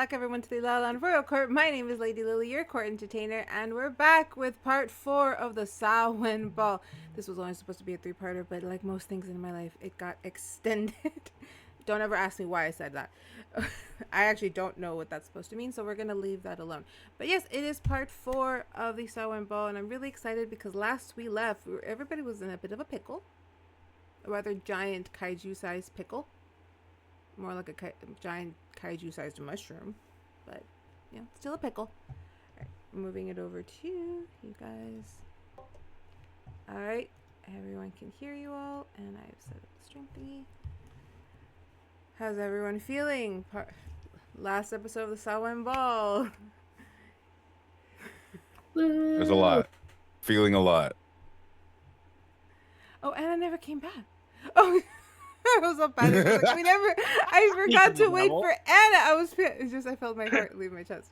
back, everyone, to the Lala Land Royal Court. My name is Lady Lily, your court entertainer, and we're back with part 4 of the Samhain Ball. This was only supposed to be a 3-parter, but like most things in my life, it got extended. Don't ever ask me why I said that. I actually don't know what that's supposed to mean, so we're going to leave that alone. But yes, it is part 4 of the Samhain Ball, and I'm really excited because last we left, everybody was in a bit of a pickle. A rather giant kaiju-sized pickle. More like a giant kaiju-sized mushroom, but yeah, still a pickle. Alright, moving it over to you guys. Alright, everyone can hear you all, and I've set up the stream thingy. How's everyone feeling? Last episode of the Samhain Ball. There's a lot. Feeling a lot. Oh, Anna never came back. Oh, I was so bad. Like, I forgot to wait for Anna. It's just I felt my heart leave my chest.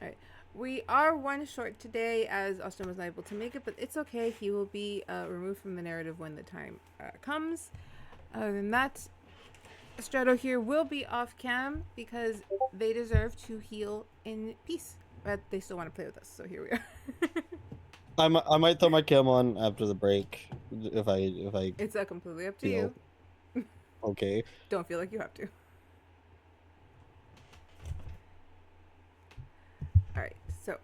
All right. We are one short today as Austin was not able to make it, but it's okay. He will be removed from the narrative when the time comes. Other than that, Strato here will be off cam because they deserve to heal in peace, but they still want to play with us. So here we are. I might throw my cam on after the break if I. It's completely up to you. Okay. Don't feel like you have to. All right. So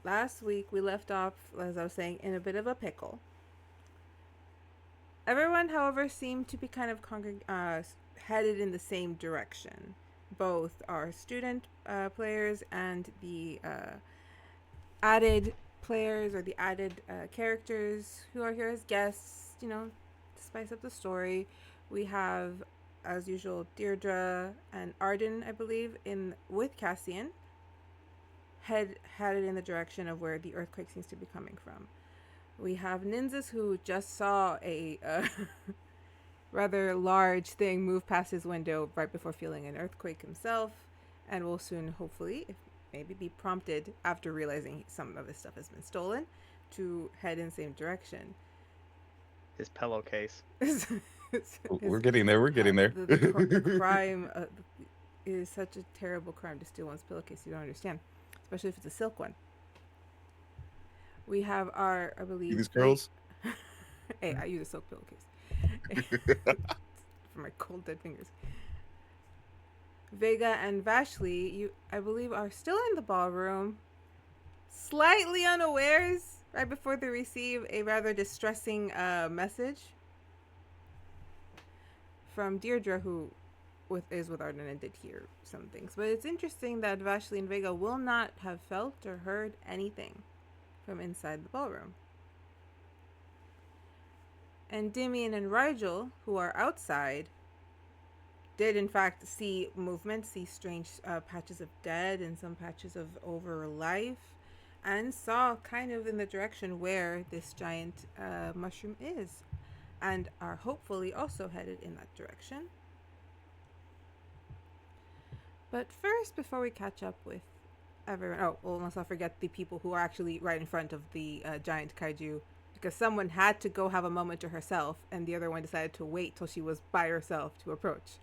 last week we left off, as I was saying, in a bit of a pickle. Everyone, however, seemed to be kind of headed in the same direction. Both our student players and the added players or the added characters who are here as guests, to spice up the story. We have, as usual, Dierdra and Arden, I believe, with Cassian, headed in the direction of where the earthquake seems to be coming from. We have Nynzus, who just saw a rather large thing move past his window right before feeling an earthquake himself, and will soon, hopefully, maybe be prompted after realizing some of his stuff has been stolen to head in the same direction. His pillowcase. We're getting there. The crime is such a terrible crime to steal one's pillowcase. You don't understand, especially if it's a silk one. We have our, I believe, these girls. Hey, I use a silk pillowcase for my cold dead fingers. Vega and Vashley, I believe, are still in the ballroom, slightly unawares, right before they receive a rather distressing message from Dierdra, who is with Arden and did hear some things. But it's interesting that Vashley and Vega will not have felt or heard anything from inside the ballroom. Endymion and Rigel, who are outside, did in fact see movement, see strange patches of dead and some patches of over life, and saw kind of in the direction where this giant mushroom is, and are hopefully also headed in that direction. But first, before we catch up with everyone, let's not forget the people who are actually right in front of the giant kaiju, because someone had to go have a moment to herself, and the other one decided to wait till she was by herself to approach.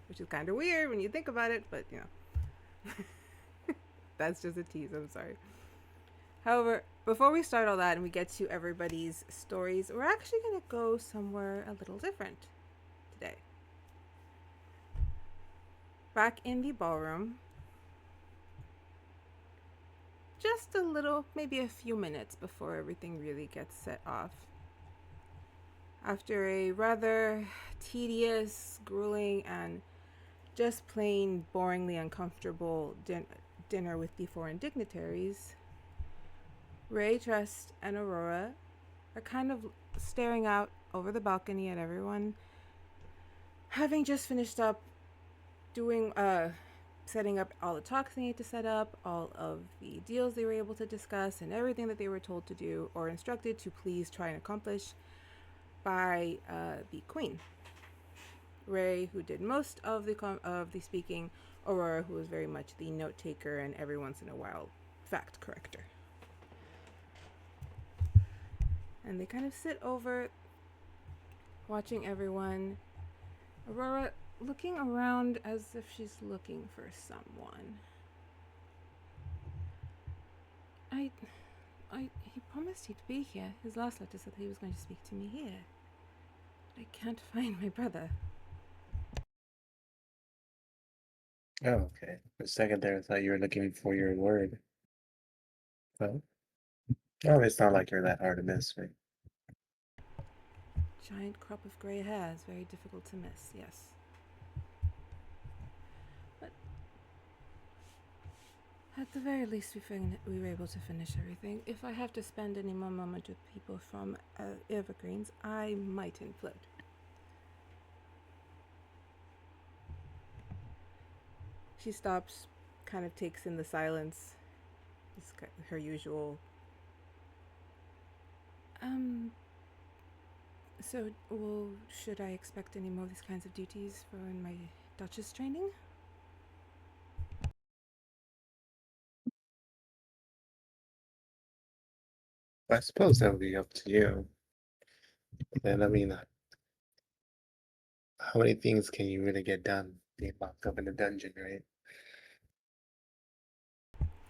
Which is kind of weird when you think about it, but that's just a tease. I'm sorry. However, before we start all that and we get to everybody's stories, we're actually going to go somewhere a little different today. Back in the ballroom, just a little, maybe a few minutes before everything really gets set off. After a rather tedious, grueling, and just plain boringly uncomfortable dinner with the foreign dignitaries, Ray, Trust, and Aurora are kind of staring out over the balcony at everyone, having just finished up doing, setting up all the talks they need to set up, all of the deals they were able to discuss, and everything that they were told to do or instructed to please try and accomplish by the Queen. Ray, who did most of the speaking, Aurora, who was very much the note taker and every once in a while fact corrector. And they kind of sit over, watching everyone. Aurora looking around as if she's looking for someone. He promised he'd be here. His last letter said he was going to speak to me here. I can't find my brother. Oh, okay. For a second there, I thought you were looking for your word. Well, oh, it's not like you're that hard to miss, right? Giant crop of grey hair is very difficult to miss, yes. But at the very least, we were able to finish everything. If I have to spend any more moment with people from Evergreens, I might implode. She stops, kind of takes in the silence. It's her usual. So, well, should I expect any more of these kinds of duties for in my Duchess training? I suppose that would be up to you. And I mean, how many things can you really get done being locked up in a dungeon, right?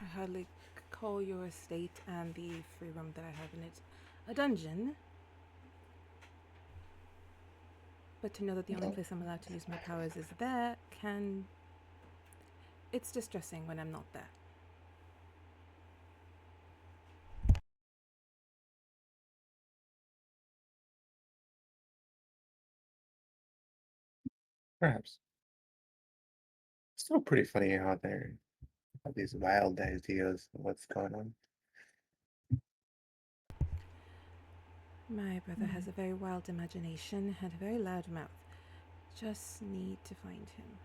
I hardly call your estate and the free room that I have in it a dungeon. But to know that the only place I'm allowed to use my powers is there it's distressing when I'm not there. Perhaps. Still pretty funny out there. All these wild ideas of what's going on. My brother has a very wild imagination and a very loud mouth. Just need to find him.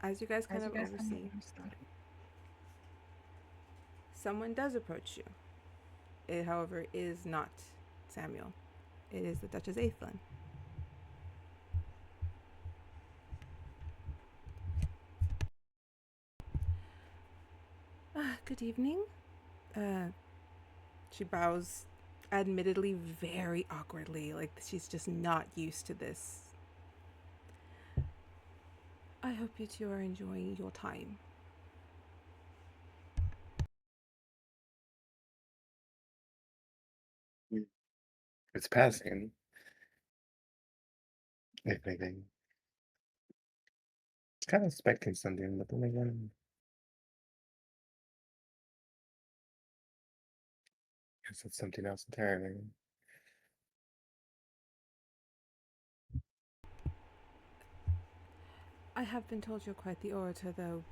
As you guys kind of oversee, someone does approach you. It, however, is not Samuel. It is the Duchess Aethlin. Good evening. She bows, admittedly very awkwardly, like she's just not used to this. I hope you two are enjoying your time. It's passing. If anything. Kind of expecting something, but then again, guess it's something else entirely. I have been told you're quite the orator, though.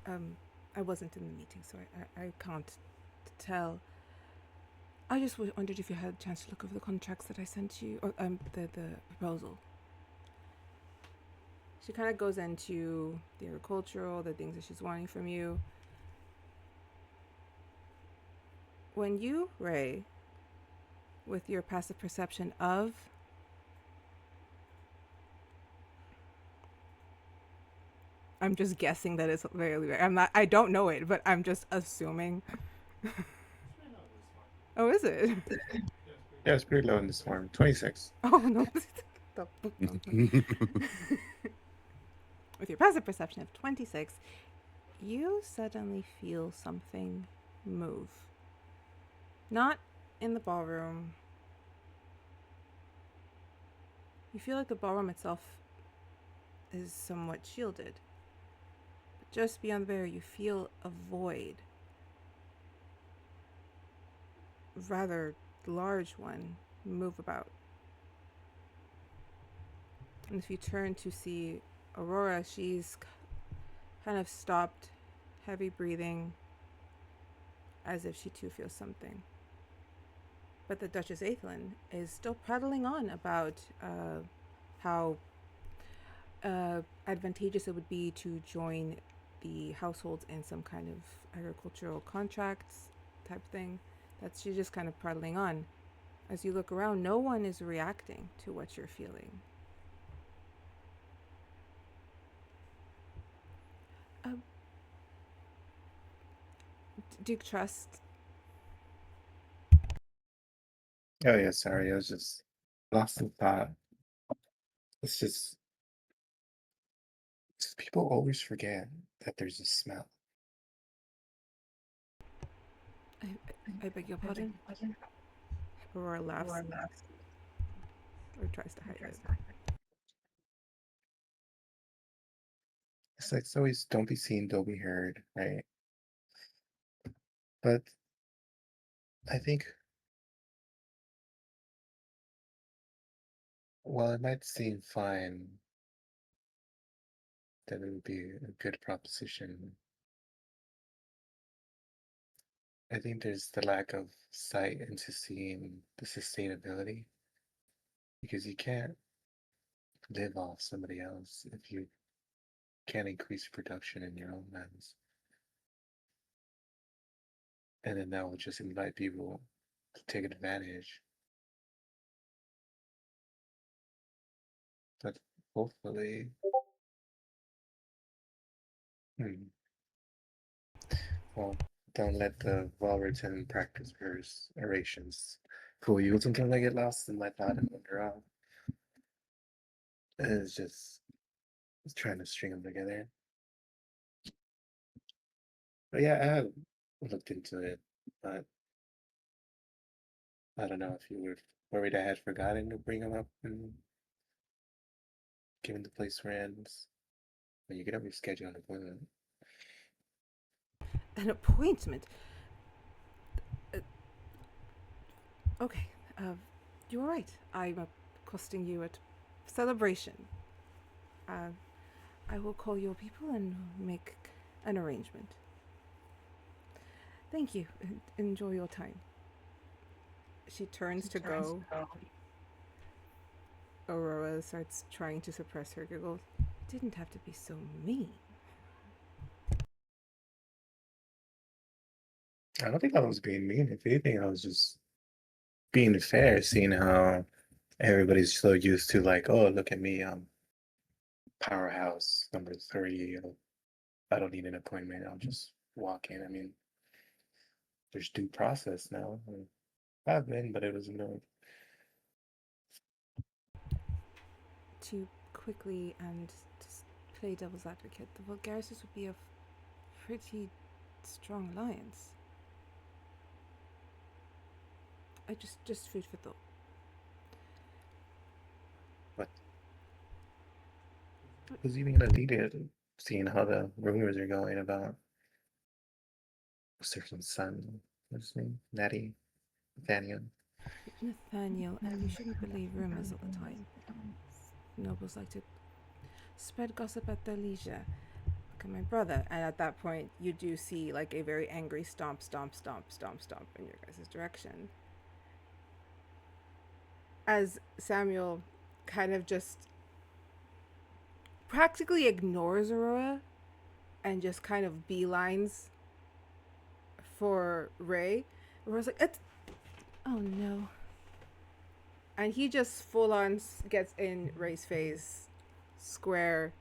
I wasn't in the meeting, so I can't tell. I just wondered if you had a chance to look over the contracts that I sent you, or the proposal. She kind of goes into the agricultural, the things that she's wanting from you. When you, Ray, with your passive perception of I'm just guessing that it's very rare. I don't know it, but I'm just assuming. Oh, is it? Yeah, it's pretty low in this form. 26. Oh no. With your passive perception of 26, you suddenly feel something move. Not in the ballroom. You feel like the ballroom itself is somewhat shielded. But just beyond the barrier, you feel a void. Rather large one move about. And if you turn to see Aurora, she's kind of stopped, heavy breathing, as if she too feels something. But the Duchess Aethlin is still prattling on about how advantageous it would be to join the households in some kind of agricultural contracts type thing. She's just kind of prattling on. As you look around, no one is reacting to what you're feeling. Duke Trust. Oh, yeah, sorry. I was just lost in thought. It's just people always forget that there's a smell. I beg your pardon? Aurora laughs or tries to hide it. It's like, it's always don't be seen, don't be heard, right? But I think, while it might seem fine that it would be a good proposition, I think there's the lack of sight into seeing the sustainability, because you can't live off somebody else if you can't increase production in your own lands. And then that will just invite people to take advantage. But hopefully, well, don't let the well-written practice verse orations fool you. Sometimes I get lost in my thought and wander off. It's just trying to string them together. But yeah, I have looked into it, but I don't know if you were worried I had forgotten to bring them up and given the place we're in. But you could always schedule an appointment. An appointment? Okay, you're right. I'm accosting you at celebration. I will call your people and make an arrangement. Thank you. Enjoy your time. She turns to go. Aurora starts trying to suppress her giggles. Didn't have to be so mean. I don't think I was being mean. If anything, I was just being fair, seeing how everybody's so used to, like, oh, look at me, powerhouse number 30. I don't need an appointment. I'll just walk in. I mean, there's due process now. I've been, but it was annoying. To quickly and just play devil's advocate, the Vulgarises would be a pretty strong alliance. I just food for thought. But who's even gonna lead it, seeing how the rumors are going about a certain son? What's his name? Natty? Nathaniel? Nathaniel, and you shouldn't believe rumors all the time. Nobles like to spread gossip at their leisure. Look at my brother. And at that point, you do see like a very angry stomp, stomp, stomp, stomp, stomp in your guys' direction. As Samuel kind of just practically ignores Aurora and just kind of beelines for Ray. Aurora's like, oh no. And he just full on gets in Ray's face, square.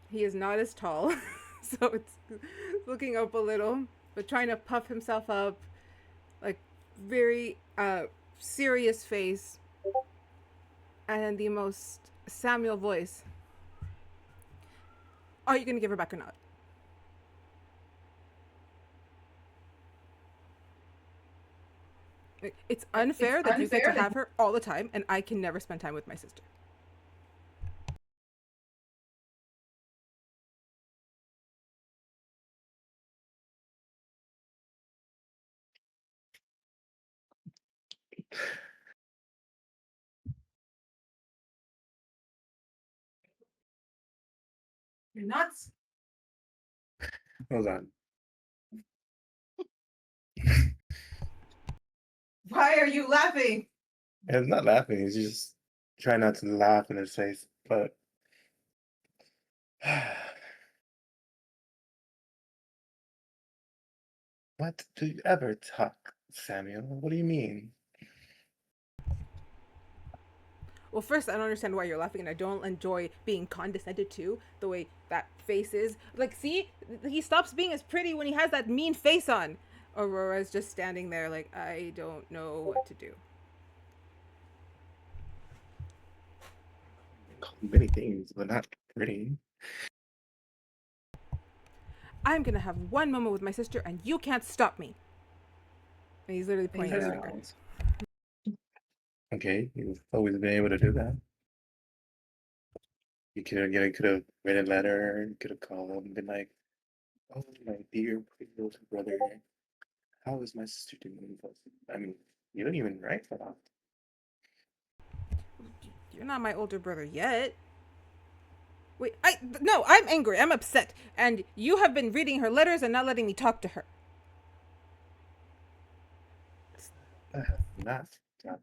He is not as tall, so it's looking up a little, but trying to puff himself up, like very serious face, and the most Samuel voice. Are you gonna give her back or not? It's unfair that you get to have her all the time, and I can never spend time with my sister. You're nuts. Hold on. Why are you laughing? It's not laughing. He's just trying not to laugh in his face. But what do you ever talk, Samuel? What do you mean? Well, first, I don't understand why you're laughing, and I don't enjoy being condescended to the way that face is. Like, see? He stops being as pretty when he has that mean face on. Aurora's just standing there like, I don't know what to do. call him many things, but not pretty. I'm gonna have one moment with my sister, and you can't stop me. And he's literally pointing his Yeah. finger. Okay, you've always been able to do that. You could have written a letter, you could have called him and been like, "Oh, my dear little brother, how is my sister doing?" I mean, you don't even write for that. You're not my older brother yet. Wait, no, I'm angry. I'm upset. And you have been reading her letters and not letting me talk to her. I have not done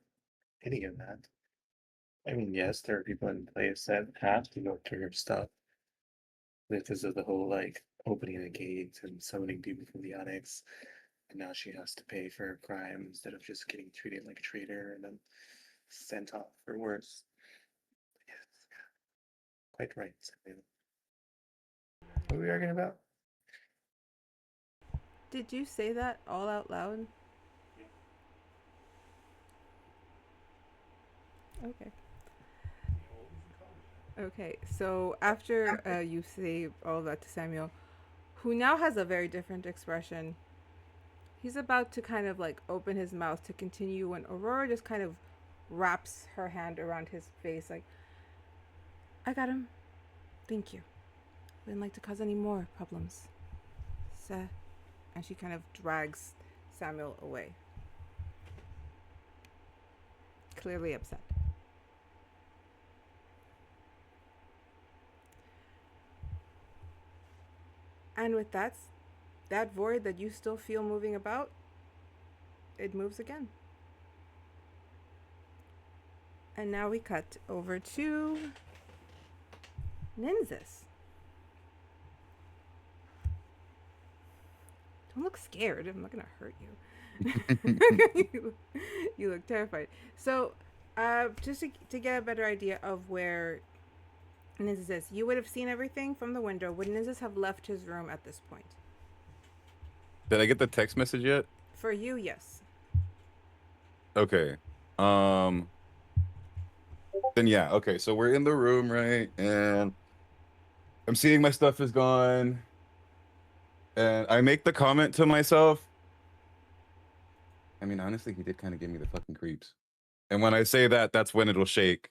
any of that. I mean, yes, there are people in place that have to go through her stuff because of the whole like opening the gates and summoning people from the Onyx. And now she has to pay for her crime instead of just getting treated like a traitor and then sent off for worse. Yes, quite right. Samuel. What are we arguing about? Did you say that all out loud? Okay. Okay, so after you say all that to Samuel, who now has a very different expression, he's about to kind of like open his mouth to continue when Aurora just kind of wraps her hand around his face like, I got him. Thank you. Wouldn't like to cause any more problems. Sir. And she kind of drags Samuel away. Clearly upset. And with that void that you still feel moving about, it moves again. And now we cut over to Nynzus. Don't look scared. I'm not gonna hurt you. You look terrified. So, just to get a better idea of where Nynzus is, you would have seen everything from the window. Would Nynzus have left his room at this point? Did I get the text message yet? For you, yes. Okay. Then yeah. Okay. So we're in the room, right? And I'm seeing my stuff is gone. And I make the comment to myself. I mean, honestly, he did kind of give me the fucking creeps. And when I say that, that's when it'll shake.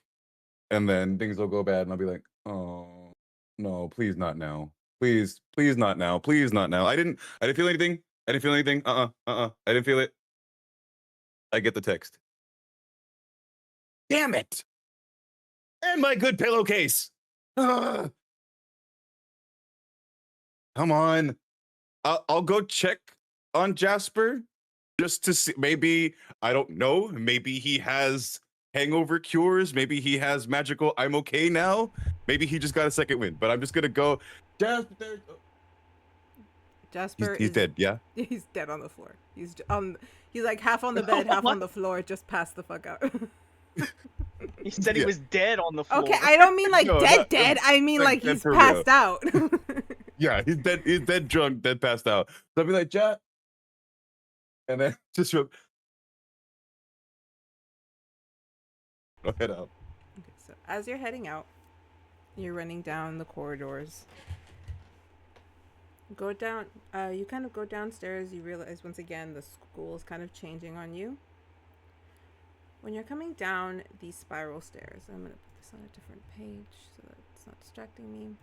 And then things will go bad. And I'll be like, oh, no, please not now. Please not now. Please not now. I didn't feel anything. I didn't feel anything. I didn't feel it. I get the text. Damn it. And my good pillowcase. Ugh. Come on. I'll go check on Jasper just to see. Maybe, I don't know. Maybe he has hangover cures. Maybe he has magical I'm okay now. Maybe he just got a second wind. But I'm just going to go. Jasper. Jasper He's is dead, yeah? He's dead on the floor. He's like half on the bed, half on the floor, just passed the fuck out. He said he was dead on the floor. Okay, I don't mean like No, dead. I mean like dead he's for passed real. out. Yeah, he's dead drunk, dead passed out. So I'll be like, Jack. And then just I'll head out. Okay, so as you're heading out, you're running down the corridors. Go down, you kind of go downstairs, you realize once again the school is kind of changing on you. When you're coming down these spiral stairs, I'm going to put this on a different page so that it's not distracting me.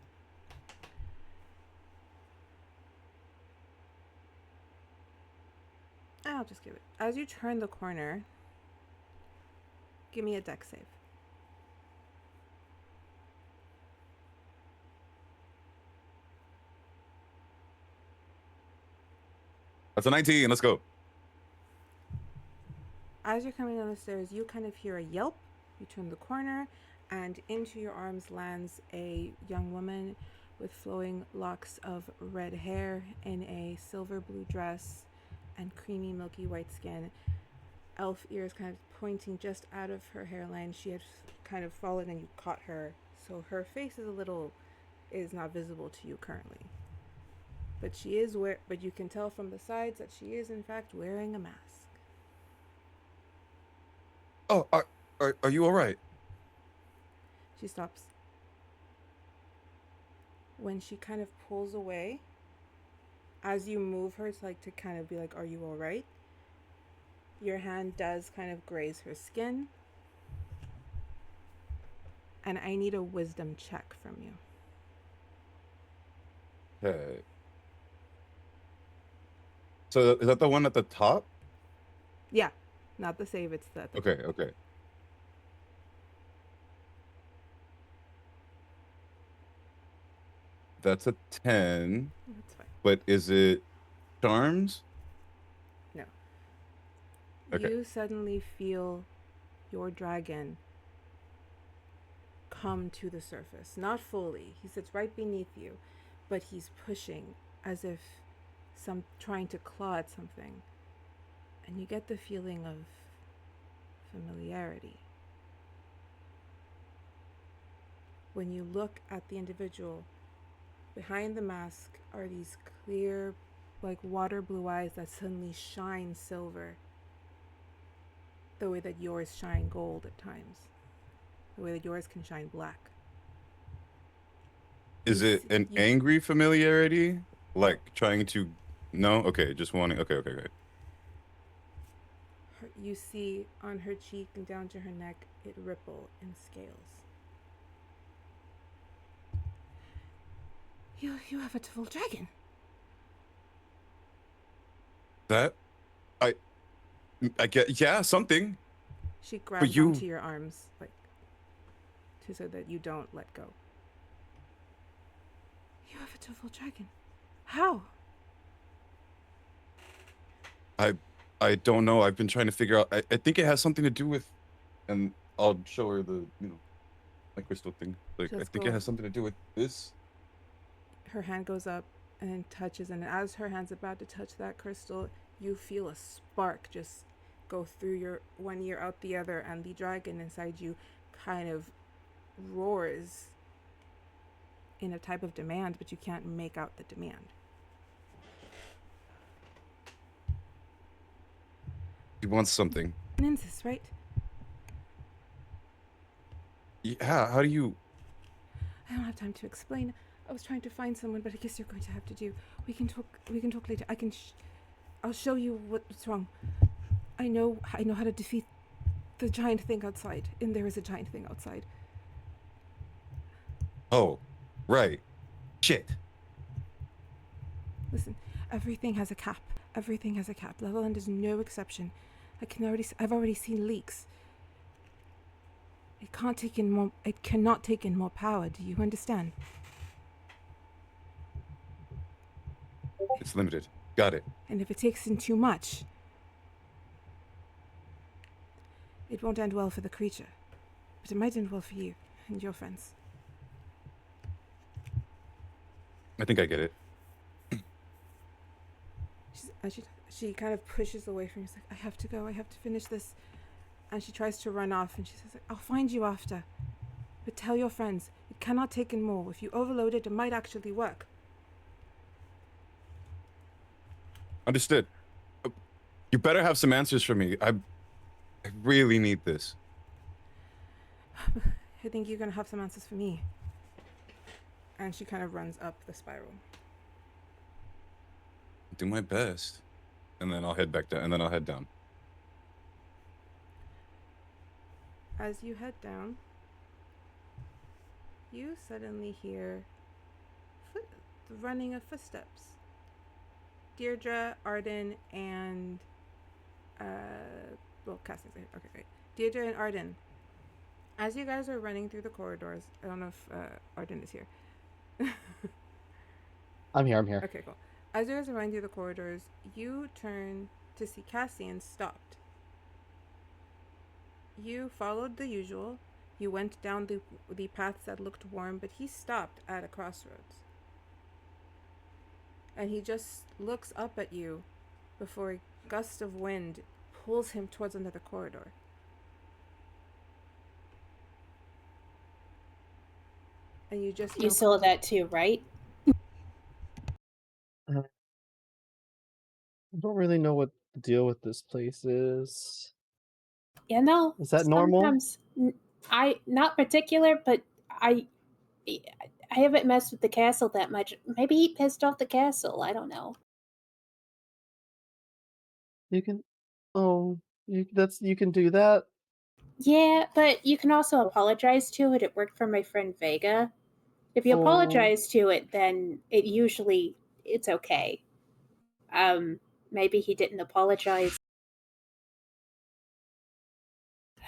I'll just give it. As you turn the corner, give me a dex save. That's a 19. Let's go. As you're coming down the stairs, you kind of hear a yelp. You turn the corner, and into your arms lands a young woman with flowing locks of red hair in a silver blue dress and creamy milky white skin. Elf ears kind of pointing just out of her hairline. She had kind of fallen and you caught her, so her face is not visible to you currently. But but you can tell from the sides that she is in fact wearing a mask. Oh, are you all right? She stops. when she kind of pulls away, as you move her to kind of be like, are you all right? Your hand does kind of graze her skin. And I need a wisdom check from you. Okay. So is that the one at the top? Yeah, not the save, it's the Okay, okay. That's a 10. That's fine. But is it charms? No. Okay. You suddenly feel your dragon come to the surface. Not fully. He sits right beneath you, but he's pushing as if trying to claw at something. And you get the feeling of familiarity. When you look at the individual, behind the mask are these clear, like water blue eyes that suddenly shine silver. The way that yours shine gold at times. The way that yours can shine black. Is it an angry familiarity? Like trying to... No? Okay, just wanting... Okay. You see on her cheek and down to her neck, it ripple in scales. You have a full dragon. That... I get... Yeah, something. She grabs onto your arms, so that you don't let go. You have a full dragon. How? I don't know. I've been trying to figure out... I think it has something to do with... And I'll show her the, my crystal thing. I think it has something to do with this. Her hand goes up and touches, and as her hand's about to touch that crystal, you feel a spark just go through your one ear out the other, and the dragon inside you kind of roars in a type of demand, but you can't make out the demand. He wants something. Nynzus, right? Yeah, how do you... I don't have time to explain. I was trying to find someone, but I guess you're going to have to do. We can talk later. I'll show you what's wrong. I know how to defeat the giant thing outside, and there is a giant thing outside. Oh, right. Shit. Listen, everything has a cap. Everything has a cap. Lala Land is no exception. I've already seen leaks. It cannot take in more power. Do you understand? It's limited. Got it. And if it takes in too much, it won't end well for the creature. But it might end well for you and your friends. I think I get it. She kind of pushes away from you. She's like, I have to go. I have to finish this. And she tries to run off, and she says, I'll find you after. But tell your friends, it cannot take in more. If you overload it, it might actually work. Understood. You better have some answers for me. I really need this. I think you're going to have some answers for me. And she kind of runs up the spiral. Do my best. And then I'll head back down. And then I'll head down. As you head down, you suddenly hear the running of footsteps. Dierdra, Arden, and Cassie's here. Okay, great. Dierdra and Arden. As you guys are running through the corridors, I don't know if Arden is here. I'm here. Okay, cool. As you guys are running through the corridors, you turn to see Cassian stopped. You followed the usual. You went down the paths that looked warm, but he stopped at a crossroads. And he just looks up at you before a gust of wind pulls him towards another corridor. And you just... You saw that too, right? I don't really know what the deal with this place is. Yeah, no. Is that normal? Sometimes I not particular, but I I haven't messed with the castle that much. Maybe he pissed off the castle. I don't know. You can. Oh, you can do that. Yeah, but you can also apologize to it. It worked for my friend Vega. If you Oh. apologize to it, then it's okay. Maybe he didn't apologize.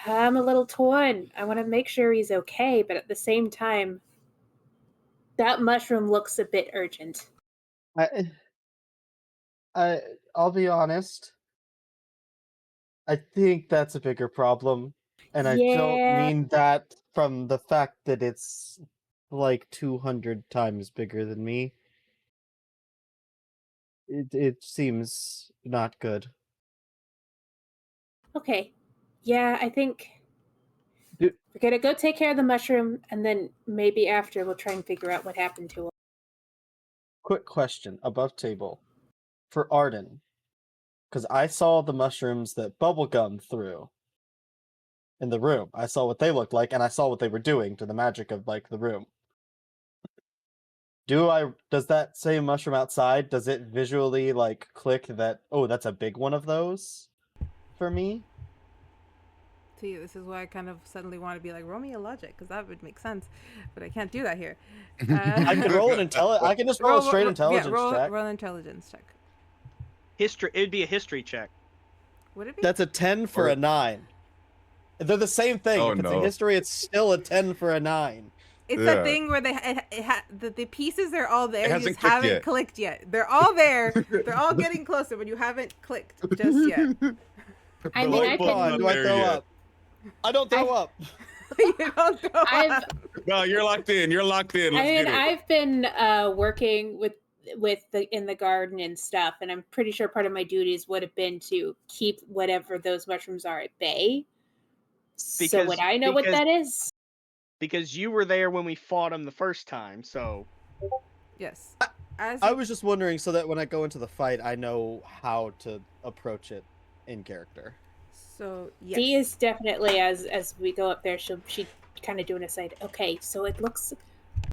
I'm a little torn. I want to make sure he's okay, but at the same time, that mushroom looks a bit urgent. I'll be honest. I think that's a bigger problem, and I don't Yeah. mean that from the fact that it's like 200 times bigger than me. It seems not good. Okay. Yeah, I think Do- we're gonna go take care of the mushroom, and then maybe after we'll try and figure out what happened to him. Quick question above table for Arden, because I saw the mushrooms that Bubblegum threw in the room. I saw what they looked like, and I saw what they were doing to the magic of like the room. Does that same mushroom outside, does it visually like click that, oh, that's a big one of those for me? See, this is why I kind of suddenly want to be like, roll me a logic, because that would make sense, but I can't do that here. I can roll an I can just roll a straight intelligence check. Roll an intelligence check. History. It'd be a history check. Would it be? That's a 10 for a 9. They're the same thing. Oh, if it's a no. history, it's still a 10 for a 9. It's Yeah. that thing where the pieces are all there. It You hasn't just clicked haven't yet. clicked yet. They're all there. They're all getting closer, but you haven't clicked just yet. I The mean, light I bulb's can- not Do I there throw yet. up? I don't throw up. You don't go I've up. No, you're locked in. You're locked in. Let's I mean, get it. I've been working with in the garden and stuff, and I'm pretty sure part of my duties would have been to keep whatever those mushrooms are at bay. So would I know what that is? Because you were there when we fought him the first time, so Yes. As I you- was just wondering so that when I go into the fight, I know how to approach it in character. So yes. Dee is definitely as we go up there. She kind of do an aside. Okay, so it looks.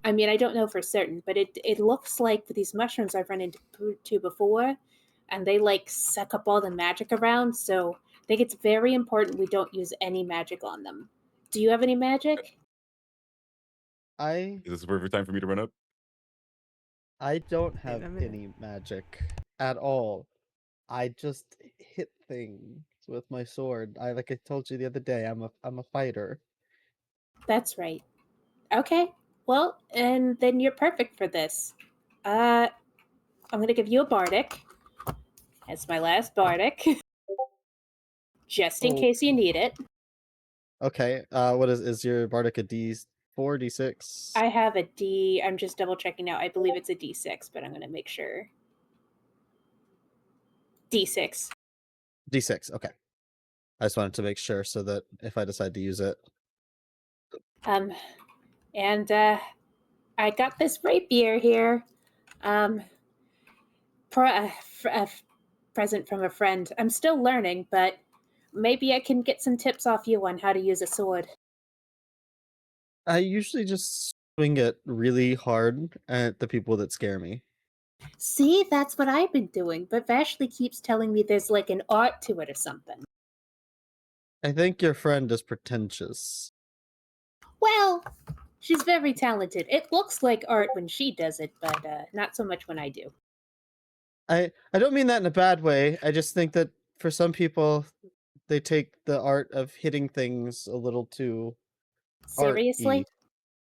I mean, I don't know for certain, but it looks like these mushrooms I've run into before, and they like suck up all the magic around. So I think it's very important we don't use any magic on them. Do you have any magic? I Is this the perfect time for me to run up? don't have a minute. any magic at all. I just hit things with my sword. Like I told you the other day, I'm a fighter. That's right. Okay. Well, and then you're perfect for this. I'm gonna give you a bardic. That's my last bardic. Just in Oh. case you need it. Okay. What is your bardic a D4, D6? I have a D. I'm just double checking now. I believe it's a D6, but I'm gonna make sure. D6. D6. Okay. I just wanted to make sure so that if I decide to use it. And I got this rapier here. A present from a friend. I'm still learning, but maybe I can get some tips off you on how to use a sword. I usually just swing it really hard at the people that scare me. See, that's what I've been doing, but Vashley keeps telling me there's like an art to it or something. I think your friend is pretentious. Well, she's very talented. It looks like art when she does it, but not so much when I do. I don't mean that in a bad way. I just think that for some people, they take the art of hitting things a little too Seriously? arty.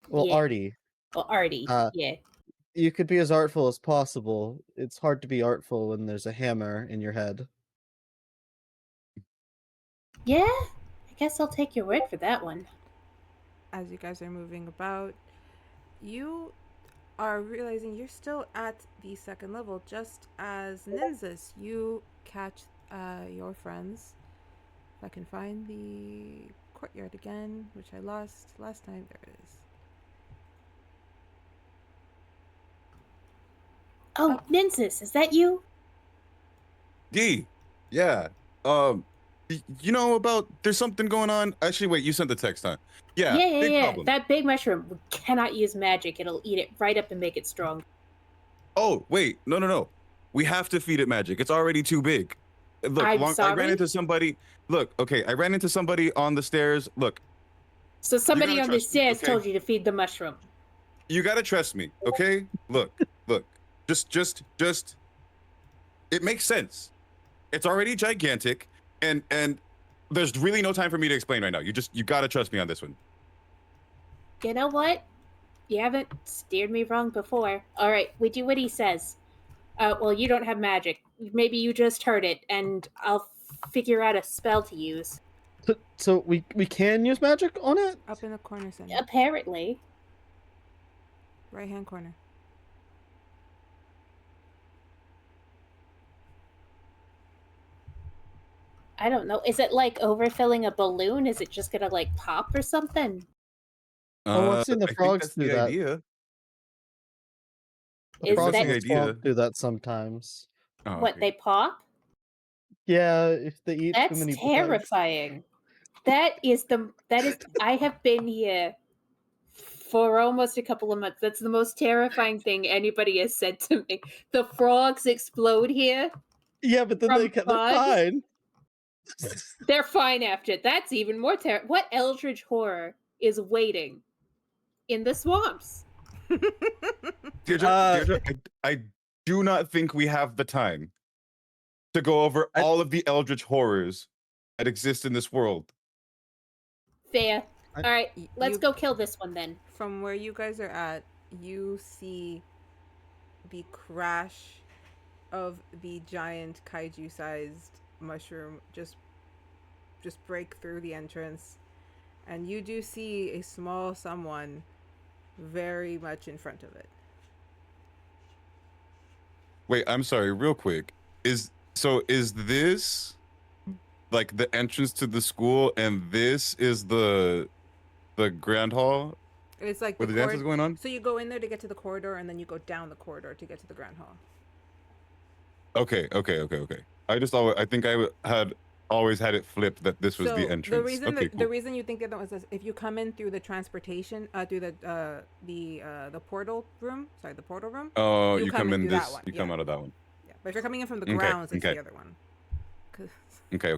Well, Yeah. arty. Well, arty. Yeah. You could be as artful as possible. It's hard to be artful when there's a hammer in your head. Yeah? I guess I'll take your word for that one. As you guys are moving about, you are realizing you're still at the second level, just as Nynzus. You catch your friends. If I can find the courtyard again, which I lost last time. There it is. Oh, Nynzus, is that you? D. Yeah. You know about there's something going on. Actually, wait, you sent the text, huh? Yeah, big problem. That big mushroom, we cannot use magic. It'll eat it right up and make it strong. Oh, wait, no. We have to feed it magic. It's already too big. Look, I'm I ran sorry? into somebody. Look, okay, I ran into somebody on the stairs. Look, So somebody gotta on the trust me, stairs okay? told you to feed the mushroom. you gotta trust me, okay? Look. Just. It makes sense. It's already gigantic, and there's really no time for me to explain right now. You gotta trust me on this one. You know what? You haven't steered me wrong before. All right, we do what he says. Well, you don't have magic. Maybe you just heard it, and I'll figure out a spell to use. So we can use magic on it? Up in the corner center. Apparently. Right hand corner. I don't know. Is it like overfilling a balloon? Is it just gonna like pop or something? Oh, I've seen the I think frogs that's do the that. idea. Is Frogs that and the idea. swamp do that sometimes. Oh, what okay. they pop? Yeah, if they eat too That's many bugs. terrifying. That is I have been here for almost a couple of months. That's the most terrifying thing anybody has said to me. The frogs explode here. Yeah, but then From they're bugs? fine. They're fine after. That's even more terrible. What eldritch horror is waiting in the swamps? Deirdre, I do not think we have the time to go over all of the eldritch horrors that exist in this world. Fair. I- All right, let's You- go kill this one then. From where you guys are at, you see the crash of the giant kaiju-sized mushroom just break through the entrance, and you do see a small someone very much in front of it. Wait, I'm sorry, real quick. Is this like the entrance to the school, and this is the grand hall It's like where the dance is going on? So you go in there to get to the corridor, and then you go down the corridor to get to the grand hall. Okay. I think I had always had it flipped that this was the entrance. The reason Okay, the cool. reason you think that was this, if you come in through the transportation, through the portal room. Sorry, the portal room. Oh, you you come come in in through that this. one, You come yeah. out of that one. Yeah, but if you're coming in from the Okay, grounds, it's okay. the other one. 'Cause- Okay.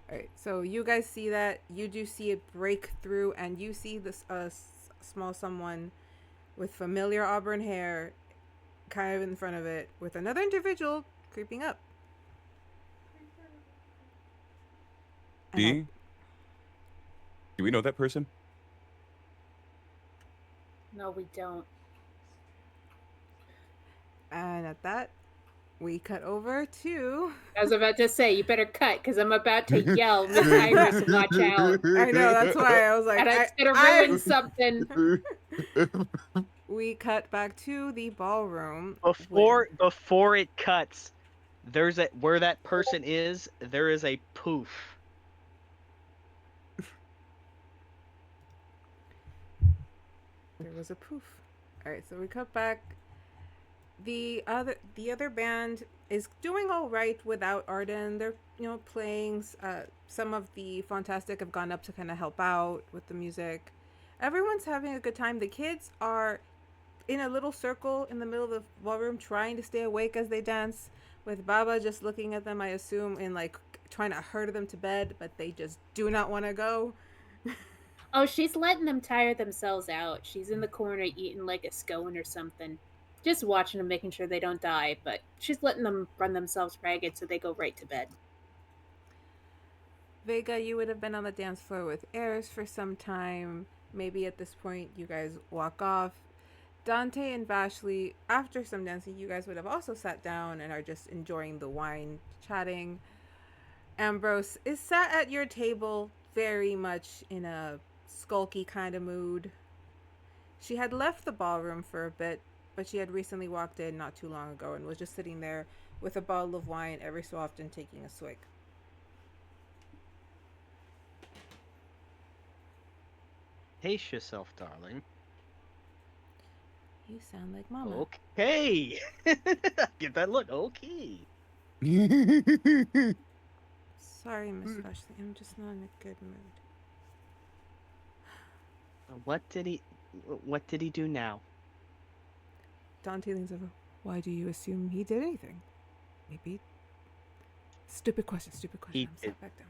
All right, so you guys see that. You do see it break through, and you see this small someone with familiar auburn hair kind of in front of it, with another individual creeping up. And Do we know that person? No, we don't. at that, we cut over to... I was about to say, you better cut, because I'm about to yell, Miss Iris, watch out. I know, that's why I was like... And it's going to ruin something. We cut back to the ballroom. Before it cuts, where that person is, there is a poof. There was a poof. All right, so we cut back. The other band is doing all right without Arden. They're playing. Some of the Fantastic have gone up to kind of help out with the music. Everyone's having a good time. The kids are in a little circle in the middle of the ballroom trying to stay awake as they dance, with Baba just looking at them, I assume, and like trying to herd them to bed, but they just do not want to go. Oh, she's letting them tire themselves out. She's in the corner eating like a scone or something. Just watching them, making sure they don't die, but she's letting them run themselves ragged so they go right to bed. Vega, you would have been on the dance floor with Eris for some time. Maybe at this point you guys walk off. Dante and Vashley, after some dancing, you guys would have also sat down and are just enjoying the wine, chatting. Ambrose is sat at your table very much in a skulky kind of mood. She had left the ballroom for a bit, but she had recently walked in not too long ago and was just sitting there with a bottle of wine every so often taking a swig. Pace yourself, darling. You sound like Mama. Okay. Get that look. Okay. Sorry, Miss Vashley. I'm just not in a good mood. What did he do now? Dante leans over. Why do you assume he did anything? Maybe. Stupid question. He I'm did. sat back down.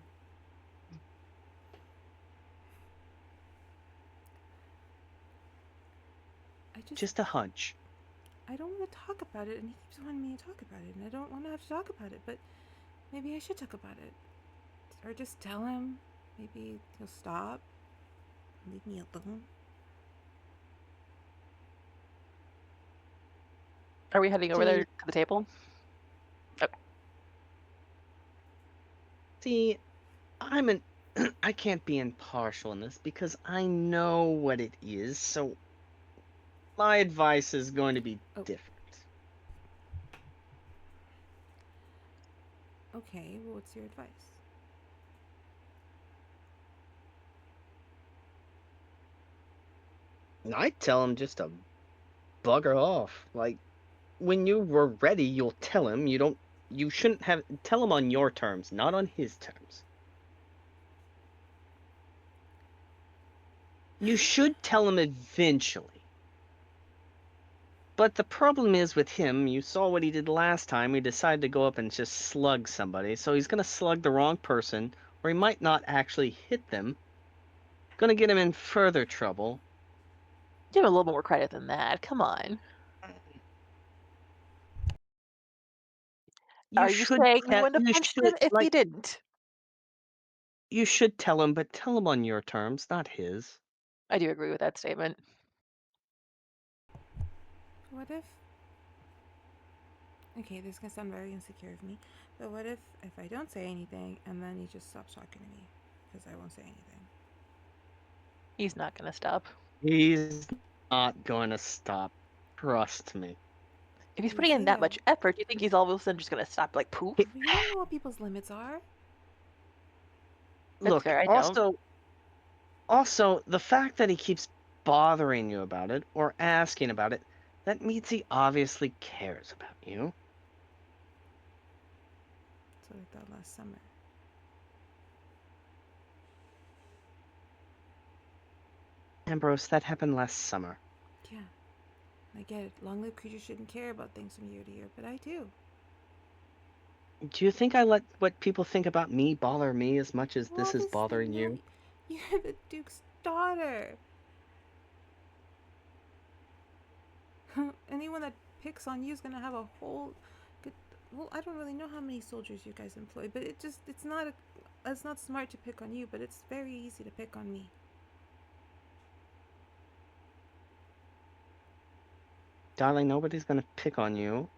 Just a hunch. I don't want to talk about it, and he keeps wanting me to talk about it, and I don't want to have to talk about it, but maybe I should talk about it. Or just tell him. Maybe he'll stop. Leave me alone. Are we heading over there to the table? Okay. See, I can't be impartial in this because I know what it is, so my advice is going to be different. Okay, well, what's your advice? I'd tell him just to bugger off. Like, when you were ready, you'll tell him. You shouldn't have... Tell him on your terms, not on his terms. You should tell him eventually. But the problem is with him, you saw what he did last time. He decided to go up and just slug somebody. So he's going to slug the wrong person, or he might not actually hit them. Going to get him in further trouble. Give him a little more credit than that. Come on. Are you saying you wouldn't have punched him if he didn't? You should tell him, but tell him on your terms, not his. I do agree with that statement. What if... Okay, this is going to sound very insecure of me, but what if I don't say anything, and then he just stops talking to me? Because I won't say anything. He's not going to stop. He's not going to stop. Trust me. If he's putting in that much effort, you think he's all of a sudden just going to stop, like, poof? You don't know what people's limits are. Look, fair, I don't. also, the fact that he keeps bothering you about it, or asking about it, that means he obviously cares about you. That's what I thought last summer. Ambrose, that happened last summer. Yeah, I get it. Long-lived creatures shouldn't care about things from year to year, but I do. Do you think I let what people think about me bother me as much as this is Obviously, bothering no. you? You're the Duke's daughter. Anyone that picks on you is gonna have a whole good... Well, I don't really know how many soldiers you guys employ, but it's not smart to pick on you, but it's very easy to pick on me. Darling, nobody's gonna pick on you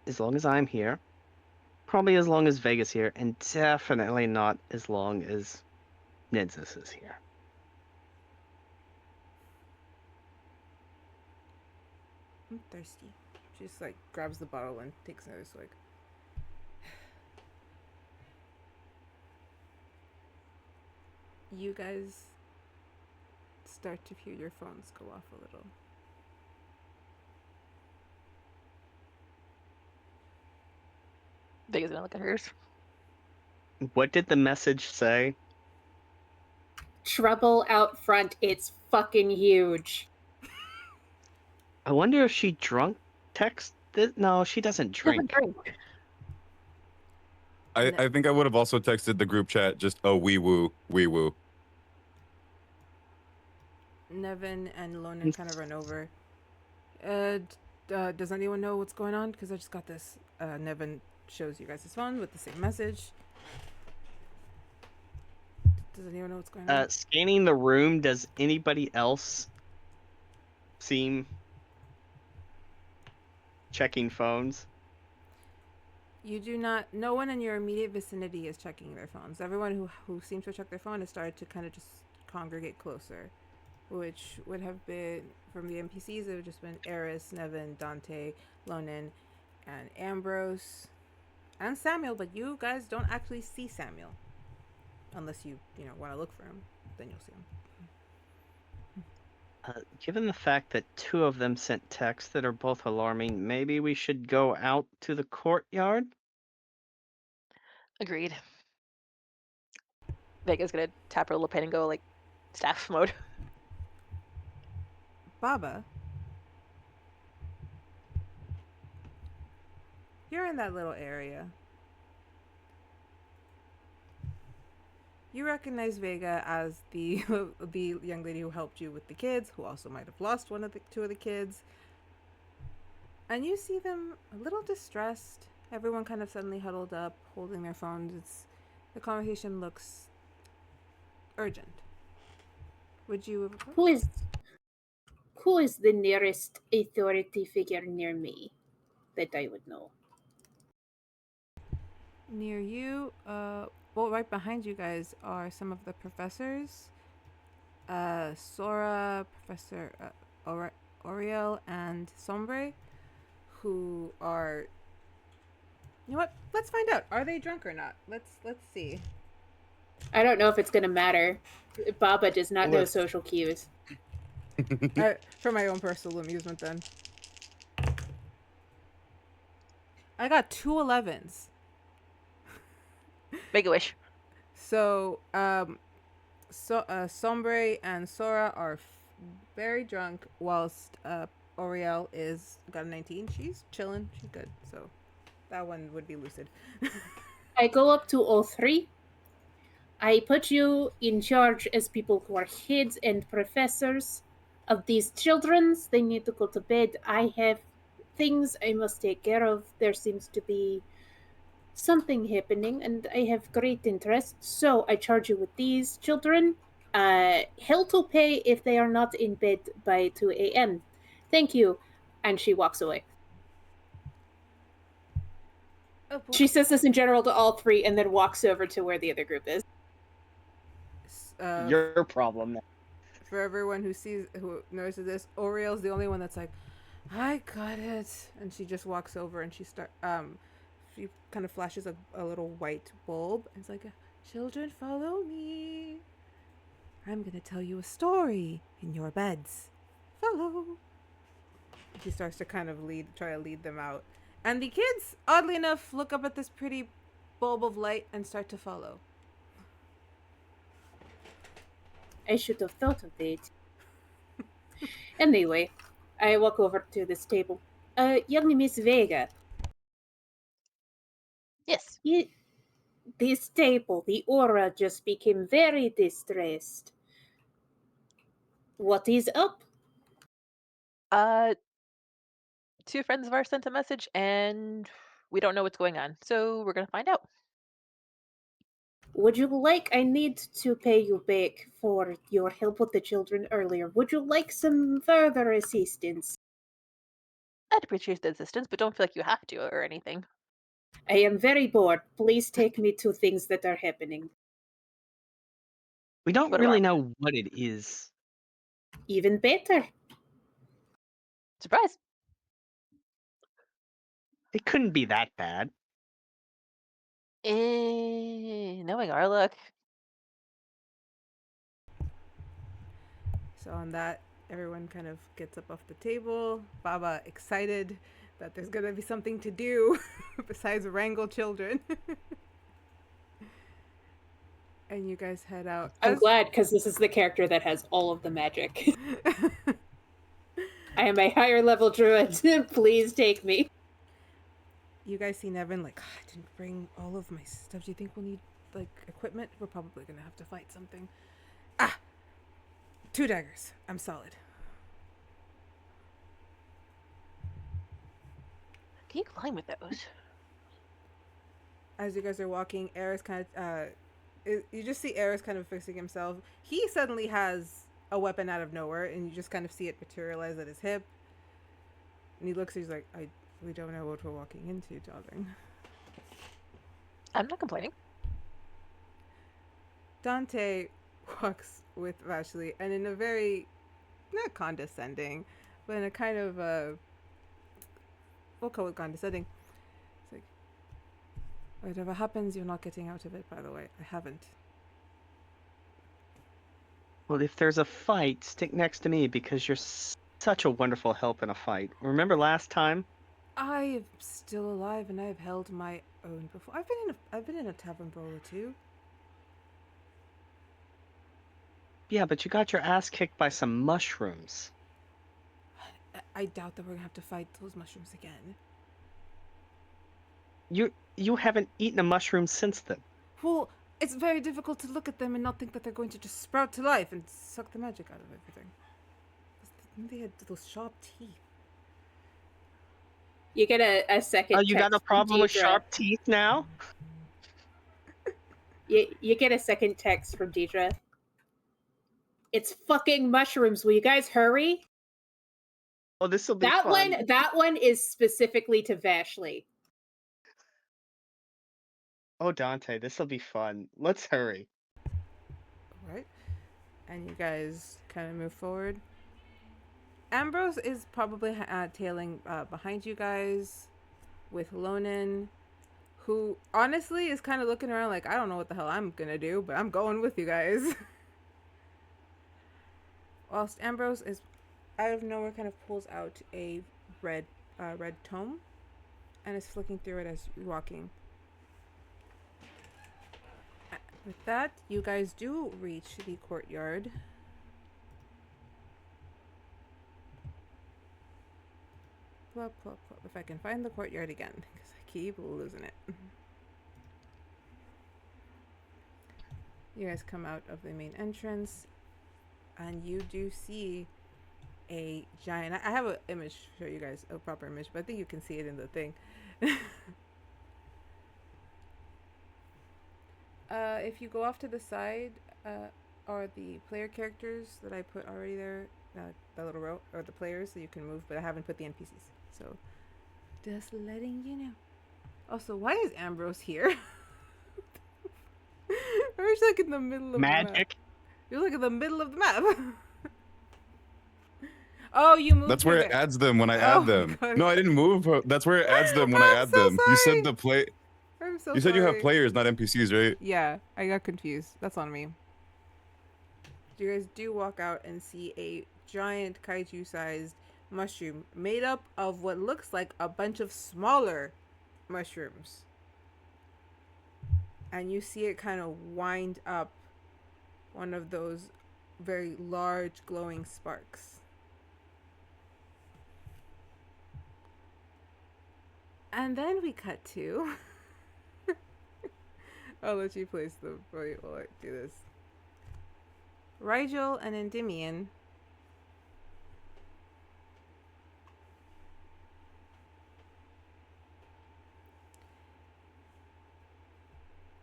as long as I'm here. Probably as long as Vega's here, and definitely not as long as Nynzus is here. I'm thirsty. She just like grabs the bottle and takes another swig. You guys start to hear your phones go off a little. Vega's gonna look at hers. What did the message say? Trouble out front. It's fucking huge. I wonder if she texted. No, she doesn't drink. I think I would have also texted the group chat just, oh, wee woo. Nevin and Lonan kind of run over. Does anyone know what's going on? Because I just got this. Nevin shows you guys his phone with the same message. Does anyone know what's going on? Scanning the room, does anybody else seem checking phones? You do not. No one in your immediate vicinity is checking their phones. Everyone who seems to check their phone has started to kind of just congregate closer, which would have been from the NPCs. It would have just been Eris, Nevin, Dante, Lonan, and Ambrose, and Samuel. But you guys don't actually see Samuel, unless you want to look for him. Then you'll see him. Given the fact that two of them sent texts that are both alarming, maybe we should go out to the courtyard? Agreed. Vega's gonna tap her little pen and go like staff mode. Baba, you're in that little area. You recognize Vega as the the young lady who helped you with the kids, who also might have lost two of the kids. And you see them a little distressed. Everyone kind of suddenly huddled up, holding their phones. The conversation looks urgent. Would you? Who is the nearest authority figure near me that I would know? Near you, well, right behind you guys are some of the professors. Sora, Professor Oriel, and Sombre, who are. You know what? Let's find out. Are they drunk or not? Let's see. I don't know if it's gonna matter. Baba does not know social cues. For my own personal amusement, then. I got 2 11s. Make a wish. So, Sombre and Sora are very drunk, whilst Oriel is got a 19. She's chilling. She's good. So, that one would be lucid. I go up to all three. I put you in charge as people who are heads and professors of these children. They need to go to bed. I have things I must take care of. There seems to be something happening, and I have great interest. So I charge you with these children. Hell to pay if they are not in bed by 2 a.m. Thank you. And she walks away. Oh, She says this in general to all three and then walks over to where the other group is. Your problem. For everyone who notices this, Oriel's the only one that's like, I got it. And she just walks over and she kind of flashes a little white bulb. And it's like, children, follow me. I'm going to tell you a story in your beds. Follow. She starts to kind of try to lead them out. And the kids, oddly enough, look up at this pretty bulb of light and start to follow. I should have thought of it. Anyway, I walk over to this table. Young Miss Vega. Yes. This table, the aura just became very distressed. What is up? Two friends of ours sent a message and we don't know what's going on. So we're gonna find out. Would you like, I need to pay you back for your help with the children earlier. Would you like some further assistance? I'd appreciate the assistance, but don't feel like you have to or anything. I am very bored. Please take me to things that are happening. We don't What really about- know what it is. Even better. Surprise. It couldn't be that bad. Knowing our luck. So on that, everyone kind of gets up off the table. Baba excited that there's gonna be something to do besides wrangle children. And you guys head out. I'm glad, because this is the character that has all of the magic. I am a higher level druid. Please take me. You guys see Nevin like, I didn't bring all of my stuff. Do you think we'll need like equipment? We're probably gonna have to fight something. 2 daggers. I'm solid. Can you climb with those? As you guys are walking, Eris kind of you just see Eris kind of fixing himself. He suddenly has a weapon out of nowhere, and you just kind of see it materialize at his hip. And he looks, he's like, we don't know what we're walking into, darling. I'm not complaining. Dante walks with Vashley, and in a very, not condescending, but in a kind of, we'll call it condescending. It's like, whatever happens, you're not getting out of it, by the way. I haven't. Well, if there's a fight, stick next to me because you're such a wonderful help in a fight. Remember last time? I am still alive, and I've held my own before. I've been in a tavern brawl or two. Yeah, but you got your ass kicked by some mushrooms. I doubt that we're gonna have to fight those mushrooms again. You haven't eaten a mushroom since then. Well, it's very difficult to look at them and not think that they're going to just sprout to life and suck the magic out of everything. They had those sharp teeth. You get a second. Oh, you got a text from problem with Dierdra. sharp teeth now? You get a second text from Dierdra. It's fucking mushrooms. Will you guys hurry? Oh, this will be That fun. that one is specifically to Vashley. Oh, Dante, this will be fun. Let's hurry. Right? And you guys kind of move forward. Ambrose is probably tailing behind you guys with Lonan, who honestly is kind of looking around like, I don't know what the hell I'm gonna do, but I'm going with you guys. Whilst Ambrose is out of nowhere kind of pulls out a red tome and is flicking through it as you're walking. With that, you guys do reach the courtyard. Plop, plop, plop. If I can find the courtyard again, because I keep losing it. You guys come out of the main entrance, and you do see a giant... I have an image to show you guys, a proper image, but I think you can see it in the thing. If you go off to the side, are the player characters that I put already there, the little row, or the players, so you can move, but I haven't put the NPCs. So, just letting you know. Also, why is Ambrose here? Where's like in the middle of the map? Magic. You're like in the middle of the map. Oh, you moved. That's where it adds them when I add them. God. No, I didn't move. That's where it adds them when I add so them. You sorry. said the play. I'm so You said you have sorry. players, not NPCs, right? Yeah, I got confused. That's on me. You guys do walk out and see a giant kaiju-sized mushroom made up of what looks like a bunch of smaller mushrooms. And you see it kind of wind up one of those very large glowing sparks. And then we cut to... I'll let you place the... Wait, while I do this. Rigel and Endymion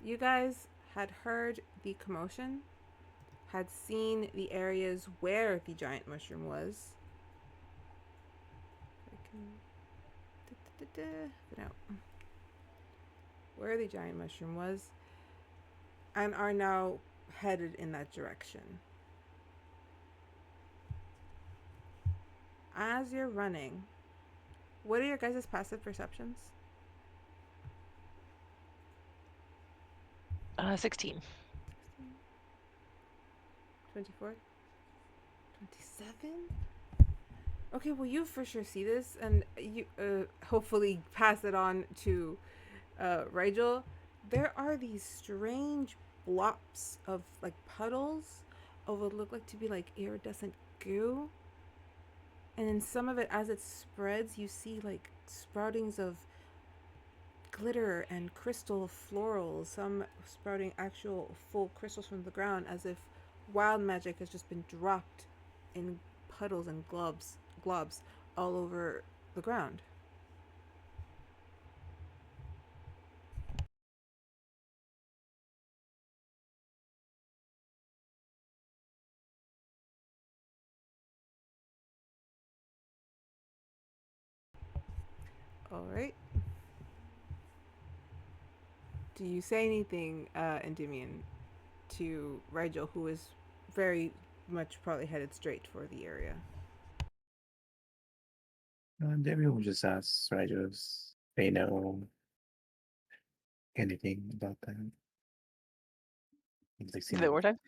you guys had heard the commotion, had seen the areas where the giant mushroom was. No. Where the giant mushroom was, and are now headed in that direction. As you're running, what are your guys' passive perceptions? 16. 24? 27? Okay, well, you for sure see this, and you hopefully pass it on to Rigel. There are these strange blobs of like puddles of what look like to be like iridescent goo. And in some of it, as it spreads, you see like sproutings of glitter and crystal florals, some sprouting actual full crystals from the ground, as if wild magic has just been dropped in puddles and globs all over the ground. All right. Do you say anything, Endymion, to Rigel, who is very much probably headed straight for the area? Debbie will just ask Rigel if they know anything about that. If they've seen Say it one more time.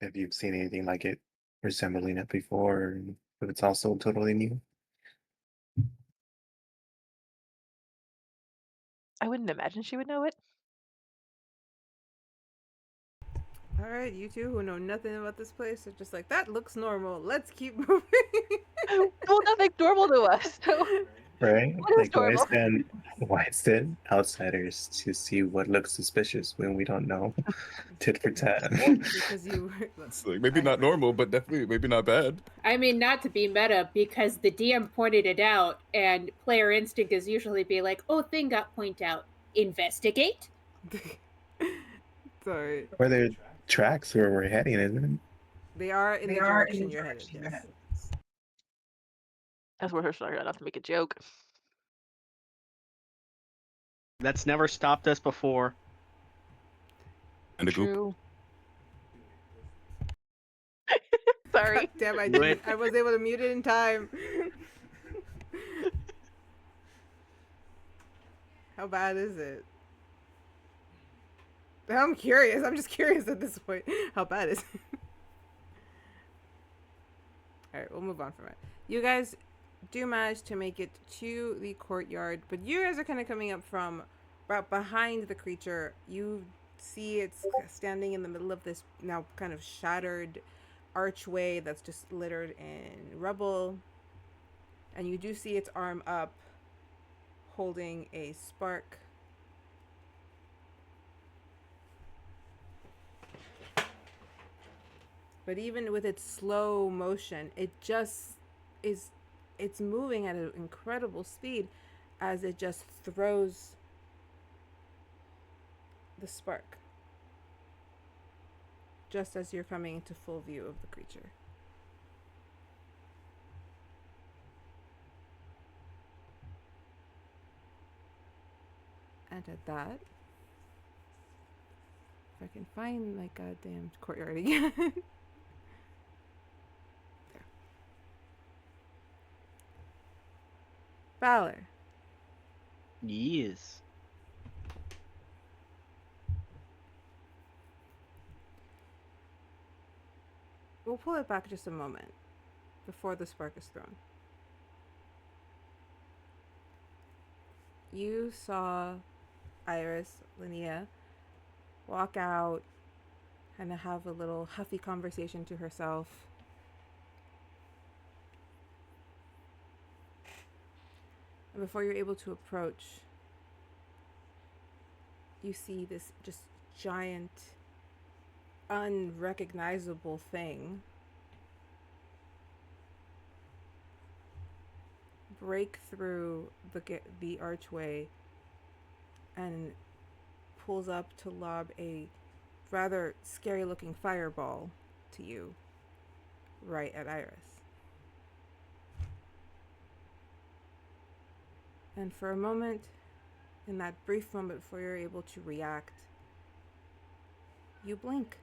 Have you seen anything like it resembling it before, but it's also totally new? I wouldn't imagine she would know it. All right, you two who know nothing about this place are just like, that looks normal. Let's keep moving. Well, nothing's normal to us. So Right? what is Like, normal? why send outsiders to see what looks suspicious when we don't know? Tit for tat. Because you. It's like maybe not normal, but definitely maybe not bad. I mean, not to be meta, because the DM pointed it out, and player instinct is usually be like, oh, thing got point out. Investigate? Sorry. Or there are tracks where we're heading, isn't it? They are in the direction you're headed, yes. That's where her started enough to make a joke. That's never stopped us before. And a goop. True. Sorry. Damn, I Do didn't. it. I was able to mute it in time. How bad is it? I'm curious. I'm just curious at this point. How bad is it? Alright, we'll move on from it. You guys do manage to make it to the courtyard, but you guys are kind of coming up from right behind the creature. You see it's standing in the middle of this now kind of shattered archway that's just littered in rubble. And you do see its arm up, holding a spark. But even with its slow motion, it just is, it's moving at an incredible speed as it just throws the spark. Just as you're coming into full view of the creature. And at that, if I can find my goddamn courtyard again. There. Balor. Yes. We'll pull it back just a moment before the spark is thrown. You saw Iris, Linnea, walk out and have a little huffy conversation to herself. And before you're able to approach, you see this just giant, unrecognizable thing break through the archway and pulls up to lob a rather scary looking fireball to you right at Iris. And for a moment, in that brief moment before you're able to react, you blink.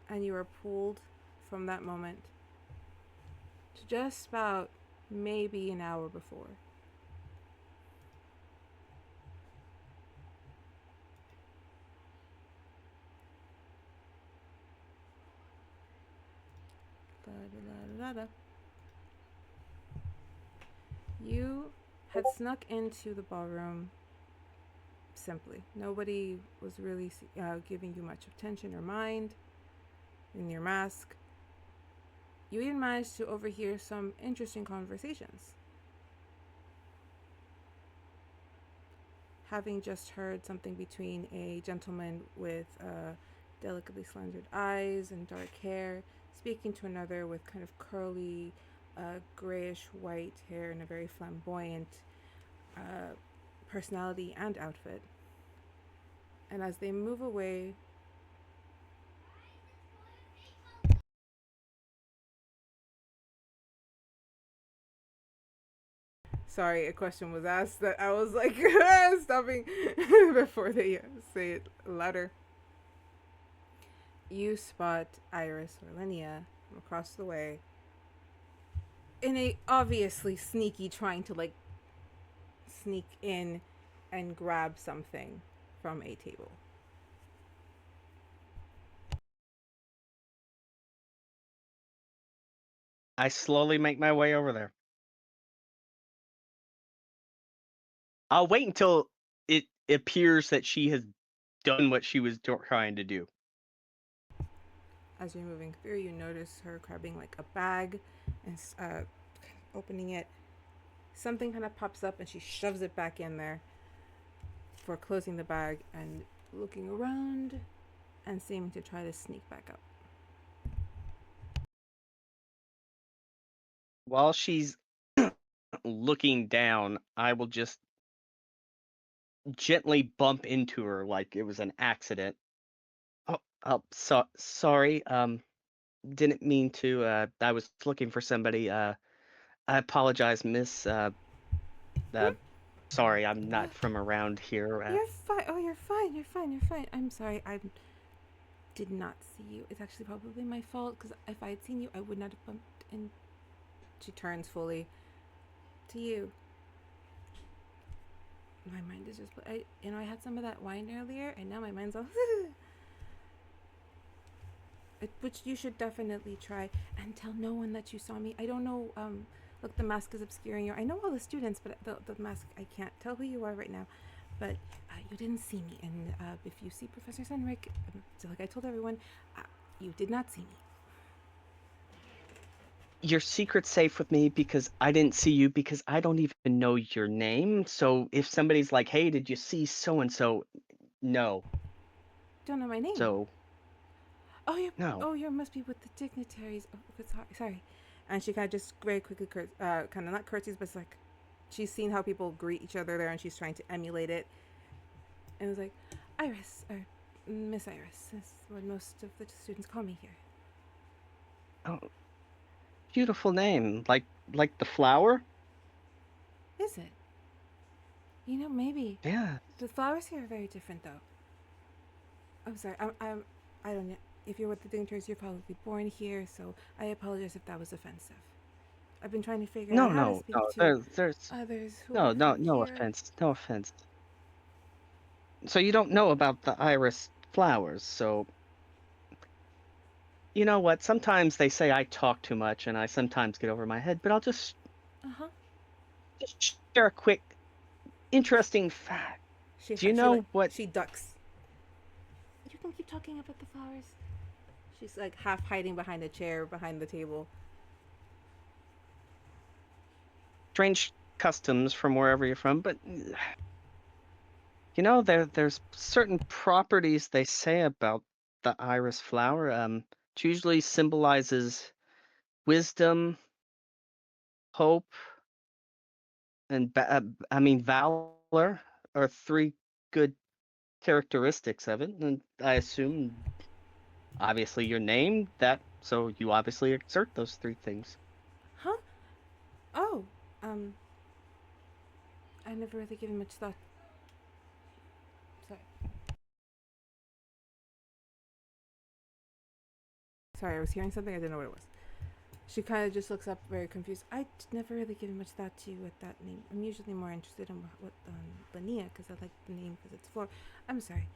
And you are pulled from that moment to just about maybe an hour before. You had snuck into the ballroom simply. Nobody was really giving you much attention or mind in your mask. You even managed to overhear some interesting conversations. Having just heard something between a gentleman with delicately slanted eyes and dark hair speaking to another with kind of curly, grayish white hair and a very flamboyant personality and outfit. And as they move away, sorry, a question was asked that I was like stopping before they say it louder. You spot Iris or Linnea from across the way in a obviously sneaky trying to like sneak in and grab something from a table. I slowly make my way over there. I'll wait until it appears that she has done what she was trying to do. As you're moving through, you notice her grabbing like a bag and opening it. Something kind of pops up and she shoves it back in there for closing the bag and looking around and seeming to try to sneak back up. While she's looking down, I will just gently bump into her like it was an accident. Sorry. Didn't mean to. I was looking for somebody. I apologize, miss. Sorry, I'm not from around here. You're fine. Oh, you're fine. You're fine. You're fine. I'm sorry. I did not see you. It's actually probably my fault because if I had seen you, I would not have bumped in. She turns fully to you. My mind is just. I had some of that wine earlier, and now my mind's all. Which you should definitely try and tell no one that you saw me. I don't know. Look, the mask is obscuring you. I know all the students, but the mask, I can't tell who you are right now. But you didn't see me, and if you see Professor Senric, so like I told everyone, you did not see me. Your secret's safe with me because I didn't see you because I don't even know your name. So if somebody's like, "Hey, did you see so and so?" No. Don't know my name. So. Oh, you. No. Oh, you must be with the dignitaries. Oh, sorry. And she kind of just very quickly, kind of not curtsies, but it's like she's seen how people greet each other there, and she's trying to emulate it. And it was like, Iris, or Miss Iris, is what most of the students call me here. Oh, beautiful name, like the flower. Is it? You know, maybe. Yeah. The flowers here are very different, though. I'm sorry. I don't know. If you're with the dignitaries, you're probably born here, so I apologize if that was offensive. I've been trying to figure out how to speak to there's others who no here. offense, no offense. So you don't know about the iris flowers, so you know what? Sometimes they say I talk too much, and I sometimes get over my head. But I'll just share a quick, interesting fact. Do you know what? She ducks. You can keep talking about the flowers. She's like half hiding behind a chair behind the table. Strange customs from wherever you're from, but you know there's certain properties they say about the iris flower. It usually symbolizes wisdom, hope, and valor are three good characteristics of it. And I assume, obviously, you're named that, so you obviously exert those three things. Huh? Oh, I never really given much thought. Sorry, I was hearing something. I didn't know what it was. She kind of just looks up very confused. I never really given much thought to you with that name. I'm usually more interested in what Lania, because I like the name because it's floor. I'm sorry.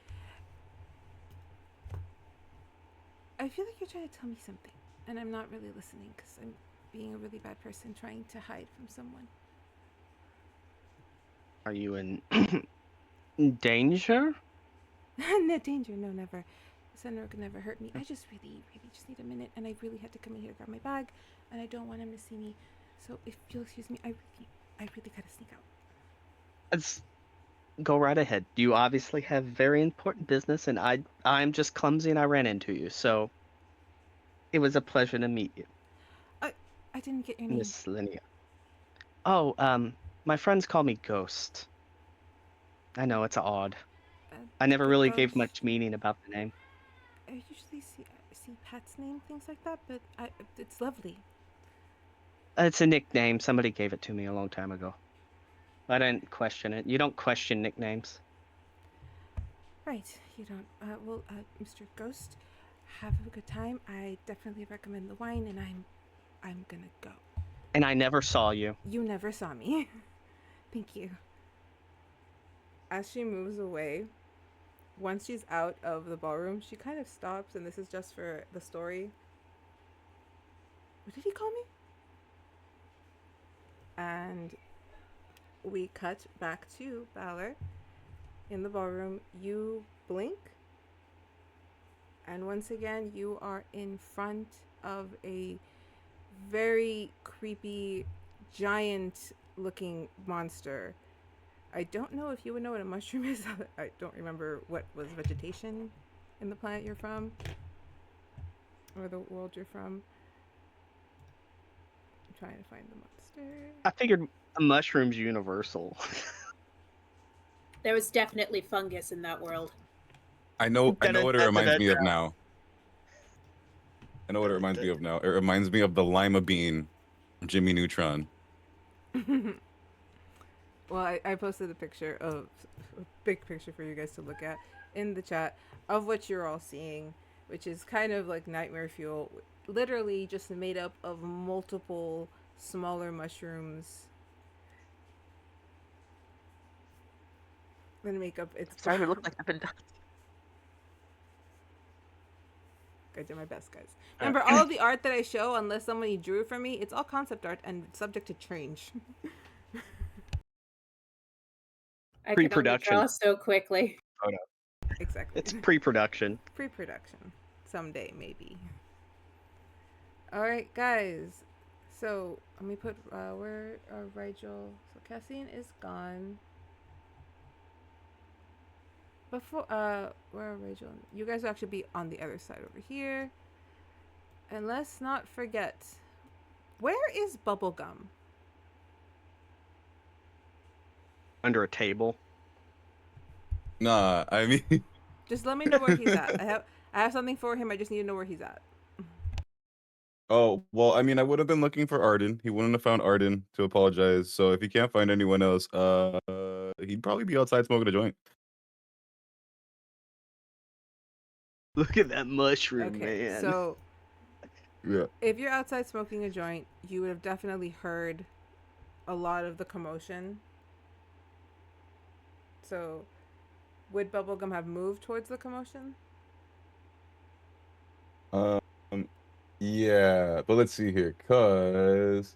I feel like you're trying to tell me something, and I'm not really listening because I'm being a really bad person trying to hide from someone. Are you in danger? No danger, no, never. Senator could never hurt me. I just really just need a minute, and I really had to come in here to grab my bag, and I don't want him to see me. So if you'll excuse me, I really gotta sneak out. Let's go right ahead. You obviously have very important business, and I'm just clumsy, and I ran into you. So it was a pleasure to meet you. I didn't get your name. Miss Linnea. Oh, my friends call me Ghost. I know, it's odd. I never really gave much meaning about the name. I usually see Pat's name, things like that, but it's lovely. It's a nickname. Somebody gave it to me a long time ago. I didn't question it. You don't question nicknames. Right, you don't. Well, Mr. Ghost, have a good time. I definitely recommend the wine, and I'm gonna go. And I never saw you. You never saw me. Thank you. As she moves away, once she's out of the ballroom, she kind of stops, and this is just for the story. What did he call me? And we cut back to Balor in the ballroom. You blink. And once again, you are in front of a very creepy, giant-looking monster. I don't know if you would know what a mushroom is. I don't remember what was vegetation in the planet you're from, or the world you're from. I'm trying to find the monster. I figured a mushroom's universal. There was definitely fungus in that world. I know what it reminds me of now. I know what it reminds me of now. It reminds me of the lima bean from Jimmy Neutron. Well, I posted a big picture for you guys to look at in the chat of what you're all seeing, which is kind of like nightmare fuel, literally just made up of multiple smaller mushrooms. Then make up its. Sorry, it looked like I've been done. I did my best, guys. Remember, all of the art that I show, unless somebody drew it for me, it's all concept art and subject to change. I Pre-production. can only draw so quickly. Oh, no. Exactly. It's pre-production. Pre-production. Someday, maybe. All right, guys. So let me put where Rigel. So Cassian is gone. Before where are Rigel? You guys will actually be on the other side over here. And let's not forget, where is Bubblegum? Under a table. Nah, I mean, Just let me know where he's at. I have something for him. I just need to know where he's at. oh well, I mean, I would have been looking for Arden. He wouldn't have found Arden to apologize. So if he can't find anyone else, he'd probably be outside smoking a joint. Look at that mushroom, Okay, man. so Yeah. if you're outside smoking a joint, you would have definitely heard a lot of the commotion. So, would Bubblegum have moved towards the commotion? Yeah, but let's see here, cause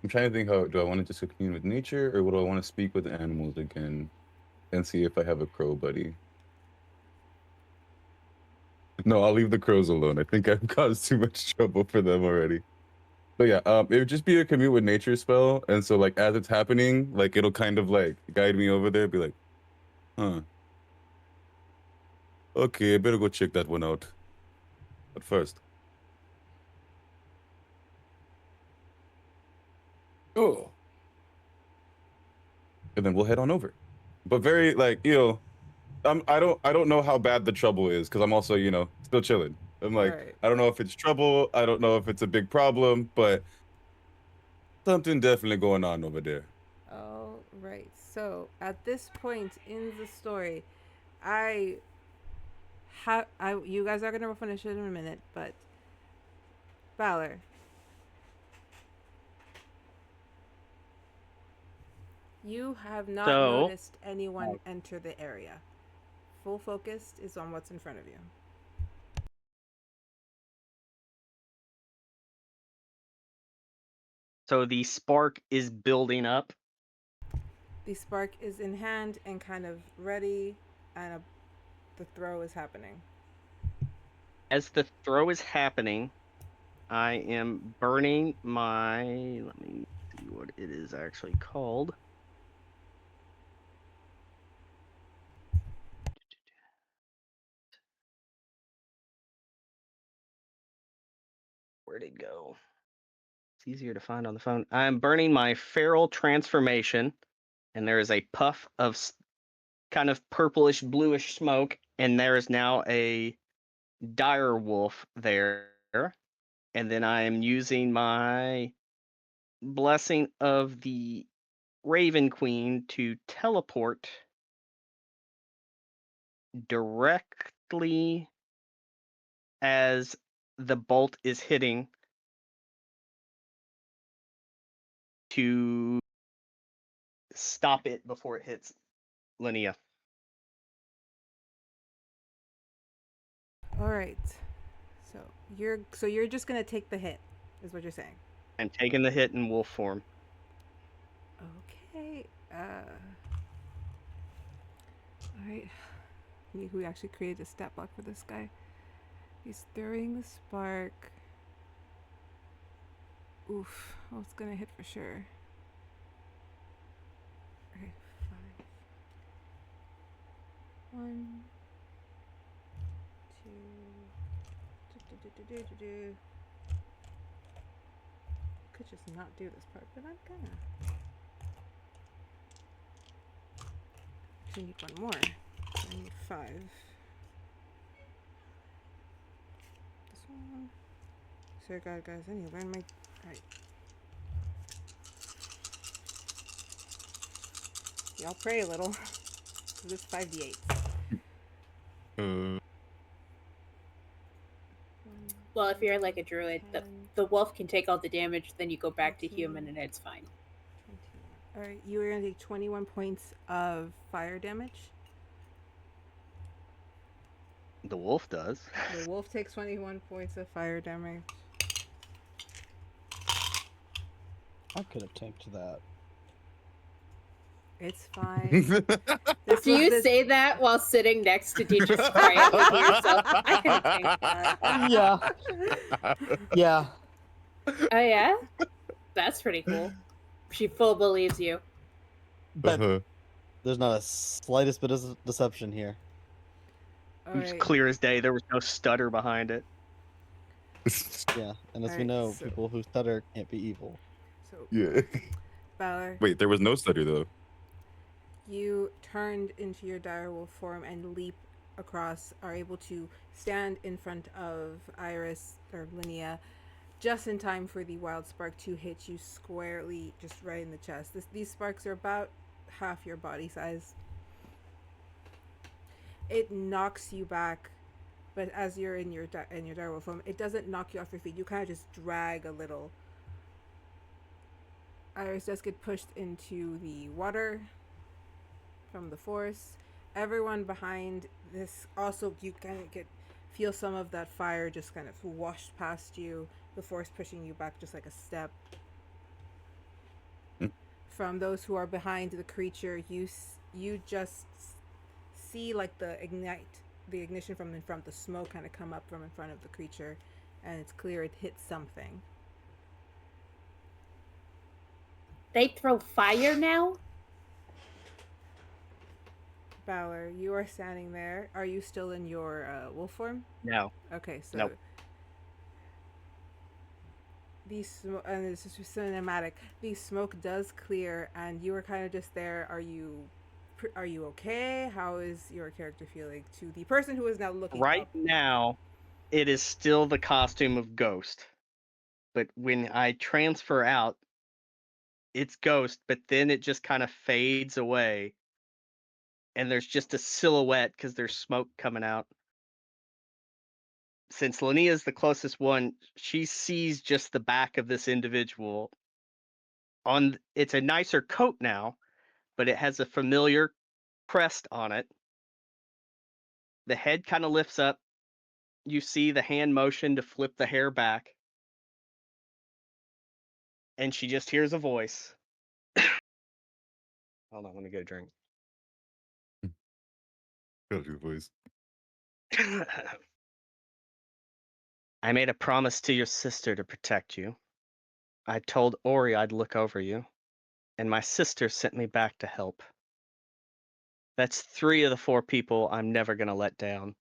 I'm trying to think, how do I want to just commune with nature, or would I want to speak with animals again and see if I have a crow buddy? No, I'll leave the crows alone. I think I've caused too much trouble for them already. But yeah, it would just be a commute with nature spell, and so like as it's happening, like it'll kind of like guide me over there, be like, huh. Okay, I better go check that one out. But first. Oh. And then we'll head on over. But very like, I don't know how bad the trouble is, because I'm also, still chilling. I'm like, Right. I don't know if it's trouble, I don't know if it's a big problem, but something definitely going on over there. All right. So at this point in the story, you guys are gonna finish it in a minute, but Balor, you have not noticed anyone enter the area. Full focus is on what's in front of you. So the spark is building up. The spark is in hand and kind of ready, and the throw is happening. As the throw is happening, I am burning my... Let me see what it is actually called. Where'd it go? It's easier to find on the phone. I'm burning my feral transformation, and there is a puff of kind of purplish bluish smoke, and there is now a dire wolf there. And then I am using my blessing of the Raven Queen to teleport directly as the bolt is hitting to stop it before it hits Linnea. All right. So you're just gonna take the hit, is what you're saying. I'm taking the hit in wolf form. Okay. Alright. We actually created a stat block for this guy. He's throwing the spark. Oof. Oh, it's gonna hit for sure. Okay, 5. 1, 2. Could just not do this part, but I'm gonna. Actually need one more. I need 5. This one. So guys, I need to learn my. Alright. Y'all pray a little. Cause it's 5d8. Well, if you're like a druid, the wolf can take all the damage, then you go back to human and it's fine. 21. Alright, you are gonna take 21 points of fire damage. The wolf does. The wolf takes 21 points of fire damage. I could have tanked that. It's fine. Do you say that while sitting next to teacher quietly to yourself? I can take that. Yeah. Yeah. Oh yeah? That's pretty cool. She full believes you. But there's not a slightest bit of deception here. It was Alright. clear as day. There was no stutter behind it. Yeah, and as we Alright, know, so- people who stutter can't be evil. So, Yeah. Balor, Wait, there was no stutter though. you turned into your direwolf form and leap across, are able to stand in front of Iris or Linnea just in time for the wild spark to hit you squarely, just right in the chest. These sparks are about half your body size. It knocks you back, but as you're in your direwolf form, it doesn't knock you off your feet. You kind of just drag a little. Iris does get pushed into the water from the force. Everyone behind this also, you kind of feel some of that fire just kind of washed past you, the force pushing you back just like a step. From those who are behind the creature, you just see like the ignition from in front, the smoke kind of come up from in front of the creature, and it's clear it hit something. They throw fire now? Balor, you are standing there. Are you still in your wolf form? No. Okay, so Nope. and this is cinematic. The smoke does clear, and you were kind of just there. Are you okay? How is your character feeling? To the person who is now looking Right up. now, it is still the costume of Ghost. But when I transfer out, it's Ghost, but then it just kind of fades away. And there's just a silhouette because there's smoke coming out. Since Linnea is the closest one, she sees just the back of this individual. It's a nicer coat now, but it has a familiar crest on it. The head kind of lifts up. You see the hand motion to flip the hair back. And she just hears a voice. Hold on, let me get a drink. Gotta do the voice. I made a promise to your sister to protect you. I told Ori I'd look over you, and my sister sent me back to help. That's 3 of the 4 people I'm never going to let down.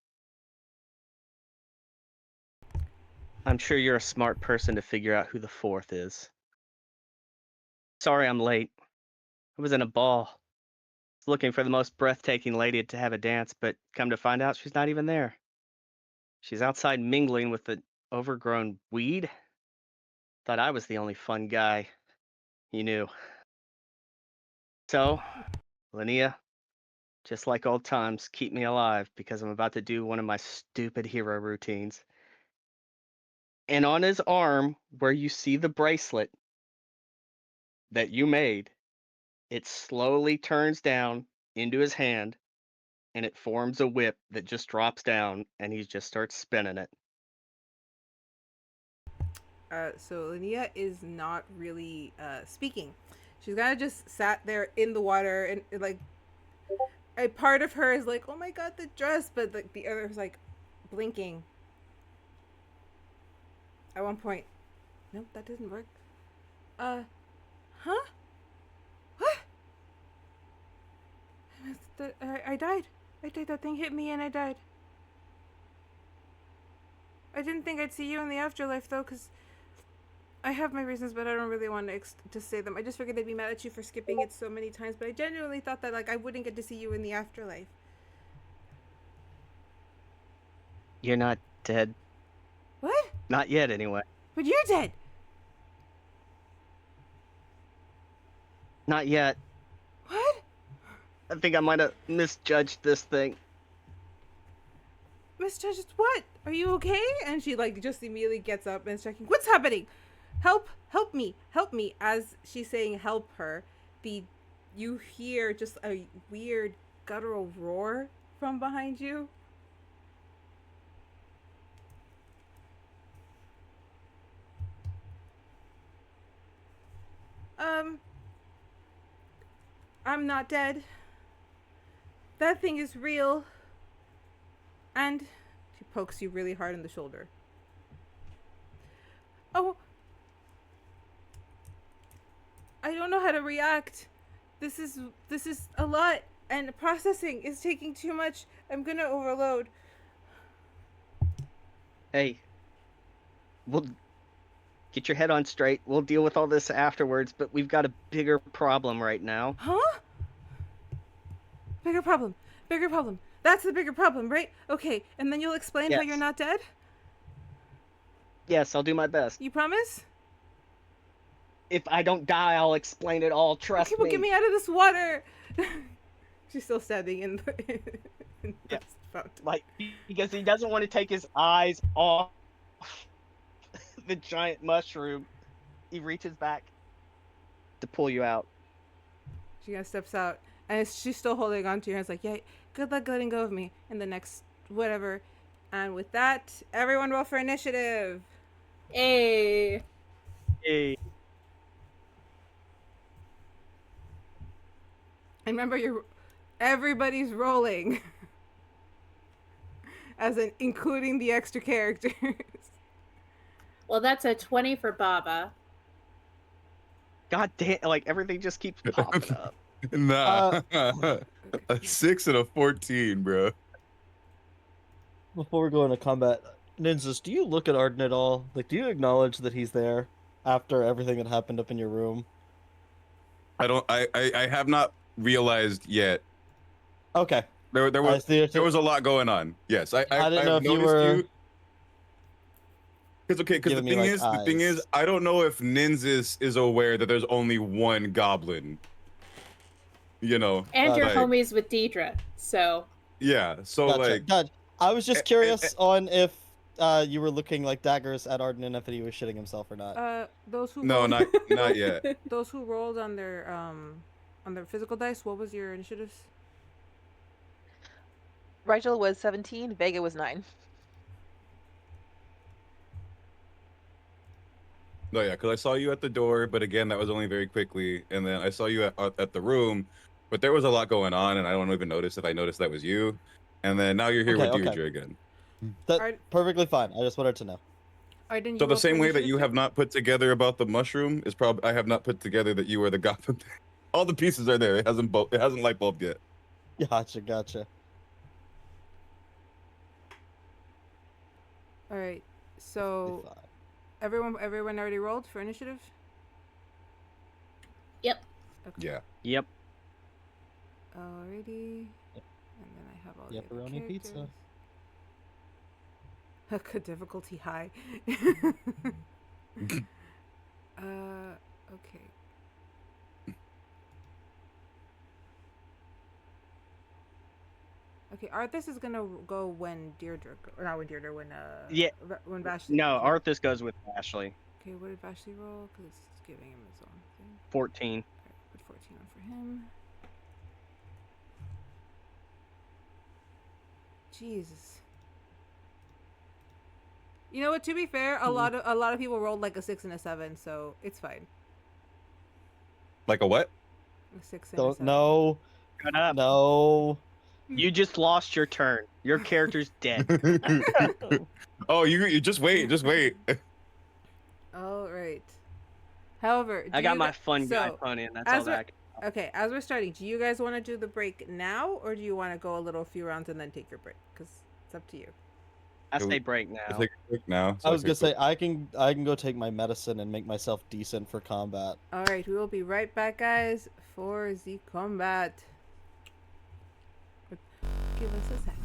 I'm sure you're a smart person to figure out who the 4th is. Sorry I'm late. I was in a ball. I was looking for the most breathtaking lady to have a dance, but come to find out she's not even there. She's outside mingling with the overgrown weed. Thought I was the only fun guy. You knew. So, Linnea, just like old times, keep me alive because I'm about to do one of my stupid hero routines. And on his arm, where you see the bracelet that you made, it slowly turns down into his hand and it forms a whip that just drops down and he just starts spinning it. So Linnea is not really speaking. She's kind of just sat there in the water, and like a part of her is like, oh my god, the dress, but like the other is like blinking. At one point, nope, that didn't work. Huh? What? I died. That thing hit me and I died. I didn't think I'd see you in the afterlife though, because I have my reasons, but I don't really want to say them. I just figured they'd be mad at you for skipping it so many times, but I genuinely thought that like I wouldn't get to see you in the afterlife. You're not dead. What? Not yet, anyway. But you're dead. Not yet. What? I think I might have misjudged this thing. Misjudged what? Are you okay? And she like just immediately gets up and is checking. What's happening? Help me. As she's saying help her, you hear just a weird guttural roar from behind you. I'm not dead. That thing is real. And she pokes you really hard in the shoulder. Oh. I don't know how to react. This is a lot, and processing is taking too much. I'm gonna overload. Hey. We'll get your head on straight. We'll deal with all this afterwards, but we've got a bigger problem right now. Huh? Bigger problem. That's the bigger problem, right? Okay, and then you'll explain how Yes. you're not dead? Yes, I'll do my best. You promise? If I don't die, I'll explain it all. Trust Okay, well, me. get me out of this water. She's still standing in the Yeah. fountain. Like, because he doesn't want to take his eyes off the giant mushroom. He reaches back to pull you out. She kind of steps out, and she's still holding on to your hands like, yeah, good luck letting go of me in the next whatever. And with that, everyone roll for initiative. Hey. Hey. And remember, everybody's rolling. As in, including the extra characters. Well, that's a 20 for Baba. God damn, like, everything just keeps popping up. Nah. A 6 and a 14, bro. Before we go into combat, Nynzus, do you look at Arden at all? Like, do you acknowledge that he's there after everything that happened up in your room? I have not realized yet. Okay. There was a lot going on. Yes, I didn't know I've if you noticed were you. Because the giving me, thing like, is, the thing eyes. is, I don't know if Nynzus is aware that there's only one goblin. You know. And you're like, homies with Dierdra, so. Yeah. So Gotcha. like, Gotcha. I was just curious on if you were looking like daggers at Arden and if he was shitting himself or not. Those who no, rolled, not yet. those who rolled on their physical dice. What was your initiatives? Rigel was 17, Vega was 9. No, yeah, because I saw you at the door, but again, that was only very quickly, and then I saw you at the room, but there was a lot going on, and I don't even notice if I noticed that was you, and then now you're here with Dierdra again. That's perfectly fine. I just wanted to know. Arden, So you the roll same for way that initiative you too? have not put together about the mushroom is probably I have not put together that you are the goblin. All the pieces are there. It hasn't light bulbed yet. Gotcha. All right. So everyone already rolled for initiative? Yep. Okay. Yeah. Yep. Alrighty. And then I have all the other Pepperoni pizza. characters. Good difficulty high. Okay. Okay, Arthas is gonna go when Dierdra, or not when Dierdra, Yeah. when Vashley. No, goes, right? Arthas goes with Ashley. Okay, what did Vashley roll? Because it's giving him his own thing. 14. Alright, put 14 on for him. Jesus. You know what? To be fair, a lot of people rolled like a 6 and a 7, so it's fine. Like a what? A 6 and a 7. No. Shut up. No. You just lost your turn. Your character's dead. Oh, you just wait, just wait. All right. However, I do got you my gu- fun guy so, pony, and that's as all we're- that. Okay, as we're starting, do you guys want to do the break now, or do you want to go a little few rounds and then take your break? Because it's up to you. I Can say we- break Let's now. take a break now. I was gonna say quick- I can go take my medicine and make myself decent for combat. All right, we will be right back, guys, for the combat. Give us a sec.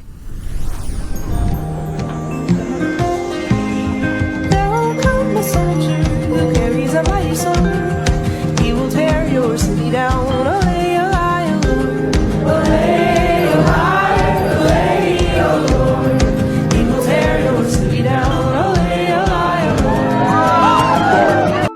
There will come a soldier who carries a mighty sword. He will tear your city down. Olay, olay, Lord. Olay, olay, olay, oh Lord. He will tear your city down. Olay, olay, Lord.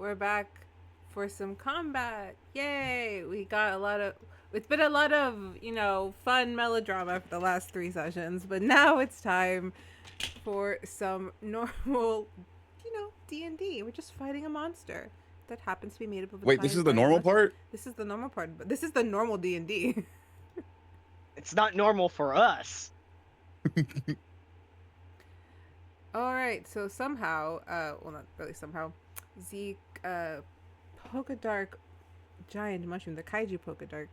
We're back for some combat. Yay! We got a lot of. It's been a lot of, fun melodrama for the last 3 sessions, but now it's time for some normal, D&D. We're just fighting a monster that happens to be made up of. Wait, this is the normal part? This is the normal part, but this is the normal D&D. It's not normal for us. All right, so somehow, well, not really somehow, the polka dark giant mushroom, the kaiju polka dark,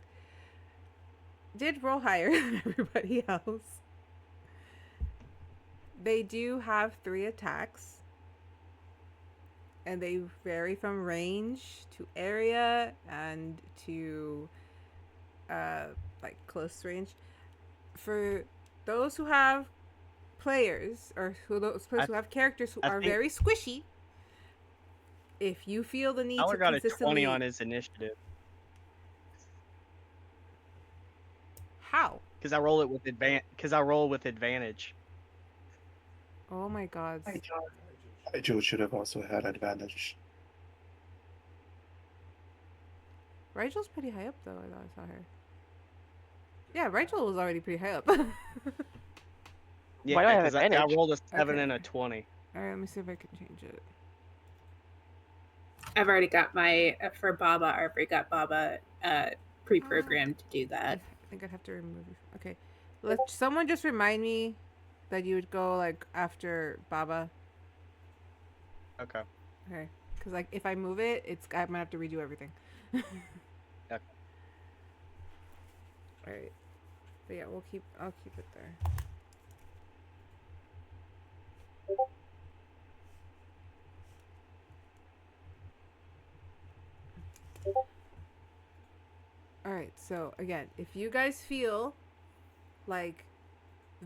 did roll higher than everybody else. They do have 3 attacks, and they vary from range to area and to like close range. For those who have players, or those players who have characters who are very squishy, if you feel the need Balor to got consistently... a 20 on his initiative. How? Because I roll with advantage. Oh my god. KAIJU should have also had advantage. Rigel's pretty high up though, I thought I saw her. Yeah, Rigel was already pretty high up. Yeah, Why do I have because I advantage? rolled a 7 Okay. and a 20. Alright, let me see if I can change it. I've already got my for Baba. I already got Baba pre-programmed to do that. I think I'd have to remove you. Okay. Let someone just remind me that you would go like after Baba. Okay. Okay. Because like if I move it, I might have to redo everything. Okay. Alright. But yeah, I'll keep it there. Alright, so again, if you guys feel like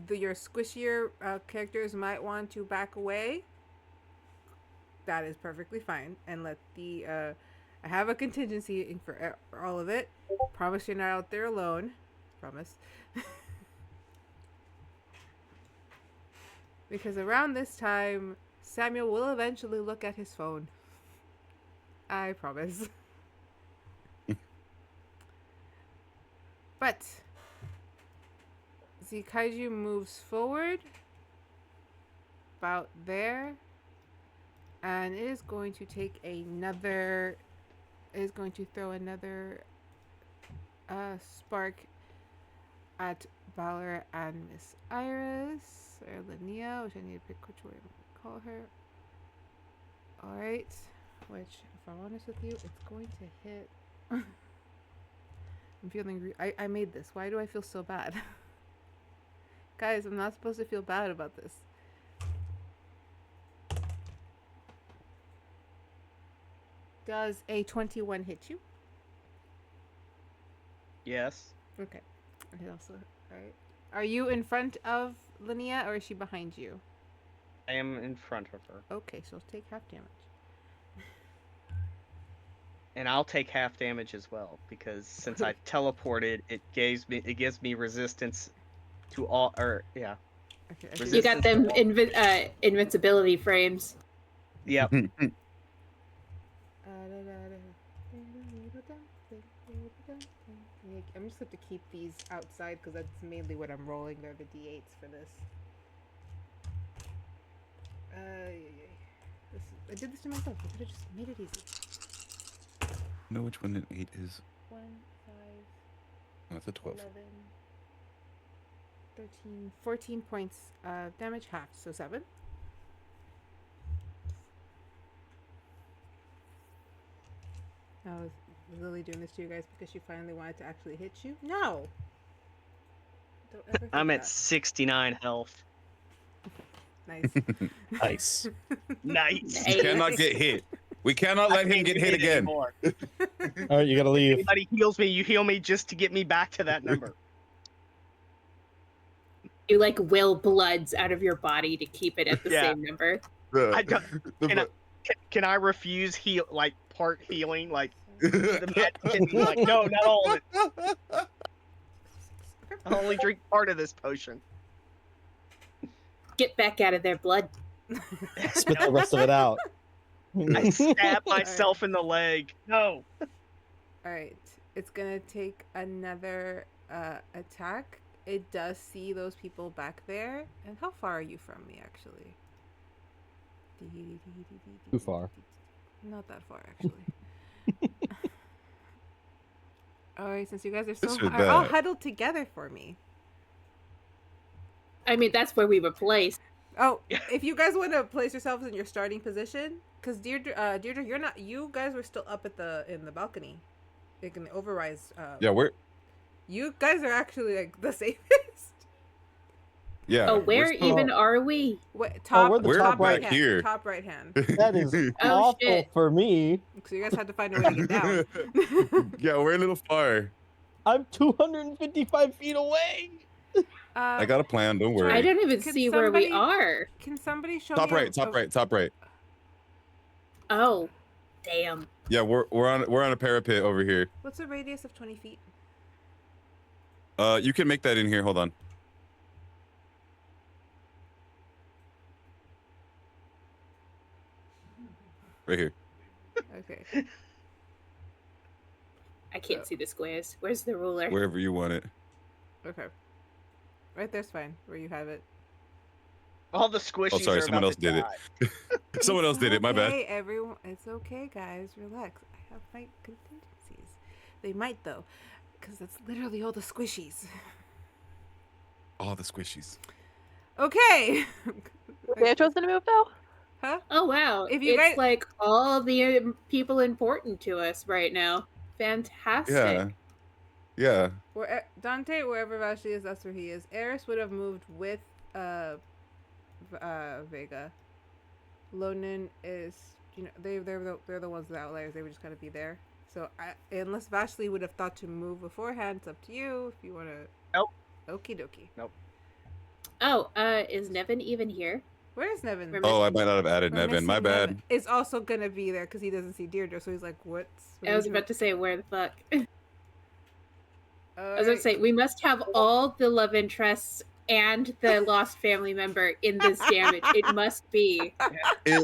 your squishier characters might want to back away, that is perfectly fine. And let the I have a contingency for all of it. Promise you're not out there alone. Promise. Because around this time, Samuel will eventually look at his phone. I promise. But the kaiju moves forward about there, and it is going to take another. It is going to throw another spark at Balor and Miss Iris, or Linnea, which I need to pick which way I'm going to call her. Alright, which, if I'm honest with you, it's going to hit. I'm feeling. I made this. Why do I feel so bad? Guys, I'm not supposed to feel bad about this. Does a 21 hit you? Yes. Okay. It also, alright. Are you in front of Linnea or is she behind you? I am in front of her. Okay, so take half damage. And I'll take half damage as well, because since I teleported, it gives me resistance to all, or yeah. Okay, You got them Resistance invincibility frames. Yep. I'm just going to keep these outside because that's mainly what I'm rolling. They're the d8s for this. I did this to myself. I could have just made it easy. Know which one an 8 is? 1, 5, That's a 12. 11, 13, 14 points of damage, half, so 7. Now, is Lily doing this to you guys because she finally wanted to actually hit you? No! Don't ever think I'm at that. 69 health. Nice. Nice. Nice. You cannot get hit. We cannot let him get hit again. All right, you gotta leave. Anybody heals me, you heal me just to get me back to that number. You like will bloods out of your body to keep it at the Yeah. same number. I don't- Can I refuse part healing? Like the magic can be like, no, not all of it. I'll only drink part of this potion. Get back out of their blood. Spit the rest of it out. I stab myself in the leg. No. Alright, it's gonna take another attack. It does see those people back there. And how far are you from me, actually? Too far. Not that far, actually. Alright, since you guys are This so is are all bad. huddled together for me. I mean, that's where we were placed. Oh, if you guys want to place yourselves in your starting position, because Dierdra, you guys were still up in the balcony, like in the overrise. Yeah, we're You guys are actually like the safest. yeah. Oh, we're where still- even are we? Wait, top, we're the We're top top right back hand, here. top right hand. That is Oh, awful shit. for me. So you guys had to find a way to get down. Yeah, we're a little far. I'm 255 feet away. I got a plan. Don't worry. I don't even Can see where we somebody- are. Can somebody show Top me? right, top right, top right. Oh, damn. Yeah, we're on a parapet over here. What's a radius of 20 feet? You can make that in here. Hold on. Right here. Okay. I can't see the squares. Where's the ruler? Wherever you want it. Okay. Right there's fine. Where you have it. All the squishies Oh, sorry, are someone about else to did it. die. Someone else did it. My bad. Okay, everyone. It's okay, guys. Relax. I have my contingencies. They might though, because that's literally all the squishies. All the squishies. Okay. Okay, I chose to move though. Huh? Oh, wow. If you it's guys- like all the people important to us right now. Fantastic. Yeah. Yeah. Where Dante, wherever Vashley is, that's where he is. Eris would have moved with Vega. Lonan is, they're the ones, the outliers. They would just kind of be there. So unless Vashley would have thought to move beforehand, it's up to you if you want to. Nope. Okie dokie. Oh, is Nevin even here? Where is Nevin? We're Oh, I missing- might not have added We're Nevin. My missing bad. Nevin. Is also gonna be there because he doesn't see Dierdra, so he's like, "What?" I was about to say, where the fuck? I was about Alright. to say, we must have all the love interests and the lost family member in this damage. It must be. Yeah.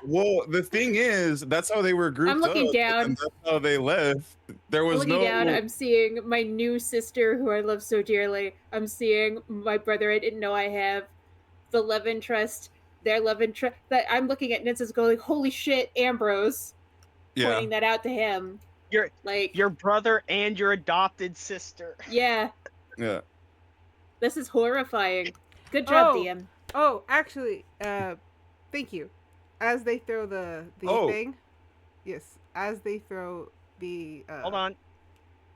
Well, the thing is, that's how they were grouped looking up, down. and that's how they left. There was Looking no. down, I'm seeing my new sister who I love so dearly. I'm seeing my brother I didn't know I have. The love interest, their love interest. That I'm looking at Nynzus going, holy shit, Ambrose. Yeah. Pointing that out to him. Your Like, your brother and your adopted sister. yeah. Yeah. This is horrifying. Good job, Oh. DM. Oh, actually, thank you. As they throw the Oh. thing, yes. As they throw the Hold on.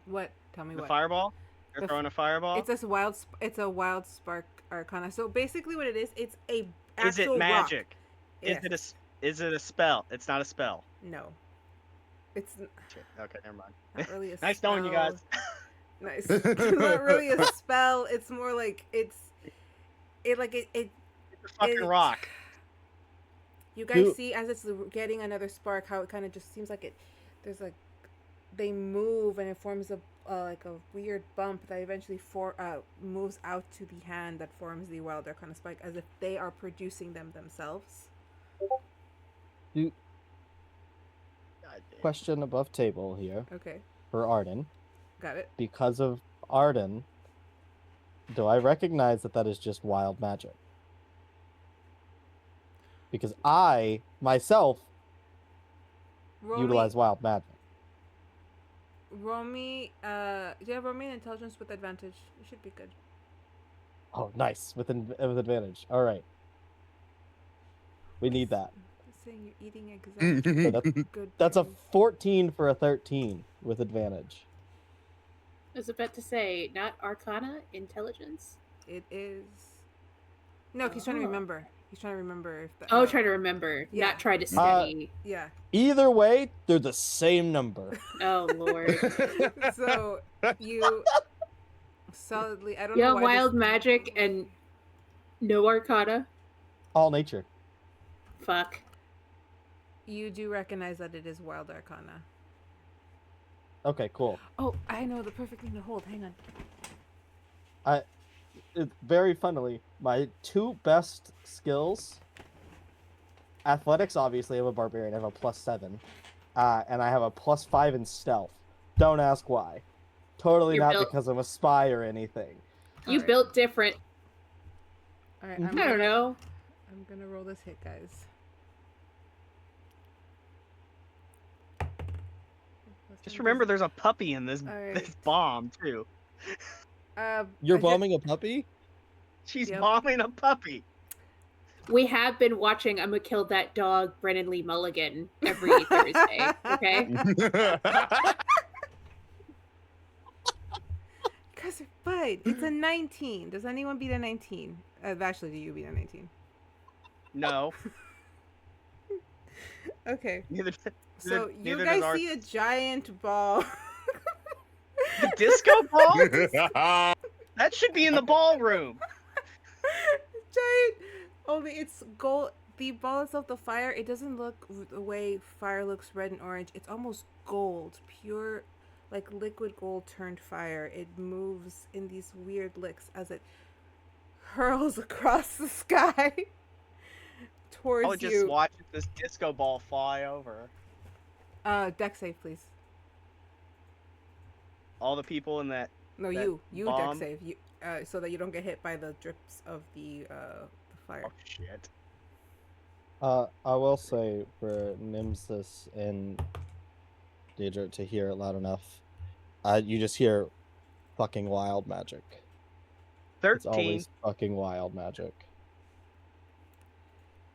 What? Tell me The what. fireball? You're The throwing a fireball? It's a wild spark arcana. So basically, what it is, it's a Is it actual magic? Rock. Is it a spell? It's not a spell. No. It's Shit. Okay, never mind. not really a Nice spell. knowing you guys. Nice. It's not really a spell. It's more like it It's a fucking it- rock. You guys see as it's getting another spark, how it kind of just seems like it. There's like they move and it forms a like a weird bump that eventually moves out to the hand that forms the wild arcana spike, as if they are producing them themselves. Question above table here Okay, for Arden. got it. Because of Arden, do I recognize that is just wild magic? Because I, myself, utilize wild magic. Roll me, yeah, roll me an intelligence with advantage. You should be good. Oh, nice. With advantage. All right. We need that. It's saying you're eating exactly. Good. That's a berries. 14 for a 13 with advantage. I was about to say, not Arcana, Intelligence. It is. No, he's trying to Oh. remember. He's trying to remember if the. Oh, try to remember, Yeah. not try to study. Yeah. Either way, they're the same number. Oh Lord. So you solidly. I don't You know have why wild this- magic and no Arcana. All nature. Fuck. You do recognize that it is wild arcana. Okay, cool. Oh, I know the perfect thing to hold. Hang on. Very funnily, my two best skills, athletics, obviously, I have a barbarian. I have a +7. And I have a +5 in stealth. Don't ask why. Totally You're not built- because I'm a spy or anything. You Alright. built different. All right. I don't know. I'm gonna roll this hit, guys. Just remember, there's a puppy in this Alright. this bomb too. You're I ju- bombing a puppy? She's Yep. bombing a puppy. We have been watching I'm Gonna Kill That Dog, Brennan Lee Mulligan, every Thursday. Okay. Guys are fine. It's a 19. Does anyone beat a 19? Vashley, do you beat a 19? No. Okay. Neither, So neither you does guys our- see a giant ball. the disco ball? That should be in the ballroom. Giant. Only it's gold. The ball itself, the fire, it doesn't look the way fire looks red and orange. It's almost gold, pure, like liquid gold turned fire. It moves in these weird licks as it hurls across the sky towards I would just you. watch this disco ball fly over. Deck save, please. All the people in that. No, That you bomb? deck save. You, so that you don't get hit by the drips of the fire. Oh shit. I will say for Nynzus and Dierdra to hear it loud enough, you just hear fucking wild magic. It's 13. always fucking wild magic.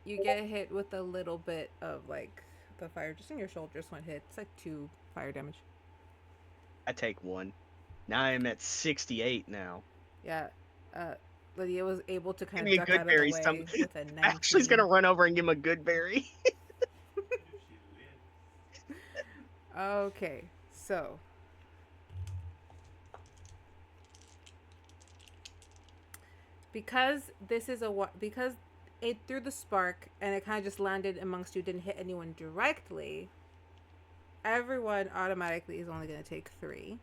You get hit with a little bit of like the fire just in your shoulder. Just one hit. It's like 2 fire damage. I take 1. Now I'm at 68 now. Yeah. Lydia was able to kind Give me of a duck good out berry. of the way with a 19. Ashley's gonna run over and give him a good berry. Okay, so because this is because it threw the spark and it kind of just landed amongst you, didn't hit anyone directly. Everyone automatically is only going to take 3,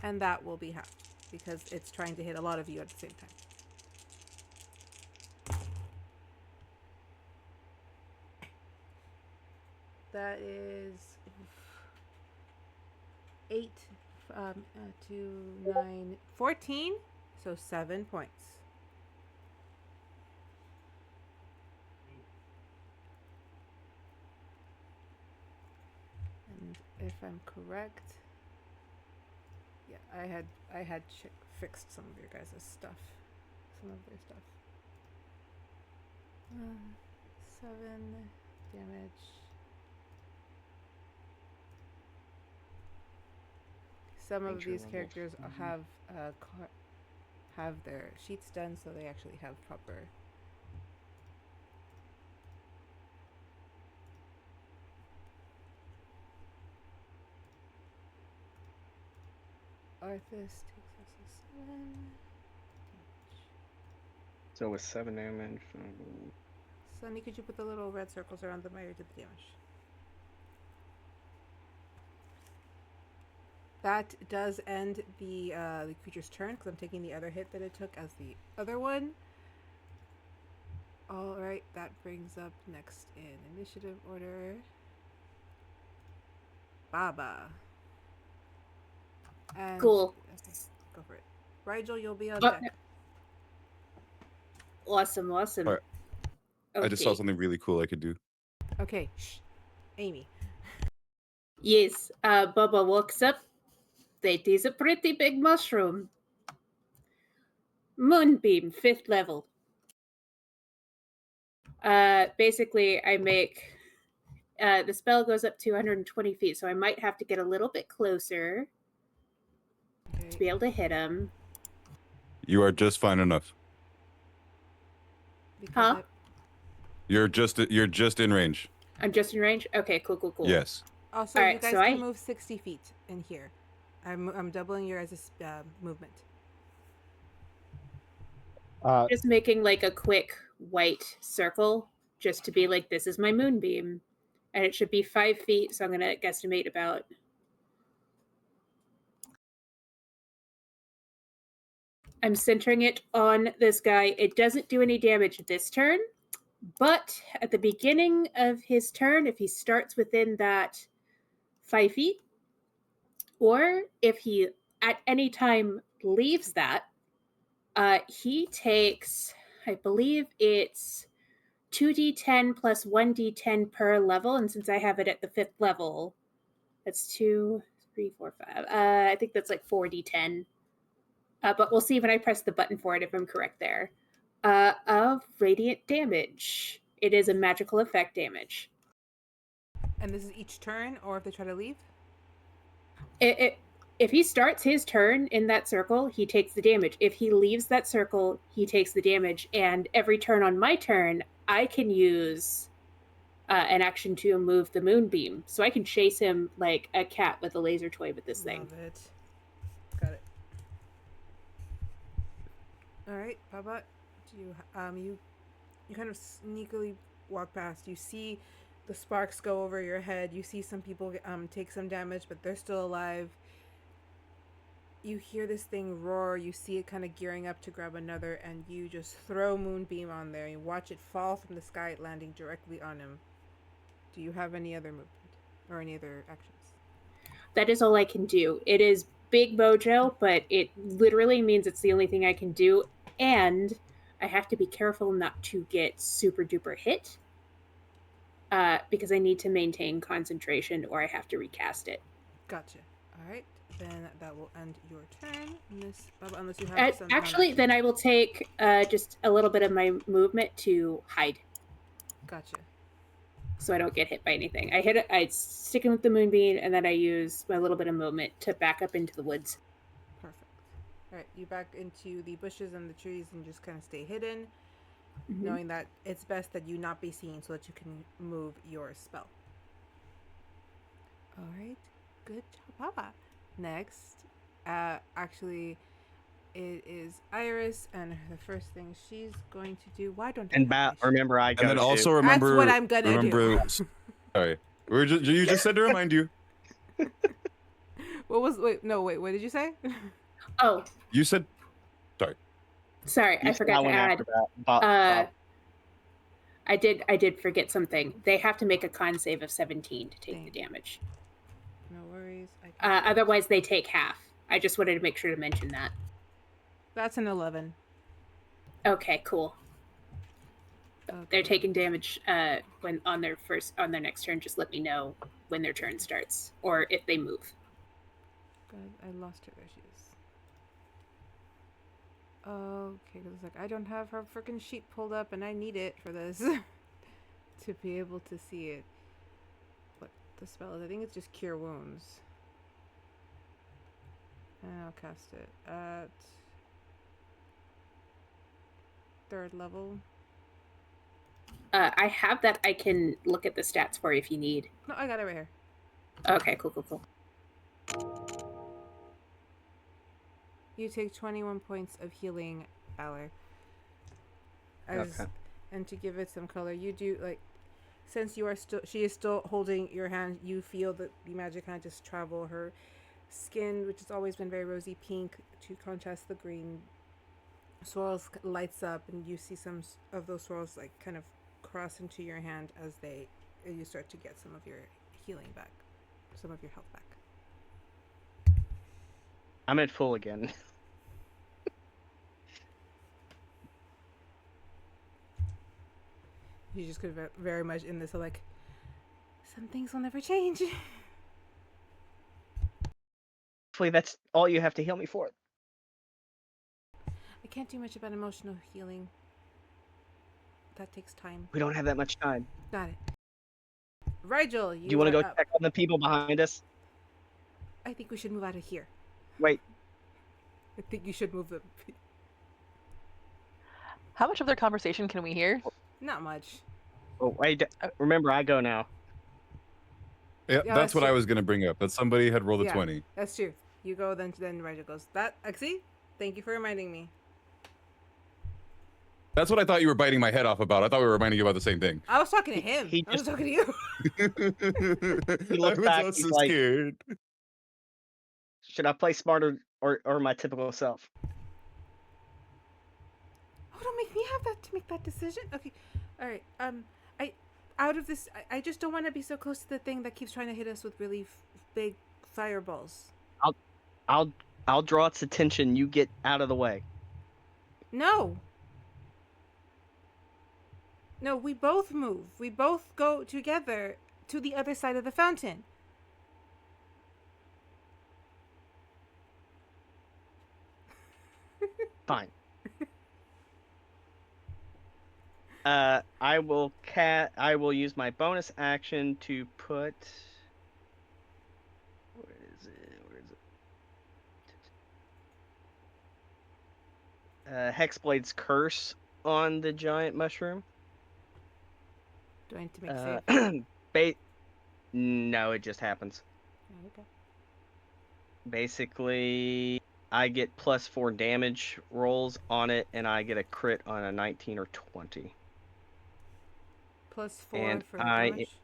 and that will be half because it's trying to hit a lot of you at the same time. That is 8, 2, 9, 14. So 7 points. And if I'm correct, Yeah, I had fixed some of your guys' stuff. Some of their stuff. 7 damage. Some of Nature these level. characters have their sheets done, so they actually have proper. Arthas takes us a 7 damage. So with 7 damage. Sunny, could you put the little red circles around them? I already did the damage. That does end the creature's turn because I'm taking the other hit that it took as the other one. All right, that brings up next in initiative order. Baba. And, Cool. Okay, go for it. Rigel, you'll be on Oh, deck. Awesome. Alright. I just saw something really cool I could do. Okay, shh. Amy. Yes, Bubba walks up. That is a pretty big mushroom. Moonbeam, 5th level. Basically, I make... the spell goes up to 120 feet, so I might have to get a little bit closer to Okay. be able to hit him. You are just fine enough. because Huh? You're just in range. I'm just in range? Okay, cool. Yes. Also, All you right, guys so can I- move 60 feet in here. I'm doubling your guys' movement. Just making like a quick white circle just to be like, this is my moonbeam. And it should be 5 feet, so I'm going to guesstimate about... I'm centering it on this guy. It doesn't do any damage this turn, but at the beginning of his turn, if he starts within that 5 feet, or if he at any time leaves that, he takes, I believe it's 2d10 plus 1d10 per level, and since I have it at the 5th level, that's 2, 3, 4, 5. I think that's like 4d10. But we'll see when I press the button for it if I'm correct there. Of radiant damage. It is a magical effect damage. And this is each turn, or if they try to leave? If he starts his turn in that circle, he takes the damage. If he leaves that circle, he takes the damage. And every turn on my turn, I can use an action to move the moonbeam. So I can chase him like a cat with a laser toy with this thing. Love it. Got it. All right, Baba. Do you you kind of sneakily walk past. You see the sparks go over your head. You see some people take some damage, but they're still alive. You hear this thing roar. You see it kind of gearing up to grab another, and you just throw Moonbeam on there. You watch it fall from the sky, landing directly on him. Do you have any other movement or any other actions? That is all I can do. It is big mojo, but it literally means it's the only thing I can do, and I have to be careful not to get super duper hit because I need to maintain concentration or I have to recast it. Gotcha. All right, then that will end your turn, Miss Baba, unless you have some. Actually, then I will take just a little bit of my movement to hide. Gotcha. So I don't get hit by anything. I stick him with the moonbeam, and then I use my little bit of movement to back up into the woods. Perfect. All right, you back into the bushes and the trees and just kind of stay hidden, knowing that it's best that you not be seen so that you can move your spell. All right, good job, Baba. Next, actually, it is Iris, and the first thing she's going to do. Why don't I And have my remember, I go And then too. also remember. That's what I'm gonna remember, do. Sorry, you just said to remind you. What was? Wait, no, wait. What did you say? Oh, You said. sorry, You I forgot to went add. after that. I did forget something. They have to make a con save of 17 to take the damage. No worries. I can Otherwise, they take half. I just wanted to make sure to mention that. That's an 11. Okay, cool. Okay. They're taking damage when on their next turn. Just let me know when their turn starts or if they move. God, I lost her. There she is. Okay, because like I don't have her freaking sheet pulled up, and I need it for this to be able to see it. What the spell is? I think it's just Cure Wounds. And I'll cast it at 3rd level. I have that. I can look at the stats for you if you need. No, I got it right here. Okay, cool. You take 21 points of healing, Balor. As, Okay. And to give it some color, you do like, since you are still, she is still holding your hand. You feel that the magic kind of just travel her skin, which has always been very rosy pink, to contrast the green. Swirls lights up, and you see some of those swirls like kind of cross into your hand as you start to get some of your healing back, some of your health back. I'm at full again. You just could very much in this like, some things will never change. Hopefully that's all you have to heal me for. I can't do much about emotional healing. That takes time. We don't have that much time. Got it. Rigel, Do you want to go are up. check on the people behind us? I think we should move out of here. Wait, I think you should move them. How much of their conversation can we hear? Not much. oh, wait. Remember, I go now. Yeah, Yeah, that's what true. I was gonna bring up. That somebody had rolled a Yeah. 20. That's true. You go, then Rigel goes. See? Thank you for reminding me. That's what I thought you were biting my head off about. I thought we were reminding you about the same thing. I was talking to him. He I was just- talking to you. I looks was back, also he's like- scared. Should I play smarter or my typical self? Oh, don't make me have that to make that decision. Okay, all right. I just don't want to be so close to the thing that keeps trying to hit us with really big fireballs. I'll draw its attention. You get out of the way. No. No, we both move. We both go together to the other side of the fountain. Fine. I will use my bonus action to put. Where is it? Hexblade's Curse on the giant mushroom. Do I need to make safe? No, it just happens. Okay. Basically, I get +4 damage rolls on it, and I get a crit on a 19 or 20. +4 And for the I- damage.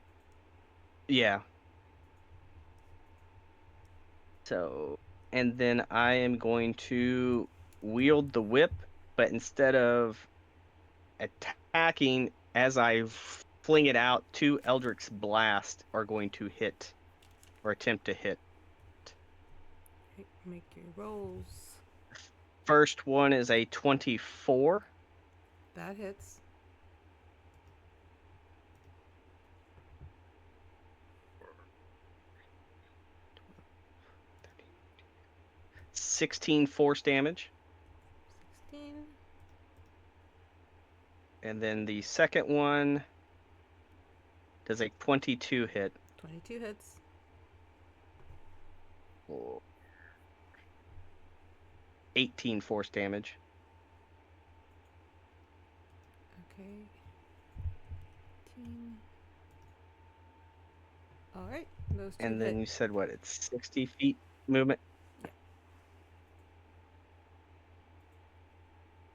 Yeah. So, and then I am going to wield the whip, but instead of attacking, as I fling it out, 2 Eldritch Blast are going to hit, or attempt to hit. Okay, make your rolls. First one is a 24. That hits. $16 force damage. 16. And then the second one does a 22 hit. 22 hits. Oh. 18 force damage. Okay. 18. All right. Those two And then hit. you said what? It's 60 feet movement? Yeah.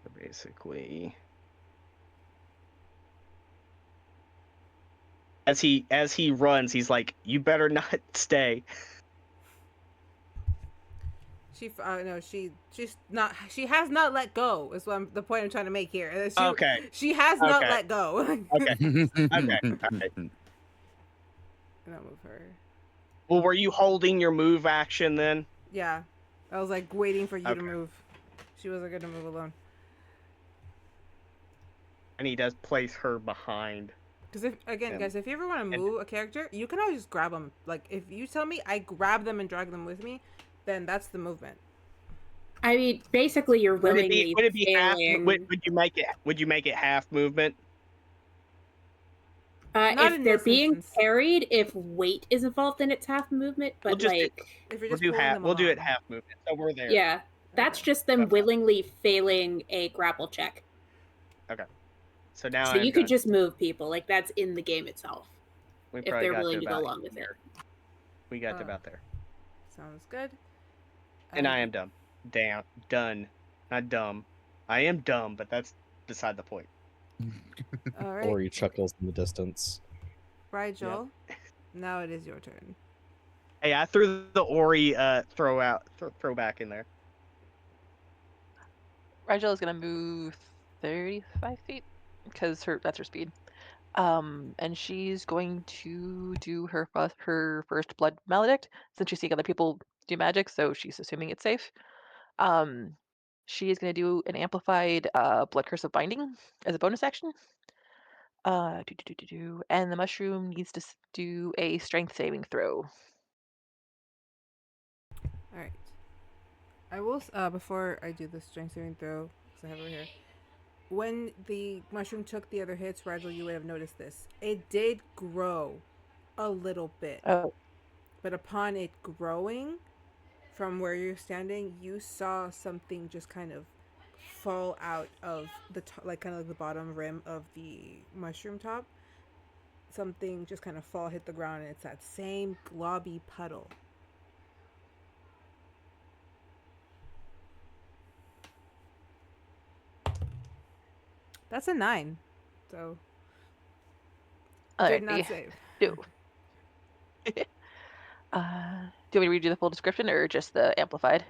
So basically, as he runs, he's like, "You better not stay." She has not let go. Is what the point I'm trying to make here. Okay. She has not Okay. let go. Okay. Okay. And I'll move her. Well, were you holding your move action then? Yeah. I was like waiting for you Okay. to move. She wasn't gonna move alone. And he does place her behind. Because Yeah. guys, if you ever want to move a character, you can always just grab them. Like if you tell me, I grab them and drag them with me. then that's the movement. I mean, basically, you're Would it willingly be half? failing. Would you make it half movement? Not If in they're this being instance. carried, if weight is involved, then it's half movement. But We'll just do- like, If you're We'll just do pulling half. them We'll do it along. half movement. So we're there. yeah, that's Okay. just them Okay. willingly failing a grapple check. So now So I'm you could done. just move people, like that's in the game itself. We if probably they're got willing to go about along with it. here. We got to Uh, about there. Sounds good. And I am dumb. Done. Not dumb. I am dumb, but that's beside the point. All right, Ori chuckles in the distance. Rigel. Now it is your turn. Hey, I threw the Ori throw back in there. Rigel is gonna move 35 feet because that's her speed. And she's going to do her first blood maledict since she's seeing other people do magic, so she's assuming it's safe. She is going to do an amplified blood curse of binding as a bonus action. And the mushroom needs to do a strength saving throw. All right. I will before I do the strength saving throw, because I have it right here. When the mushroom took the other hits, Rigel, you would have noticed this. It did grow a little bit, Oh, but upon it growing from where you're standing, you saw something just kind of fall out of the like kind of like the bottom rim of the mushroom top. Something just kind of hit the ground, and it's that same globby puddle. That's a 9. So did not alrighty. save. Do. Do you want me to redo the full description or just the amplified?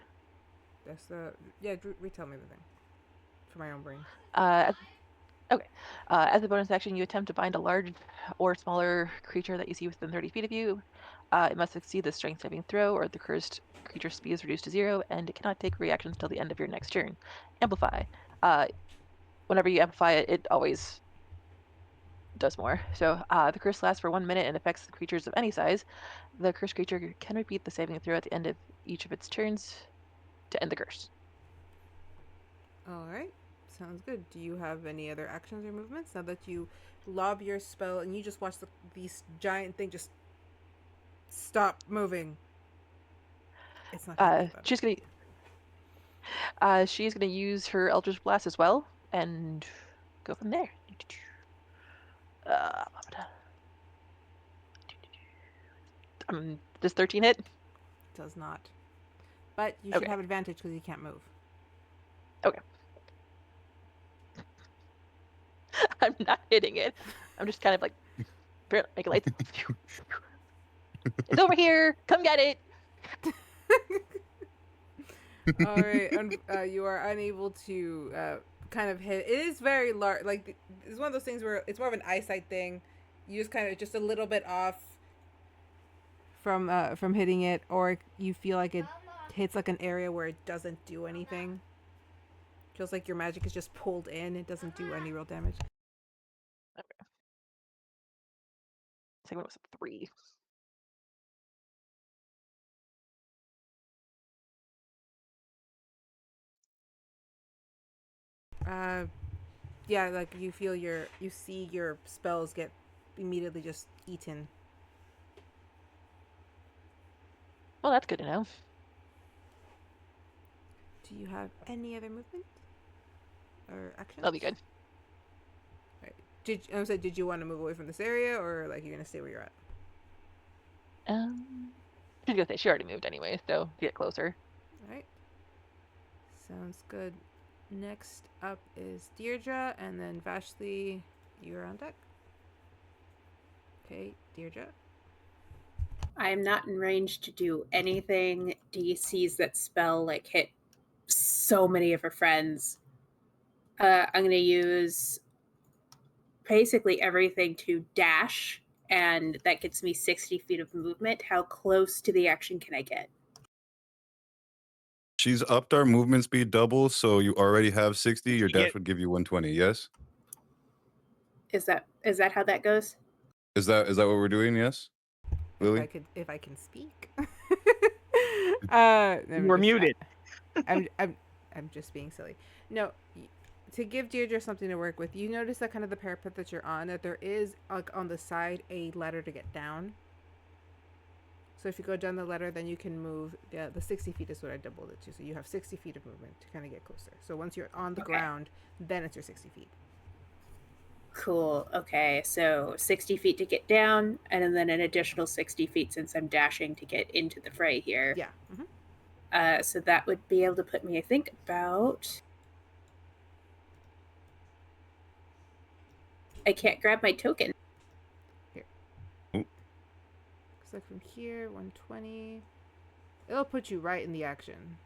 That's retell me the thing for my own brain. Okay. As a bonus action, you attempt to bind a large or smaller creature that you see within 30 feet of you. It must succeed the strength saving throw, or the cursed creature's speed is reduced to 0, and it cannot take reactions until the end of your next turn. Amplify. Whenever you amplify it, it always does more. So the curse lasts for 1 minute and affects the creatures of any size. The cursed creature can repeat the saving throw at the end of each of its turns to end the curse. All right. Sounds good. Do you have any other actions or movements now that you lob your spell and you just watch these giant thing just stop moving? It's not gonna be fun. She's gonna use her Eldritch Blast as well and go from there. Does 13 hit? Does not. But you should Okay. have advantage because you can't move. Okay. I'm not hitting it. I'm just kind of like making lights. It's over here. Come get it. All right. You are unable to kind of hit. It is very large. Like it's one of those things where it's more of an eyesight thing. You just kind of just a little bit off from hitting it, or you feel like it hits like an area where it doesn't do anything. Feels like your magic is just pulled in. It doesn't do any real damage. Okay. Second one was a 3. Yeah, like you see your spells get immediately just eaten. Well, that's good to know. Do you have any other movement or action? That'll be good. Right. Did you want to move away from this area, or like you're gonna stay where you're at? She's gonna say she already moved anyway, so get closer. All right. Sounds good. Next up is Dierdra, and then Vashley, you're on deck. Okay, Dierdra. I am not in range to do anything. Dee sees that spell like hit so many of her friends. I'm going to use basically everything to dash, and that gets me 60 feet of movement. How close to the action can I get? She's upped our movement speed double, so you already have 60. Your You dash get- would give you 120. Yes. Is that how that goes? Is that what we're doing? Yes. Lily. If I can speak. You were muted. I'm just being silly. No, to give Deirdre something to work with, you notice that kind of the parapet that you're on, that there is like on the side a ladder to get down. So if you go down the ladder, then you can move. Yeah, the 60 feet is what I doubled it to. So you have 60 feet of movement to kind of get closer. So once you're on the ground, then it's your 60 feet. Cool. Okay, so 60 feet to get down, and then an additional 60 feet since I'm dashing to get into the fray here. Yeah. So that would be able to put me, I think, about... I can't grab my token. So from here, 120. It'll put you right in the action.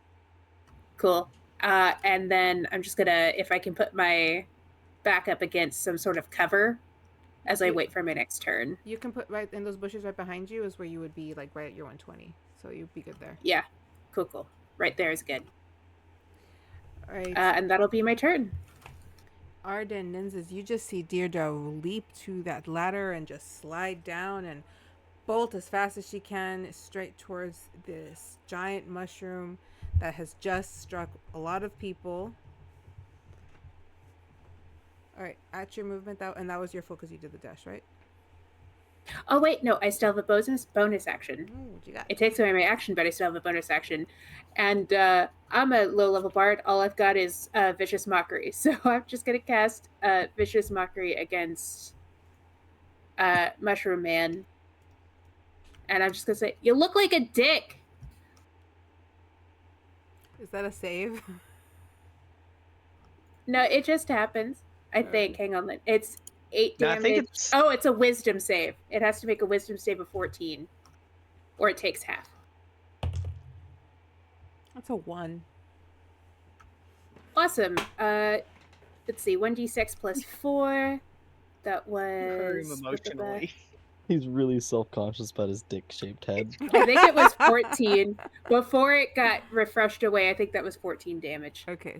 Cool. And then I'm just gonna, if I can put my back up against some sort of cover as I wait for my next turn. You can put right in those bushes right behind you is where you would be, like right at your 120. So you'd be good there. Yeah. Cool. Right there is good. All right. And that'll be my turn. Arden, Nynzus, you just see Deirdre leap to that ladder and just slide down and bolt as fast as she can straight towards this giant mushroom that has just struck a lot of people. All right, at your movement, and that was your full because you did the dash, right? Oh wait, no, I still have a bonus action. Ooh, what you got? It takes away my action, but I still have a bonus action. And I'm a low-level bard. All I've got is Vicious Mockery. So I'm just going to cast Vicious Mockery against Mushroom Man. And I'm just going to say, you look like a dick! Is that a save? No, it just happens. I think. Hang on. It's 8 No, damage. I think it's... Oh, it's a wisdom save. It has to make a wisdom save of 14. Or it takes half. That's a 1. Awesome. Let's see. 1d6 plus 4. That hurt him was... emotionally. He's really self-conscious about his dick-shaped head. I think it was 14. Before it got refreshed away, I think that was 14 damage. Okay,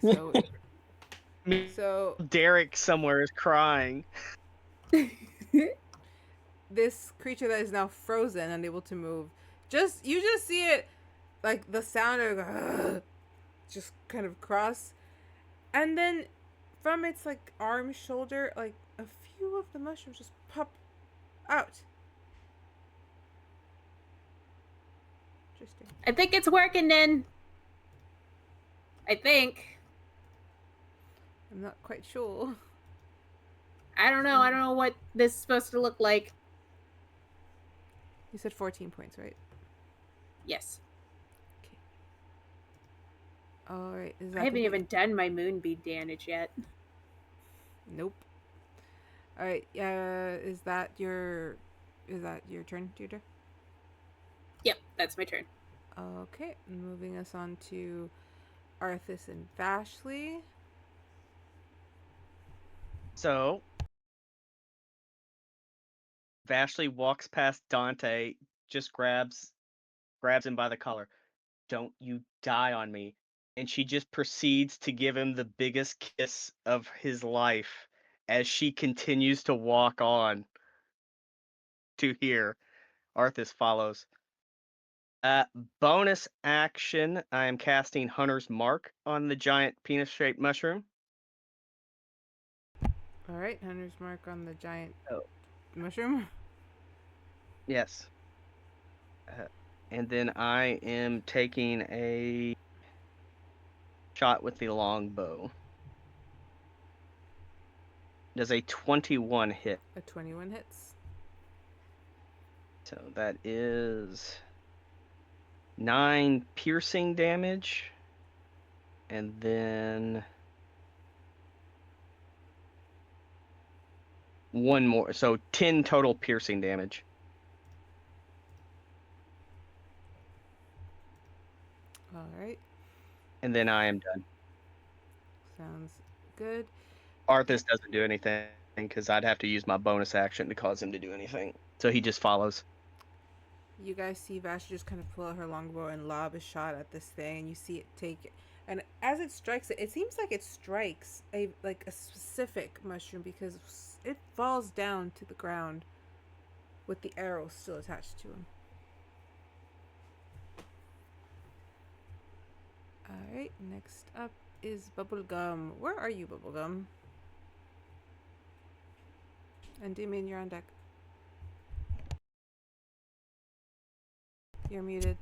so Derek somewhere is crying. this creature that is now frozen, unable to move, you just see it, like the sound of just kind of cross, and then from its like arm, shoulder, like a few of the mushrooms just pop out. Interesting. I think it's working, then. I think. I'm not quite sure. I don't know. I don't know what this is supposed to look like. You said 14 points, right? Yes. Okay. All right. I haven't even done my moonbeam damage yet. Nope. All right. Is that your turn, Deirdre? Yep, that's my turn. Okay. Moving us on to Arthas and Vashley. So, Vashley walks past Dante, just grabs him by the collar. Don't you die on me. And she just proceeds to give him the biggest kiss of his life as she continues to walk on to here. Arthas follows. Bonus action, I am casting Hunter's Mark on the giant penis-shaped mushroom. All right, Hunter's Mark on the giant mushroom. Yes. And then I am taking a shot with the longbow. Does a 21 hit? A 21 hits. So that is 9 piercing damage. And then 1 more. So 10 total piercing damage. All right. And then I am done. Sounds good. Arthas doesn't do anything because I'd have to use my bonus action to cause him to do anything. So he just follows. You guys see Vash just kind of pull out her longbow and lob a shot at this thing, and you see it take it. And as it strikes it, it seems like it strikes a specific mushroom because it falls down to the ground with the arrow still attached to him. Alright, next up is Bubblegum. Where are you, Bubblegum? Endymion, you're on deck. You're muted.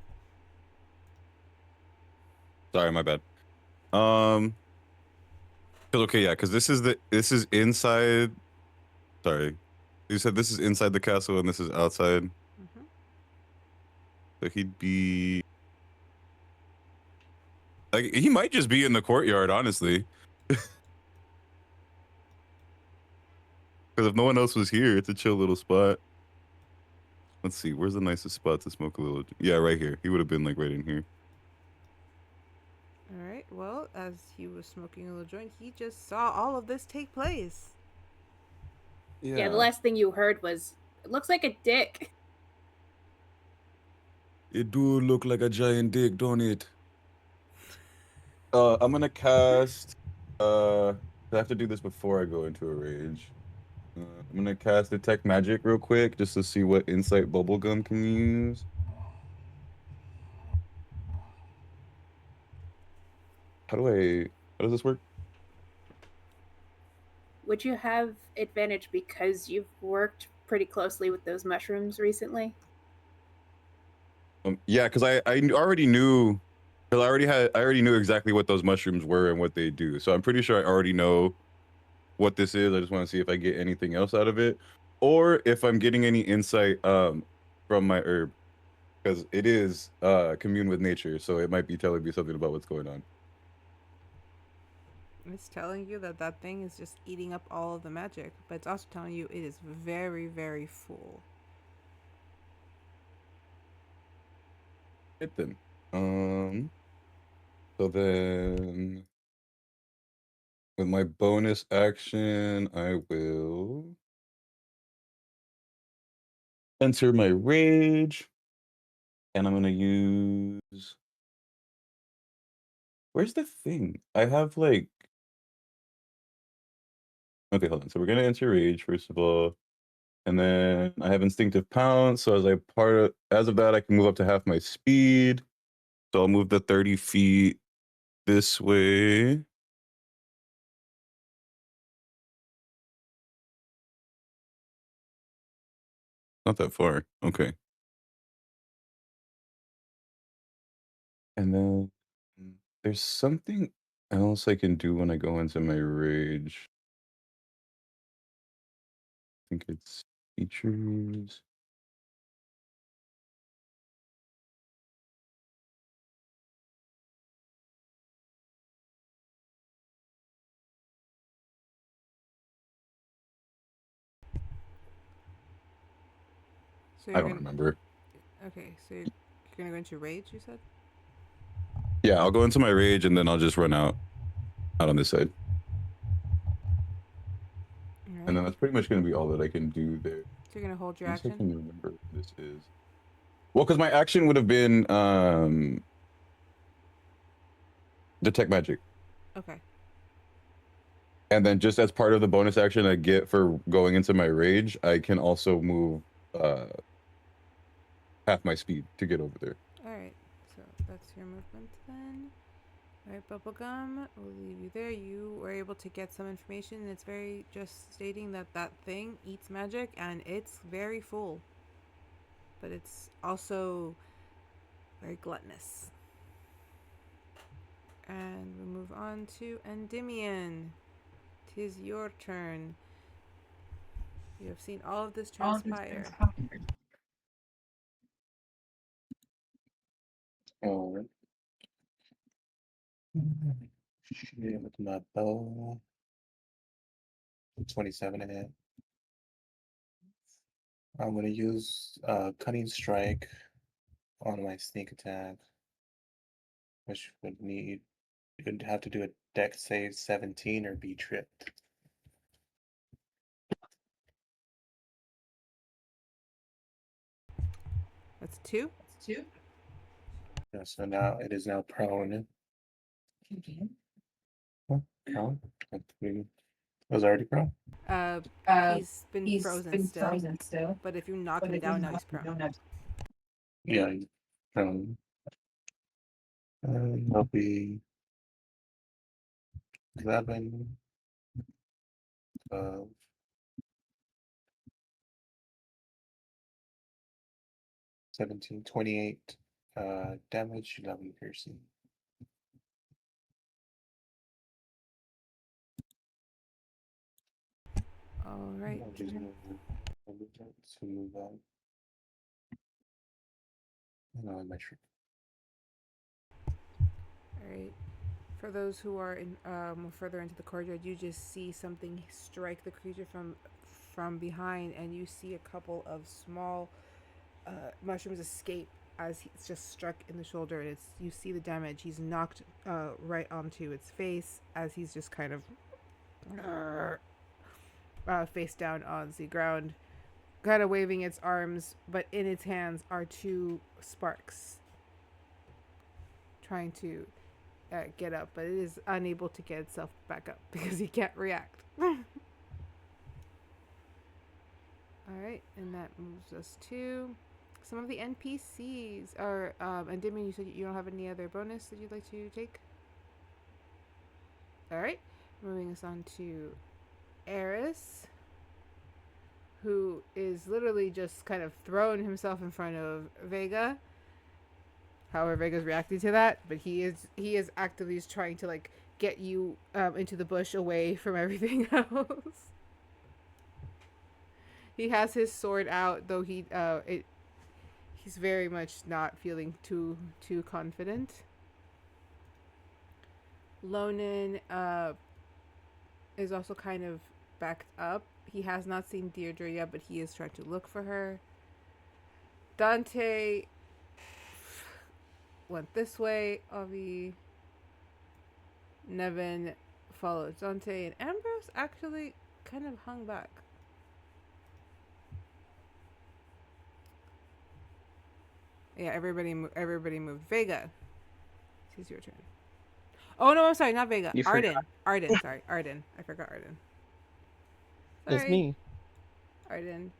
Sorry, my bad. Because this is inside. Sorry, you said this is inside the castle and this is outside. Mm-hmm. So he'd be like, he might just be in the courtyard, honestly. Because if no one else was here, it's a chill little spot. Let's see, where's the nicest spot to smoke a little? Yeah, right here. He would have been like right in here. Alright, well, as he was smoking a little joint, he just saw all of this take place. Yeah, the last thing you heard was, "It looks like a dick." It do look like a giant dick, don't it? I'm gonna cast. I have to do this before I go into a rage. I'm gonna cast Detect Magic real quick just to see what insight Bubblegum can use. How does this work? Would you have advantage because you've worked pretty closely with those mushrooms recently? Yeah, because I already knew, because I already knew exactly what those mushrooms were and what they do. So I'm pretty sure I already know what this is. I just want to see if I get anything else out of it, or if I'm getting any insight from my herb, because it is commune with nature, so it might be telling me something about what's going on. It's telling you that that thing is just eating up all of the magic, but it's also telling you it is very, very full. Right then. So then with my bonus action, I will enter my rage, and I'm gonna use. Where's the thing? I have like. Okay, hold on. So we're gonna enter rage first of all, and then I have instinctive pounce. So as of that, I can move up to half my speed. So I'll move the 30 feet this way. Not that far. Okay. And then there's something else I can do when I go into my rage. I think it's features. So I you're don't gonna, remember. okay, so you're gonna go into rage, you said? Yeah, I'll go into my rage and then I'll just run out on this side. Alright. And then that's pretty much going to be all that I can do there. So you're gonna hold your Unless I action? can remember what this is. Well, because my action would have been Detect Magic. Okay. And then just as part of the bonus action I get for going into my rage, I can also move half my speed to get over there. Alright, so that's your movement then. Alright, Bubblegum, we'll leave you there. You were able to get some information, and it's very just stating that that thing eats magic, and it's very full. But it's also very gluttonous. And we move on to Endymion. 'Tis your turn. You have seen all of this transpire. Oh, shit, with my bow. 27 and a half. I'm gonna use cunning strike on my sneak attack, which you'd have to do a dex save 17 or be tripped. That's 2. Yeah, so now it is now prone. What? Prone? It was already prone. He's been frozen still. But if you knock him down, now he's prone. Yeah, he's prone. That'll be 11, 12, 17, 28 damage, 11 piercing. All right. I'll just move that to move that. And on my trip. All right. For those who are in further into the courtyard, you just see something strike the creature from behind, and you see a couple of small mushrooms escape as he's just struck in the shoulder. And you see the damage. He's knocked right onto its face as he's just kind of face down on the ground, kind of waving its arms, but in its hands are two sparks trying to get up, but it is unable to get itself back up because he can't react. Alright, and that moves us to some of the NPCs. Or, Endymion, you said you don't have any other bonus that you'd like to take? Alright, moving us on to Eris, who is literally just kind of thrown himself in front of Vega. However, Vega's reacting to that, but he is actively trying to like get you into the bush away from everything else. He has his sword out, though he's very much not feeling too confident. Lonan is also kind of backed up. He has not seen Dierdra yet, but he is trying to look for her. Dante went this way. Avi, Nevin followed Dante, and Ambrose actually kind of hung back. Yeah, everybody moved. Vega, it's your turn. Oh no, I'm sorry, not Vega. You Arden. forgot. Arden, sorry, Arden. I forgot Arden. It's Sorry, me. Arden.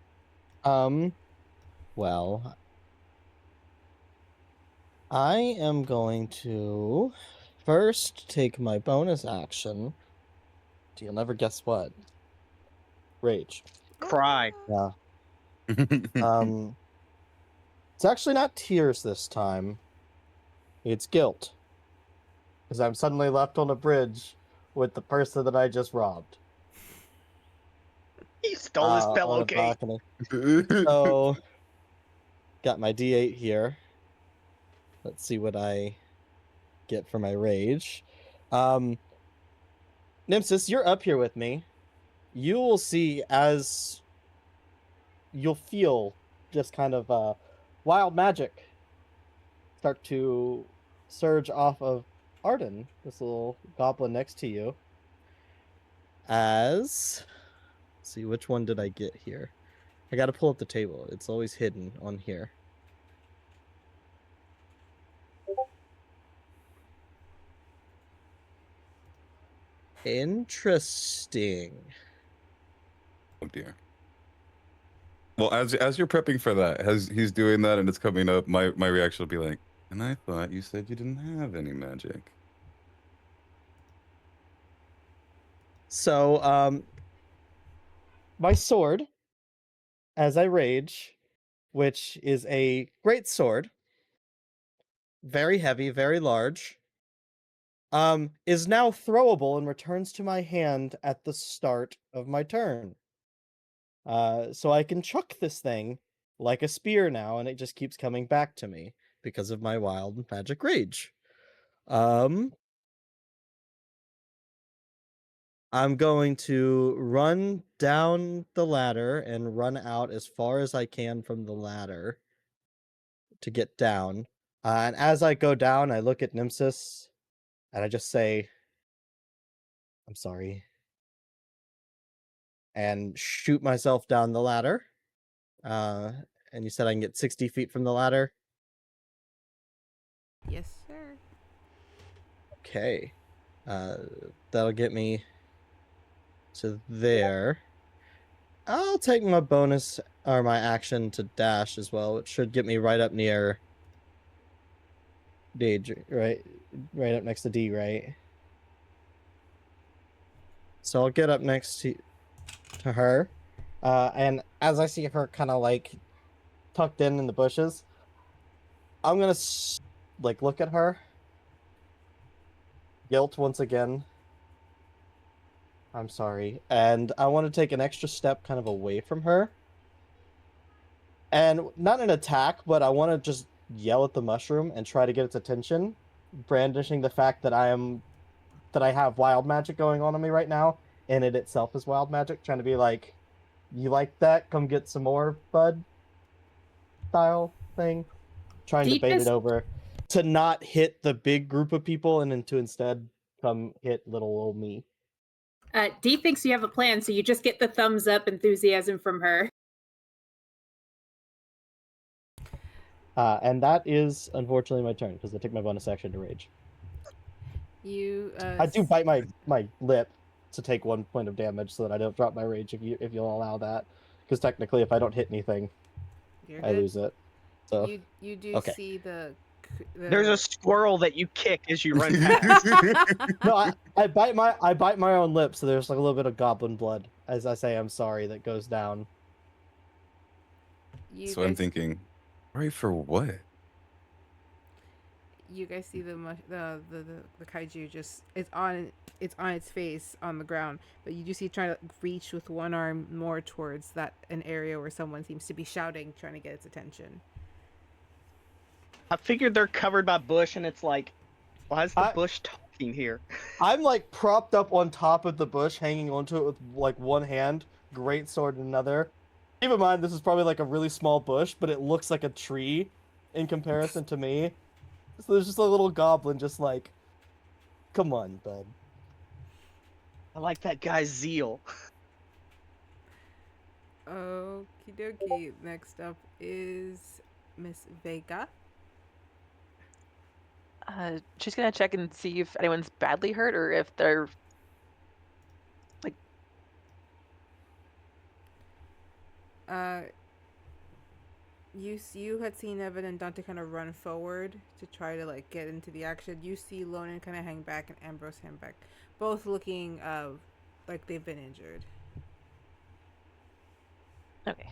Well, I am going to first take my bonus action. You'll never guess what. Rage. Cry. Yeah. It's actually not tears this time. It's guilt. Because I'm suddenly left on a bridge with the person that I just robbed. He stole his on a pillowcase. balcony. So, got my D8 here. Let's see what I get for my rage. Nynzus, you're up here with me. You will see as you'll feel just kind of wild magic start to surge off of Arden, this little goblin next to you. Let's see, which one did I get here? I gotta pull up the table. It's always hidden on here. Interesting. Oh dear. Well, as you're prepping for that, as he's doing that and it's coming up, my reaction will be like, and I thought you said you didn't have any magic. So, my sword, as I rage, which is a great sword, very heavy, very large, is now throwable and returns to my hand at the start of my turn. So I can chuck this thing like a spear now, and it just keeps coming back to me because of my wild magic rage. I'm going to run down the ladder and run out as far as I can from the ladder to get down. And as I go down, I look at Nynzus and I just say, I'm sorry. And shoot myself down the ladder. And you said I can get 60 feet from the ladder? Yes, sir. Okay. That'll get me to there. I'll take my bonus or my action to dash as well. It should get me right up near Deidre, right up next to D, right? So I'll get up next to her, and as I see her kind of like tucked in the bushes, I'm gonna like look at her. Guilt once again. I'm sorry, and I want to take an extra step kind of away from her, and not an attack, but I want to just yell at the mushroom and try to get its attention, brandishing the fact that I have wild magic going on me right now, and it itself is wild magic, trying to be like, you like that? Come get some more, bud. Style thing, trying to bait it over to not hit the big group of people and then to instead come hit little old me. Dee thinks you have a plan, so you just get the thumbs up enthusiasm from her. And that is unfortunately my turn because I took my bonus action to rage. You. I do bite my lip to take 1 point of damage so that I don't drop my rage if you'll allow that. Because technically, if I don't hit anything, I lose it. So You do see the There's a squirrel that you kick as you run past. no, I bite my own lip, so there's like a little bit of goblin blood as I say I'm sorry that goes down. So I'm thinking, sorry for what? You guys see the kaiju just it's on its face on the ground, but you do see it trying to reach with one arm more towards an area where someone seems to be shouting, trying to get its attention. I figured they're covered by bush, and it's like, why is the bush talking here? I'm like propped up on top of the bush, hanging onto it with like one hand, great sword in another. Keep in mind, this is probably like a really small bush, but it looks like a tree in comparison to me. So there's just a little goblin just like, come on, bud. I like that guy's zeal. Okie dokie. Next up is Miss Vega. She's gonna check and see if anyone's badly hurt or if they're like. You had seen Evan and Dante kind of run forward to try to like get into the action. You see Lonan kind of hang back and Ambrose hang back, both looking like they've been injured. Okay.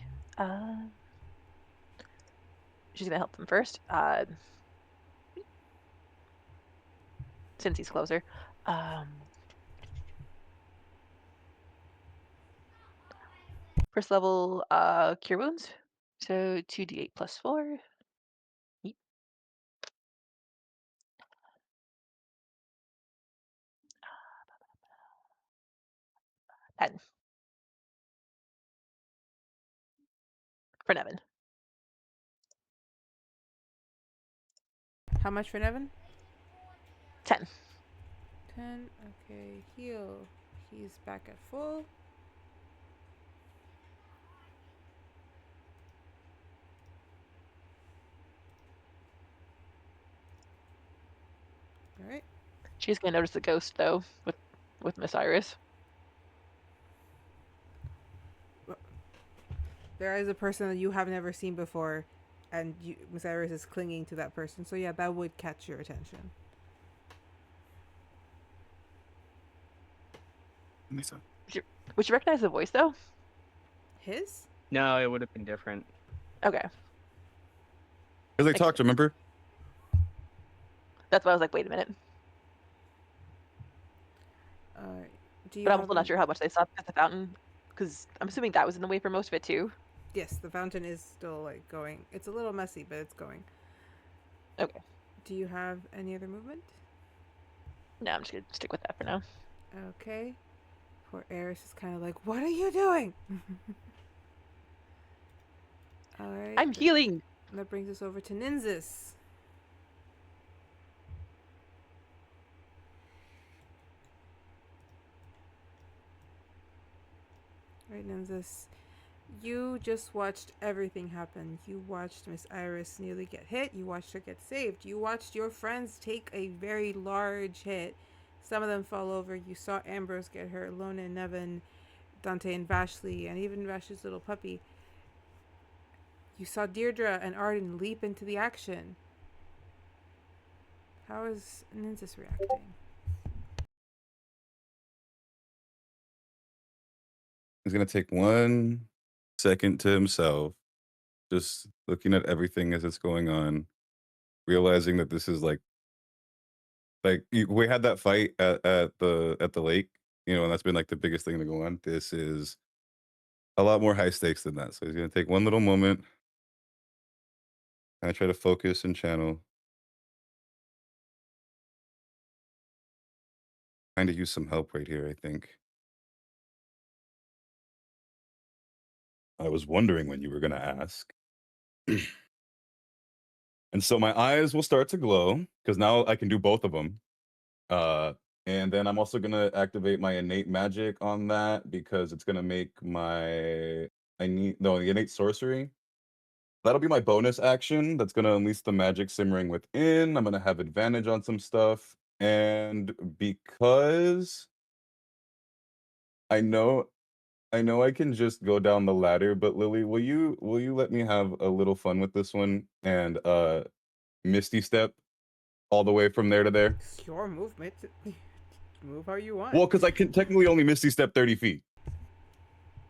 She's gonna help them first. Since he's closer. First level cure wounds. So 2d8 plus 4. Yeet. $10. For Nevin. How much for Nevin? 10. 10. Okay, heal. He's back at full. All right. She's gonna notice the ghost though with Miss Iris. There is a person that you have never seen before, and Miss Iris is clinging to that person. So yeah, that would catch your attention. Would you recognize the voice though? His? No, it would have been different. Okay. Because they talked, remember? That's why I was like, wait a minute. But I'm still not sure how much they saw at the fountain, because I'm assuming that was in the way for most of it too. Yes, the fountain is still like going. It's a little messy, but it's going. Okay. Do you have any other movement? No, I'm just gonna stick with that for now. Okay. Poor Eris is kind of like, what are you doing? All right. I'm healing. That brings us over to Nynzus. Right, Nynzus. You just watched everything happen. You watched Miss Iris nearly get hit. You watched her get saved. You watched your friends take a very large hit. Some of them fall over. You saw Ambrose get hurt. Lona and Nevin, Dante and Vashley, and even Vashley's little puppy. You saw Dierdra and Arden leap into the action. How is Nynzus reacting? He's gonna take 1 second to himself, just looking at everything as it's going on, realizing that this is like we had that fight at the lake, you know, and that's been like the biggest thing to go on. This is a lot more high stakes than that. So he's gonna take one little moment and try to focus and channel. Trying to use some help right here, I think. I was wondering when you were gonna ask. And so my eyes will start to glow because now I can do both of them. And then I'm also gonna activate my innate magic on that because it's gonna make the innate sorcery. That'll be my bonus action. That's gonna unleash the magic simmering within. I'm gonna have advantage on some stuff, and because I know I can just go down the ladder, but Lily, will you let me have a little fun with this one and Misty Step all the way from there to there? It's your movement. Move how you want. Well, because I can technically only Misty Step 30 feet.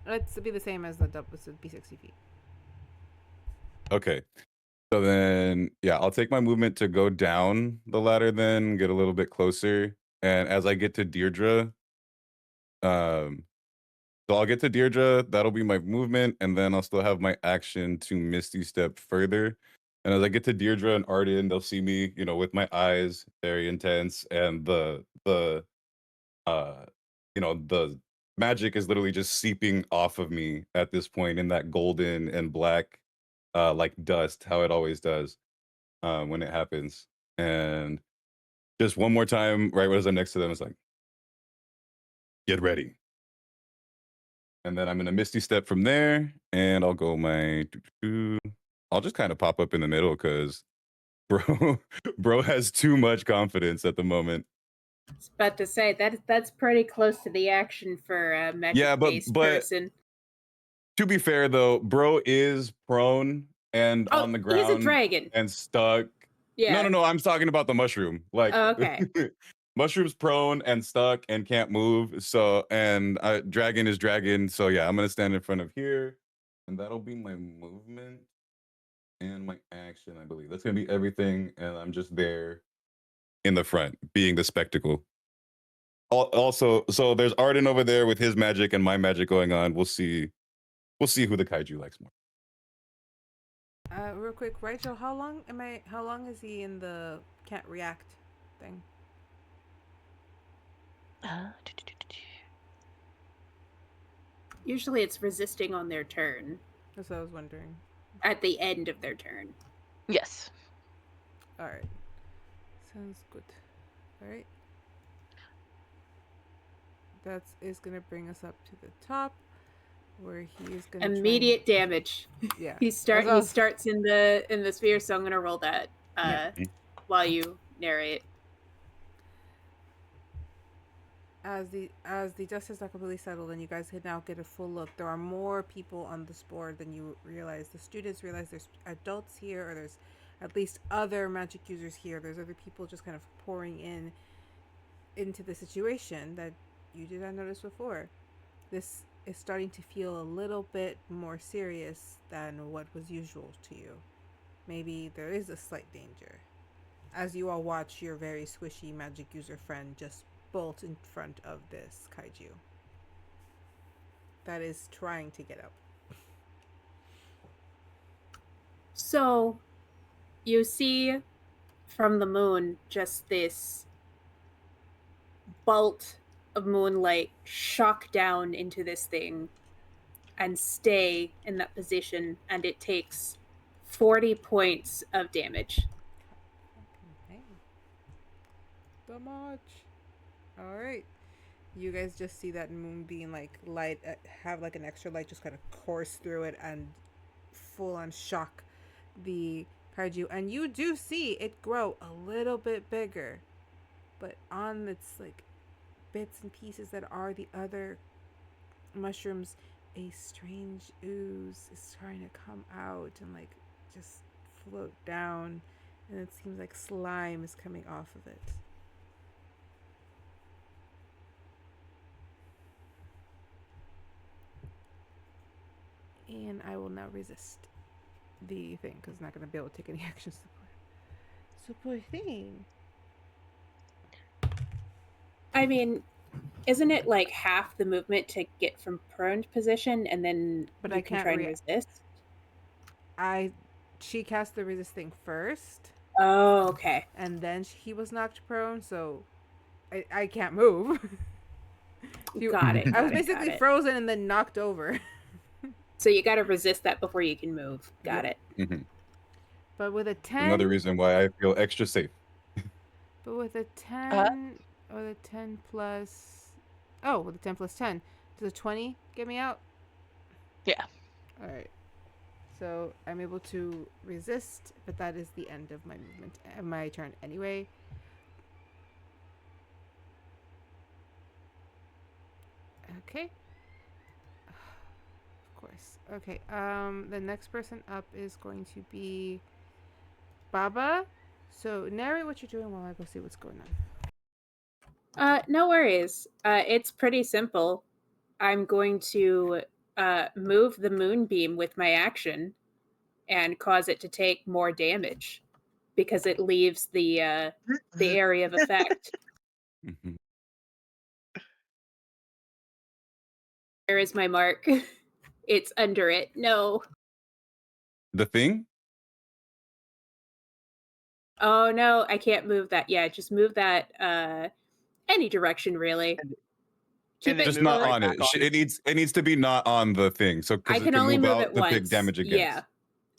Let's be the same as the double, so it'd be 60 feet. Okay. So then, yeah, I'll take my movement to go down the ladder then, get a little bit closer. And as I get to Dierdra, so I'll get to Dierdra, that'll be my movement, and then I'll still have my action to Misty Step further. And as I get to Dierdra and Arden, they'll see me, you know, with my eyes very intense, and the magic is literally just seeping off of me at this point in that golden and black like dust, how it always does when it happens. And just one more time, right as I'm next to them, it's like, get ready. And then I'm gonna Misty Step from there, and I'll go I'll just kind of pop up in the middle because bro has too much confidence at the moment. I was about to say that's pretty close to the action for a magic-based person. To be fair though, bro is prone and on the ground. He's a dragon and stuck. Yeah. No, I'm talking about the mushroom. Like, okay. Mushroom's prone and stuck and can't move. So, and dragon is dragon. So yeah, I'm gonna stand in front of here, and that'll be my movement and my action. I believe that's gonna be everything, and I'm just there in the front, being the spectacle. Also, so there's Arden over there with his magic and my magic going on. We'll see who the kaiju likes more. Real quick, Rigel, how long is he in the can't react thing? Usually it's resisting on their turn. That's what I was wondering. At the end of their turn. Yes. Alright. Sounds good. Alright. That is gonna bring us up to the top, where he is gonna immediate damage. Yeah. He starts in the sphere, so I'm gonna roll that while you narrate. As the dust has not completely settled and you guys can now get a full look, there are more people on this board than you realize. The students realize there's adults here, or there's at least other magic users here. There's other people just kind of pouring into the situation that you did not notice before. This is starting to feel a little bit more serious than what was usual to you. Maybe there is a slight danger. As you all watch your very squishy magic user friend just bolt in front of this kaiju that is trying to get up. So you see from the moon just this bolt of moonlight shock down into this thing and stay in that position, and it takes 40 points of damage. Okay. So much. All right. You guys just see that moonbeam like light have like an extra light just kind of course through it and full on shock the kaiju, and you do see it grow a little bit bigger, but on its like bits and pieces that are the other mushrooms, a strange ooze is trying to come out and like just float down And it seems like slime is coming off of it. And I will now resist the thing because it's not going to be able to take any actions. So poor thing. I mean, isn't it like half the movement to get from prone position and then But you I can can't try and resist? She cast the resist thing first, Oh, okay. and then he was knocked prone, so I can't move. Got it. I was got it, basically got it. frozen and then knocked over. So you got to resist that before you can move. Got Yeah. it. Mhm. But with a 10, Another reason why I feel extra safe. but with a 10 or the 10 plus, oh, with a 10 plus 10, does a 20 get me out? Yeah. All right. So I'm able to resist, but that is the end of my movement, my turn anyway. Okay. Of course. Okay. The next person up is going to be Baba. So narrate what you're doing while I go see what's going on. No worries. It's pretty simple. I'm going to move the moonbeam with my action and cause it to take more damage because it leaves the area of effect. Mhm. Where is my mark? It's under it. No. The thing? Oh no, I can't move that. Yeah, just move that any direction really. Keep And it Just move not right on back it. on. It needs to be not on the thing. So I because it can can only move move out it the once. big damage against.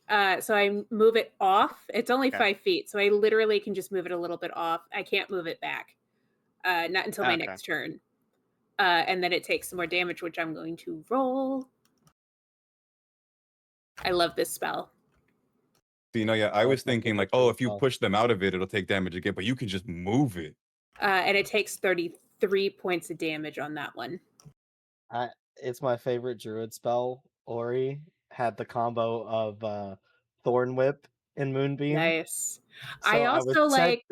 Yeah. So I move it off. It's only Okay. 5 feet, so I literally can just move it a little bit off. I can't move it back. Not until my Okay. next turn. And then it takes some more damage, which I'm going to roll. I love this spell. So, you know, yeah, I Oh, was it's my thinking favorite like, oh, too, if you so- push them out of it, it'll take damage again, but you can just move it. And it takes 33 points of damage on that one. It's my favorite druid spell. Ori had the combo of Thorn Whip and Moonbeam. Nice. So I also like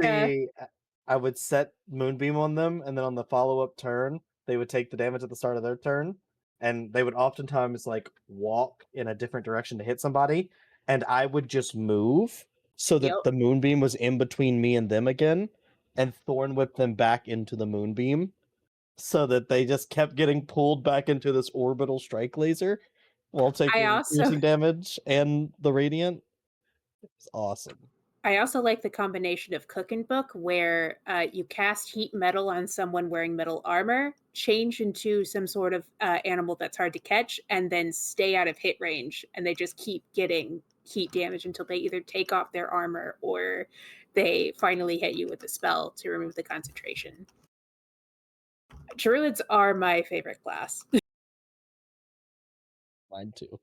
I would set Moonbeam on them, and then on the follow-up turn, they would take the damage at the start of their turn, and they would oftentimes like walk in a different direction to hit somebody, and I would just move so that Yep. the Moonbeam was in between me and them again, and Thorn Whip them back into the Moonbeam, so that they just kept getting pulled back into this orbital strike laser while taking also- piercing damage and the radiant. It's awesome. I also like the combination of Cook and Book, where you cast heat metal on someone wearing metal armor, change into some sort of animal that's hard to catch, and then stay out of hit range. And they just keep getting heat damage until they either take off their armor or they finally hit you with a spell to remove the concentration. Druids are my favorite class. Mine too.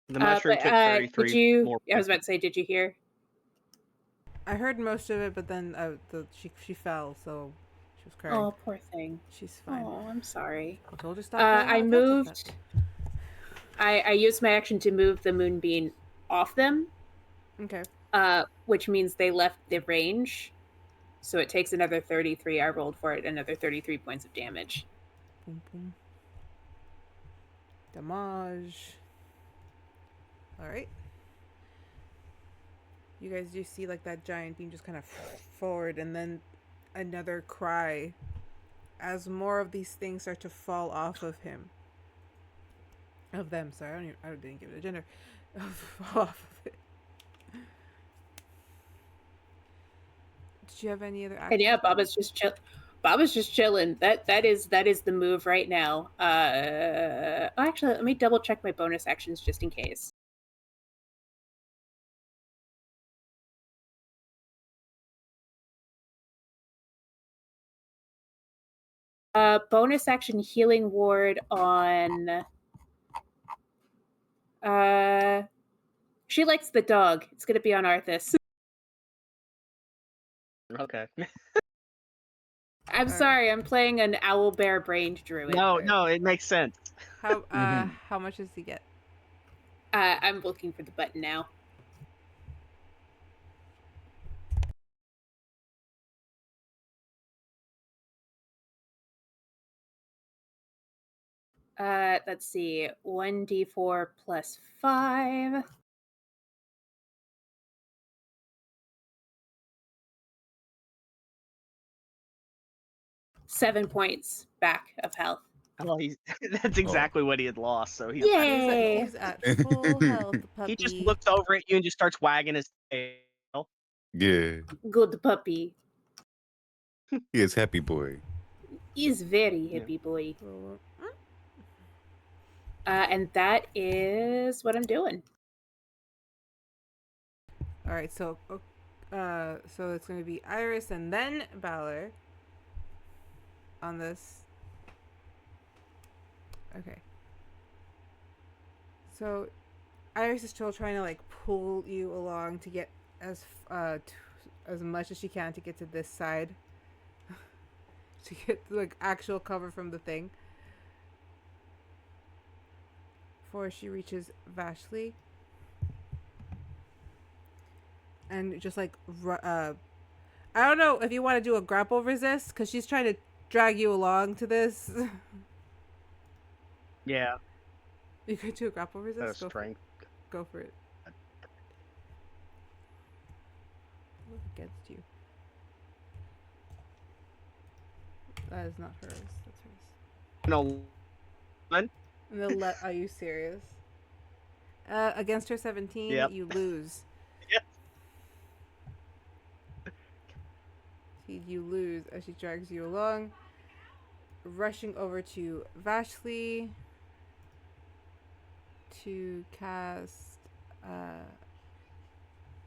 The mushroom But, took 33 did you? more. I was about to say, did you hear? I heard most of it, but then she fell, so she was crying. Oh, poor thing. She's fine. Oh, I'm sorry. I told her stop. playing I with adults like moved. that. I used my action to move the moonbeam off them, Okay. which means they left the range. So it takes another 33. I rolled for it, another 33 points of damage. Boom, boom. Damage. All right. You guys do see like that giant beam just kind of forward, and then another cry as more of these things start to fall off of him. Of them, sorry, I didn't give it a gender. Fall off of it. Did you have any other actions? And yeah, Baba's just chill. Baba's just chilling. That is the move right now. Actually, let me double check my bonus actions just in case. Bonus action healing ward on. She likes the dog. It's gonna be on Arthas. Okay. I'm Alright. sorry. I'm playing an owl bear brained druid. No, it makes sense. How much does he get? I'm looking for the button now. Let's see. 1d4 plus 5. Seven points back of health. Well, that's exactly what he had lost. So he's Yay! He's at full health, puppy. he just looks over at you and just starts wagging his tail. Yeah, Good puppy. he is happy boy. He's very happy boy. And that is what I'm doing. All right, so it's going to be Iris and then Balor on this. Okay. So Iris is still trying to like pull you along to get as much as she can to get to this side. To get like actual cover from the thing. Before she reaches Vashley. And just like I don't know if you want to do a grapple resist because she's trying to drag you along to this. Yeah. You could do a grapple resist. Strength. Go for it. Look against you. That is not hers. That's hers. No. Are you serious? Against her 17, Yep. you lose. Yep. You lose as she drags you along. Rushing over to Vashley to cast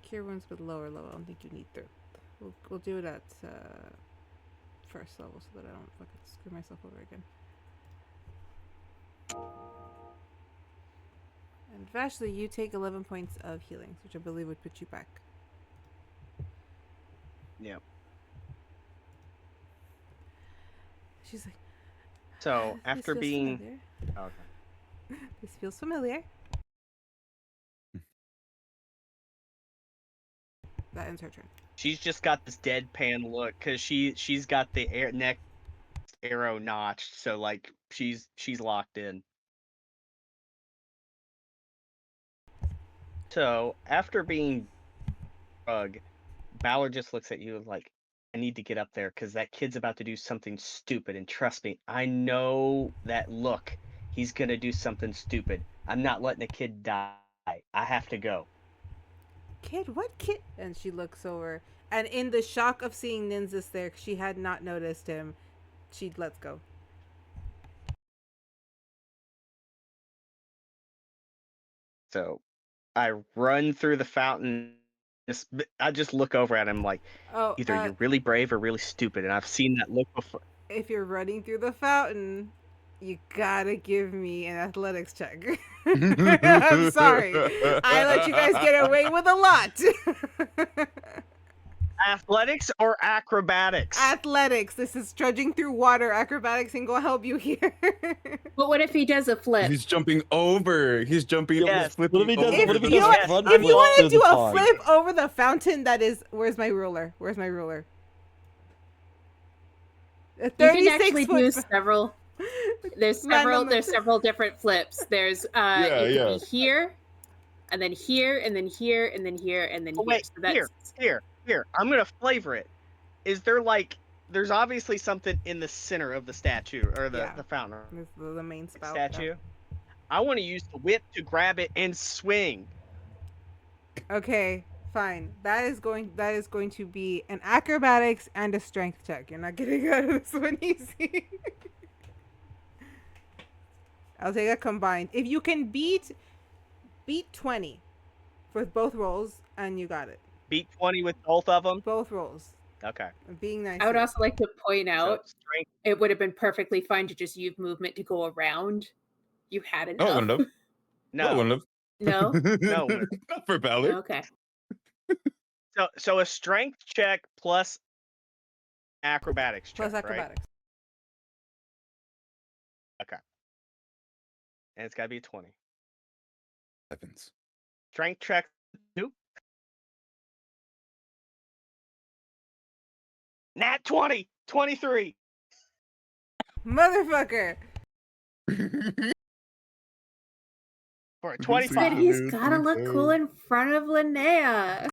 Cure Wounds with lower level. I don't think you need third. We'll do it at first level so that I don't fucking screw myself over again. And Vashley, you take 11 points of healing, which I believe would put you back. Yeah. She's like, So "This after feels being familiar. okay. This feels familiar. That ends her turn. She's just got this deadpan look because she's got the neck arrow notched, so like she's locked in. So after being drug, Balor just looks at you like, I need to get up there because that kid's about to do something stupid, and trust me, I know that look. He's gonna do something stupid. I'm not letting a kid die. I have to go. Kid, what kid? And she looks over, and in the shock of seeing Nynzus there, 'cause she had not noticed him, she lets go. So I run through the fountain. I just look over at him like, Oh, either you're really brave or really stupid, and I've seen that look before. if you're running through the fountain, you gotta give me an athletics check. I'm sorry. I let you guys get away with a lot. Athletics or acrobatics? Athletics. This is trudging through water. Acrobatics ain't gonna help you here. But what if he does a flip? He's jumping over. He's jumping. Yes. Flipping What if he does- over what if he the- does Yes, front If you flip want through to do the a pond? flip over the fountain, that is. Where's my ruler? Where's my ruler? A You can 36 actually foot. do several. There's several. Random- There's several different flips. There's it could be here, and then here, and then here, and then here, and then Oh, here. wait, So that's here. I'm gonna flavor it. Is there like? There's obviously something in the center of the statue or the fountain This is the main spout. statue. I want to use the whip to grab it and swing. Okay, fine. That is going to be an acrobatics and a strength check. You're not getting out of this one easy. I'll take a combined. If you can beat 20 for both rolls, and you got it. Beat 20 with both of them. Both rolls. Okay. I'm being nice. I would here. also like to point So out strength. it would have been perfectly fine to just use movement to go around. You had enough. Oh, wouldn't have. No. Wouldn't have. No. No. Not for Balor. Okay. So a strength check plus acrobatics check. Plus right? acrobatics. And it's got to be a 20. Heavens. Strength check 2. Nat 20. 23. Motherfucker. For a But 25. But he's gotta look cool in front of Linnea.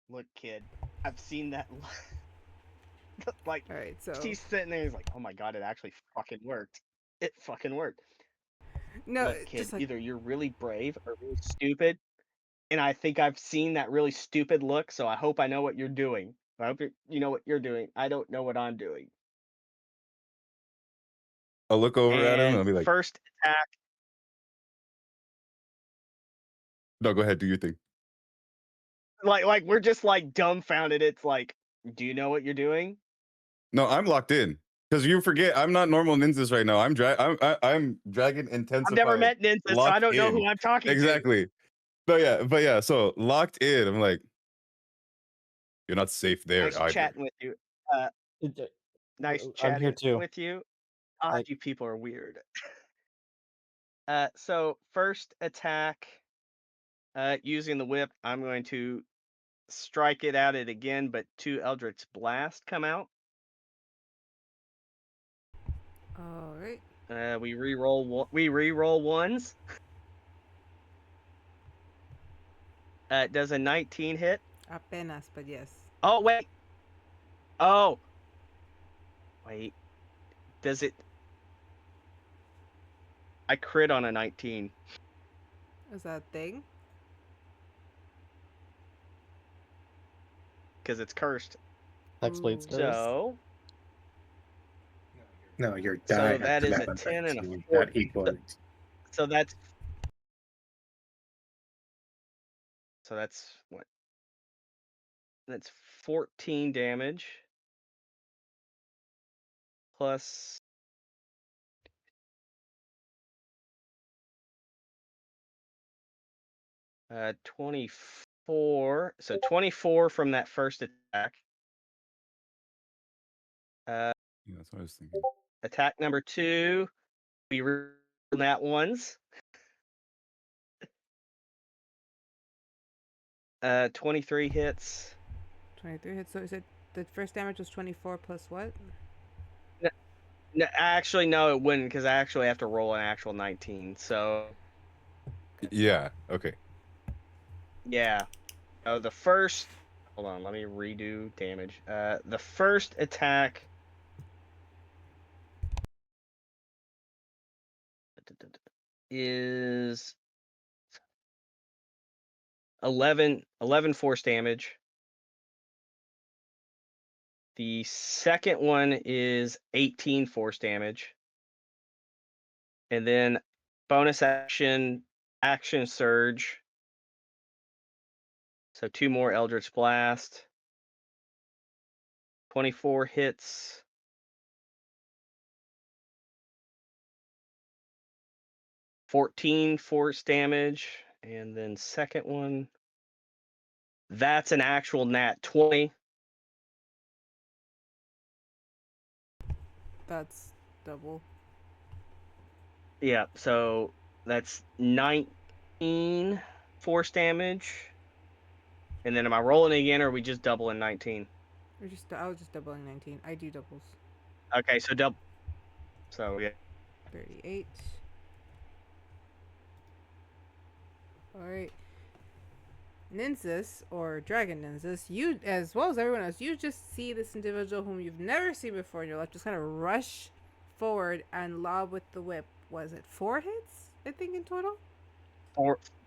Look, kid, I've seen that. Like, All right, so she's sitting there. He's like, "Oh my god, it actually fucking worked. It fucking worked." no, Look, kid, just like either you're really brave or really stupid, and I think I've seen that really stupid look. So I hope I know what you're doing. I hope you know what you're doing. I don't know what I'm doing. I'll look over at him and I'll And be like, first attack. no, go ahead, do your thing. Like we're just like dumbfounded. It's like, do you know what you're doing? No, I'm locked in. Because you forget, I'm not normal Nynzus right now. I'm dragon intensified. I've never met Nynzus, so I locked don't know in. who I'm talking to. Exactly. But yeah, so locked in. I'm like, you're not safe there Nice either. chatting with you. Nice I'm chatting here too. with you. I- God, you people are weird. So first attack, using the whip, I'm going to strike it at it again, but 2 Eldritch Blast come out. all right. We re-roll ones. Does a 19 hit? Apenas, but yes. Oh wait. Oh. Wait. Does it? I crit on a 19. Is that a thing? Because it's cursed. Hexblade's Ooh. cursed. So No, your So die that has is to a have a 10 and a 19, 4. not equal it. So that's what? That's 14 damage plus 24. So 24 from that first attack. Yeah, that's what I was thinking. Attack number 2, we roll that ones. 23 hits. 23 hits. So is it the first damage was 24 plus what? No, actually, no, it wouldn't, because I actually have to roll an actual 19. So Yeah, okay. yeah. The first. Hold on, let me redo damage. The first attack is 11 force damage. The second one is 18 force damage. And then bonus action surge. So 2 more Eldritch Blast. 24 hits. 14 force damage. And then second one. That's an actual nat 20. That's double. Yeah, so that's 19 force damage. And then am I rolling again, or are we just doubling 19? I was just doubling 19. I do doubles. Okay, so double. So yeah. 38. All right. Nynzus, or Dragon Nynzus, you, as well as everyone else, you just see this individual whom you've never seen before in your life just kind of rush forward and lob with the whip. Was it 4 hits, I think, in total?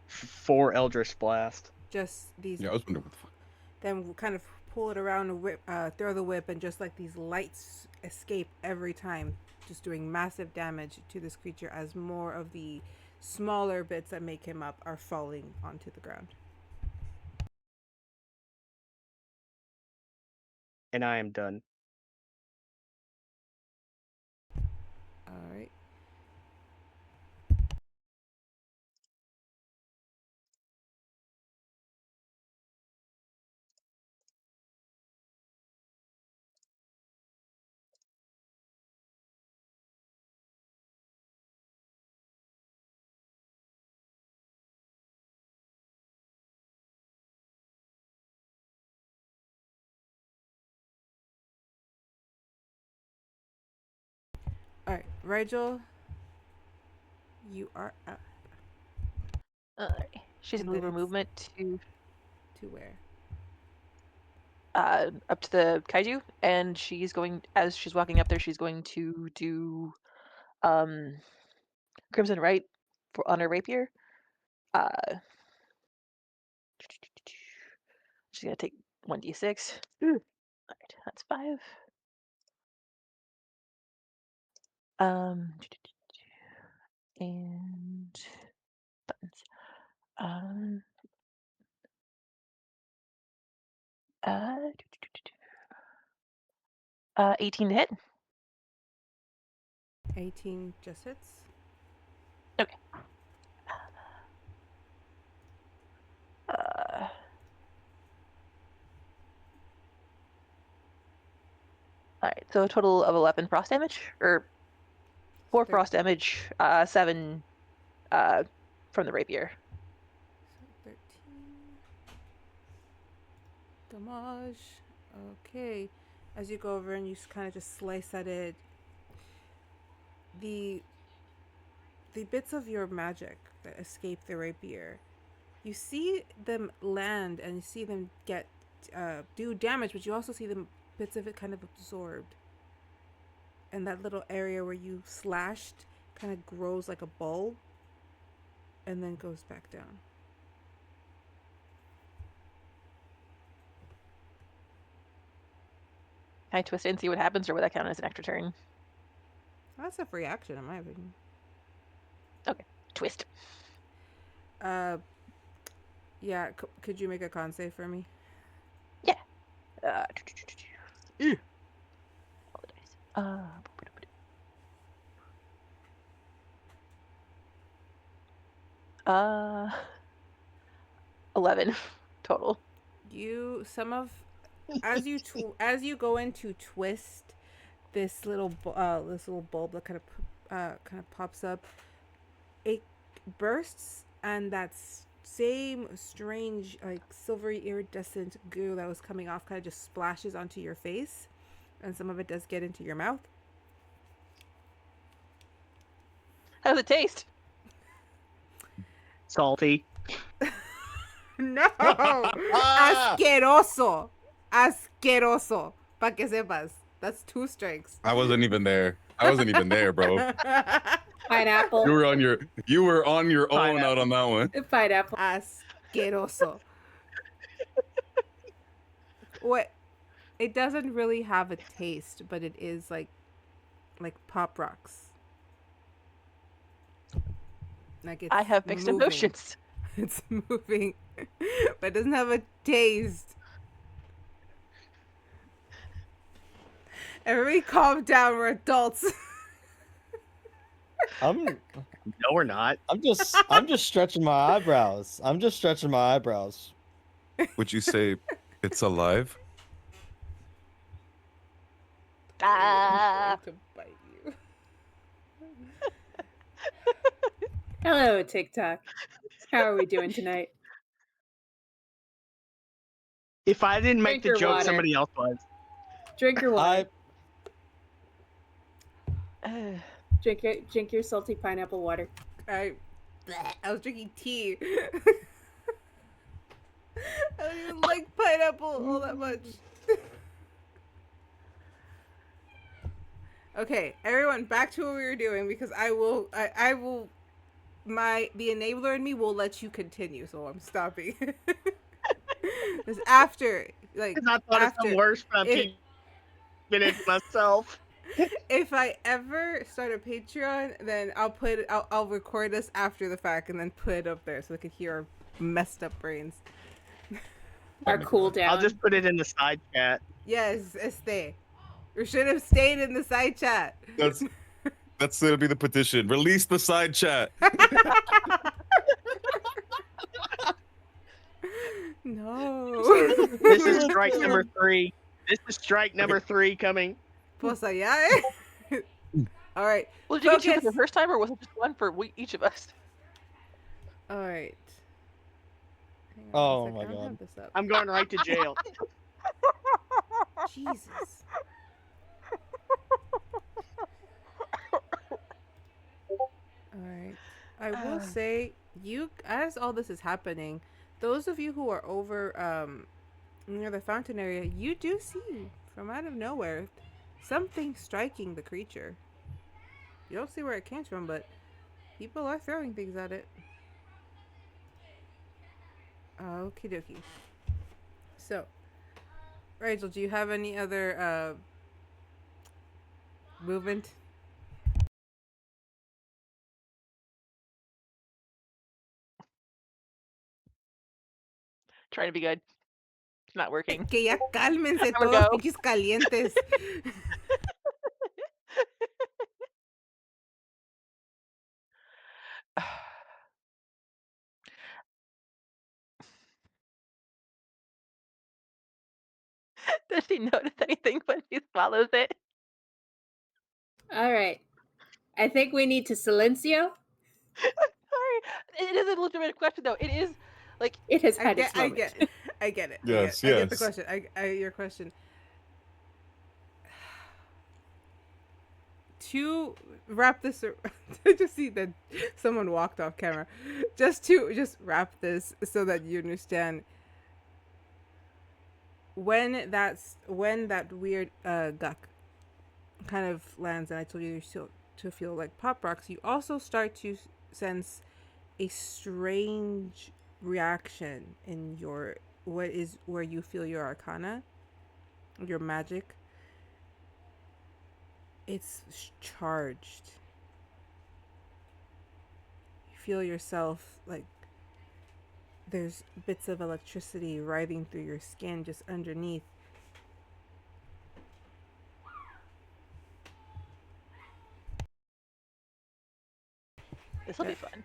4 Eldritch Blast. Just these. Yeah, I was wondering what the fuck. Then we'll kind of pull it around and whip, throw the whip, and just like these lights escape every time, just doing massive damage to this creature as more of the smaller bits that make him up are falling onto the ground. And I am done. All right. Alright, Rigel, you are up. Alright. She's And gonna move then her it's- movement To where? up to the kaiju, and she's going, as she's walking up there, she's going to do Crimson Right on her rapier. She's gonna take 1d6. Alright, that's 5. And buttons. 18 to hit. 18 just hits. Okay. Uh, Alright, so a total of 11 frost damage, or 4 Thir- frost damage, 7 from the rapier. So 13. Damage. Okay. As you go over and you kind of just slice at it, the bits of your magic that escape the rapier, you see them land and you see them get do damage, but you also see them bits of it kind of absorbed. And that little area where you slashed kind of grows like a bulb and then goes back down. Can I twist it and see what happens, or would that count as an extra turn? That's a free action in my opinion. Twist. Yeah, could you make a con save for me? Roll the dice. 11 total. As you go in to twist this little bulb that kind of pops up, it bursts, and that same strange like silvery iridescent goo that was coming off kind of just splashes onto your face, and some of it does get into your mouth. How does it taste? Salty. No, asqueroso, pa que sepas. That's 2 strikes. I wasn't even there, bro. Pineapple. You were on your own Pineapple. out on that one. Pineapple. Asqueroso. What? It doesn't really have a taste, but it is like Pop Rocks. Like it's I have mixed moving. emotions. It's moving, but it doesn't have a taste. Everybody calm down, we're adults. I'm No, we're not. I'm just stretching my eyebrows. Would you say it's alive? Ah. I'm going to bite you. Hello, TikTok. How are we doing tonight? If I didn't make Drink the your joke, water. somebody else was. Drink your water. Uh, Drink your salty pineapple water. I was drinking tea. I don't even like pineapple all that much. Okay, everyone, back to what we were doing, because I will the enabler in me will let you continue, so I'm stopping. Because after, like, I thought of some worse, but I'm keeping it myself. if I ever start a Patreon, then I'll record us after the fact and then put it up there so they can hear our messed up brains. Our cool down. I'll just put it in the side chat. Yes, stay. We should have stayed in the side chat. That's gonna be the petition. Release the side chat. No. This is strike number 3. This is strike number 3 coming. Pues allá, eh? All right. well, did you get 2 for Focus. the first time, or was it just 1 for each of us? All right. Hang on Oh one my sec, I don't God. have this up. I'm going right to jail. Jesus. I will say, as all this is happening, those of you who are over near the fountain area, you do see from out of nowhere something striking the creature. You don't see where it came from, but people are throwing things at it. Okie dokie. So, Rigel, do you have any other movement? Trying to be good. It's not working. Que ya cálmense I'm todos gonna go. pinches calientes. Does she notice anything when she swallows it? All right. I think we need to silencio. Sorry. It is a legitimate question, though. It is, like... It has I had get its moment. it. I get it. Yes, I get the yes. question. Your question. To wrap this, I just see that someone walked off camera. Just wrap this so that you understand. When that weird guck kind of lands, and I told you to feel like pop rocks, you also start to sense a strange reaction in your where you feel your arcana, your magic. It's charged. You feel yourself like there's bits of electricity writhing through your skin just underneath. This will be fun.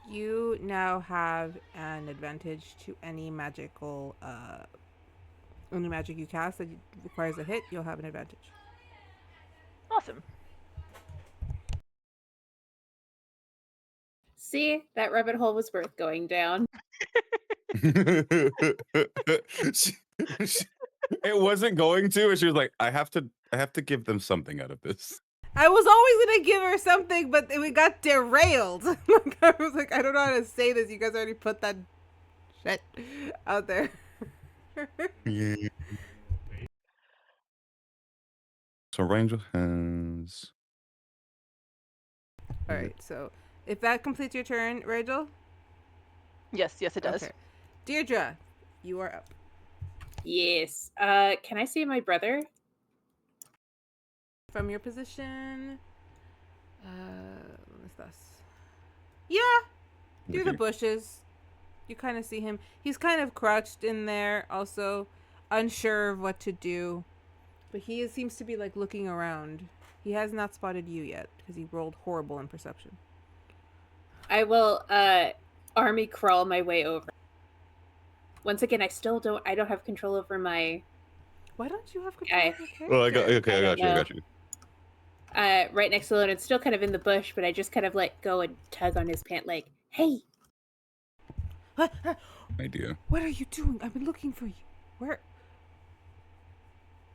You now have an advantage to any magic you cast that requires a hit. You'll have an advantage. Awesome. See, that rabbit hole was worth going down. It wasn't going to, and she was like, I have to give them something out of this. I was always gonna give her something, but we got derailed. I was like, I don't know how to say this. You guys already put that shit out there. Yeah. So Ranger has. All right. So if that completes your turn, Rigel. Yes, it does. Okay. Dierdra, you are up. Yes. Can I see my brother? From your position, what's this? Yeah, through the bushes. You kind of see him. He's kind of crouched in there, also unsure of what to do. But he seems to be like looking around. He has not spotted you yet because he rolled horrible in perception. I will army crawl my way over. Once again, I don't have control over my... Why don't you have control of your character? Well, I got you. Right next to Lone, it's still kind of in the bush, but I just kind of let go and tug on his pant leg. Hey! Idea. What are you doing? I've been looking for you. Where?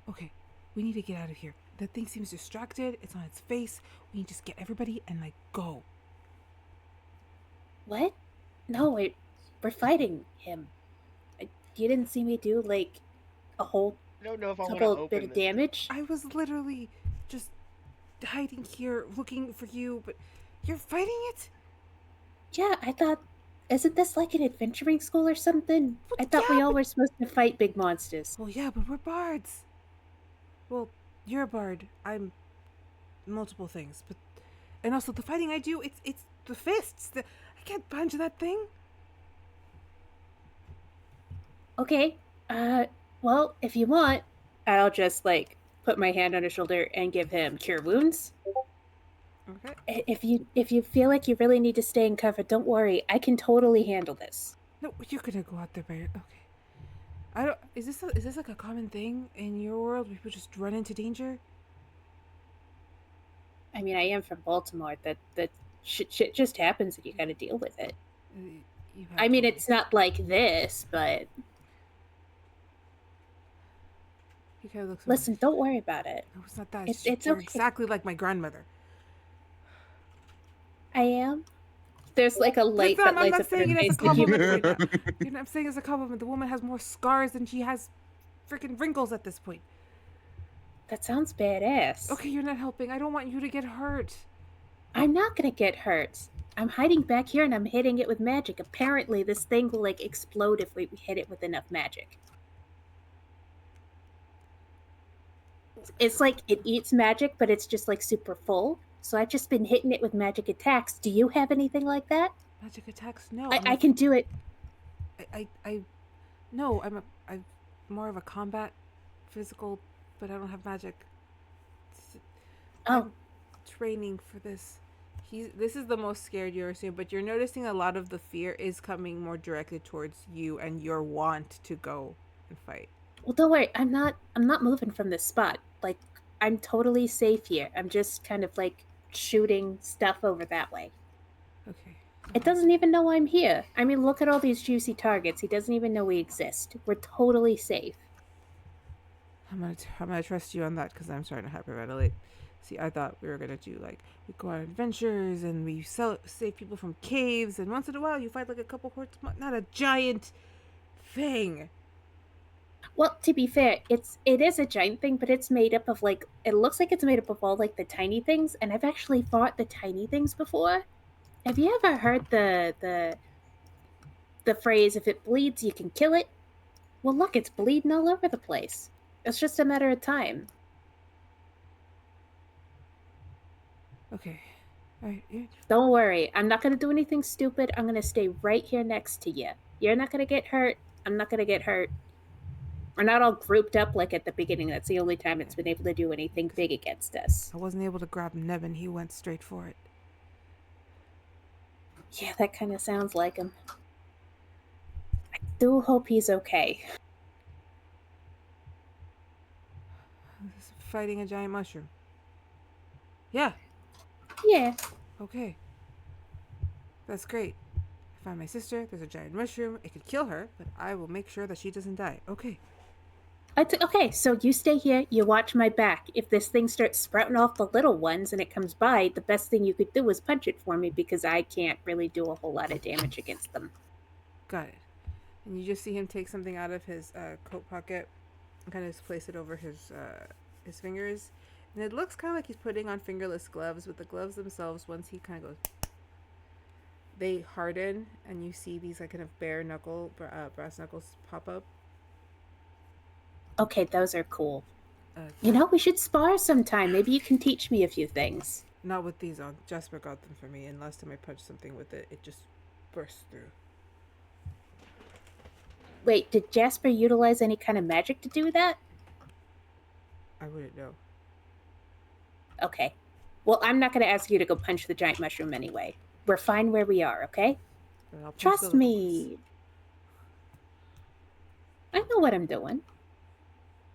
Okay, we need to get out of here. That thing seems distracted. It's on its face. We need to just get everybody and go. What? No, we're fighting him. You didn't see me do a whole I don't know if I want to couple open bit of this. damage. I was literally just hiding here looking for you, but you're fighting it? Yeah, I thought, isn't this like an adventuring school or something? Well, I thought yeah, we all but- were supposed to fight big monsters. Well, yeah, but we're bards. Well, you're a bard. I'm multiple things, but and also the fighting I do, it's the fists. I can't punch that thing. Okay, well, if you want, I'll just put my hand on his shoulder and give him cure wounds. Okay. If you feel like you really need to stay in cover, don't worry. I can totally handle this. No, you're gonna go out there by your... Okay. I don't... Is this like a common thing in your world? People just run into danger? I mean, I am from Baltimore. That shit just happens and you gotta deal with it. You have I mean, to- it's not like this, but He kind of looks... listen, don't worry about it. No, it's not that. it's You're okay. exactly like my grandmother. I am. There's like a light Listen, that I'm lights not up in her saying it as a face. Did you- compliment right now. You know, I'm saying it as a compliment. The woman has more scars than she has freaking wrinkles at this point. That sounds badass. Okay, you're not helping. I don't want you to get hurt. I'm not gonna get hurt. I'm hiding back here and I'm hitting it with magic. Apparently, this thing will like explode if we hit it with enough magic. It's like it eats magic, but it's just like super full. So I've just been hitting it with magic attacks. Do you have anything like that? Magic attacks? No. I can do it. No, I'm more of a combat physical, but I don't have magic. Oh, I'm training for this. This is the most scared you're seeing, but you're noticing a lot of the fear is coming more directed towards you and your want to go and fight. well, don't worry. I'm not moving from this spot. Like, I'm totally safe here. I'm just kind of like shooting stuff over that way. Okay. It doesn't even know I'm here. I mean, look at all these juicy targets. He doesn't even know we exist. We're totally safe. I'm gonna trust you on that because I'm starting to hyperventilate. See, I thought we were gonna do like we go on adventures and we save people from caves, and once in a while you fight like a couple hordes, not a giant thing. Well, to be fair, it is a giant thing, but it's made up of like it looks like it's made up of all like the tiny things, and I've actually fought the tiny things before. Have you ever heard the phrase "if it bleeds, you can kill it"? Well, look, it's bleeding all over the place. It's just a matter of time. Okay. All right. Yeah. Don't worry, I'm not gonna do anything stupid. I'm gonna stay right here next to you. You're not gonna get hurt. I'm not gonna get hurt. We're not all grouped up like at the beginning. That's the only time it's been able to do anything big against us. I wasn't able to grab Nevin. He went straight for it. Yeah, that kind of sounds like him. I do hope he's okay. Fighting a giant mushroom. Yeah. Yeah. Okay. That's great. I found my sister. There's a giant mushroom. It could kill her, but I will make sure that she doesn't die. Okay. Okay, so you stay here, you watch my back. If this thing starts sprouting off the little ones and it comes by, the best thing you could do is punch it for me because I can't really do a whole lot of damage against them. Got it. And you just see him take something out of his coat pocket and kind of place it over his fingers. And it looks kind of like he's putting on fingerless gloves, but the gloves themselves, once he kind of goes, they harden, and you see these like kind of bare brass knuckles pop up. Okay, those are cool. You know, we should spar sometime. Maybe you can teach me a few things. Not with these on. Jasper got them for me, and last time I punched something with it, it just burst through. Wait, did Jasper utilize any kind of magic to do that? I wouldn't know. Okay. Well, I'm not going to ask you to go punch the giant mushroom anyway. We're fine where we are, okay? But I'll punch the Trust little me. ones. I know what I'm doing.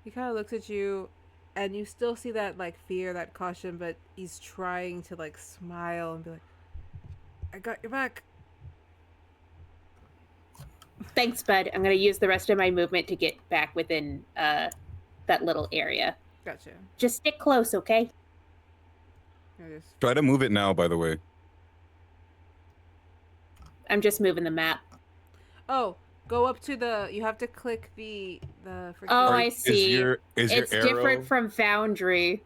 He kind of looks at you, and you still see that like fear, that caution, but he's trying to like smile and be like, "I got your back." Thanks, bud. I'm going to use the rest of my movement to get back within that little area. Gotcha. Just stick close, okay? Try to move it now, by the way. I'm just moving the map. Oh, go up to the. You have to click the. Freaking Oh, I see. Is It's your arrow... different from Foundry.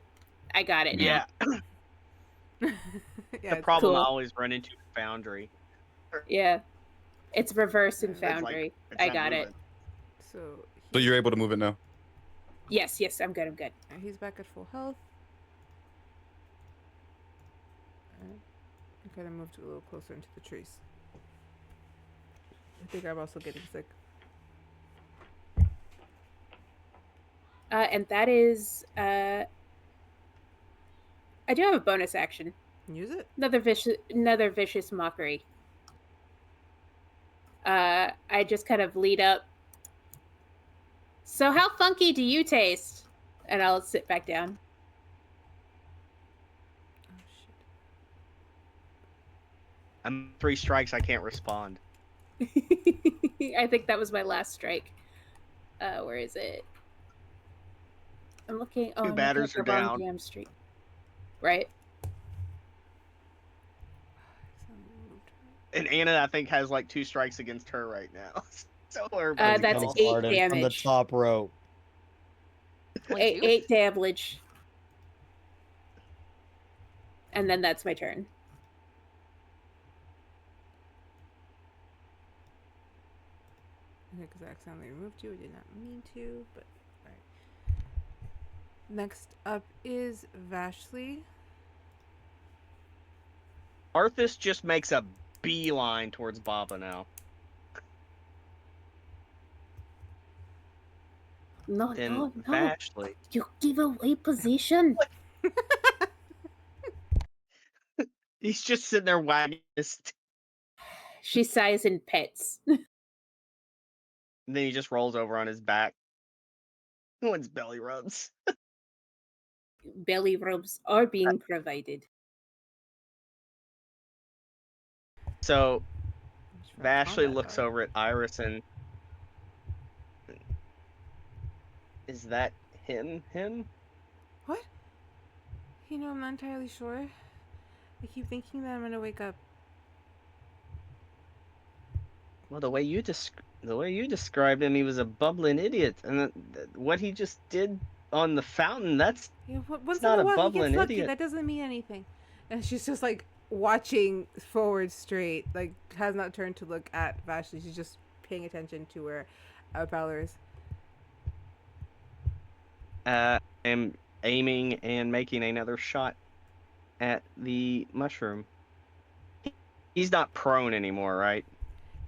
I got it now. Yeah. Yeah, The problem cool. I always run into is Foundry. Yeah. It's reverse in It's like, Foundry. it's I not got it. moving. So. So you're able to move it now? Yes, I'm good. He's back at full health. I kind of moved a little closer into the trees. I think I'm also getting sick. And that is I do have a bonus action. Use it. Another vicious mockery. I just kind of lead up. So how funky do you taste? And I'll sit back down. Oh shit. I'm 3 strikes, I can't respond. I think that was my last strike. Where is it? I'm looking. Oh, 2 I'm batters looking are at the wrong down. damn street. Right. And Anna, I think, has like 2 strikes against her right now. So everybody's That's all- 8 Arden from the damage. top rope. 22? 8 damage. And then that's my turn. Because I accidentally removed you. I did not mean to, but alright. Next up is Vashley. Arthas just makes a beeline towards Baba now. No, Then no, no. Vashley. You give away position. He's just sitting there wagging his She sighs and pets. and then he just rolls over on his back. Wants belly rubs. Belly rubs are being provided. So Just for Vashley combat looks dog. over at Iris and is that him? What? You know, I'm not entirely sure. I keep thinking that I'm gonna wake up. Well, the way you described him, he was a bubbling idiot, and what he just did on the fountain, that's Yeah, once not in a a while he bubbling gets lucky. idiot. That doesn't mean anything. And she's just like watching forward straight, like has not turned to look at Vashley. She's just paying attention to where Balor is. am aiming and making another shot at the mushroom. He's not prone anymore, right?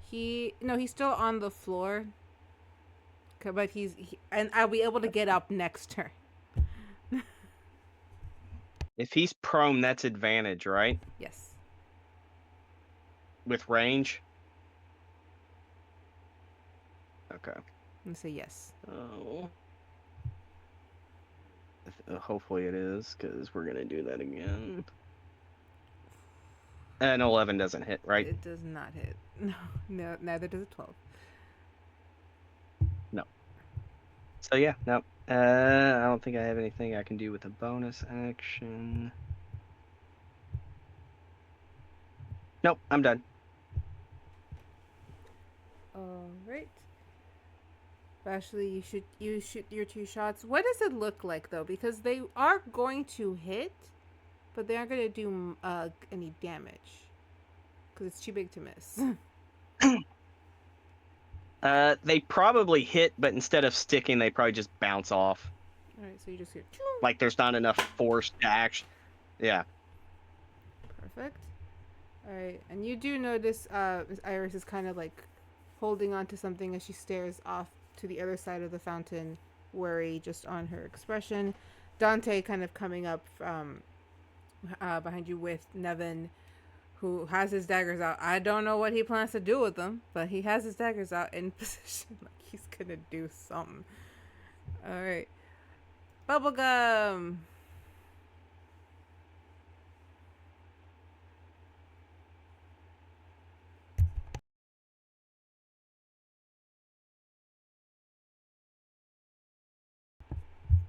He's still on the floor. But and I'll be able to get up next turn. If he's prone, that's advantage, right? Yes. With range? Okay. I'm gonna say yes. Oh. Hopefully it is, because we're going to do that again. An 11 doesn't hit, right? It does not hit. No, neither does a 12. No. So yeah, no. I don't think I have anything I can do with a bonus action. Nope, I'm done. All right. Vashley, you shoot your 2 shots. What does it look like though? Because they are going to hit, but they aren't going to do any damage because it's too big to miss. They probably hit, but instead of sticking, they probably just bounce off. All right, so you just hear. Like there's not enough force to action. Yeah. Perfect. All right, and you do notice Miss Iris is kind of like holding on to something as she stares off to the other side of the fountain, worry just on her expression. Dante kind of coming up behind you with Nevin, who has his daggers out. I don't know what he plans to do with them, but he has his daggers out in position like he's gonna do something. All right, Bubblegum.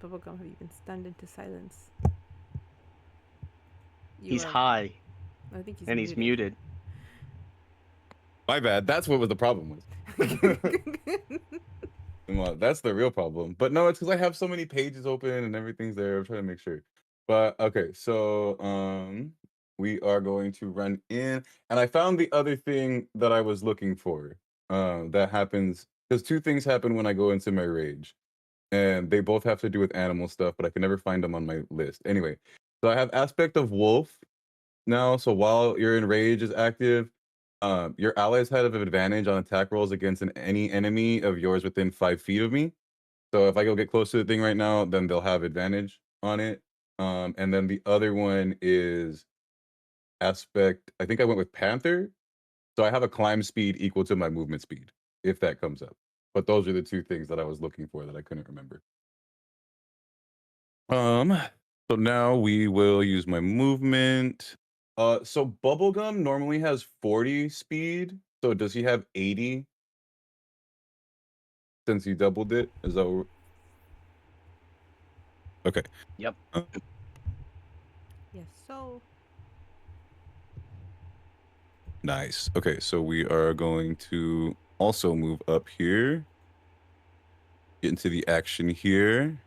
Bubblegum, have you been stunned into silence? He's high, I think he's and he's muted. My bad. That's what was the problem was. Well, that's the real problem. But no, it's because I have so many pages open and everything's there. I'm trying to make sure. But okay, so we are going to run in, and I found the other thing that I was looking for. That happens because 2 things happen when I go into my rage, and they both have to do with animal stuff, but I can never find them on my list. Anyway, so I have aspect of wolf now. So while your enrage is active, your allies have an advantage on attack rolls against any enemy of yours within 5 feet of me. So if I go get close to the thing right now, then they'll have advantage on it. And then the other one is aspect. I think I went with Panther. So I have a climb speed equal to my movement speed, if that comes up. But those are the 2 things that I was looking for that I couldn't remember. So now we will use my movement. So Bubblegum normally has 40 speed. So does he have 80? Since he doubled it? Is that okay? Yep. Yes, so Nice. Okay, so we are going to also move up here. Get into the action here.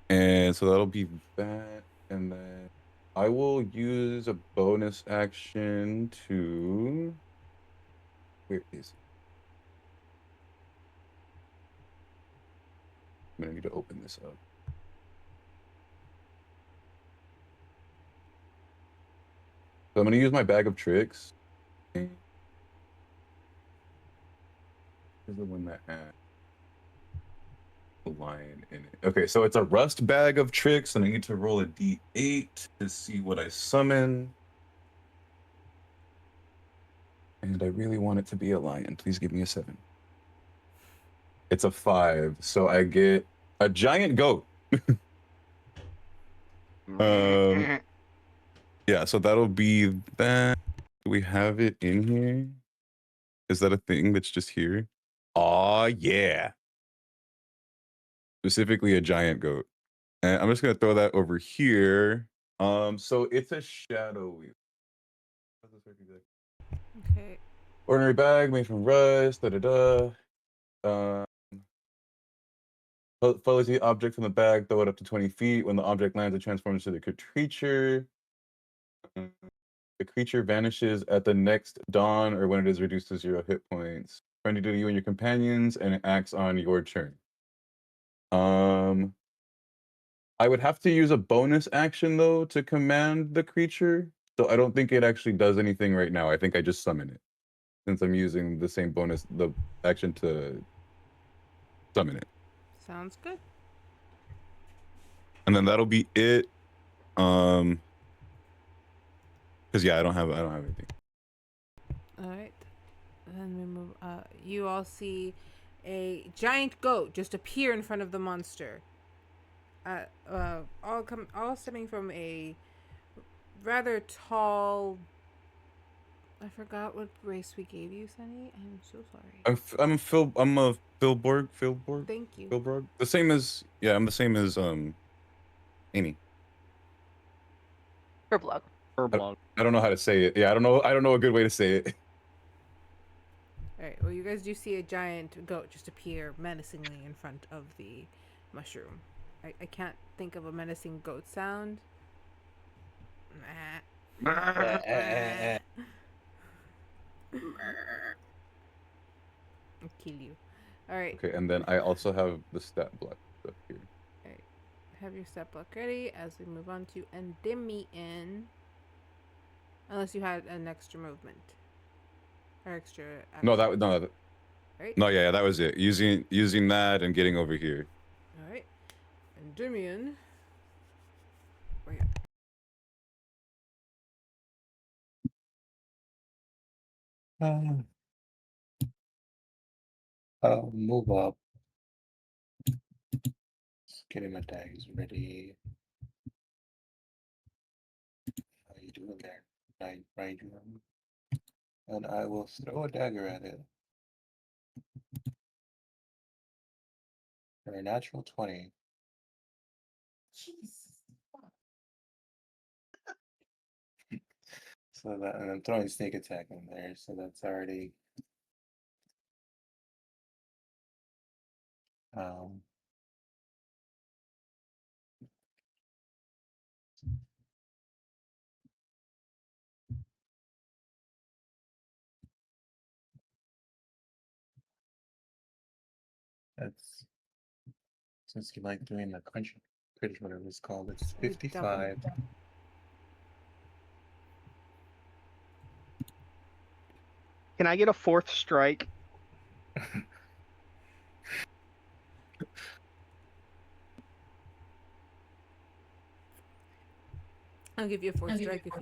And so that'll be that. And then I will use a bonus action to... Where is it? I'm gonna need to open this up. So I'm gonna use my bag of tricks. Here's the one that has the lion in it. Okay, so it's a rust bag of tricks, and I need to roll a d8 to see what I summon. And I really want it to be a lion. Please give me a 7. It's a 5, so I get a giant goat. Yeah, so that'll be that. Do we have it in here? Is that a thing that's just here? Aw, yeah. Specifically a giant goat. And I'm just gonna throw that over here. So it's a shadowy. Okay. Ordinary bag made from rust, follow the object from the bag, throw it up to 20 feet. When the object lands, it transforms into the creature. The creature vanishes at the next dawn or when it is reduced to 0 hit points. Friendly to you and your companions, and it acts on your turn. I would have to use a bonus action though to command the creature. So I don't think it actually does anything right now. I think I just summon it. Since I'm using the same bonus, the action to summon it. Sounds good. And then that'll be it. Because yeah, I don't have anything. All right. Then we move. You all see a giant goat just appear in front of the monster. All stemming from a rather tall. I forgot what race we gave you, Sunny. I'm so sorry. I'm a Philborg. Thank you. Philborg. The same as I'm the same as Amy. Herblog. I don't know how to say it. Yeah, I don't know a good way to say it. All right. Well, you guys do see a giant goat just appear menacingly in front of the mushroom. I can't think of a menacing goat sound. I'll kill you. All right. Okay, and then I also have the stat block up here. All right. Have your stat block ready as we move on to Endymion. Unless you had an extra movement or extra. Action. Right? No, yeah, that was it. Using that and getting over here. All right. Endymion. Where you at? I'll move up. Just getting my daggers ready. How you doing there, Rigel? And I will throw a dagger at it. For a natural 20. So that, and I'm throwing sneak attack in there, so that's already that's, since you like doing the crunch, whatever it's called, it's 55. Can I get a 4th strike? I'll give you a 4th strike if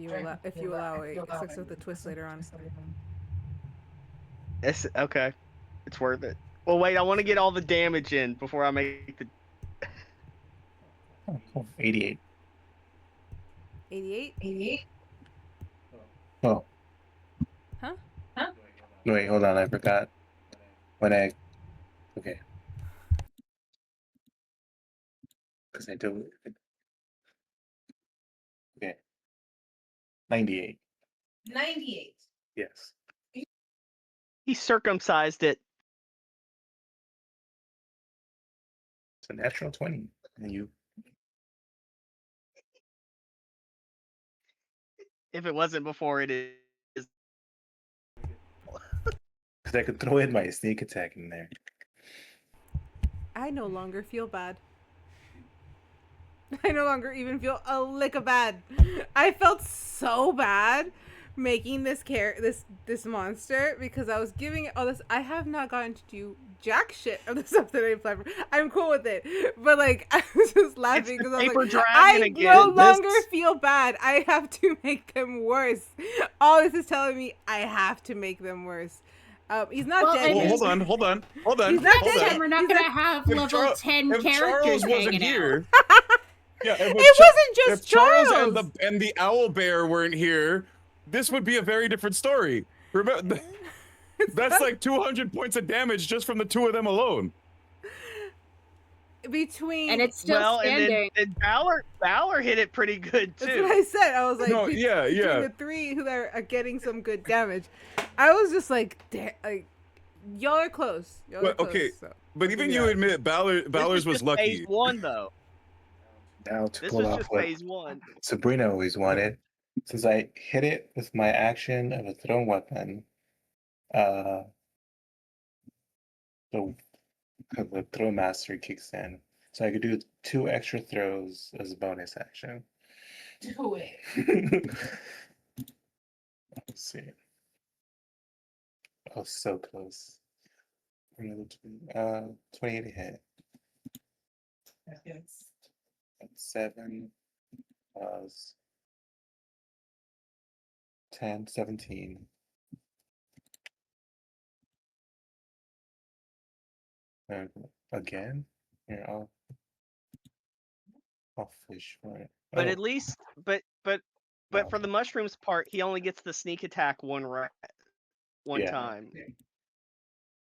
you allow a 6 with a twist later on. It's okay. It's worth it. Well, wait. I want to get all the damage in before I make the. Oh, cool. 88. 88. Oh. Huh? Wait, hold on. I forgot. Okay. Because I do. Okay. 98. 98. Yes. He circumcised it. It's a natural 20. And you. If it wasn't before, it is. Because I could throw in my sneak attack in there. I no longer feel bad. I no longer even feel a lick of bad. I felt so bad making this this monster because I was giving it all this. I have not gotten to do jack shit of the stuff that I applied for. I'm cool with it, but like I was just laughing because I was like, I no longer feel bad. I have to make them worse. All this is telling me I have to make them worse. He's not dead. Well, hold on. He's not Next dead. time we're not going to have If level Char- 10 if characters Charles wasn't hanging here, out. yeah, It wasn't just if Charles Charles. and the owl bear weren't here, this would be a very different story. Remember, that's like 200 points of damage just from the two of them alone. Between And it's still standing. And Balor hit it pretty good too. That's what I said. I was like, No, between yeah. the three who are getting some good damage. I was just like, y'all are close. Y'all are close, okay, so. but even you admit Balor's was just lucky. Phase 1 though. Now to This pull was off just what phase 1. Sabrina always wanted, since I hit it with my action of a thrown weapon, the throw mastery kicks in. So I could do 2 extra throws as a bonus action. Do it. Let's see. Oh, so close. Another 28 to hit. Yes. 7 plus 10, 17. Again? Here, I'll fish for it. But Oh, at least, but no. for the mushrooms part, he only gets the sneak attack one Yeah. time.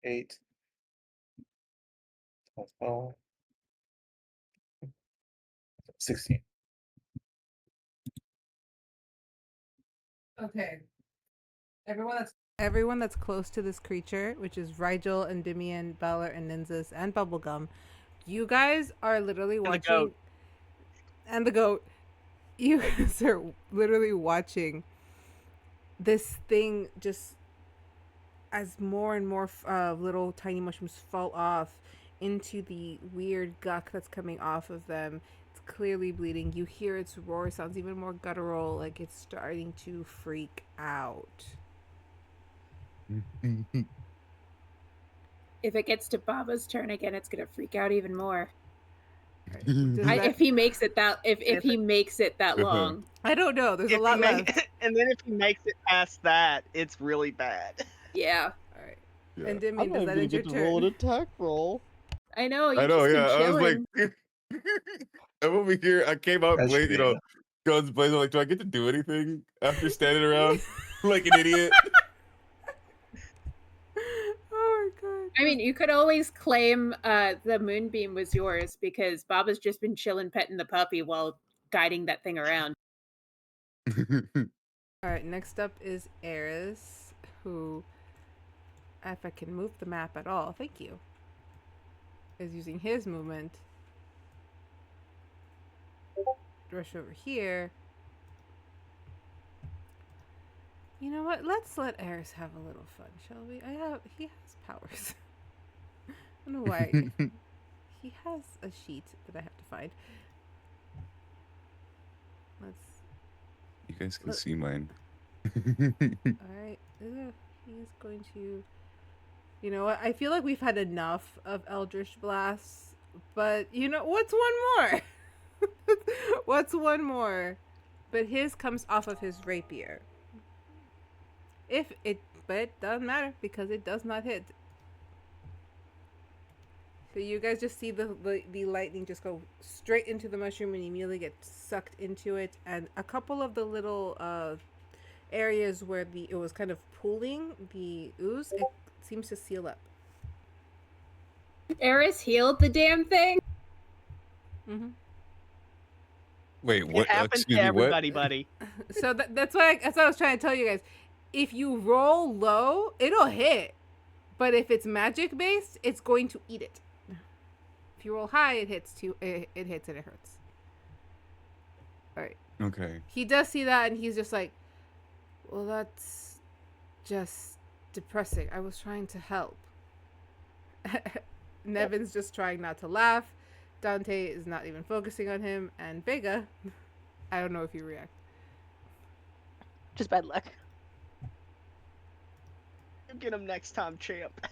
8 plus 12. 16. Okay. Everyone that's close to this creature, which is Rigel, Endymion, Balor, and Nynzus, and Bubblegum, you guys are literally watching. The goat. And the goat. You guys are literally watching this thing just as more and more little tiny mushrooms fall off into the weird guck that's coming off of them. It's clearly bleeding. You hear its roar. It sounds even more guttural, like it's starting to freak out. If it gets to Baba's turn again, it's going to freak out even more. If he makes it that if he makes it that long. I don't know. There's a lot left. And then if he makes it past that, it's really bad. Yeah. All right. Yeah. And Endymion, I'm does not that even end your get to roll an turn? attack roll. I know. I know, yeah. I was Chilling. like, I'm over here. I came out, That's you know, guns blazing. Like, do I get to do anything after standing around like an idiot? Oh my god. I mean, you could always claim the moonbeam was yours because Baba's just been chilling petting the puppy while guiding that thing around. All right, next up is Eris, who, if I can move the map at all, thank you, is using his movement to rush over here. You know what? Let's let Eris have a little fun, shall we? He has powers. I don't know why. He has a sheet that I have to find. You guys can see mine. Alright, he's going to... You know what? I feel like we've had enough of Eldritch Blasts, but you know, what's one more? What's one more? But his comes off of his rapier. But it doesn't matter because it does not hit. So you guys just see the lightning just go straight into the mushroom and immediately get sucked into it, and a couple of the little areas where it was kind of pooling the ooze, it seems to seal up. Eris healed the damn thing. Mm-hmm. Wait, what? It happens Excuse to me, everybody, buddy. So that's what I was trying to tell you guys. if you roll low, it'll hit. But if it's magic based, it's going to eat it. If you roll high, it hits it hits and it hurts. All right. Okay. He does see that and he's just like, well, that's just depressing. I was trying to help. Nevin's just trying not to laugh. Dante is not even focusing on him. And Vega, I don't know if you react. Just bad luck. You get him next time, champ.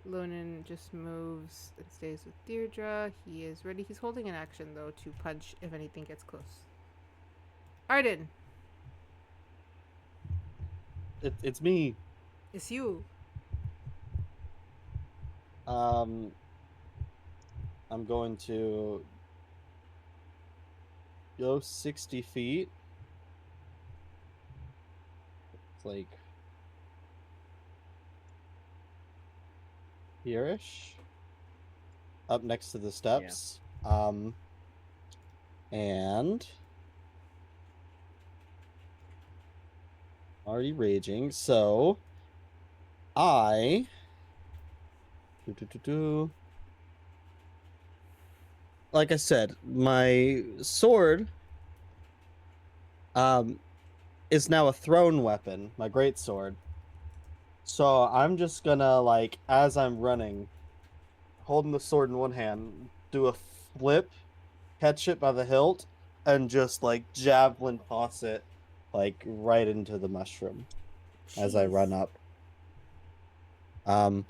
Lonan just moves and stays with Dierdra. He is ready. He's holding an action, though, to punch if anything gets close. Arden. It's me. It's you. I'm going to go 60 feet. It's like here-ish. Up next to the steps. And already raging, so I like I said, my sword is now a thrown weapon, my great sword. So I'm just gonna, like, as I'm running, holding the sword in one hand, do a flip, catch it by the hilt, and just like javelin toss it like right into the mushroom as I run up. And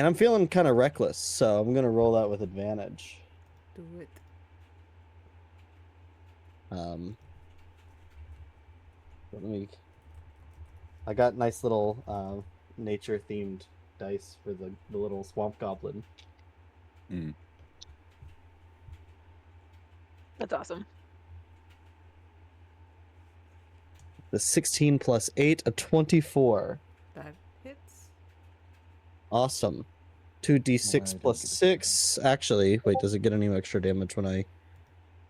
I'm feeling kind of reckless, so I'm gonna roll that with advantage. Do it. Let me. I got nice little nature-themed dice for the little swamp goblin. That's awesome. The 16 plus 8, a 24. That hits. Awesome. 2d6 plus 6. Actually, wait, does it get any extra damage when I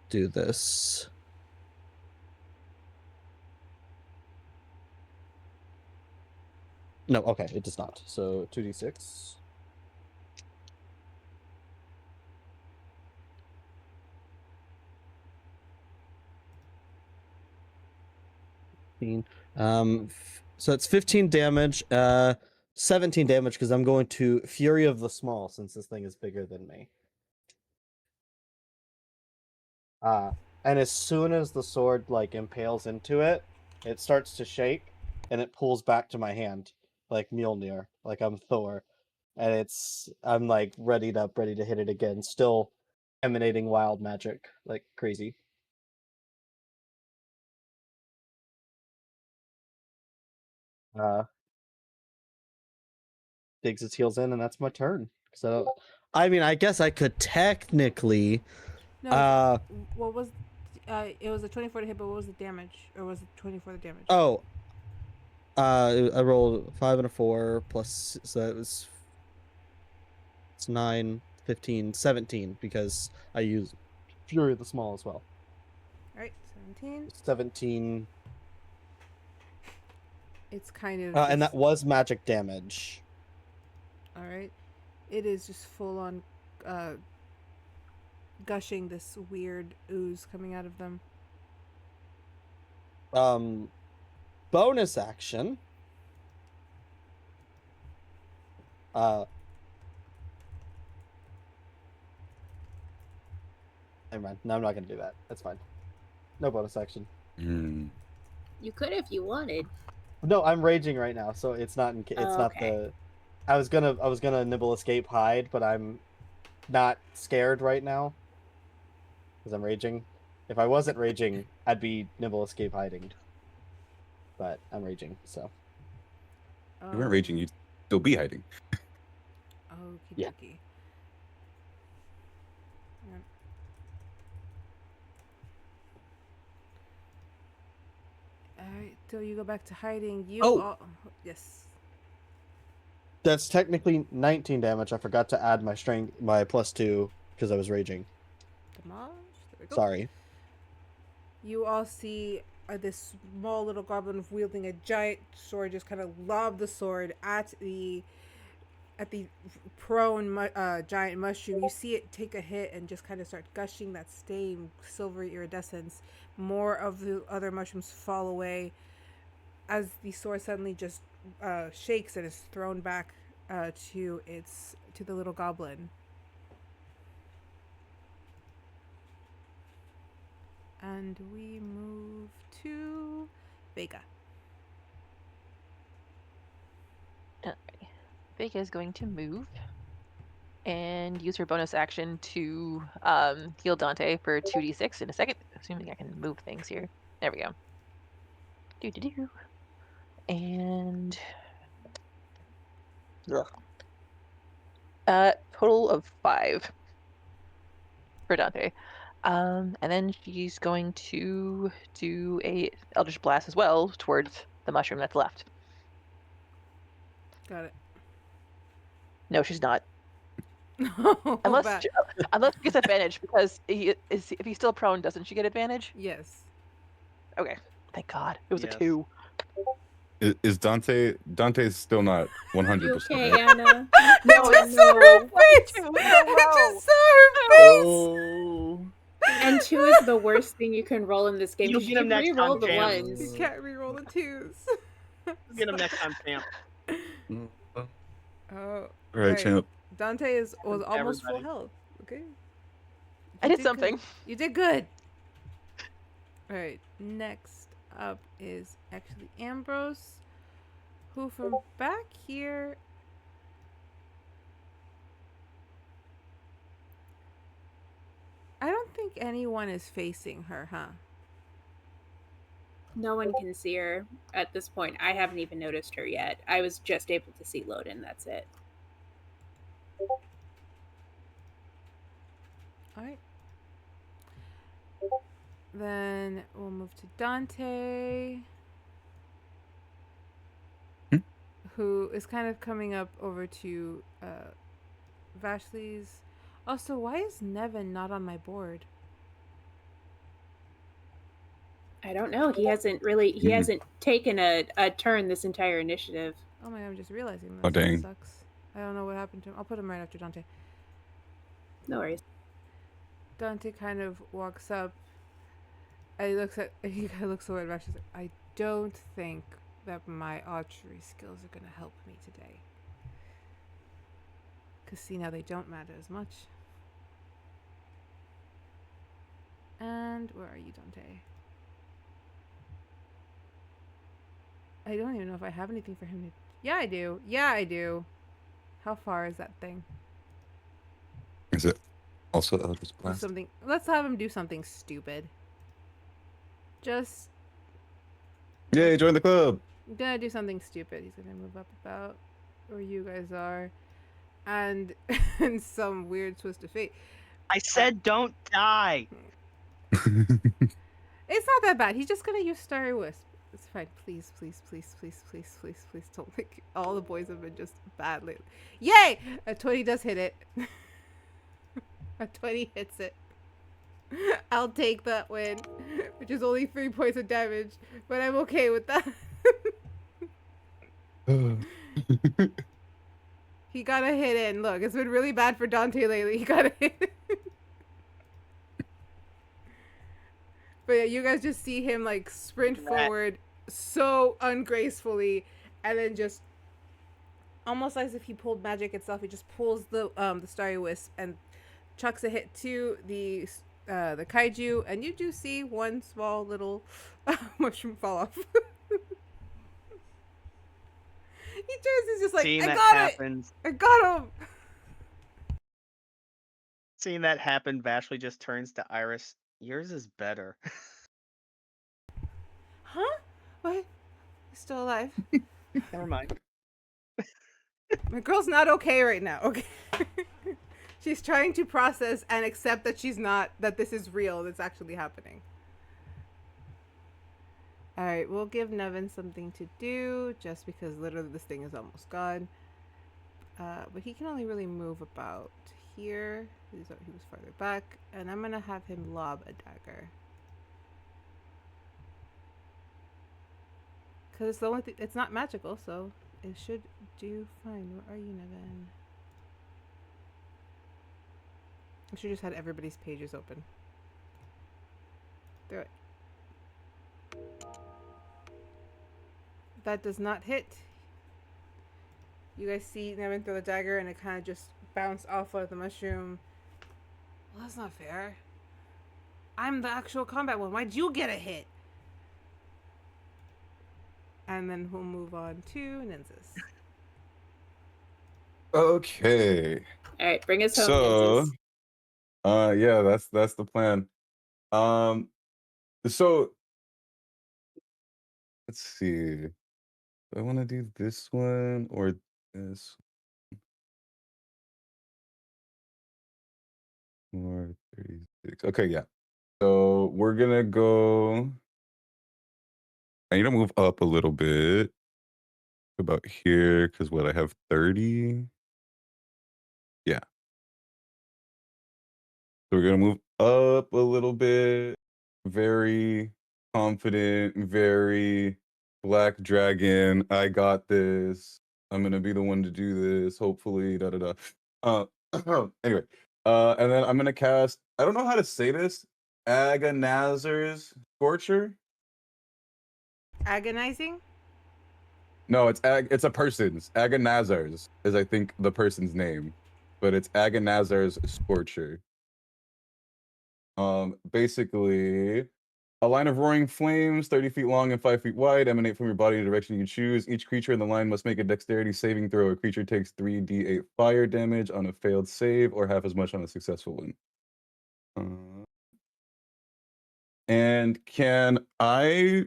do this? No, okay, it does not. So 2d6. So it's 15 damage, 17 damage because I'm going to Fury of the Small since this thing is bigger than me. And as soon as the sword like impales into it, it starts to shake and it pulls back to my hand like Mjolnir, like I'm Thor, and I'm like ready to hit it again, still emanating wild magic like crazy. Digs its heels in, and that's my turn. So, I mean, I guess I could technically. No, what was? It was a 24 to hit, but what was the damage? Or was it 24 the damage? Oh, I rolled 5 and a 4 plus, so it's 9, 15, 17 because I use Fury of the Small as well. All right, 17. 17. It's kind of. And that was magic damage. All right, it is just full on, gushing this weird ooze coming out of them. Bonus action. Never mind. No, I'm not gonna do that. That's fine. No bonus action. You could if you wanted. No, I'm raging right now, so it's not. Not the. I was gonna nibble, escape, hide, but I'm not scared right now because I'm raging. If I wasn't raging, I'd be nibble, escape, hiding. But I'm raging, so. If you weren't raging, you'd still be hiding. Okie Yeah. dokie. Yeah. Alright, till you go back to hiding. Yes. That's technically 19 damage. I forgot to add my strength, my +2, because I was raging. Damage. There we go. Sorry. You all see this small little goblin wielding a giant sword just kind of lob the sword at the prone giant mushroom. You see it take a hit and just kind of start gushing that same silvery iridescence. More of the other mushrooms fall away as the sword suddenly just shakes and is thrown back to the little goblin. And we move to Vega. Okay. Vega is going to move and use her bonus action to heal Dante for 2d6 in a second, assuming I can move things here. There we go. Do. And total of 5 for Dante. And then she's going to do a Eldritch Blast as well towards the mushroom that's left. Got it. No, she's not. Oh, Unless bad. unless she gets advantage, because if he's still prone, doesn't she get advantage? Yes. Okay, thank God. It was Yes. a 2. Is Dante's still not 100%? You okay, right? Anna? I just saw her face. I just saw her face. Oh. And 2 is the worst thing you can roll in this game. You'll You get 'em should next re-roll time, the Jam. You ones. can't reroll the 2s. Get him next time, champ. Oh, All right, champ. Dante was almost full Everybody. health. Okay. I You did something. good. You did good. All right. Next up is actually Ambrose, who from back here. I don't think anyone is facing her, huh? No one can see her at this point. I haven't even noticed her yet. I was just able to see Loden. That's it. Alright. Then we'll move to Dante. Hmm? Who is kind of coming up over to Vashley's. Also, why is Nevin not on my board? I don't know. He hasn't taken a turn this entire initiative. Oh my god, I'm just realizing this. Oh, dang. That sucks. I don't know what happened to him. I'll put him right after Dante. No worries. Dante kind of walks up and he looks over at Vash. He's like, I don't think that my archery skills are gonna help me today. Cause see, now they don't matter as much. And where are you, Dante? I don't even know if I have anything for him to. Yeah, I do. Yeah, I do. How far is that thing? Is it also Eldritch Do Blast? something. Let's have him do something stupid. Just Yay, join the club. gonna do something stupid. He's gonna move up about where you guys are, and in some weird twist of fate, I said don't die. it's not that bad. He's just gonna use Starry Wisp. It's fine. Please, please, please, please, please, please, please don't make all the boys have been just bad lately. Yay! A 20 does hit it. A 20 hits it. I'll take that win, which is only 3 points of damage, but I'm okay with that. He got a hit in. Look, it's been really bad for Dante lately. He got a hit in. But yeah, you guys just see him like sprint forward so ungracefully, and then just almost as if he pulled magic itself. He just pulls the Starry Wisp and chucks a hit to the kaiju, and you do see one small little mushroom fall off. He turns, he's just like, Seeing I that got happens. it! I got him! Seeing that happen, Vashley just turns to Iris. Yours is better. Huh? What? He's still alive. Never mind. My girl's not okay right now, okay? She's trying to process and accept that she's not, that this is real, that's actually happening. Alright, we'll give Nevin something to do, just because literally this thing is almost gone. But he can only really move about here. He was farther back. And I'm gonna have him lob a dagger. Because it's the only thing, it's not magical, so it should do fine. Where are you, Nevin? I should just had everybody's pages open. Do it. That does not hit. You guys see Nevin throw the dagger and it kind of just bounced off of the mushroom. Well, that's not fair. I'm the actual combat one. Why'd you get a hit? And then we'll move on to Nynzus. Okay. All right, bring us home. So, Nynzus. yeah, that's the plan. So let's see. Do I want to do this one or this? Or 36. Okay, yeah. So we're gonna go. I need to move up a little bit. About here, because what I have 30. Yeah. So we're gonna move up a little bit. Very confident, very black dragon. I got this. I'm gonna be the one to do this. Hopefully, da da da. Anyway, and then I'm gonna cast. I don't know how to say this. Agonazer's Scorcher. Agonizing? No, it's a person's. Agonazar's is I think the person's name, but it's Agonazar's Scorcher. Basically, a line of roaring flames, 30 feet long and 5 feet wide, emanate from your body in the direction you choose. Each creature in the line must make a dexterity saving throw. A creature takes 3d8 fire damage on a failed save, or half as much on a successful one. And can I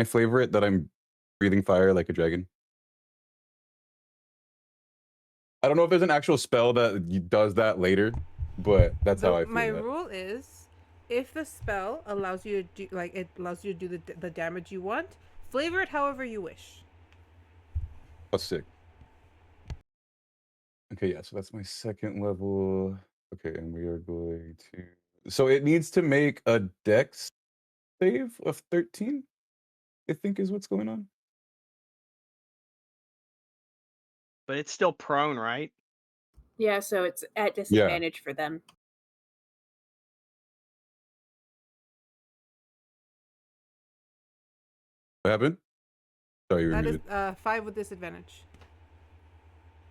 flavor it that I'm breathing fire like a dragon? I don't know if there's an actual spell that does that later, but that's how I feel. My rule is, if the spell allows you to do, like, it allows you to do the damage you want, flavor it however you wish. Oh, sick. Okay, yeah, so that's my second level. Okay, and we are going to... So it needs to make a dex save of 13, I think is what's going on. But it's still prone, right? Yeah, so it's at disadvantage for them. What happened? Sorry, you were That is muted. 5 with disadvantage.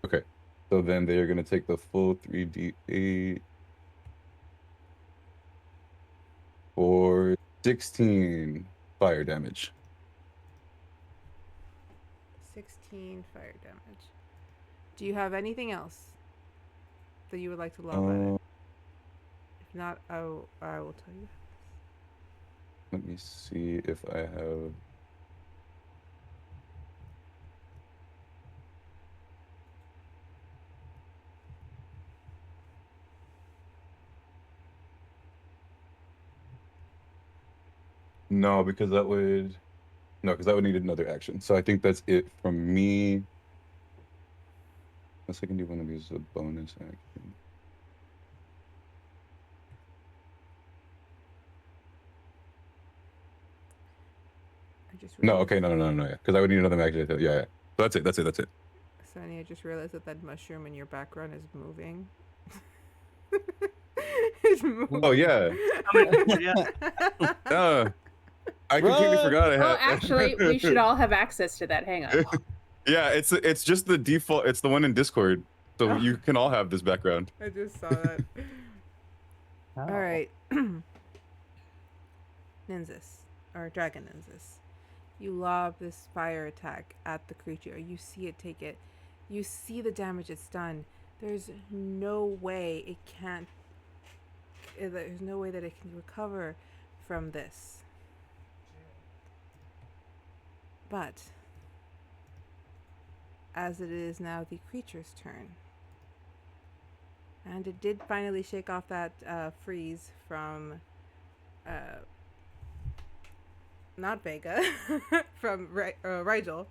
Okay, so then they are going to take the full 3d8 for 16 fire damage. 16 fire damage. Do you have anything else that you would like to lob at it? If not, I will tell you. Let me see if I have... No, because that would... No, because that would need another action. So I think that's it from me. Unless I can do one of these as a bonus action. No, okay, no, yeah. Because I would need another action. Yeah. So that's it. Sunny, I just realized that mushroom in your background is moving. It's moving. Oh, yeah. I completely forgot I had... Oh, actually, we should all have access to that. Hang on. Yeah, it's just the default. It's the one in Discord, so you can all have this background. I just saw that. Oh. All right, Nynzus, or Dragon Nynzus, you lob this fire attack at the creature. You see it take it. You see the damage it's done. There's no way it can't. There's no way that it can recover from this. But as it is now the creature's turn. And it did finally shake off that freeze from not Vega, from Rigel.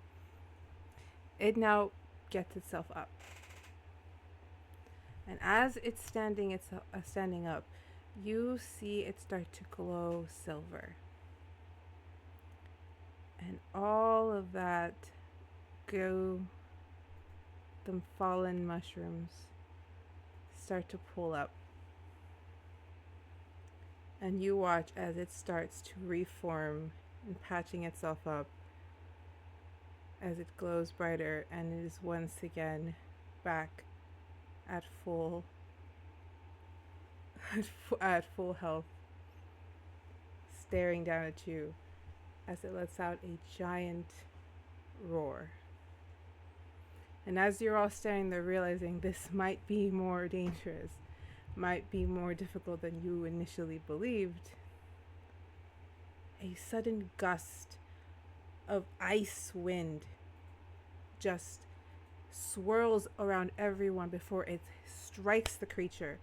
It now gets itself up. And as it's standing up, you see it start to glow silver. And all of that them fallen mushrooms start to pull up. And you watch as it starts to reform and patching itself up as it glows brighter and it is once again back at full health, staring down at you as it lets out a giant roar. And as you're all staring there realizing this might be more dangerous, might be more difficult than you initially believed, a sudden gust of ice wind just swirls around everyone before it strikes the creature,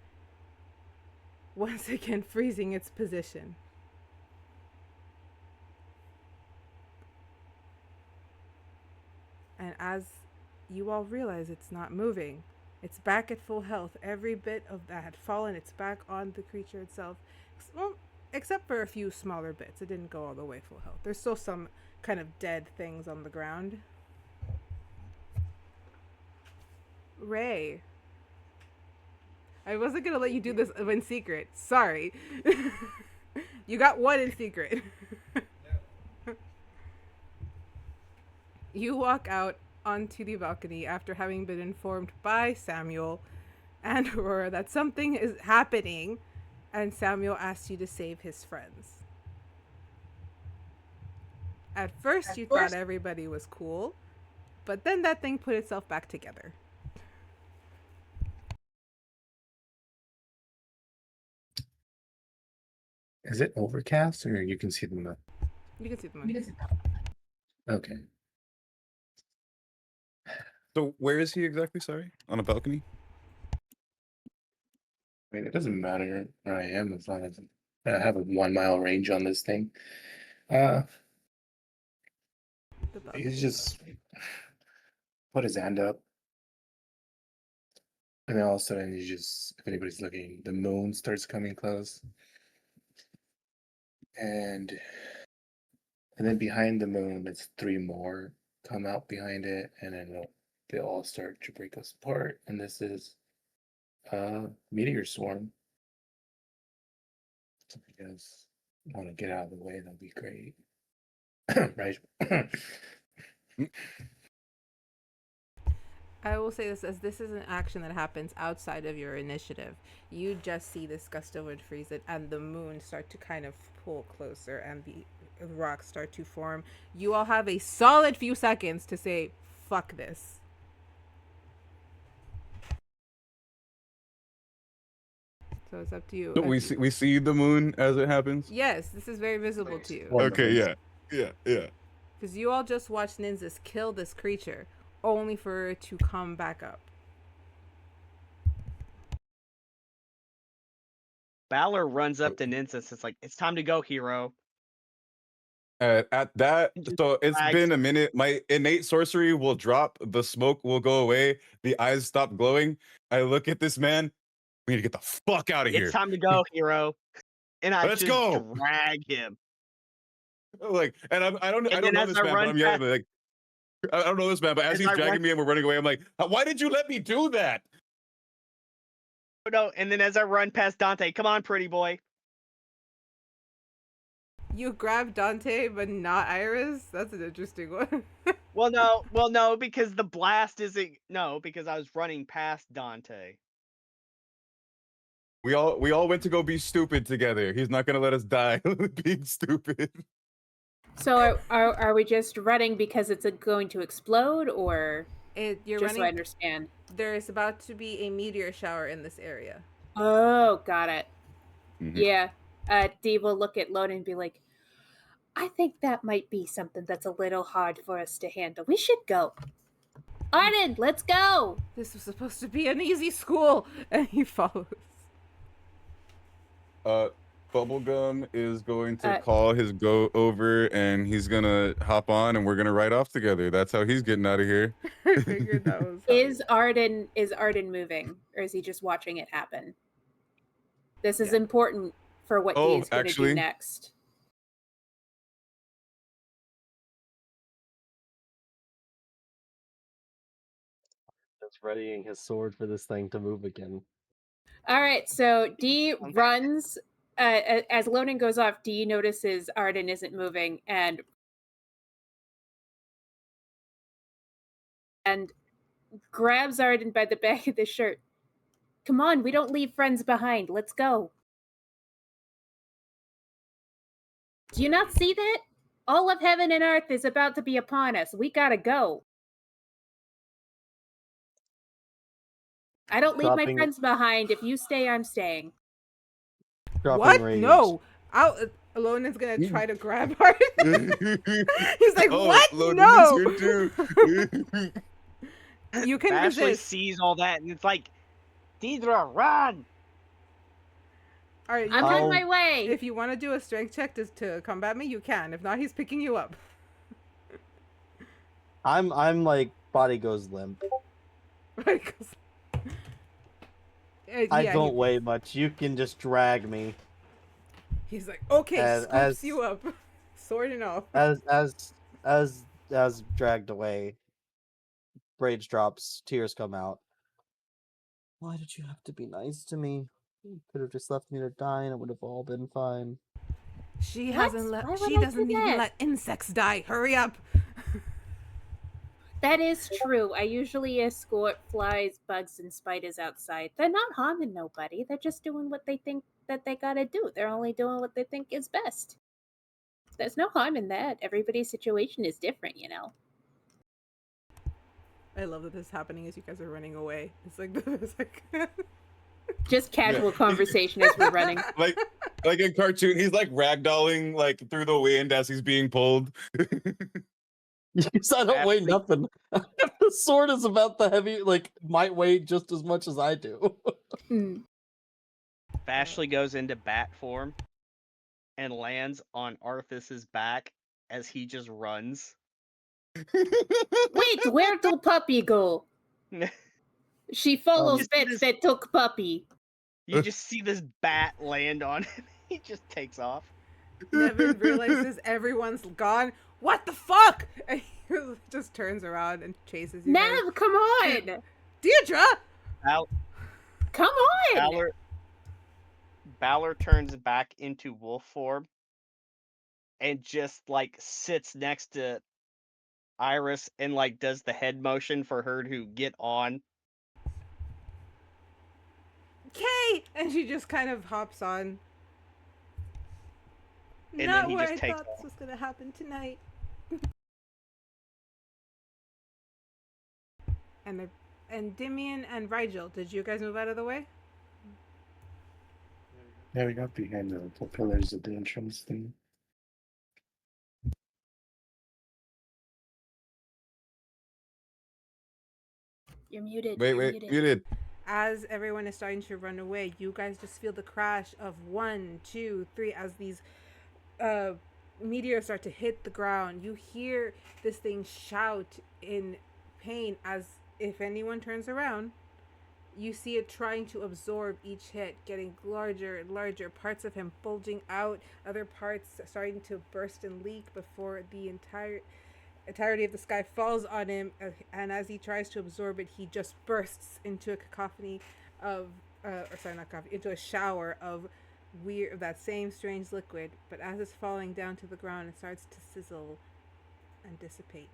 once again freezing its position. And as you all realize it's not moving, it's back at full health. Every bit of that had fallen, it's back on the creature itself. Well, except for a few smaller bits. It didn't go all the way full health. There's still some kind of dead things on the ground. Ray. I wasn't going to let you do this in secret. Sorry. You got one in secret. You walk out onto the balcony after having been informed by Samuel and Aurora that something is happening, and Samuel asks you to save his friends. At first you thought everybody was cool, but then that thing put itself back together. Is it overcast or you can see the moon? You can see the moon. Okay. So where is he exactly? Sorry, on a balcony. I mean, it doesn't matter where I am as long as I have a 1 mile range on this thing. He's just put his hand up. And then all of a sudden, you just, if anybody's looking, the moon starts coming close. And then behind the moon, it's 3 more come out behind it. And then they all start to break us apart. And this is meteor swarm. So if you guys want to get out of the way, that'd be great. Right? I will say this, as this is an action that happens outside of your initiative. You just see this gust of wind freeze it and the moon start to kind of pull closer and the rocks start to form. You all have a solid few seconds to say, fuck this. So it's up to you. So we see the moon as it happens. Yes, this is very visible to you. Okay, yeah. Because you all just watched Nynzus kill this creature, only for it to come back up. Balor runs up to Nynzus. It's like, it's time to go, hero. At that, so it's flags. been a minute. My innate sorcery will drop. The smoke will go away. The eyes stop glowing. I look at this man. We need to get the fuck out of here. It's time to go, hero. And I Let's just go. drag him. Like, and I don't And know then this as I man, but run I'm yelling like, I don't know this man, but as he's dragging me and we're running away, I'm like, why did you let me do that? No, and then as I run past Dante, come on, pretty boy. You grab Dante, but not Iris? That's an interesting one. Well, no, because the blast isn't. No, because I was running past Dante. We all went to go be stupid together. He's not gonna let us die being stupid. So are we just running because it's going to explode, or You're just so I running. understand? There is about to be a meteor shower in this area. Oh, got it. Mhm. Yeah. Dee will look at Lona and be like, I think that might be something that's a little hard for us to handle. We should go. Arden, let's go! This was supposed to be an easy school. And he follows. Bubblegum is going to call his go over and he's gonna hop on and we're gonna ride off together. That's how he's getting out of here. I figured that was. Is Arden moving, or is he just watching it happen? This is important for what Dee is going to do next. readying his sword for this thing to move again. All right, so D runs. As Lonan goes off, D notices Arden isn't moving and grabs Arden by the back of the shirt. Come on, we don't leave friends behind. Let's go. Do you not see that? All of heaven and earth is about to be upon us. We gotta go. I don't leave my Dropping- friends behind. If you stay, I'm staying. Dropping What? rage. No. Alonen's gonna try to grab Arden. He's like, Oh, what? Loden No. is here too. You can Vashley resist. sees all that and it's like, Dierdra, run! All right, I'm on my way. if you want to do a strength check to combat me, you can. If not, he's picking you up. I'm like body goes limp. Right, 'cause- I yeah, don't weigh much. You can just drag me. He's like, okay, scoops as- you up, sword and all. As dragged away. Rage drops, tears come out. Why did you have to be nice to me? You could have just left me to die and it would have all been fine. She What? hasn't Why let. would She I do doesn't even that? let insects die. Hurry up. That is true. I usually escort flies, bugs, and spiders outside. They're not harming nobody. They're just doing what they think that they gotta do. They're only doing what they think is best. There's no harm in that. Everybody's situation is different, you know. I love that this is happening as you guys are running away. It's like Just casual conversation as we're running. like in cartoon, he's like ragdolling like through the wind as he's being pulled. Yes, I don't weigh nothing. The sword is about the heavy, like, might weigh just as much as I do. Hmm. Vashley goes into bat form and lands on Arthas's back as he just runs. Wait, where'd the puppy go? She follows Fit took puppy. You just see this bat land on him. He just takes off. Nevin realizes everyone's gone. What the fuck? And he just turns around and chases you. guys. Nev, come on! Dierdra! Come on! Balor turns back into wolf form and just like sits next to Iris and like does the head motion for her to get on. Kay! And she just kind of hops on. And Not then he where just I takes thought this was gonna happen tonight. And Endymion and Rigel, did you guys move out of the way? Yeah, we got behind the pillars of the entrance thing. You're muted. Wait, You're muted. As everyone is starting to run away, you guys just feel the crash of 1, 2, 3 as these meteors start to hit the ground. You hear this thing shout in pain as if anyone turns around, you see it trying to absorb each hit, getting larger and larger, parts of him bulging out, other parts starting to burst and leak before the entirety of the sky falls on him, and as he tries to absorb it, he just bursts into a cacophony of into a shower of that same strange liquid. But as it's falling down to the ground, it starts to sizzle and dissipate,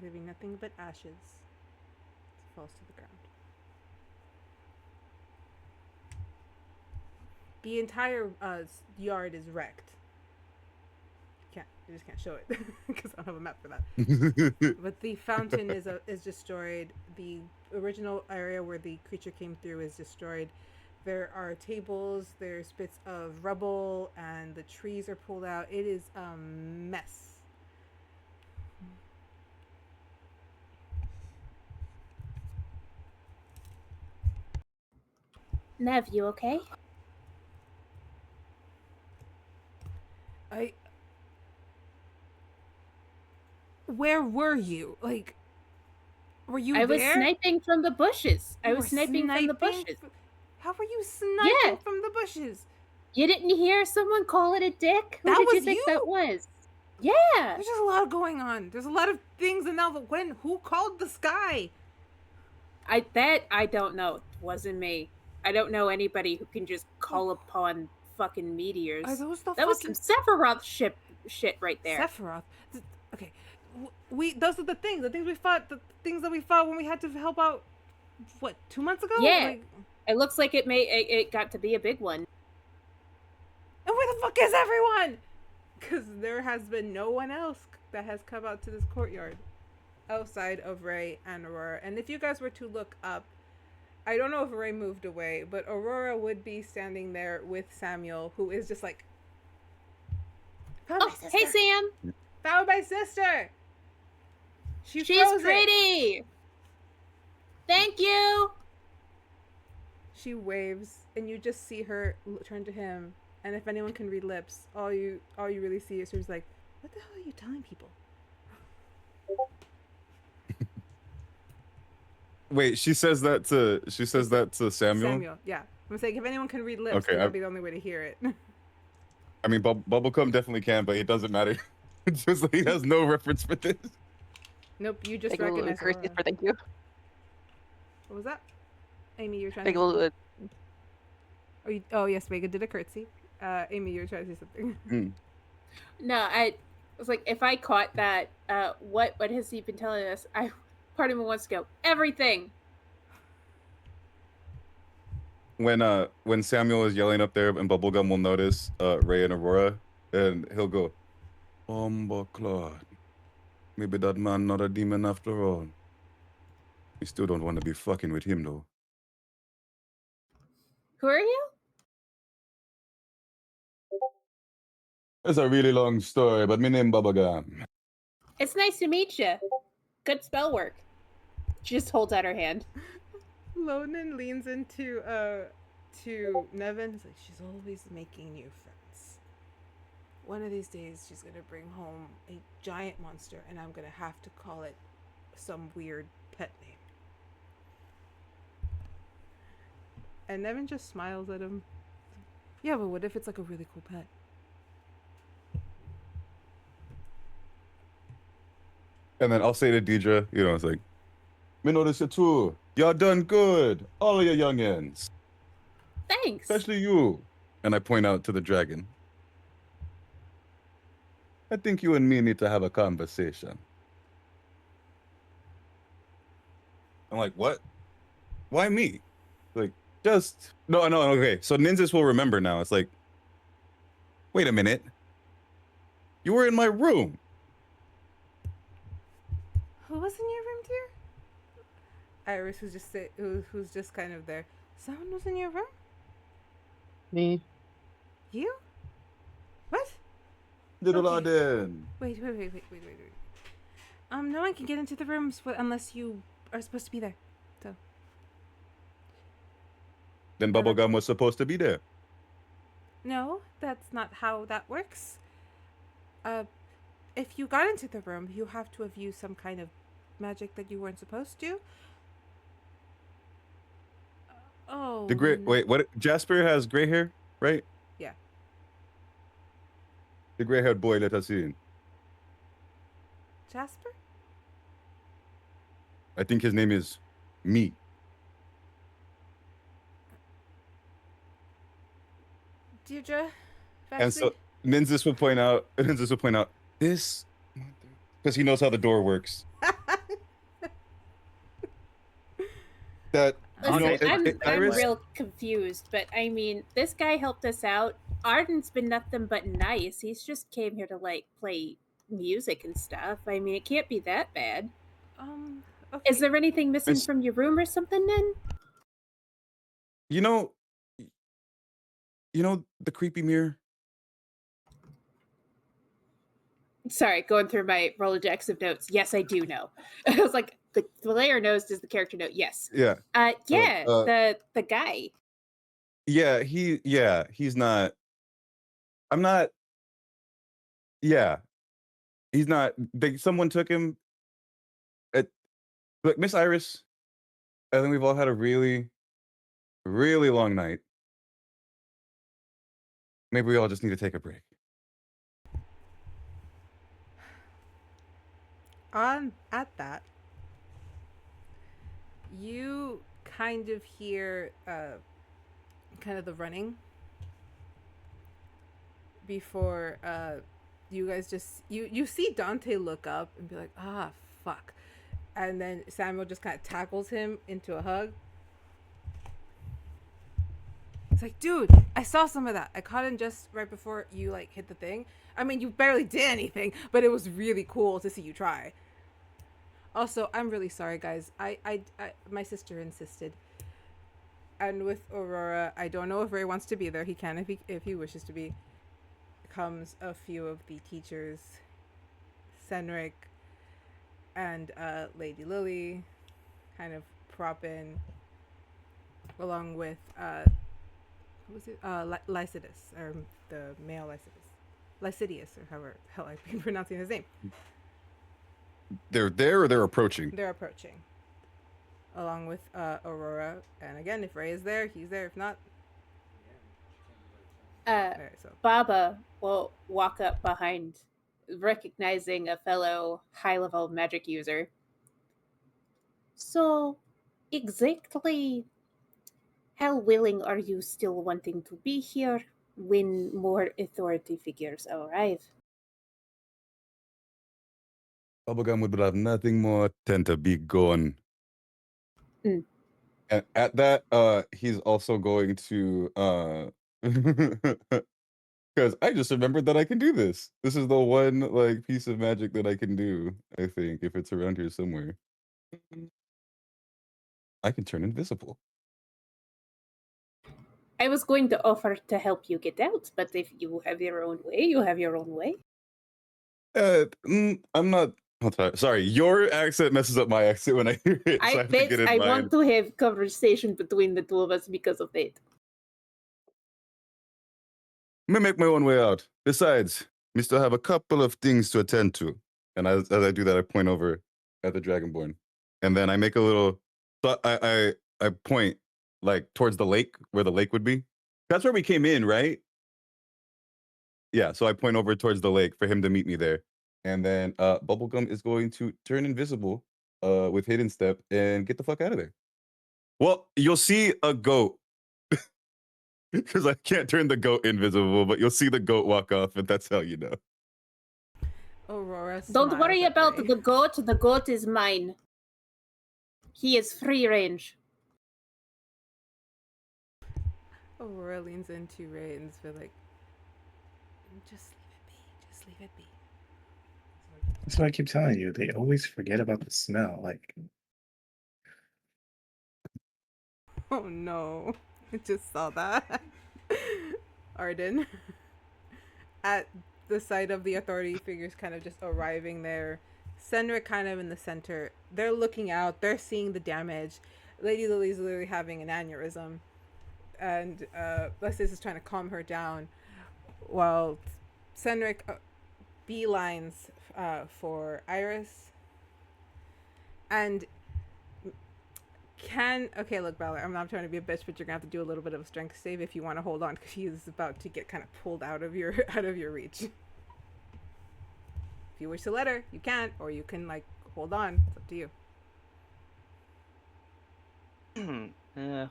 leaving nothing but ashes. It falls to the ground. The entire yard is wrecked. You just can't show it because I don't have a map for that. But the fountain is destroyed. The original area where the creature came through is destroyed. There are tables, there's bits of rubble, and the trees are pulled out. It is a mess. Nev, you okay? Where were you? Like, were you I there? was sniping from the bushes. I You was were sniping from the sniping bushes. How were you sniping Yeah. from the bushes? You didn't hear someone call it a dick? Who That did you was think you? that was? Yeah. There's just a lot going on. There's a lot of things, and now who called the sky? I don't know. Wasn't me. I don't know anybody who can just call upon fucking meteors. Are those the That was some Sephiroth shit right there. Sephiroth? Okay. Those are the things we fought, the things that we fought when we had to help out, what, 2 months ago? Yeah. Like, It looks like it got to be a big one. and where the fuck is everyone? Because there has been no one else that has come out to this courtyard outside of Ray and Aurora. And if you guys were to look up, I don't know if Ray moved away, but Aurora would be standing there with Samuel, who is just like, found my Oh, sister. hey Sam! Found my sister! She's She's pretty! Thank you! She waves, and you just see her turn to him. And if anyone can read lips, all you really see is she's like, "What the hell are you telling people?" Wait, she says that to Samuel. Samuel, yeah. I'm saying if anyone can read lips, Okay, that'd be the only way to hear it. I mean, Bubblegum definitely can, but it doesn't matter. It's just like he has no reference for this. Nope, you just Big ol' recognize curses Aurora. for thank you. What was that? Amy, you're trying Big to... ol' Oh, yes, Vega did a curtsy. Amy, you're trying to say something. No, I was like, if I caught that, what has he been telling us? Part of me wants to go, everything! When Samuel is yelling up there, and Bubblegum will notice Ray and Aurora, and he'll go, Claude. Maybe that man not a demon after all. We still don't want to be fucking with him though. Who are you? It's a really long story, but my name Bubblegum. It's nice to meet you. Good spell work. She just holds out her hand. Lonan leans into to Nevin. He's like, she's always making new friends. One of these days, she's gonna bring home a giant monster, and I'm gonna have to call it some weird pet name. And Nevin just smiles at him. Yeah, but what if it's like a really cool pet? And then I'll say to Dierdra, it's like, me notice you too. Y'all done good. All of your youngins. Thanks. Especially you. And I point out to the dragon. I think you and me need to have a conversation. I'm like, what? Why me? Like, just... No, okay. So Nynzus will remember now. It's like, wait a minute. You were in my room. Who was in your room, dear? Iris, who's just kind of there. Someone was in your room? Me. You? What? Little Okay. Arden. Wait. No one can get into the rooms unless you are supposed to be there. So. Then Bubblegum was supposed to be there. No, that's not how that works. If you got into the room, you have to have used some kind of magic that you weren't supposed to. Oh. Wait, what? Jasper has gray hair, right? Yeah. The gray-haired boy let us in. Jasper? I think his name is Me. Dierdra? And so Nynzus will point out this, because he knows how the door works. That Listen, I'm Iris, real confused, but I mean, this guy helped us out. Arden's been nothing but nice. He's just came here to like play music and stuff. I mean, it can't be that bad. Okay. Is there anything missing from your room or something then? you know the creepy mirror. Sorry, going through my Rolodex of notes. Yes, I do know. I was like, the player knows is the character note. Yes. Yeah. The guy. Yeah, he's not. I'm not. Yeah, he's not. Someone took him. Look, Miss Iris, I think we've all had a really, really long night. Maybe we all just need to take a break. At that, you kind of hear kind of the running before you guys just you see Dante look up and be like, ah, fuck, and then Samuel just kind of tackles him into a hug. It's like, dude, I saw some of that. I caught him just right before you like hit the thing. I mean, you barely did anything, but it was really cool to see you try. Also, I'm really sorry, guys. I my sister insisted. And with Aurora, I don't know if Ray wants to be there. He can if he wishes to be. Comes a few of the teachers, Senric and Lady Lily, kind of prop in, along with what was it? Lycidas, or the male Lycidius, or however hell I've been pronouncing his name. They're there or they're approaching? They're approaching. Along with Aurora. And again, if Ray is there, he's there. If not... Alright, so... Baba will walk up behind, recognizing a fellow high-level magic user. So, exactly how willing are you still wanting to be here when more authority figures arrive? Bubblegum would have nothing more than to be gone. Mm. And at that, he's also going to because I just remembered that I can do this. This is the one like piece of magic that I can do, I think, if it's around here somewhere. I can turn invisible. I was going to offer to help you get out, but if you have your own way, you have your own way. I'm not. Sorry, your accent messes up my accent when I hear it. So I have to get in I mine. want to have conversation between the two of us because of that. Let me make my own way out. Besides, we still have a couple of things to attend to. And as I do that, I point over at the Dragonborn. And then I make a little... So I point like towards the lake, where the lake would be. That's where we came in, right? Yeah, so I point over towards the lake for him to meet me there. And then Bubblegum is going to turn invisible with Hidden Step and get the fuck out of there. Well, you'll see a goat. Because I can't turn the goat invisible, but you'll see the goat walk off, and that's how you know. Aurora Don't worry smiles at about Ray. the goat. The goat is mine. He is free range. Aurora leans into Ray and is like, just leave it be. Just leave it be. That's what I keep telling you. They always forget about the smell. Like, Oh no. I just saw that. Arden. At the sight of the authority figures kind of just arriving there. Senric kind of in the center. They're looking out. They're seeing the damage. Lady Lily's literally having an aneurysm. And Leslie is trying to calm her down. While Senric beelines for Iris. And okay, look, Balor, I'm not trying to be a bitch, but you're gonna have to do a little bit of a strength save if you want to hold on, because he is about to get kind of pulled out of your reach. If you wish to let her, you can, or you can like hold on. It's up to you.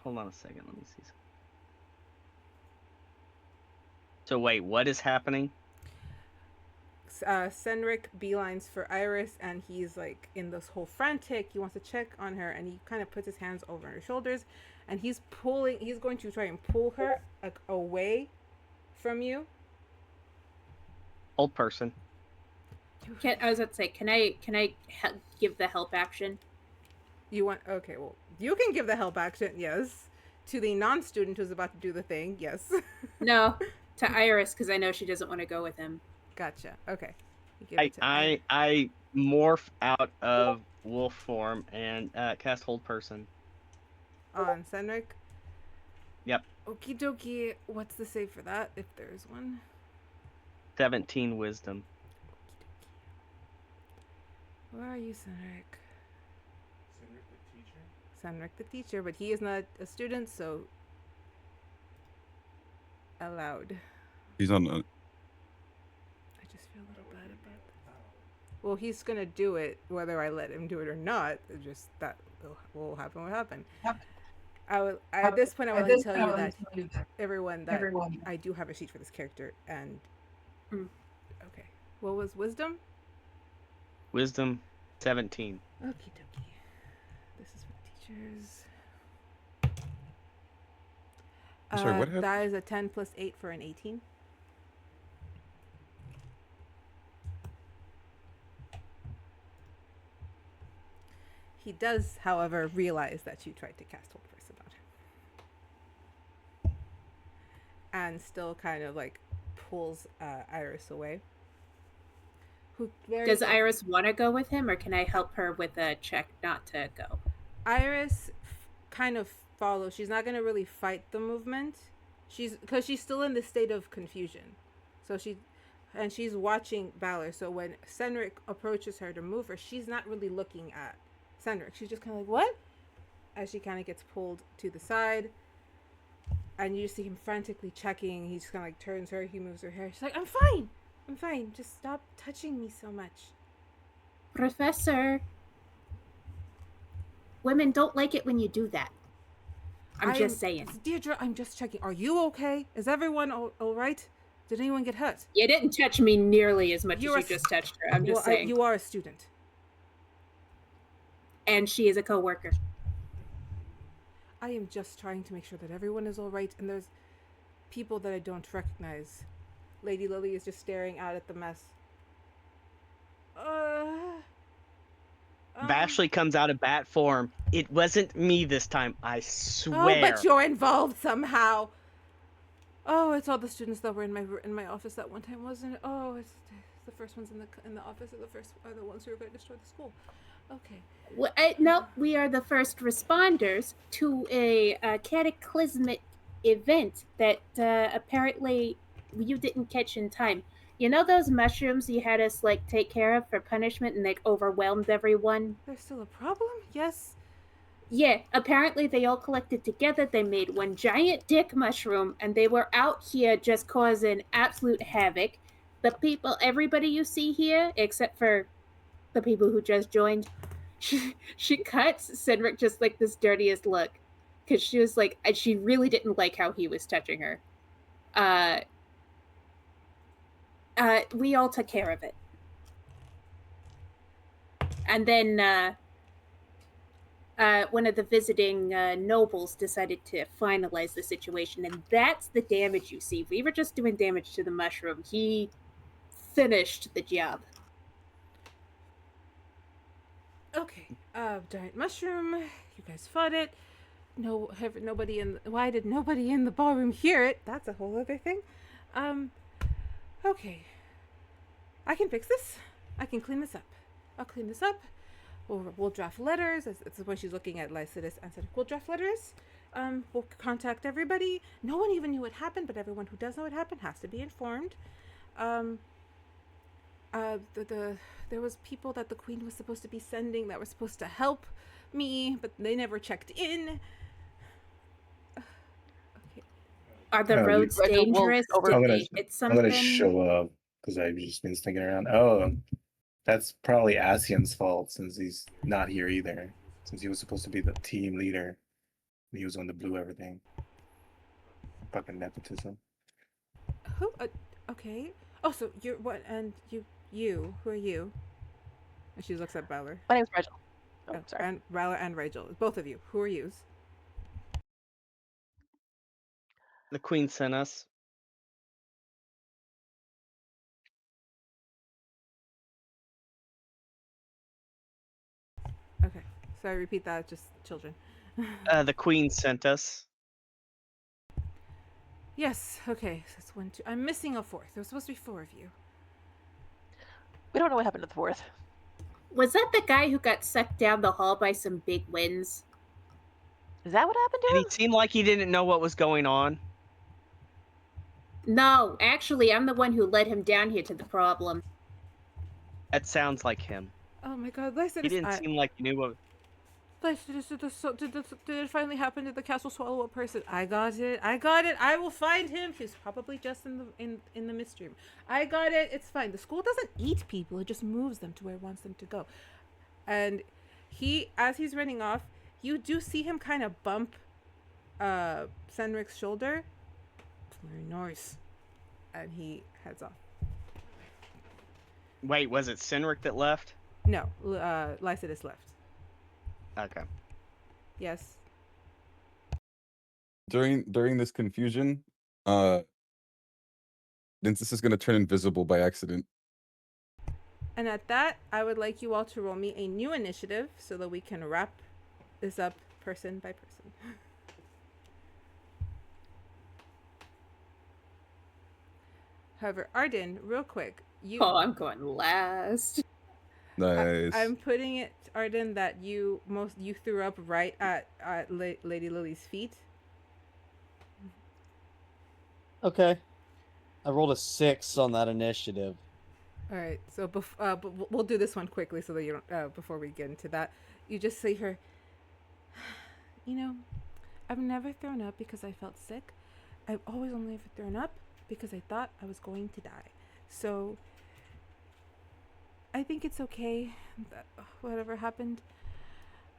Hold on a second. Let me see. So wait, what is happening? Senric beelines for Iris, and he's like in this whole frantic. He wants to check on her, and he kind of puts his hands over her shoulders, and he's going to try and pull her like away from you. Old person. I was about to say, can I give the help action? You want? Okay, well, you can give the help action, yes, to the non-student who's about to do the thing, yes. No, to Iris, because I know she doesn't want to go with him. Gotcha. Okay. You give it to I morph out of wolf form and cast hold person. on Senric. Yep. Okie dokie. What's the save for that, if there's one? 17 wisdom. Where are you, Senric? Senric the teacher, but he is not a student, so allowed. He's on. I just feel a little bad about Well, he's gonna do it whether I let him do it or not. It's just that will happen. What happen? At this point, I will tell you that everyone that I do have a sheet for this character, and okay, what was wisdom? Wisdom 17. Okie dokie. This is for teachers. I'm sorry, what happened? That is a 10 plus 8 for an 18. He does, however, realize that you tried to cast Hold Person on him. And still kind of like pulls Iris away. Does Iris want to go with him, or can I help her with a check not to go? Iris kind of follows. She's not going to really fight the movement. Because she's still in this state of confusion. So she's watching Balor. So when Senric approaches her to move her, she's not really looking at Senric. She's just kind of like, what? As she kind of gets pulled to the side. And you see him frantically checking. He just kind of like turns her. He moves her hair. She's like, I'm fine. I'm fine. Just stop touching me so much. Professor. Women don't like it when you do that. I'm just saying. Dierdra, I'm just checking. Are you okay? Is everyone all right? Did anyone get hurt? You didn't touch me nearly as much as you just touched her. I'm just saying. You are a student. And she is a co-worker. I am just trying to make sure that everyone is all right, and there's people that I don't recognize. Lady Lily is just staring out at the mess. Vashley comes out of bat form. It wasn't me this time, I swear. Oh, but you're involved somehow. Oh, it's all the students that were in my office that one time, wasn't it? Oh, it's the first ones in the office are the ones who are going to destroy the school. Okay. Well, no, we are the first responders to a cataclysmic event that apparently you didn't catch in time. You know those mushrooms you had us like take care of for punishment and they overwhelmed everyone? There's still a problem? Yes. Yeah, apparently they all collected together. They made one giant dick mushroom and they were out here just causing absolute havoc. The people, everybody you see here, except for the people who just joined, she cuts Cedric just like this dirtiest look. Because she was like, she really didn't like how he was touching her. We all took care of it. And then one of the visiting nobles decided to finalize the situation, and that's the damage you see. We were just doing damage to the mushroom. He finished the job. Okay, giant mushroom. You guys fought it. Why did nobody in the ballroom hear it? That's a whole other thing. Okay. I can fix this. I can clean this up. I'll clean this up. We'll draft letters. It's when she's looking at Lycidas and said, we'll draft letters. We'll contact everybody. No one even knew what happened, but everyone who does know what happened has to be informed. There was people that the queen was supposed to be sending that were supposed to help me, but they never checked in. Okay. Are the roads dangerous? I'm gonna show up because I've just been sticking around. Oh, that's probably Asian's fault since he's not here either. Since he was supposed to be the team leader, he was the one that blew everything. Fucking nepotism. Who? Okay. Oh, so you're what? And you? Who are you? And she looks at Balor. My name's Rigel. Oh, sorry. And Balor and Rigel. Both of you. Who are yous? The queen sent us. Okay. So I repeat that, just children. The queen sent us. Yes. Okay. So that's 1, 2. I'm missing a fourth. There was supposed to be 4 of you. We don't know what happened to the fourth. Was that the guy who got sucked down the hall by some big winds? Is that what happened to him? And he seemed like he didn't know what was going on. No, actually, I'm the one who led him down here to the problem. That sounds like him. Oh my god, Lycidas. He didn't seem like he knew what... Did it finally happen? Did the castle swallow a person? I got it. I will find him. He's probably just in the mist stream. I got it. It's fine. The school doesn't eat people. It just moves them to where it wants them to go. And as he's running off, you do see him kind of bump Senric's shoulder. Very nice. And he heads off. Wait, was it Senric that left? No, Lycidas left. Okay. Yes. During this confusion, Nynzus is gonna turn invisible by accident. And at that, I would like you all to roll me a new initiative so that we can wrap this up person by person. However, Arden, real quick, Oh, I'm going last. Nice. I'm putting it, Arden, that you threw up right at Lady Lily's feet. Okay. I rolled a 6 on that initiative. All right, so but we'll do this one quickly so that you don't before we get into that. You just see her. You know, I've never thrown up because I felt sick. I've always only ever thrown up because I thought I was going to die. So I think it's okay that whatever happened.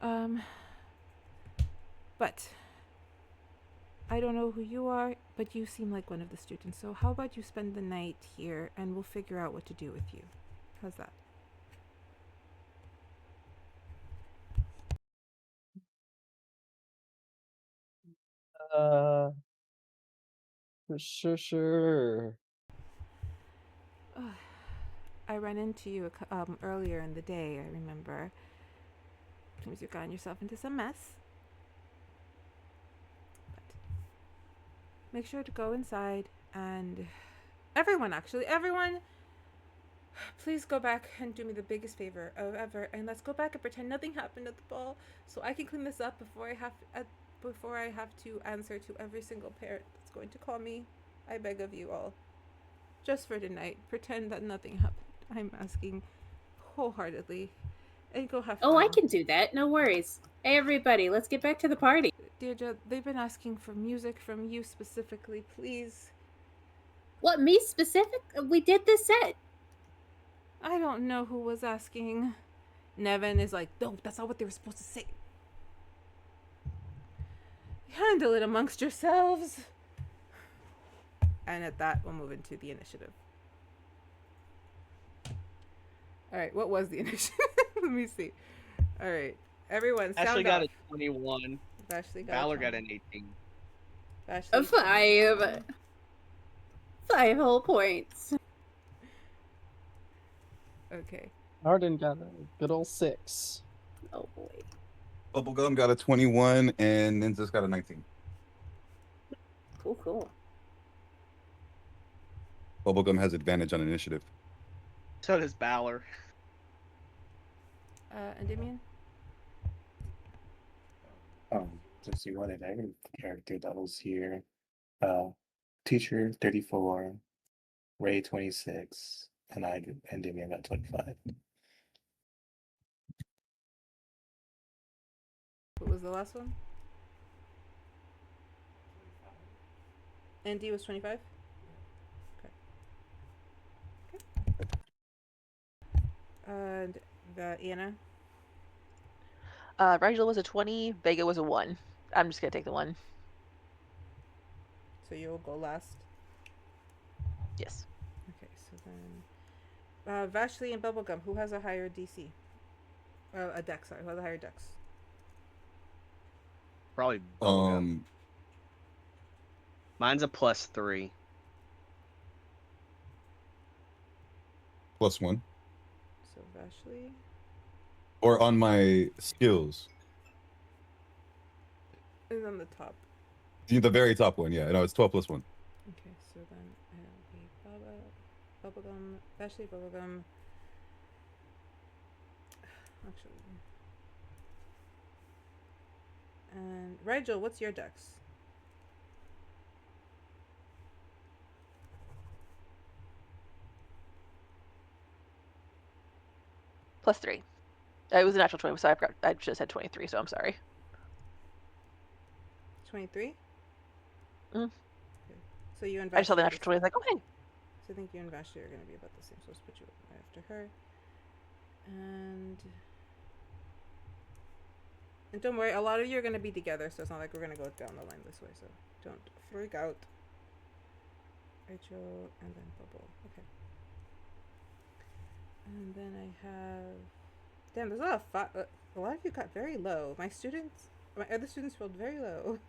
But I don't know who you are, but you seem like one of the students. So how about you spend the night here and we'll figure out what to do with you. How's that? Sure. I ran into you earlier in the day, I remember. Seems you've gotten yourself into some mess. But make sure to go inside and everyone, please go back and do me the biggest favor of ever, and let's go back and pretend nothing happened at the ball so I can clean this up before I have to answer to every single parent that's going to call me. I beg of you all. Just for tonight, pretend that nothing happened. I'm asking wholeheartedly. And go have fun. Oh, I can do that. No worries. Hey, everybody, let's get back to the party. Deirdre, they've been asking for music from you specifically, please. What, me specific? We did this set. I don't know who was asking. Nevin is like, no, that's not what they were supposed to say. Handle it amongst yourselves. And at that, we'll move into the initiative. All right, what was the initiative? Let me see. All right, everyone, sound Ashley got off. a 21. Vashley got Balor a got 20. an 18. Vashley, 5 whole points. Okay. Arden got a good old 6. Oh boy. Bubblegum got a 21 and Nynzus got a 19. Cool. Bubblegum has advantage on initiative. So does Balor. Endymion? Since you wanted every character that was here. Teacher 34, Ray 26, and Endymion got 25. What was the last one? Andy was 25? Okay. And Anna? Rigel was a 20, Vega was a 1. I'm just gonna take the 1. So you'll go last? Yes. Okay, so then... Vashley and Bubblegum, who has a higher DC? A dex, sorry. Who has a higher dex? Probably Bubblegum. Mine's a +3. +1. So Vashley... Or on my skills. is on the top. The very top one, yeah. No, it's 12 +1. Okay, so then it'll be Bubblegum, Vashley, Bubblegum. Actually. And Rigel, what's your dex? +3. It was a natural 20, so I forgot. I just said 23, so I'm sorry. 23? Mm. Okay. So you and I just saw the Vashley are natural 20. I was like, okay. So I think you and Vashley are going to be about the same. So let's put you right after her. And don't worry, a lot of you are going to be together, so it's not like we're going to go down the line this way, so don't freak out. Rachel, and then Bubble. Okay. And then I have... Damn, there's a lot of you got very low. My other students rolled very low.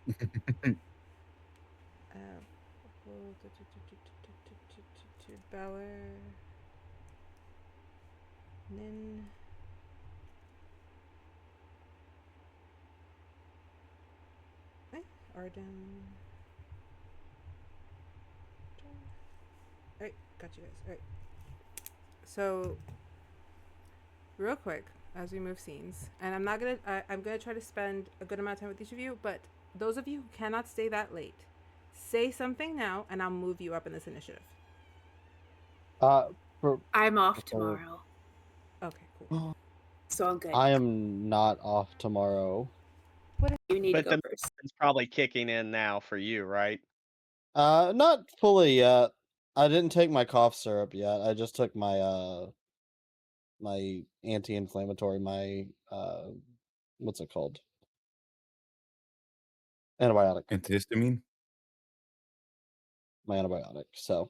Balor, Nin, Arden. Alright, got you guys. Alright. So, real quick, as we move scenes, and I'm gonna try to spend a good amount of time with each of you, but those of you who cannot stay that late, say something now, and I'll move you up in this initiative. I'm off tomorrow, Okay, cool. so I'm good. I am not off tomorrow. You need to But go the first. it's probably kicking in now for you, right? Not fully yet. I didn't take my cough syrup yet. I just took my my anti-inflammatory, my what's it called? Antibiotic. Antihistamine? My antibiotic. So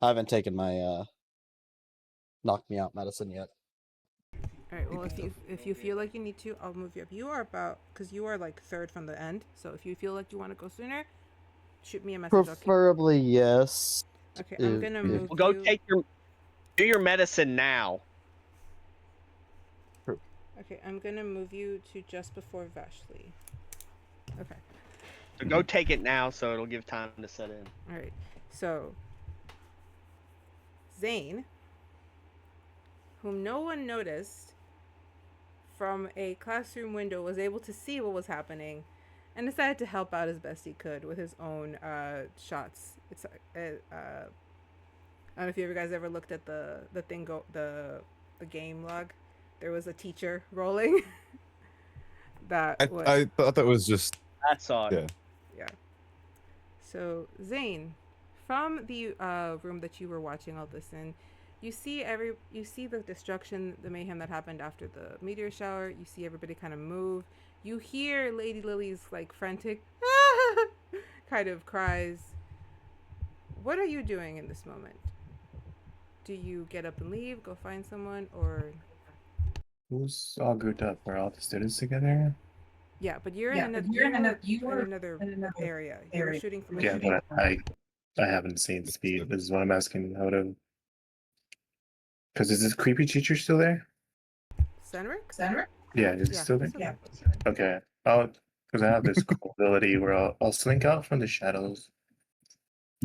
I haven't taken my knock me out medicine yet. All right. Well, if you feel like you need to, I'll move you up. You are because you are like third from the end. So if you feel like you want to go sooner, shoot me a message. Preferably, yes. Okay, I'm gonna move. Well, go you. do your medicine now. Okay, I'm gonna move you to just before Vashley. Okay. So go take it now, so it'll give time to set in. All right. So Zane, whom no one noticed from a classroom window, was able to see what was happening and decided to help out as best he could with his own shots. It's I don't know if you guys ever looked at the game log. There was a teacher rolling. I thought that was just... I saw it. Yeah. So Zane, from the room that you were watching all this in, you see the destruction, the mayhem that happened after the meteor shower. You see everybody kind of move. You hear Lady Lily's like frantic kind of cries. What are you doing in this moment? Do you get up and leave, go find someone, or... Who's all grouped up? Are all the students together? Yeah, but you're in another area. You're shooting from Yeah, but I haven't seen speed. This is what I'm asking. How to... Because is this creepy teacher still there? Senric? Yeah, is he still there? Yeah. Okay. Because I have this cool ability where I'll slink out from the shadows,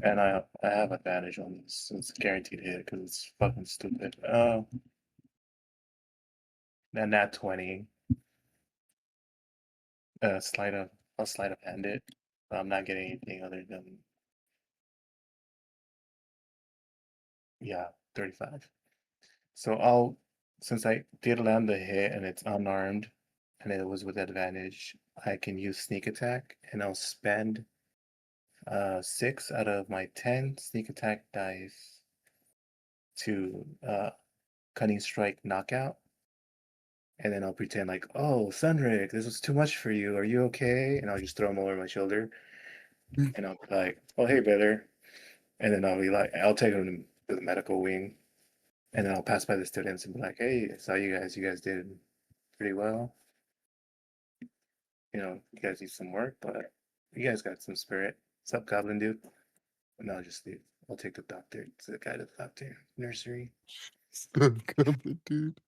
and I have advantage on this. So it's a guaranteed hit because it's fucking stupid. And that 20. I'll sleight of hand it. But I'm not getting anything other than 35. So since I did land the hit and it's unarmed and it was with advantage, I can use sneak attack and I'll spend 6 out of my 10 sneak attack dice to cunning strike knockout. And then I'll pretend like, oh, Sunric, this was too much for you. Are you okay? And I'll just throw him over my shoulder. And I'll be like, oh, hey, brother. And then I'll be like, I'll take him to the medical wing. And then I'll pass by the students and be like, hey, I saw you guys. You guys did pretty well. You guys need some work, but you guys got some spirit. What's up, Goblin dude? And I'll just leave. I'll take the doctor to the guy to the doctor. Nursery. Goblin dude.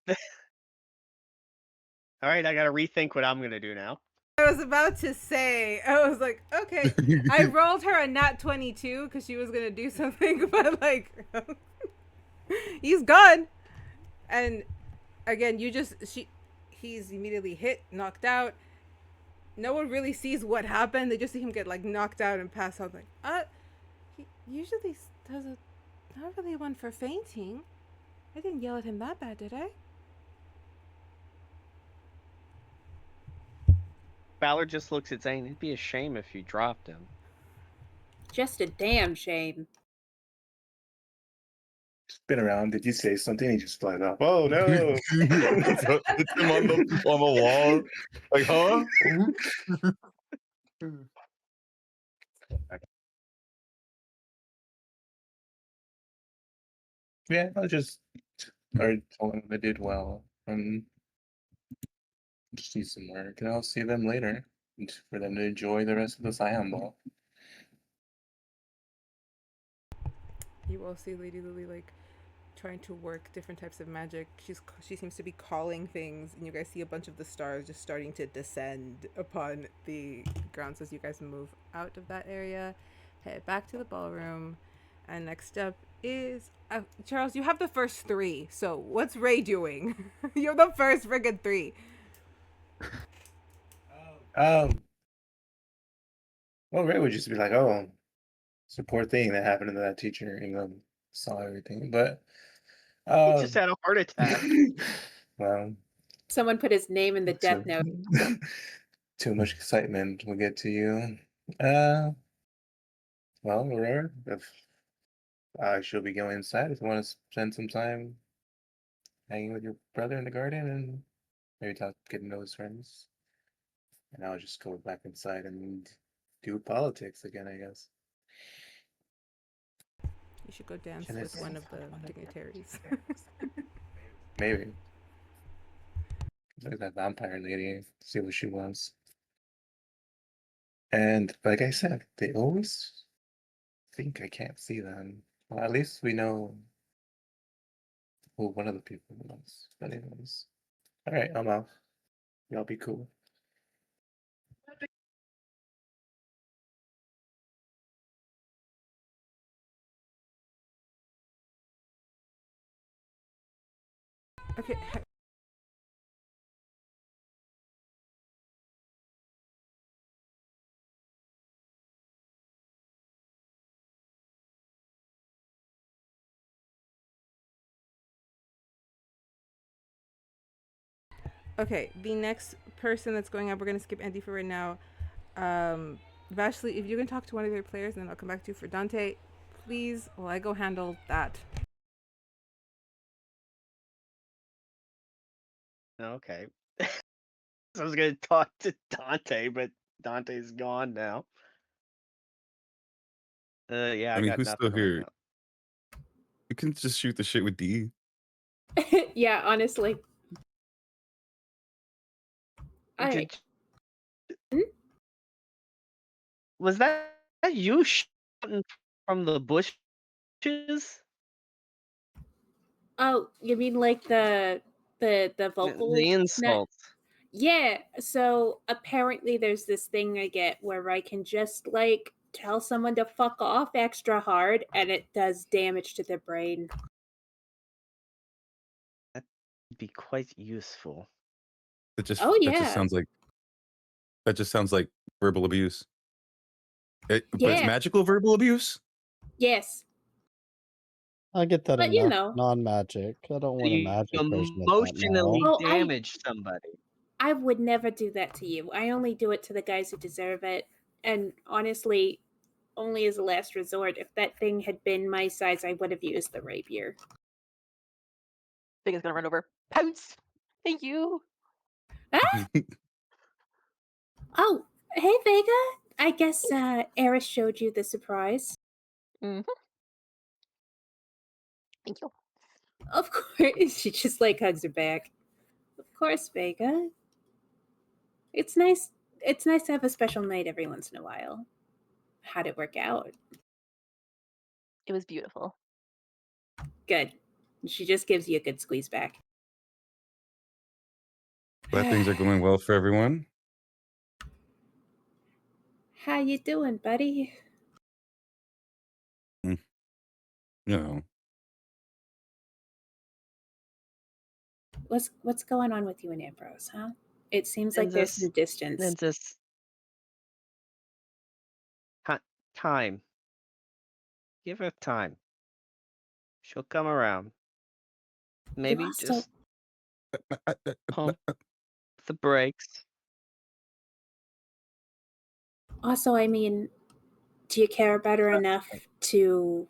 All right, I gotta rethink what I'm gonna do now. I was about to say, I was like, okay. I rolled her a nat 22 because she was gonna do something, but like, he's gone. And again, he's immediately hit, knocked out. No one really sees what happened. They just see him get like knocked out and pass out. Like, he usually does not really one for fainting. I didn't yell at him that bad, did I? Balor just looks at Zane. It'd be a shame if you dropped him. Just a damn shame. Spin around. Did you say something? He just flies off. Oh no! It's him on the wall. Like, huh? Yeah, I just already told them they did well. Just need some work, and I'll see them later for them to enjoy the rest of the Samhain ball. You will see Lady Lily like trying to work different types of magic. She seems to be calling things, and you guys see a bunch of the stars just starting to descend upon the grounds as you guys move out of that area, head back to the ballroom, and next up is Charles. You have the first three, so what's Ray doing? You're the first friggin' three. Well, Ray would just be like, "Oh, it's a poor thing that happened to that teacher," saw everything. But He just had a heart attack. well, Someone put his name in the death note. too much excitement will get to you. Well, Aurora, if I shall be going inside, if you want to spend some time hanging with your brother in the garden and maybe get to know his friends, and I'll just go back inside and do politics again, I guess. You should go dance Can I with see one of the someone that dignitaries. Maybe. Look at that vampire lady, see what she wants. And like I said, they always think I can't see them. Well, at least we know who one of the people was. But anyways. Alright, I'm off. Y'all be cool. Okay. Okay, the next person that's going up, we're gonna skip Andy for right now. Vashley, if you can talk to one of your players, and then I'll come back to you for Dante, please. While I go handle that. Okay. I was gonna talk to Dante, but Dante's gone now. Yeah, I mean, got who's still nothing right here? You can just shoot the shit with D. Yeah, honestly. now. Was that you shooting from the bushes? Oh, you mean like the vocal? The insults. Yeah, so apparently there's this thing I get where I can just like tell someone to fuck off extra hard and it does damage to their brain. That'd be quite useful. Oh, That yeah. just sounds like verbal abuse. But it's Yeah. magical verbal abuse? Yes. I get that But, you enough. know. Non-magic. I don't want a You magic version of that emotionally now. Oh, damage somebody. I would never do that to you. I only do it to the guys who deserve it. And honestly, only as a last resort. If that thing had been my size, I would have used the rapier. Vega's gonna run over. Pounce! Thank you! Ah! Oh, hey, Vega. I guess Eris showed you the surprise. Mm-hmm. Thank you. Of course. She just like hugs her back. Of course, Vega. It's nice to have a special night every once in a while. How'd it work out? It was beautiful. Good. She just gives you a good squeeze back. Glad things are going well for everyone. How you doing, buddy? You know. What's going on with you and Ambrose, huh? It seems like there's some distance. Nynzus. Time. Give her time. She'll come around. Maybe just pump the brakes. Also, I mean, do you care about her enough to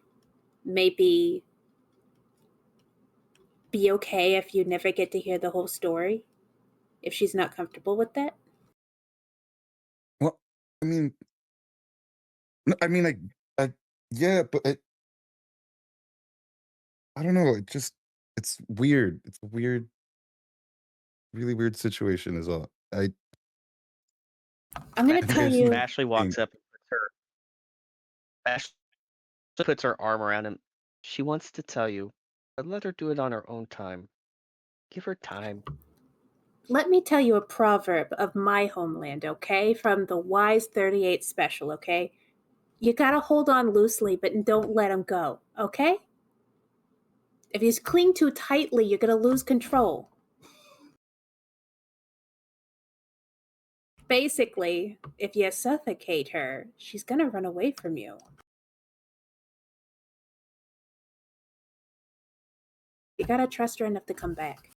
maybe be okay if you never get to hear the whole story? If she's not comfortable with that? Well, I mean, no, I mean, yeah, but I don't know. It's weird. It's a weird, really weird situation. Is all. I'm going to think tell I you. should Vashley walks up and Ashley puts her arm around him. She wants to tell you, but let her do it on her own time. Give her time. Let me tell you a proverb of my homeland, okay? From the Wise 38 special, okay? You gotta hold on loosely, but don't let him go, okay? If you cling too tightly, you're gonna lose control. Basically, if you suffocate her, she's gonna run away from you. You gotta trust her enough to come back.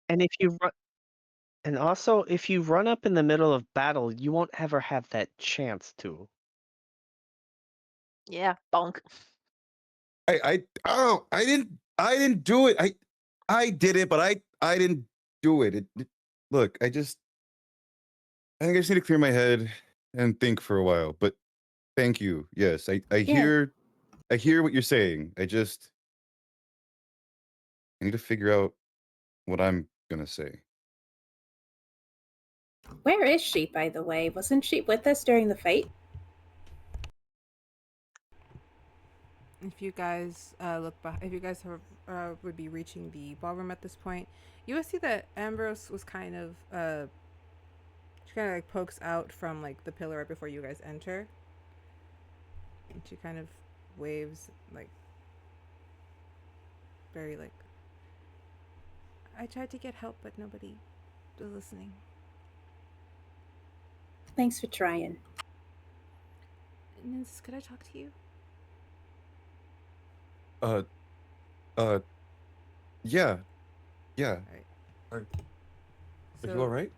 And if you run up in the middle of battle, you won't ever have that chance to. Yeah, bonk. I didn't do it. I did it, but I didn't do it. Look, I think I just need to clear my head and think for a while. But thank you. Yes, I hear what you're saying. I need to figure out what I'm gonna say. Where is she, by the way? Wasn't she with us during the fight? If you guys look back, if you guys would be reaching the ballroom at this point, you will see that Ambrose was kind of she kind of like pokes out from like the pillar right before you guys enter, and she kind of waves like very like, I tried to get help, but nobody was listening. Thanks for trying. Nynzus, could I talk to you? Yeah. Alright. Are you all right?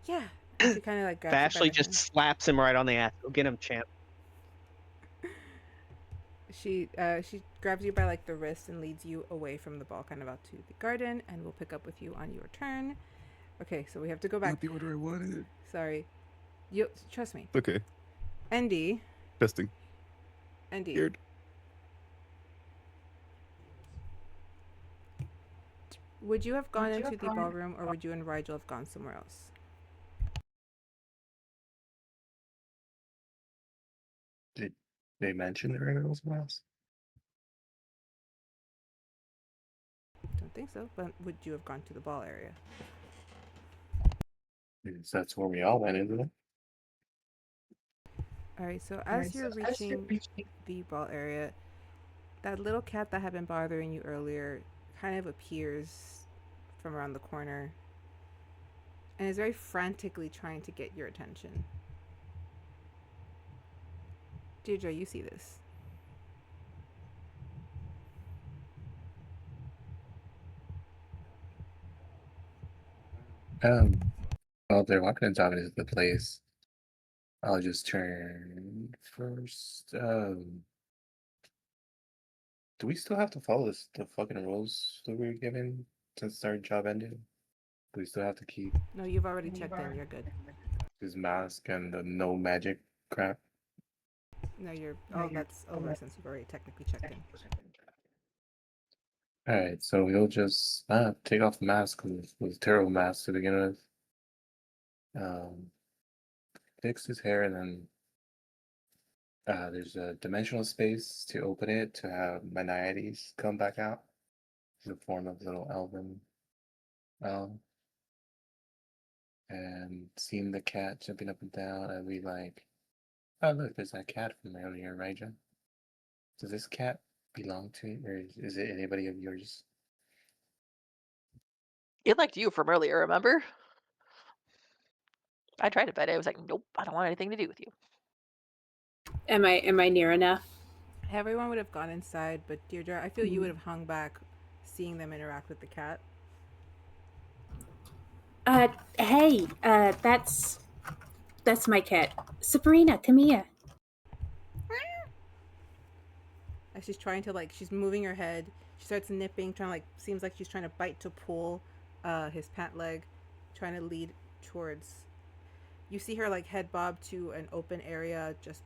Yeah. And she kind of like grabs you by Vashley the just hand. slaps him right on the ass. Go get him, champ. She grabs you by like the wrist and leads you away from the ball, kind of out to the garden, and we'll pick up with you on your turn. Okay, so we have to go back. Not the order I wanted. Sorry. You trust me. Okay. Endy. Testing. Endy. Weird. Would you have gone into the ballroom, or would you and Rigel have gone somewhere else? Did they mention the regular else? Don't think so, but would you have gone to the ball area? Because that's where we all went, isn't it? Alright, so as you're reaching the ball area, that little cat that had been bothering you earlier kind of appears from around the corner and is very frantically trying to get your attention. Dierdra, you see this. Well, if they're walking into the place, I'll just turn first. Do we still have to follow the fucking rules that we were given since our job ended? Do we still have to keep No, you've already checked in. You're good. his mask and the no magic crap? No, you're. Oh, that's over since you've already technically checked in. Alright, so we'll just take off the mask because it was a terrible mask to begin with. Fix his hair and then there's a dimensional space to open it to have my Naiades come back out. It's a form of little elven. And seeing the cat jumping up and down, I'd be like, oh look, there's that cat from earlier, Rigel. Does this cat belong to you, or is it anybody of yours? It liked you from earlier, remember? I tried to pet it. I was like, nope, I don't want anything to do with you. Am I near enough? Everyone would have gone inside, but Dierdra, I feel you would have hung back seeing them interact with the cat. Hey, that's That's my cat. Sabrina, come here. As she's trying to, like, she's moving her head. She starts nipping, trying to, like, seems like she's trying to bite to pull his pant leg, trying to lead towards. You see her, like, head bob to an open area just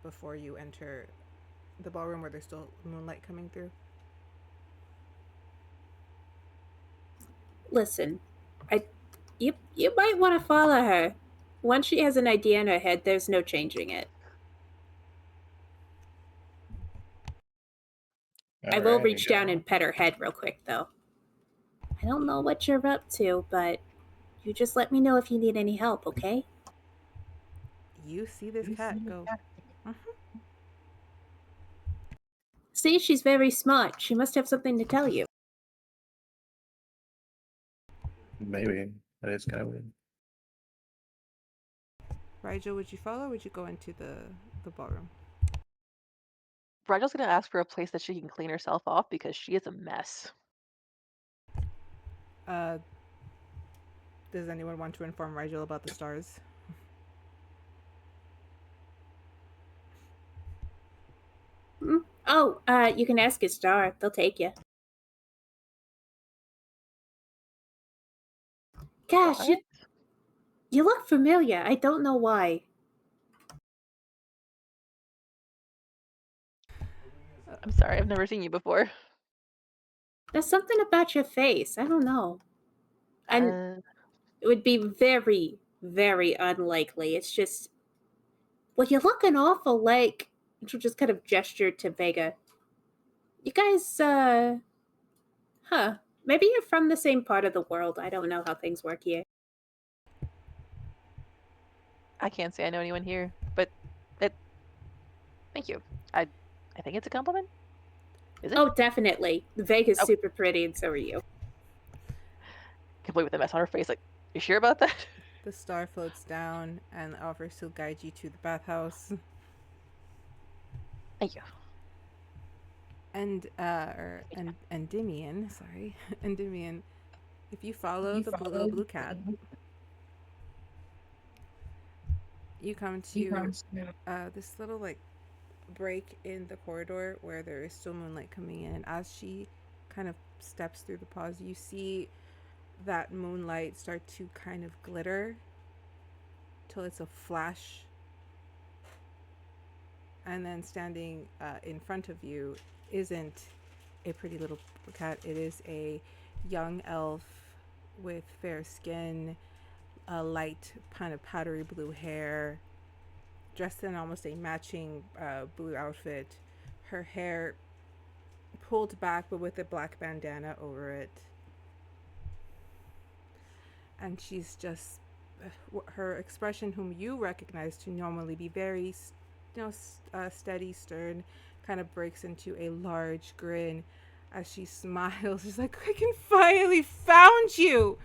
before you enter the ballroom where there's still moonlight coming through. Listen, you might want to follow her. Once she has an idea in her head, there's no changing it. I will reach down and pet her head real quick, though. I don't know what you're up to, but you just let me know if you need any help, okay? You see this cat go. See, she's very smart. She must have something to tell you. Maybe. That is kind of weird. Rigel, would you follow or would you go into the ballroom? Rigel's gonna ask for a place that she can clean herself off because she is a mess. Does anyone want to inform Rigel about the stars? Oh, you can ask a star. They'll take you. Gosh, you look familiar. I don't know why. I'm sorry, I've never seen you before. There's something about your face. I don't know. And it would be very, very unlikely. It's just, well, you're looking awful like. She'll just kind of gesture to Vega. You guys, maybe you're from the same part of the world. I don't know how things work here. I can't say I know anyone here, but thank you. I think it's a compliment. Is it? Oh, definitely. Vega's super pretty, and so are you. Complete with a mess on her face. Like, you sure about that? The star floats down and offers to guide you to the bathhouse. Thank you. And Endymion, sorry, Endymion. If you follow the blue cat, you come to this little like break in the corridor where there is still moonlight coming in. And as she kind of steps through the pause, you see that moonlight start to kind of glitter till it's a flash. And then standing in front of you isn't a pretty little cat. It is a young elf with fair skin, a light kind of powdery blue hair, dressed in almost a matching blue outfit. Her hair pulled back but with a black bandana over it. And she's just, her expression, whom you recognize to normally be very steady, stern, kind of breaks into a large grin as she smiles. She's like, I can finally found you.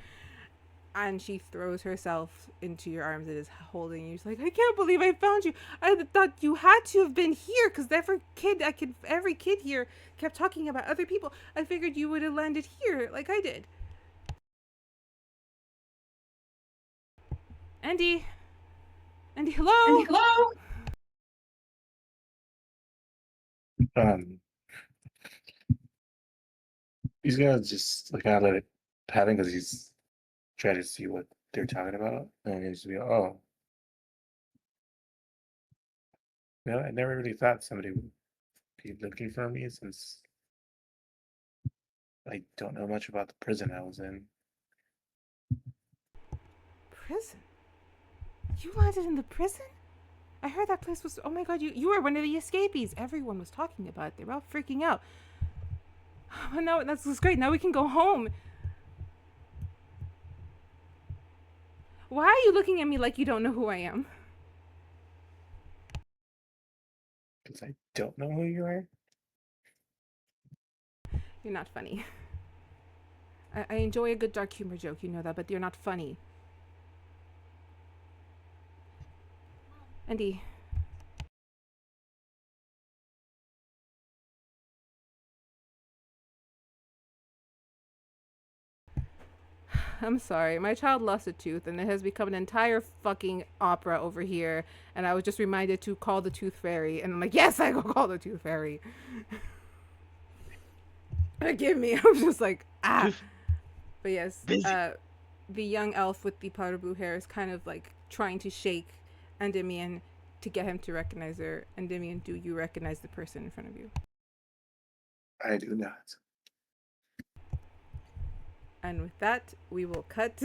And she throws herself into your arms and is holding you. She's like, I can't believe I found you. I thought you had to have been here because every kid here kept talking about other people. I figured you would have landed here like I did. Andy, hello. He's gonna just like kind of let it happen because he's trying to see what they're talking about, and he's be oh, I never really thought somebody would be looking for me since I don't know much about the prison I was in. Prison? You landed in the prison? I heard that place was, oh my god, you were one of the escapees. Everyone was talking about it. They were all freaking out. Oh, no, that's great. Now we can go home. Why are you looking at me like you don't know who I am? Because I don't know who you are. You're not funny. I enjoy a good dark humor joke, you know that, but you're not funny. Andy. I'm sorry. My child lost a tooth, and it has become an entire fucking opera over here. And I was just reminded to call the tooth fairy, and I'm like, yes, I go call the tooth fairy. Forgive me. I was just like, ah. But yes, the young elf with the powder blue hair is kind of like trying to shake Endymion to get him to recognize her. Endymion, do you recognize the person in front of you? I do not. And with that, we will cut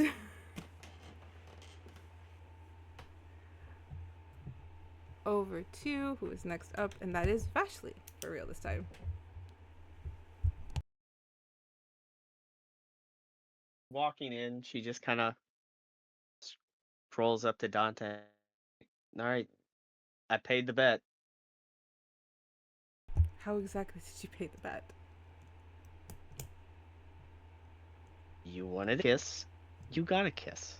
over to who is next up, and that is Vashley, for real this time. Walking in, she just kind of strolls up to Dante. All right, I paid the bet. How exactly did you pay the bet? You wanted a kiss. You got a kiss.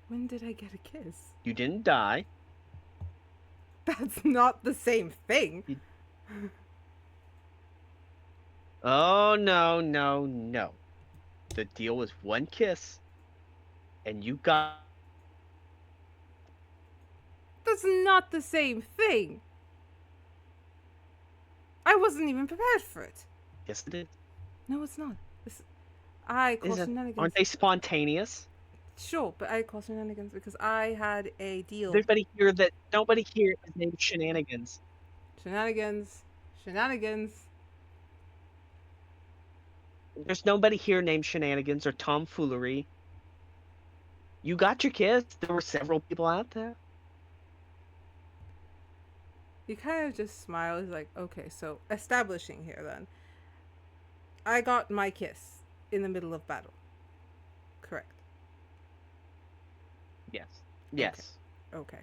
When did I get a kiss? You didn't die. That's not the same thing. Oh, no, no, no. The deal was one kiss, and you got... That's not the same thing. I wasn't even prepared for it. Yes, it is. No, it's not. I call Isn't- shenanigans. Aren't they spontaneous? Sure, but I call shenanigans because I had a deal. Nobody here is named Shenanigans. Shenanigans. There's nobody here named Shenanigans or Tomfoolery. You got your kiss. There were several people out there. He kind of just smiles like, okay, so establishing here then. I got my kiss in the middle of battle. Correct. Yes. Yes. Okay.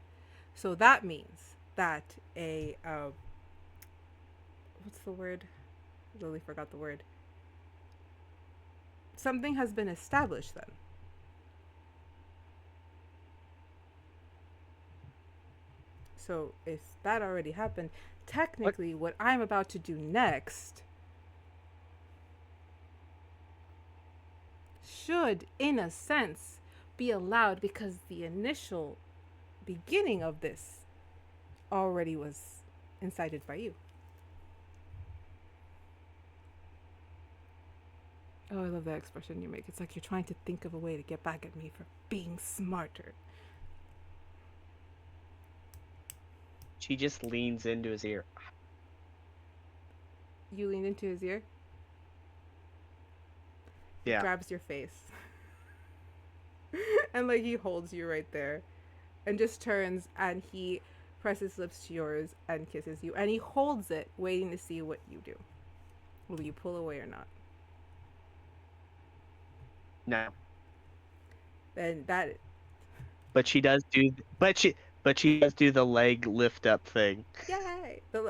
So that means that what's the word? I literally forgot the word. Something has been established then. So if that already happened, technically what I'm about to do next should, in a sense, be allowed because the initial beginning of this already was incited by you. Oh, I love that expression you make. It's like you're trying to think of a way to get back at me for being smarter. She just leans into his ear. You lean into his ear, Yeah. grabs your face, and like he holds you right there, and just turns and he presses lips to yours and kisses you, and he holds it, waiting to see what you do. Will you pull away or not? No. Then that. But she does do. But she does do the leg lift up thing. Yay! The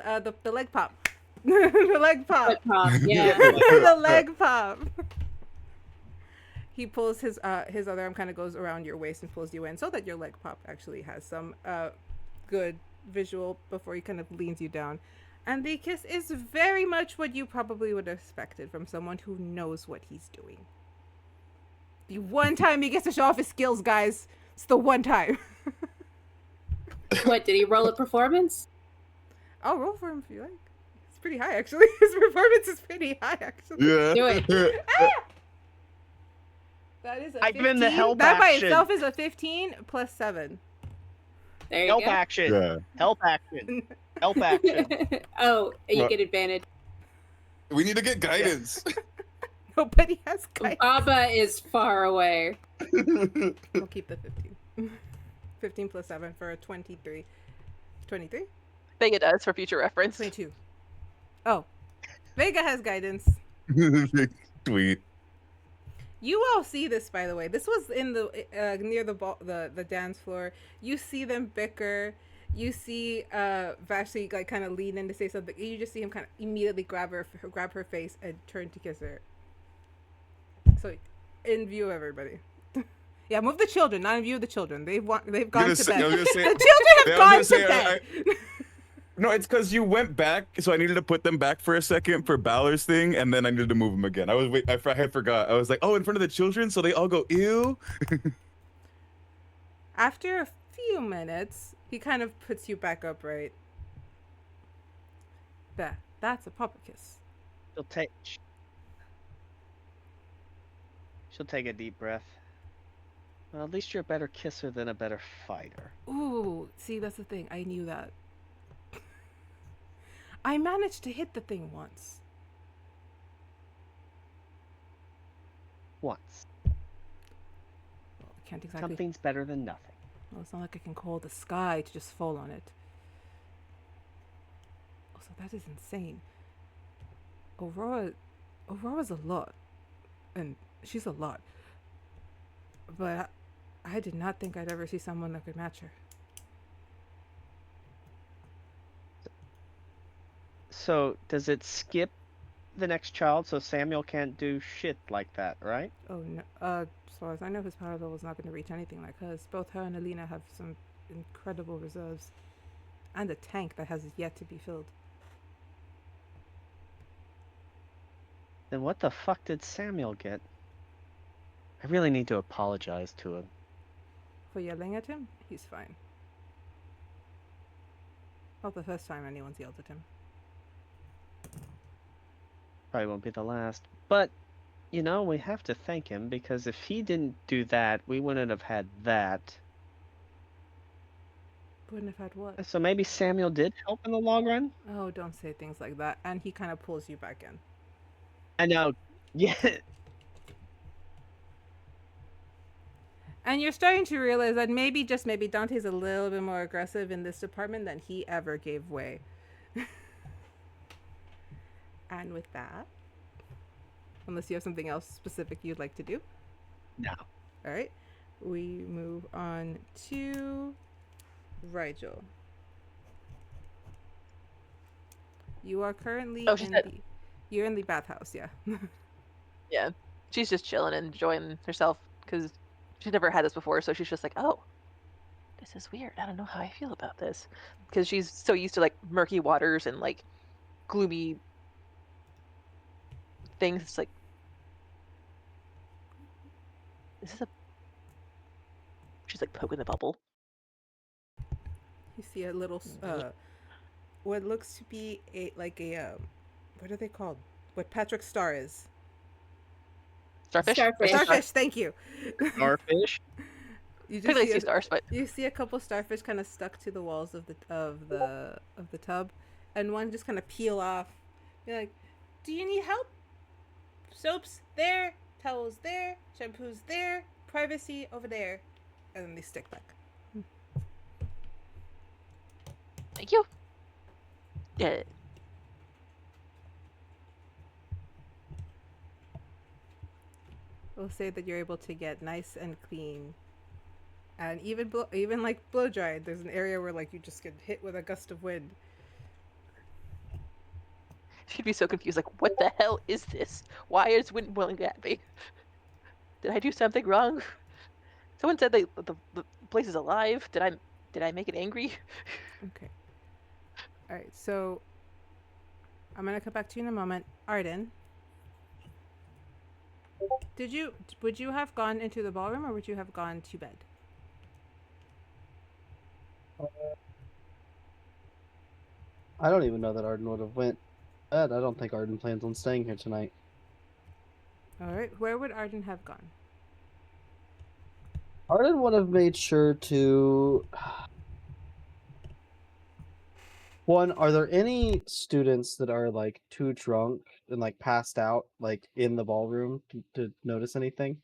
leg pop. The leg pop. Yeah. The leg pop. He pulls his other arm, kind of goes around your waist and pulls you in, so that your leg pop actually has some good visual before he kind of leans you down. And the kiss is very much what you probably would have expected from someone who knows what he's doing. The one time he gets to show off his skills, guys. It's the one time. What, did he roll a performance? I'll roll for him if you like. It's pretty high, actually. His performance is pretty high, actually. Yeah. Do it. That is a I 15. give him the help That by action. itself is a 15 plus 7. There you Help go. action. Yeah. Help action. Help action. Oh, you What? get advantage. We need to get guidance. Nobody has guidance. Baba is far away. I'll keep the 15. 15 plus 7 for a 23. 23? Vega does for future reference. 22. Oh. Vega has guidance. Sweet. You all see this, by the way. This was in the near the dance floor. You see them bicker. You see Vashley like kind of lean in to say something. You just see him kind of immediately grab her face and turn to kiss her. So, in view of everybody. Yeah, move the children, not in view of the children. They've gone to bed. I was gonna say- The children have I was gone gonna to say, bed. No, it's because you went back, so I needed to put them back for a second for Balor's thing, and then I needed to move them again. I forgot. I was like, oh, in front of the children, so they all go ew. After a few minutes, he kind of puts you back upright. That's a papa kiss. She'll take a deep breath. Well, at least you're a better kisser than a better fighter. Ooh, see, that's the thing. I knew that. I managed to hit the thing once. Once. Well, I can't exactly. Something's better than nothing. Well, it's not like I can call the sky to just fall on it. Also, that is insane. Aurora's a lot. And she's a lot. But I did not think I'd ever see someone that could match her. So, does it skip the next child so Samuel can't do shit like that, right? Oh, no. As far as I know, his power level is not going to reach anything like hers. Both her and Alina have some incredible reserves. And a tank that has yet to be filled. Then what the fuck did Samuel get? I really need to apologize to him. For yelling at him, he's fine. Not the first time anyone's yelled at him. Probably won't be the last. But, you know, we have to thank him because if he didn't do that, we wouldn't have had that. Wouldn't have had what? So maybe Samuel did help in the long run? Oh, don't say things like that. And he kind of pulls you back in. I know. Yeah. And you're starting to realize that maybe, just maybe, Dante's a little bit more aggressive in this department than he ever gave way. And with that, unless you have something else specific you'd like to do. No. All right. We move on to Rigel. You are currently you're in the bathhouse, yeah. Yeah. She's just chilling and enjoying herself because she's never had this before, so she's just like, oh, this is weird. I don't know how I feel about this. Because she's so used to like murky waters and like gloomy things. It's like, she's like poking the bubble. You see a little what looks to be what are they called? What Patrick's star is. Starfish? Starfish, thank you. Starfish? You just see stars, but you see a couple starfish kind of stuck to the walls of the tub, and one just kind of peel off. You're like, do you need help? Soaps there, towels there, shampoos there, privacy over there, and then they stick back. Thank you. Yeah. We'll say that you're able to get nice and clean, and even like blow dried. There's an area where like you just get hit with a gust of wind. She'd be so confused, like, what the hell is this? Why is wind blowing at me? Did I do something wrong? Someone said the place is alive. Did I make it angry? Okay. All right. So I'm gonna come back to you in a moment, Arden. Would you have gone into the ballroom or would you have gone to bed? I don't even know that Arden would have went to bed. I don't think Arden plans on staying here tonight. All right. Where would Arden have gone? Arden would have made sure to... One, are there any students that are like too drunk and like passed out like in the ballroom to notice anything?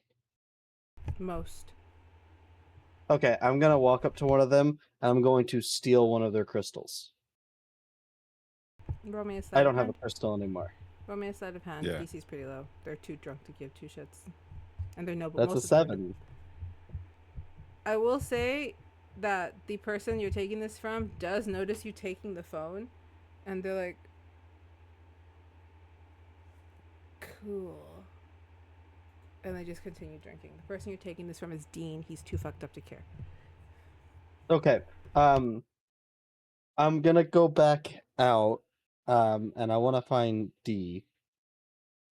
Most. Okay, I'm gonna walk up to one of them and I'm going to steal one of their crystals. Roll me a sleight I don't of have hand. a crystal anymore. Roll me a sleight of hand. Yeah. DC's pretty low. They're too drunk to give two shits, and they're noble. That's a most of them are 7. I will say that the person you're taking this from does notice you taking the phone, and they're like, cool. And they just continue drinking. The person you're taking this from is Dean. He's too fucked up to care. Okay. I'm gonna go back out, and I want to find D,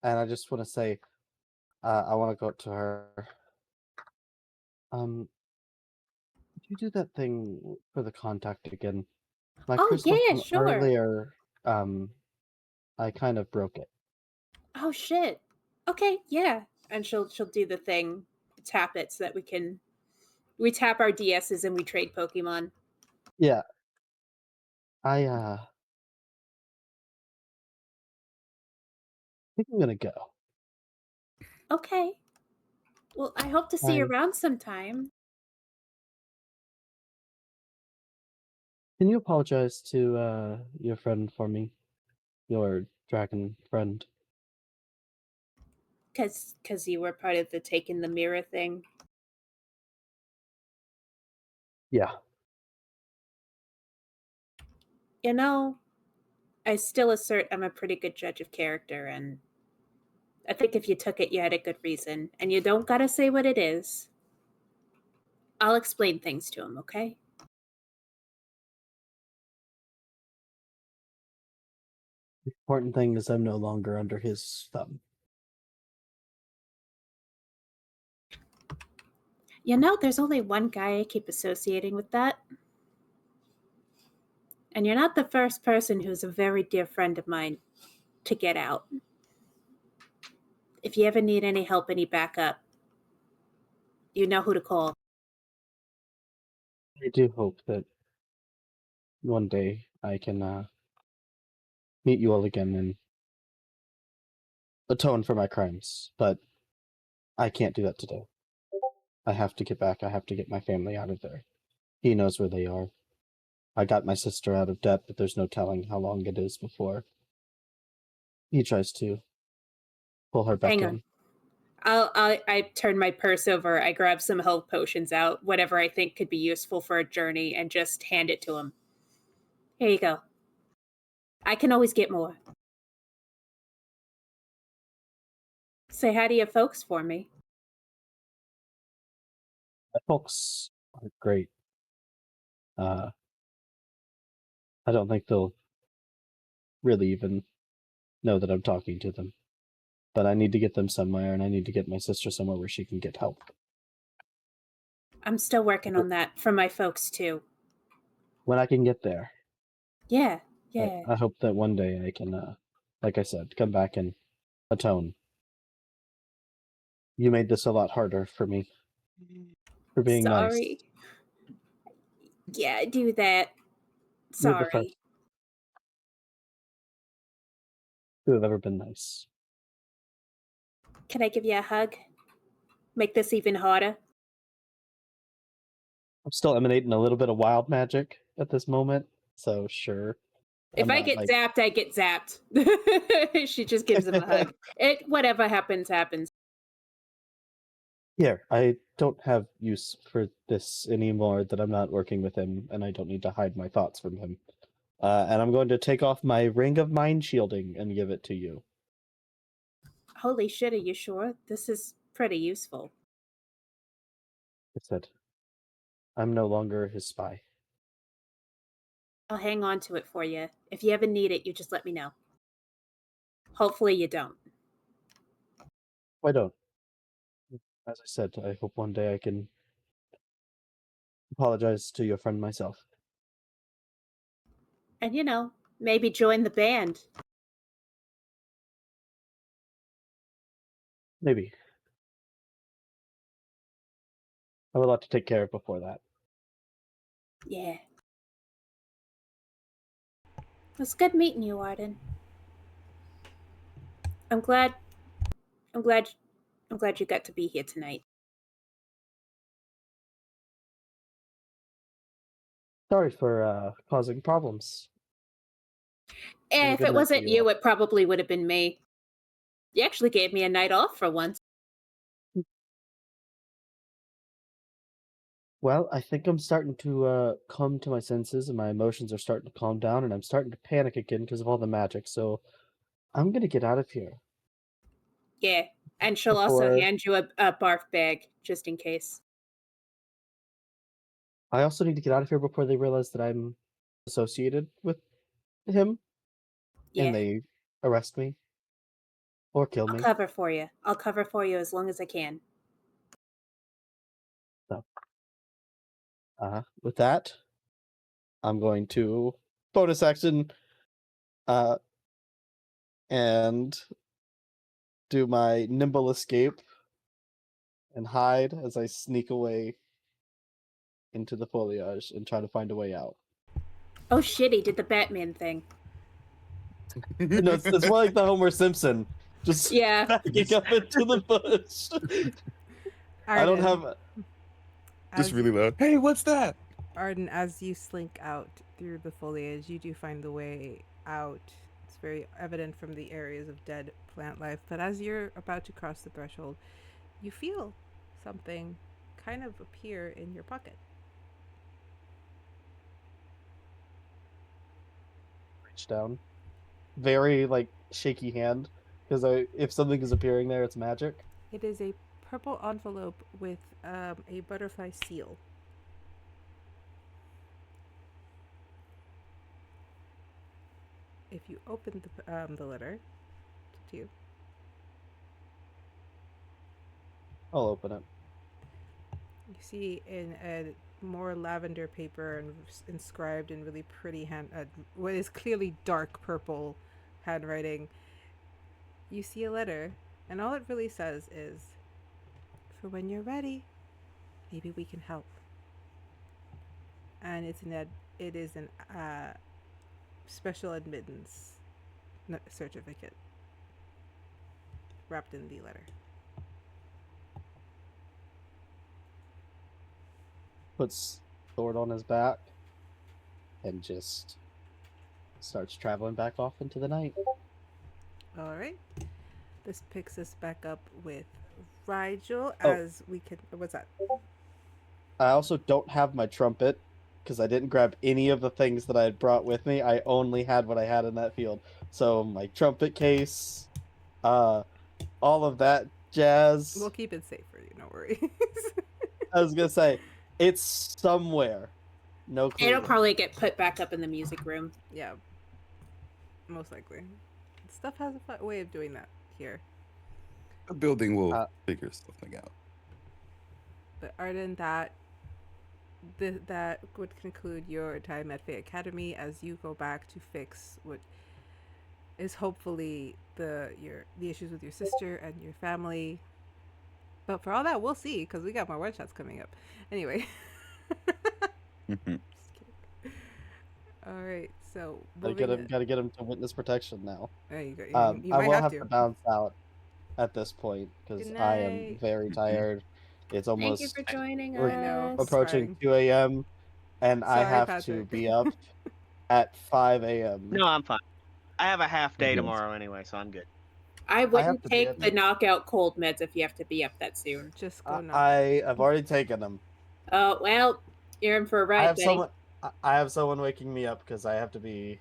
and I just want to say, I want to go up to her. Could you do that thing for the contact again? My Oh, crystal yeah, from sure. earlier, I kind of broke it. Oh shit. Okay, yeah. And she'll do the thing, tap it so that we tap our DSs and we trade Pokemon. Yeah. I think I'm gonna go. Okay. Well, I hope to see you I- around sometime. Can you apologize to your friend for me? Your dragon friend. Cause you were part of the taking the mirror thing. Yeah. You know, I still assert I'm a pretty good judge of character, and I think if you took it, you had a good reason, and you don't gotta say what it is. I'll explain things to him, okay? The important thing is I'm no longer under his thumb. You know, there's only one guy I keep associating with that. And you're not the first person who's a very dear friend of mine to get out. If you ever need any help, any backup, you know who to call. I do hope that one day I can meet you all again and atone for my crimes, but I can't do that today. I have to get back. I have to get my family out of there. He knows where they are. I got my sister out of debt, but there's no telling how long it is before he tries to pull her back Hang in. on. I turn my purse over, I grab some health potions out, whatever I think could be useful for a journey, and just hand it to him. Here you go. I can always get more. Say hi to your folks for me. My folks are great. I don't think they'll really even know that I'm talking to them. But I need to get them somewhere, and I need to get my sister somewhere where she can get help. I'm still working on that for my folks too. When I can get there, Yeah, yeah. I hope that one day I can, like I said, come back and atone. You made this a lot harder for me. For being nice. Sorry. Yeah, do that. You're the first Sorry. who have ever been nice. Can I give you a hug? Make this even harder? I'm still emanating a little bit of wild magic at this moment, so sure. If I'm I not, get like- zapped, I get zapped. She just gives him a hug. Whatever happens, happens. Here, I don't have use for this anymore that I'm not working with him, and I don't need to hide my thoughts from him. And I'm going to take off my ring of mind shielding and give it to you. Holy shit, are you sure? This is pretty useful. I said, I'm no longer his spy. I'll hang on to it for you. If you ever need it, you just let me know. Hopefully you don't. I don't. As I said, I hope one day I can apologize to your friend myself. And you know, maybe join the band. Maybe. I have a lot to take care of before that. Yeah. It was good meeting you, Arden. I'm glad you got to be here tonight. Sorry for causing problems. If good it night to wasn't you you, all. it probably would have been me. You actually gave me a night off for once. Well, I think I'm starting to come to my senses, and my emotions are starting to calm down, and I'm starting to panic again because of all the magic. So I'm gonna get out of here. Yeah. And she'll also Before- hand you a barf bag, just in case. I also need to get out of here before they realize that I'm associated with him Yeah. and they arrest me or kill I'll me. cover for you. I'll cover for you as long as I can. With that, I'm going to bonus action and do my nimble escape and hide as I sneak away into the foliage and try to find a way out. Oh shit, he did the Batman thing. No, it's more like the Homer Simpson, just Yeah. backing up into the bush. I don't Arden, have. Just as- really loud. Hey, what's that? Arden, as you slink out through the foliage, you do find the way out. It's very evident from the areas of dead plant life. But as you're about to cross the threshold, you feel something kind of appear in your pocket. Reach down, very like shaky hand, because if something is appearing there, it's magic. It is a purple envelope with a butterfly seal. If you open the letter, it's up to you. I'll open it. You see in a more lavender paper and inscribed in really pretty what is clearly dark purple handwriting, you see a letter, and all it really says is, "For when you're ready, maybe we can help." And it is an special admittance certificate wrapped in the letter. Puts sword on his back and just starts traveling back off into the night. All right. This picks us back up with Rigel Oh. as we can. What's that? I also don't have my trumpet because I didn't grab any of the things that I had brought with me. I only had what I had in that field. So my trumpet case, all of that jazz. We'll keep it safe for you. No worries. I was gonna say it's somewhere. No clue. It'll probably get put back up in the music room. Yeah. Most likely. Stuff has a way of doing that here. A building will figure something out. But Arden, that would conclude your time at Vega Academy as you go back to fix what is hopefully the issues with your sister and your family. But for all that, we'll see because we got more one shots coming up. Anyway. Just kidding. All right, so Gotta get him to witness protection now. There you go. You I might will have have to. to bounce out at this point because Good I am night. very tired. It's Thank you almost for joining we're us. approaching Fine. 2 a.m. and I Sorry, have Patrick. to be up at 5 a.m. No, I'm fine. I have a half day Yes. tomorrow anyway, so I'm good. I have wouldn't to be take at the knockout cold meds if you have to be up that soon. Just go knock. I have already taken them. Oh, well, you're in for a ride, I have buddy. someone. I have someone waking me up because I have to be.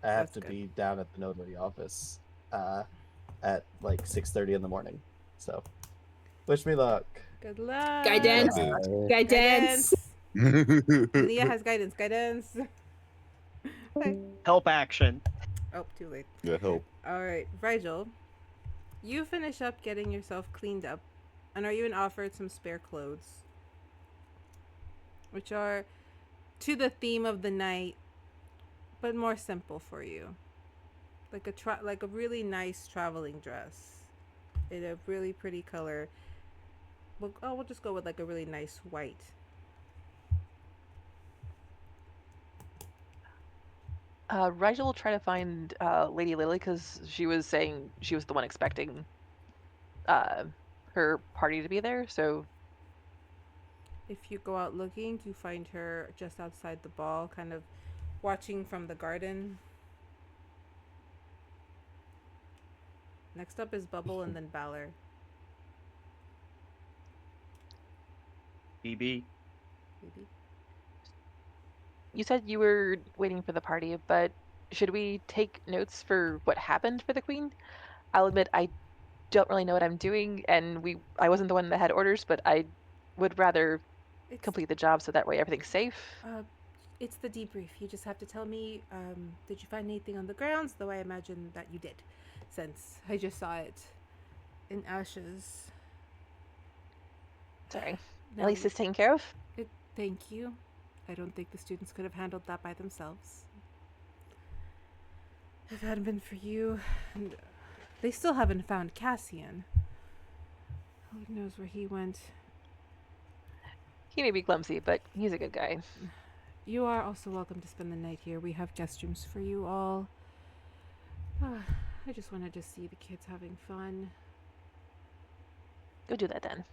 I have That's to good. be down at the notary office, at like 6:30 in the morning. So, wish me luck. Good luck. Guidance. Bye. Guidance. Leah has guidance. Guidance. Bye. Help action. Oh, too late. Yeah, help. All right, Rigel, you finish up getting yourself cleaned up, and are even offered some spare clothes, which are to the theme of the night, but more simple for you, like a really nice traveling dress, in a really pretty color. We'll just go with like a really nice white. Rigel will try to find Lady Lily because she was saying she was the one expecting her party to be there. So If you go out looking, you find her just outside the ball, kind of watching from the garden. Next up is Bubble and then Balor. BB. Maybe. you said you were waiting for the party, but should we take notes for what happened for the Queen? I'll admit I don't really know what I'm doing, and I wasn't the one that had orders, but I would rather It's, complete the job so that way everything's safe. it's the debrief. You just have to tell me, did you find anything on the grounds? Though I imagine that you did, since I just saw it in ashes. Sorry. No, At least it's taken care of. thank you. I don't think the students could have handled that by themselves. If it hadn't been for you, and they still haven't found Cassian. Who knows where he went? He may be clumsy, but he's a good guy. You are also welcome to spend the night here. We have guest rooms for you all. I just wanted to see the kids having fun. Go do that then.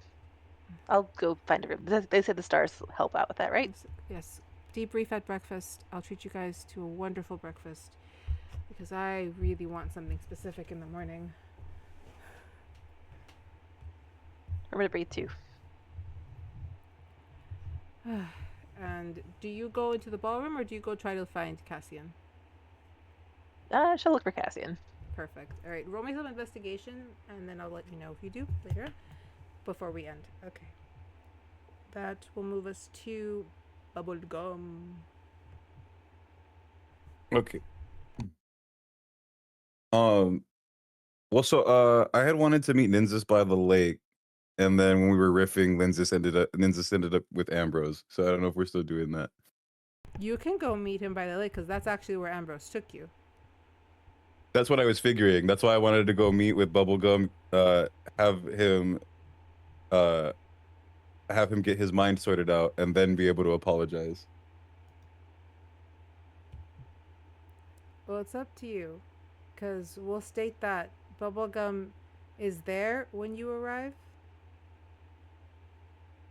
I'll go find a room. They said the stars help out with that, right? Yes. Debrief at breakfast. I'll treat you guys to a wonderful breakfast. Because I really want something specific in the morning. Remember to breathe too. And do you go into the ballroom or do you go try to find Cassian? She'll look for Cassian. Perfect. All right, roll me some investigation and then I'll let you know if you do later before we end. Okay. That will move us to Bubblegum. Okay. Well, so I had wanted to meet Nynzus by the lake, and then when we were riffing, Nynzus ended up with Ambrose. So I don't know if we're still doing that. You can go meet him by the lake because that's actually where Ambrose took you. That's what I was figuring. That's why I wanted to go meet with Bubblegum, have him get his mind sorted out, and then be able to apologize. Well, it's up to you, because we'll state that Bubblegum is there when you arrive.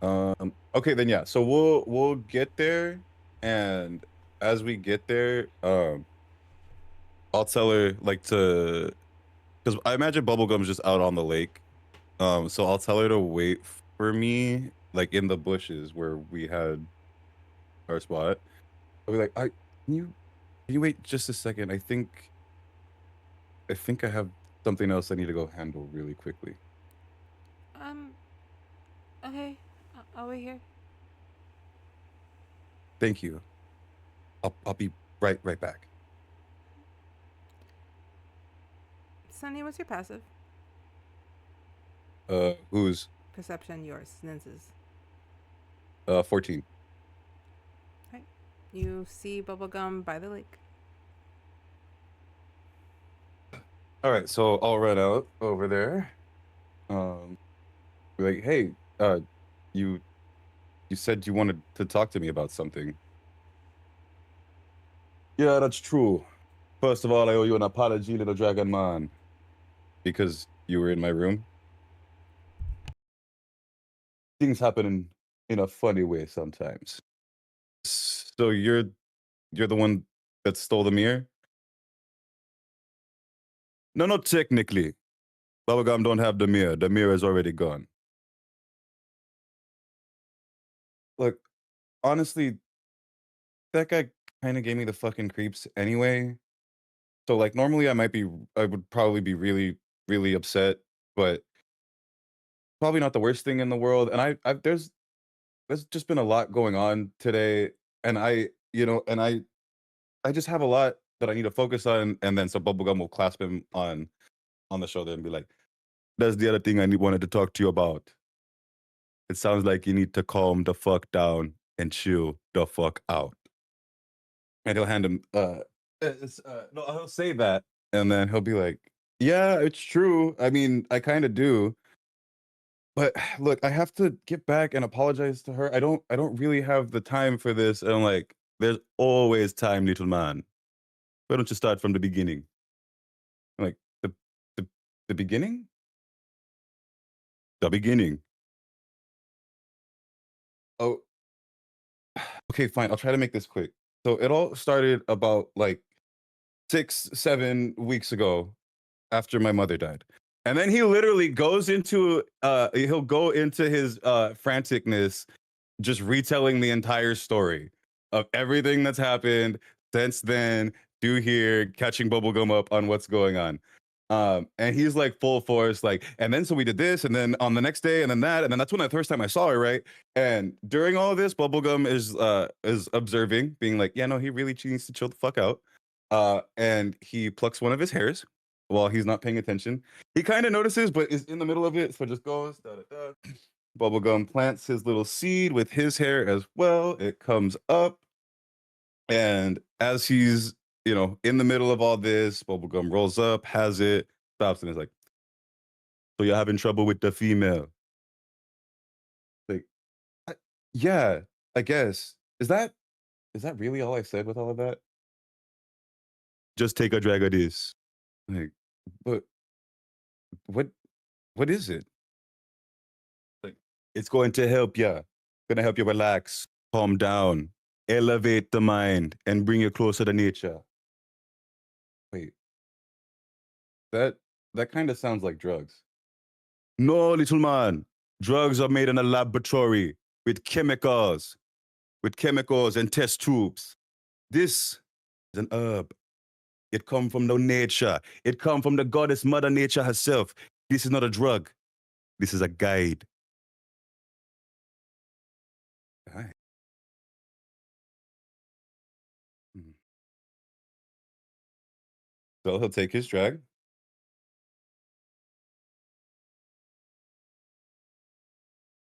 Okay, then yeah. So we'll get there, and as we get there, I'll tell her because I imagine Bubblegum's just out on the lake. So I'll tell her to wait for me, like in the bushes where we had our spot. I'll be like, can you wait just a second? I think I have something else I need to go handle really quickly. Okay. I'll wait here. Thank you. I'll be right back. Sunny, what's your passive? Who's? Perception, yours. Nynz's. 14. Right. You see Bubblegum by the lake. All right, so I'll run out over there. Be like, hey, you said you wanted to talk to me about something. Yeah, that's true. First of all, I owe you an apology, little dragon man, because you were in my room. Things happen in a funny way sometimes. So you're the one that stole the mirror? No, technically. Bubblegum don't have the mirror. The mirror is already gone. Look, honestly, that guy kind of gave me the fucking creeps anyway. So like normally I would probably be really, really upset, but probably not the worst thing in the world. And there's just been a lot going on today, and I just have a lot that I need to focus on. And then so Bubblegum will clasp him on the shoulder and be like, "That's the other thing I wanted to talk to you about. It sounds like you need to calm the fuck down and chill the fuck out." And he'll hand him no, he'll say that, and then he'll be like, "Yeah, it's true. I mean, I kind of do. But look, I have to get back and apologize to her. I don't really have the time for this." And I'm like, "There's always time, little man. Why don't you start from the beginning?" I'm like, the beginning? The beginning. Oh, okay, fine. I'll try to make this quick. So it all started about like 6-7 weeks ago after my mother died. And then he literally goes into he'll go into his franticness, just retelling the entire story of everything that's happened since then to here, catching Bubblegum up on what's going on. And he's like full force, like, and then so we did this, and then on the next day, and then that, and then that's when the first time I saw her, right? And during all of this, Bubblegum is observing, being like, yeah, no, he really needs to chill the fuck out. And he plucks one of his hairs while he's not paying attention. He kind of notices, but is in the middle of it, so just goes da da da. Bubblegum plants his little seed with his hair as well. It comes up, and as he's in the middle of all this, Bubblegum rolls up, has it, stops, and is like, so you're having trouble with the female? Like, yeah, I guess. Is that really all I said with all of that? Just take a drag of this. Like, but what is it? Like, it's going to help you. Gonna help you relax, calm down, elevate the mind, and bring you closer to nature. Wait, that kind of sounds like drugs. No, little man. Drugs are made in a laboratory with chemicals and test tubes. This is an herb. It comes from the nature. It comes from the goddess Mother Nature herself. This is not a drug. This is a guide. Guide. So he'll take his drag.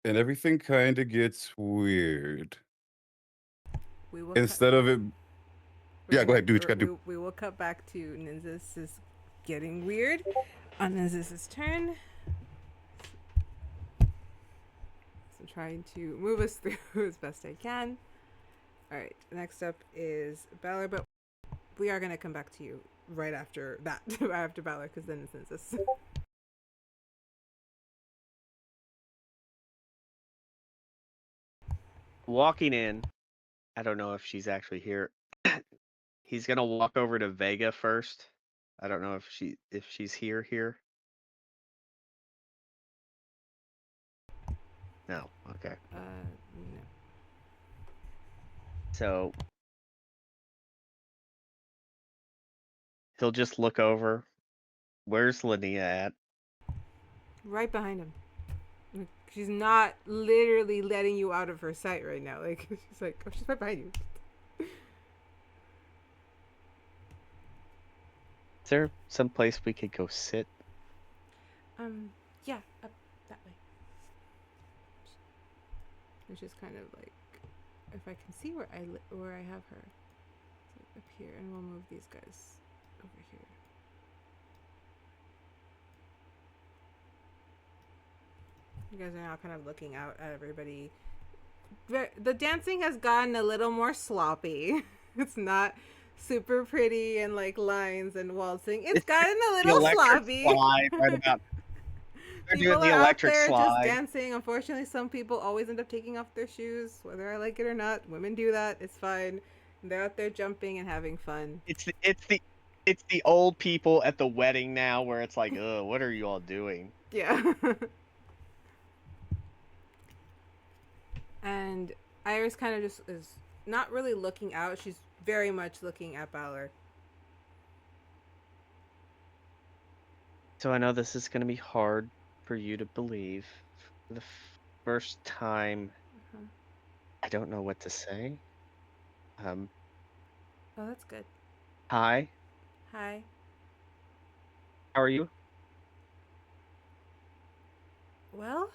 And everything kind of gets weird. We will Instead of it... Yeah, go ahead. Do what you gotta do. We will cut back to Nynzus is getting weird on Nynzus' turn. So I'm trying to move us through as best I can. Alright, next up is Balor, but we are going to come back to you right after that, right after Balor, because then it's Nynzus. Walking in, I don't know if she's actually here. He's gonna walk over to Vega first. I don't know if she's here. No. Okay. No. So he'll just look over. Where's Linnea at? Right behind him. Like, she's not literally letting you out of her sight right now. Like, she's like, oh, she's right behind you. Is there some place we could go sit? Yeah, up that way. It's just kind of like, if I can see where I have her, it's like up here, and we'll move these guys over here. You guys are now kind of looking out at everybody. The dancing has gotten a little more sloppy. It's not super pretty and like lines and waltzing. It's gotten a little sloppy. Slide right about. They're doing the electric out there slide. just dancing. Unfortunately, some people always end up taking off their shoes, whether I like it or not. Women do that. It's fine. They're out there jumping and having fun. It's the old people at the wedding now, where it's like, ugh, what are you all doing? Yeah. And Iris kind of just is not really looking out. She's very much looking at Balor. So I know this is going to be hard for you to believe. For the first time, I don't know what to say. Oh, that's good. Hi. Hi. How are you? Well,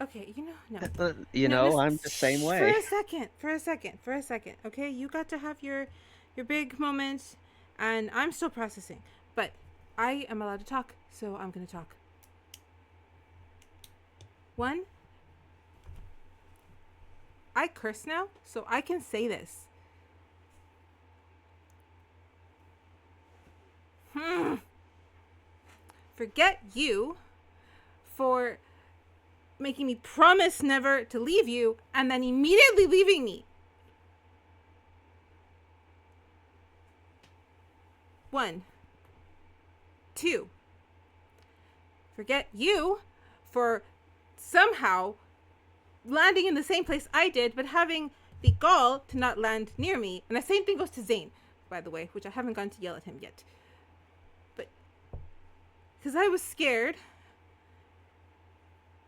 okay, no. I'm the same way. For a second. Okay, you got to have your big moment, and I'm still processing. But I am allowed to talk, so I'm gonna talk. 1, I curse now, so I can say this. Forget you for making me promise never to leave you and then immediately leaving me. 1, 2. Forget you for somehow landing in the same place I did, but having the gall to not land near me. And the same thing goes to Zane, by the way, which I haven't gone to yell at him yet. But Because I was scared.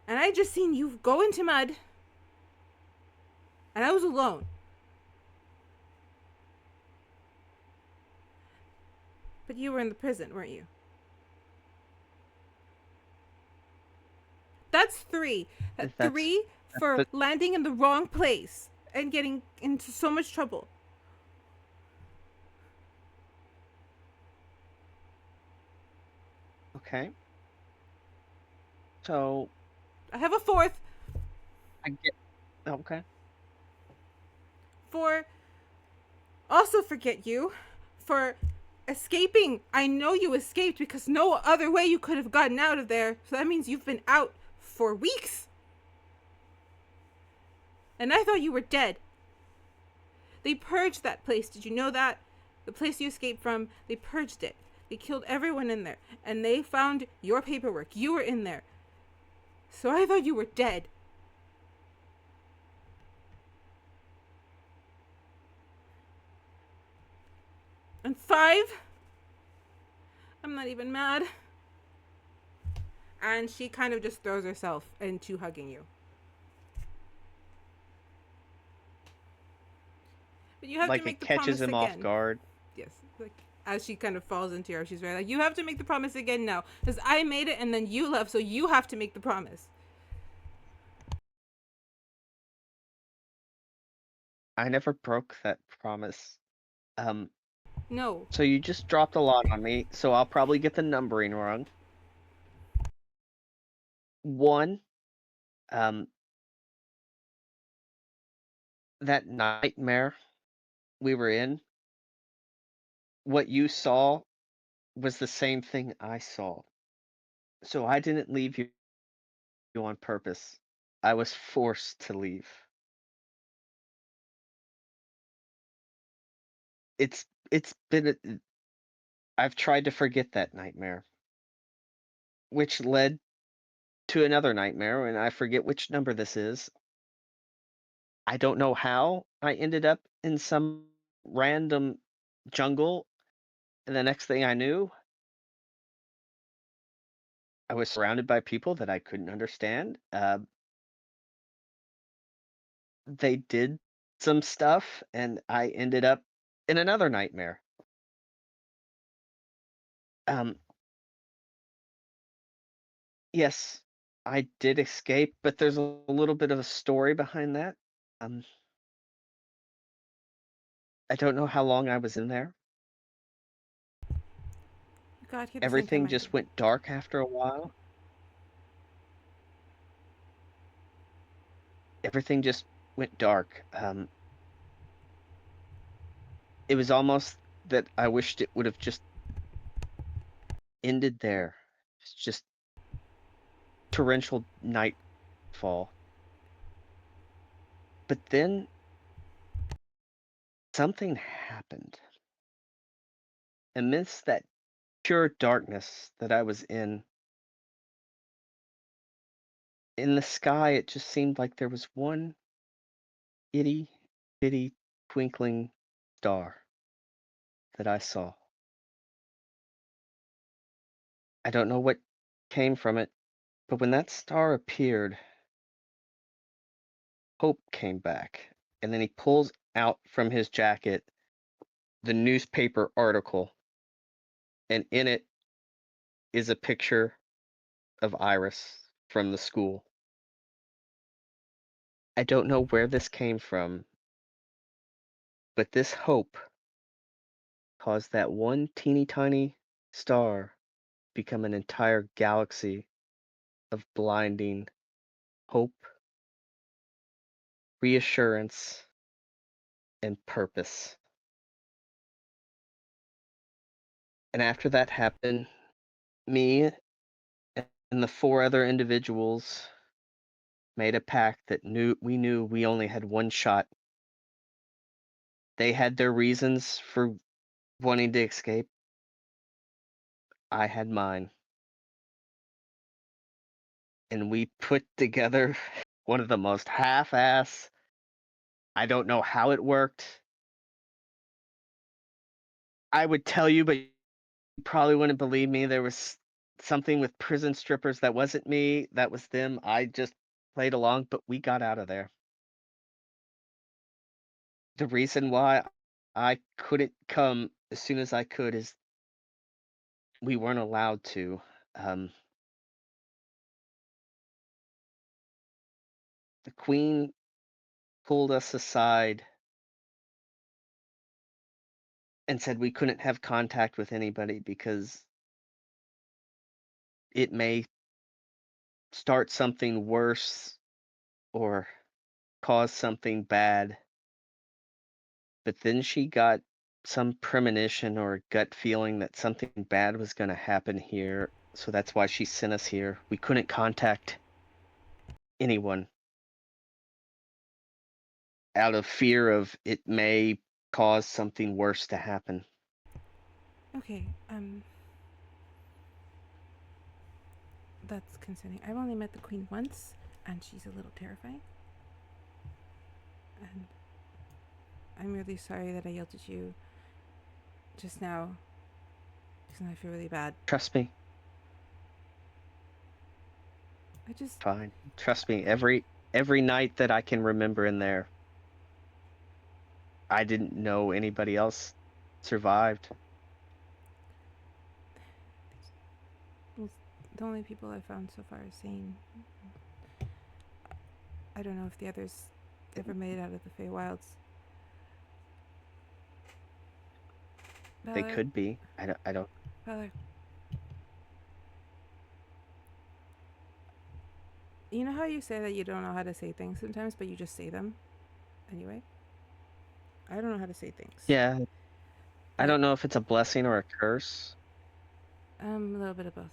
And I just seen you go into mud. And I was alone. But you were in the prison, weren't you? That's 3. If that's- 3 for the- landing in the wrong place and getting into so much trouble. Okay. So I have a 4th I get. Okay. for also forget you for escaping. I know you escaped because no other way you could have gotten out of there. So that means you've been out for weeks. And I thought you were dead. They purged that place. Did you know that? The place you escaped from, they purged it. They killed everyone in there. And they found your paperwork. You were in there. So I thought you were dead. And 5, I'm not even mad. And she kind of just throws herself into hugging you. But you have Like to make it the catches promise him again. off guard. Yes. Like as she kind of falls into her, she's very like, you have to make the promise again now. Because I made it and then you left, so you have to make the promise. I never broke that promise. No. So you just dropped a lot on me, so I'll probably get the numbering wrong. 1, that nightmare we were in, what you saw was the same thing I saw. So I didn't leave you on purpose. I was forced to leave. It's been I've tried to forget that nightmare, which led to another nightmare, and I forget which number this is. I don't know how I ended up in some random jungle, and the next thing I knew, I was surrounded by people that I couldn't understand. They did some stuff, and I ended up in another nightmare. Yes, I did escape, but there's a little bit of a story behind that. I don't know how long I was in there. You got here the same Everything time I just did. went dark after a while. Everything just went dark. It was almost that I wished it would have just ended there. It's just torrential nightfall. But then something happened. Amidst that pure darkness that I was in the sky, it just seemed like there was one itty bitty twinkling star that I saw. I don't know what came from it, but when that star appeared, hope came back. And then he pulls out from his jacket the newspaper article, and in it is a picture of Iris from the school. I don't know where this came from, but this hope caused that one teeny tiny star become an entire galaxy of blinding hope, reassurance, and purpose. And after that happened, me and the 4 other individuals made a pact that we knew we only had one shot. They had their reasons for wanting to escape. I had mine. And we put together one of the most half-ass, I don't know how it worked. I would tell you, but you probably wouldn't believe me. There was something with prison strippers. That wasn't me. That was them. I just played along, but we got out of there. The reason why I couldn't come as soon as I could is we weren't allowed to. The queen pulled us aside and said we couldn't have contact with anybody because it may start something worse or cause something bad. But then she got some premonition or gut feeling that something bad was going to happen here. So that's why she sent us here. We couldn't contact anyone out of fear of it may cause something worse to happen. Okay, that's concerning. I've only met the queen once, and she's a little terrifying. And I'm really sorry that I yelled at you just now, because I feel really bad. Trust me. Fine. Trust me. Every night that I can remember in there, I didn't know anybody else survived. Well, the only people I've found so far are sane. I don't know if the others ever made it out of the Feywilds. They could be. I don't. Balor. You know how you say that you don't know how to say things sometimes, but you just say them anyway? I don't know how to say things. Yeah. I don't know if it's a blessing or a curse. A little bit of both.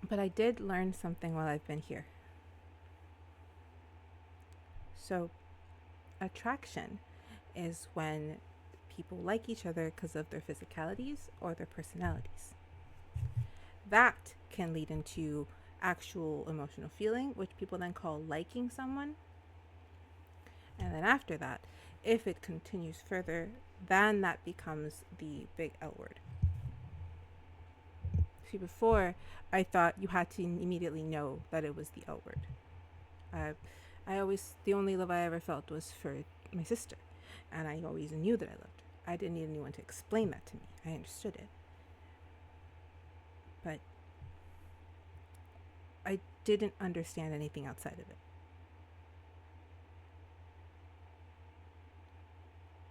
But I did learn something while I've been here. So, attraction is when people like each other because of their physicalities or their personalities. That can lead into actual emotional feeling, which people then call liking someone. And then after that, if it continues further, then that becomes the big L word. See, before, I thought you had to immediately know that it was the L word. The only love I ever felt was for my sister. And I always knew that I loved her. I didn't need anyone to explain that to me. I understood it. But I didn't understand anything outside of it.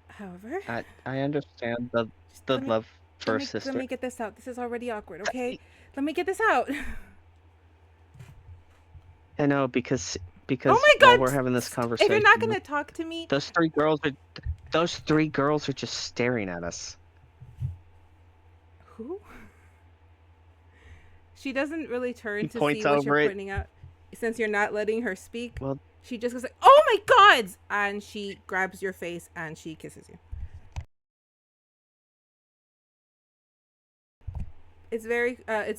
However, I understand the love for a sister. Let me get this out. This is already awkward, okay? Let me get this out. I know, because Oh my God! while we're having this conversation, If you're not gonna talk to me, those three girls are just staring at us. who? She doesn't really turn He to see points what over you're it. pointing out, since you're not letting her speak. Well, she just goes like, "Oh my God!" and she grabs your face and she kisses you. It's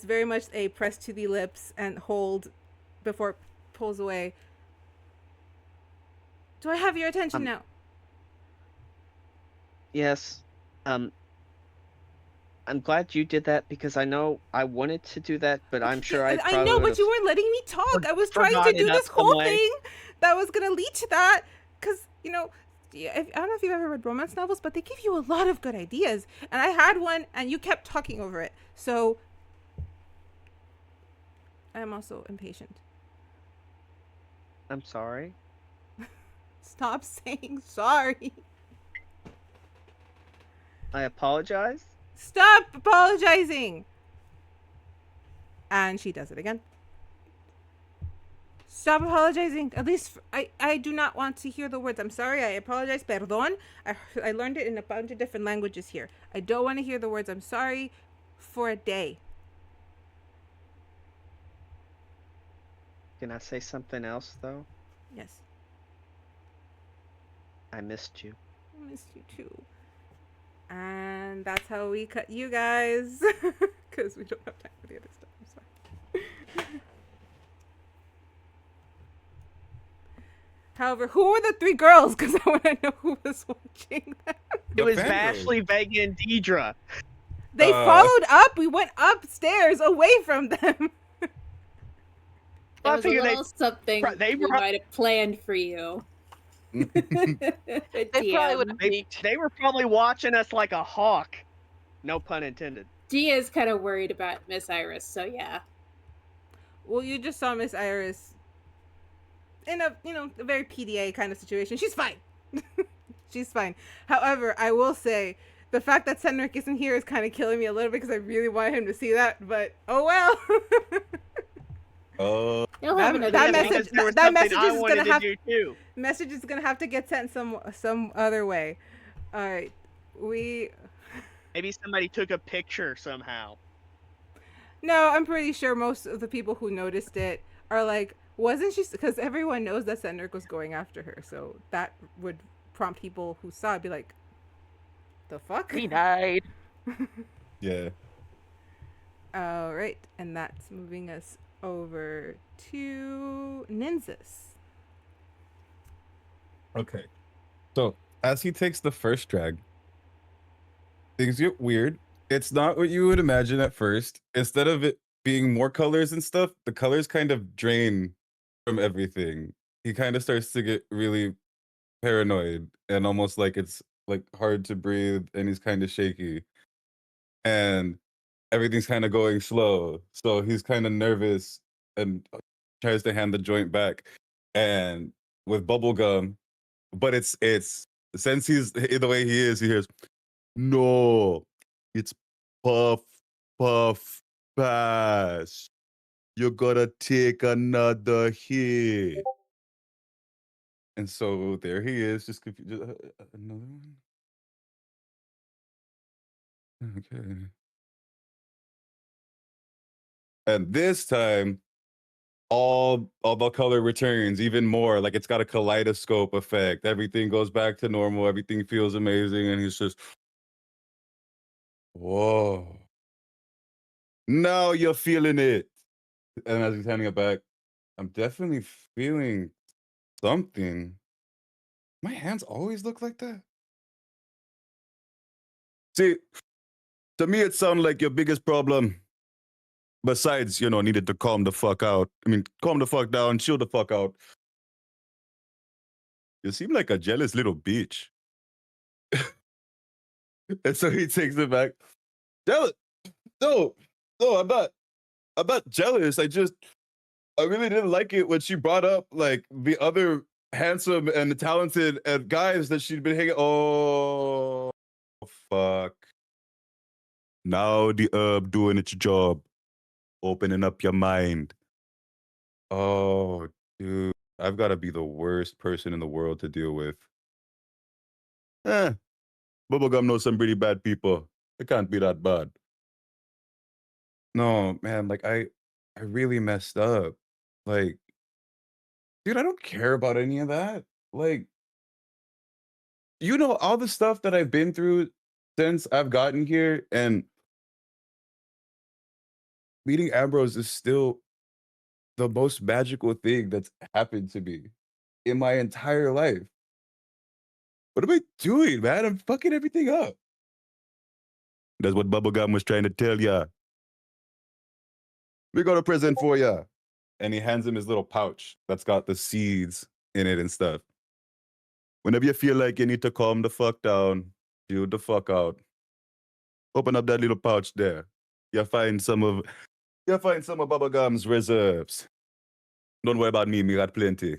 very much a press to the lips and hold before it pulls away. Do I have your attention now? yes. I'm glad you did that because I know I wanted to do that, but I'm sure I probably know, but would've you weren't letting me talk. I was trying to forgotten do it this some whole way. thing that was gonna lead to that, because I don't know if you've ever read romance novels, but they give you a lot of good ideas, and I had one, and you kept talking over it. So I'm also impatient. I'm sorry. Stop saying sorry. I apologize. Stop apologizing. And she does it again. Stop apologizing. At least I do not want to hear the words. I'm sorry. I apologize. Perdón. I learned it in a bunch of different languages here. I don't want to hear the words I'm sorry for a day. Can I say something else though? Yes. I missed you. I missed you too. And that's how we cut you guys. Because we don't have time for the other stuff. I'm sorry. However, who were the three girls? Because I want to know who was watching them. It was Defenders. Vashley, Vega, and Dierdra. They followed up. We went upstairs away from them. There I was a figured little something they we might have planned for you. They probably would have leaked. they were probably watching us like a hawk. No pun intended. Gia is kind of worried about Miss Iris, so yeah. Well, you just saw Miss Iris in a a very PDA kind of situation. She's fine. She's fine. However, I will say the fact that Cedric isn't here is kind of killing me a little bit because I really want him to see that. But oh well. Oh, He'll have another that day. message- There was that something message I is wanted gonna to have- do too. Message is gonna have to get sent some other way. All right, Maybe somebody took a picture somehow. No, I'm pretty sure most of the people who noticed it are like, wasn't she? Because everyone knows that Cedric was going after her, so that would prompt people who saw it be like, the fuck? He died. yeah. All right, and that's moving us over to Nynzus. Okay. So as he takes the first drag, things get weird. It's not what you would imagine at first. Instead of it being more colors and stuff, the colors kind of drain from everything. He kind of starts to get really paranoid and almost like it's like hard to breathe, and he's kind of shaky. And everything's kind of going slow. So he's kind of nervous and tries to hand the joint back. And with Bubblegum, but it's since he's the way he is, he hears, no, it's puff, puff, pass. You gotta take another hit. And so there he is, just confused. Another one? Okay. And this time, all the color returns even more. Like it's got a kaleidoscope effect. Everything goes back to normal. Everything feels amazing. And he's just, whoa. Now you're feeling it. And as he's handing it back, I'm definitely feeling something. My hands always look like that. See, to me, it sounded like your biggest problem. Besides, needed to calm the fuck out. I mean, calm the fuck down, chill the fuck out. You seem like a jealous little bitch. And so he takes it back. Jealous? No, I'm not jealous. I really didn't like it when she brought up like the other handsome and talented guys that she'd been hanging. Oh, fuck. Now the herb doing its job. Opening up your mind. Oh, dude. I've got to be the worst person in the world to deal with. Bubblegum knows some pretty bad people. It can't be that bad. No, man, like I really messed up. Like, dude, I don't care about any of that. Like, all the stuff that I've been through since I've gotten here, and meeting Ambrose is still the most magical thing that's happened to me in my entire life. What am I doing, man? I'm fucking everything up. That's what Bubblegum was trying to tell ya. We got a present for ya. And he hands him his little pouch that's got the seeds in it and stuff. Whenever you feel like you need to calm the fuck down, chill the fuck out, open up that little pouch there. You'll find some of Bubblegum's reserves. Don't worry about me got plenty.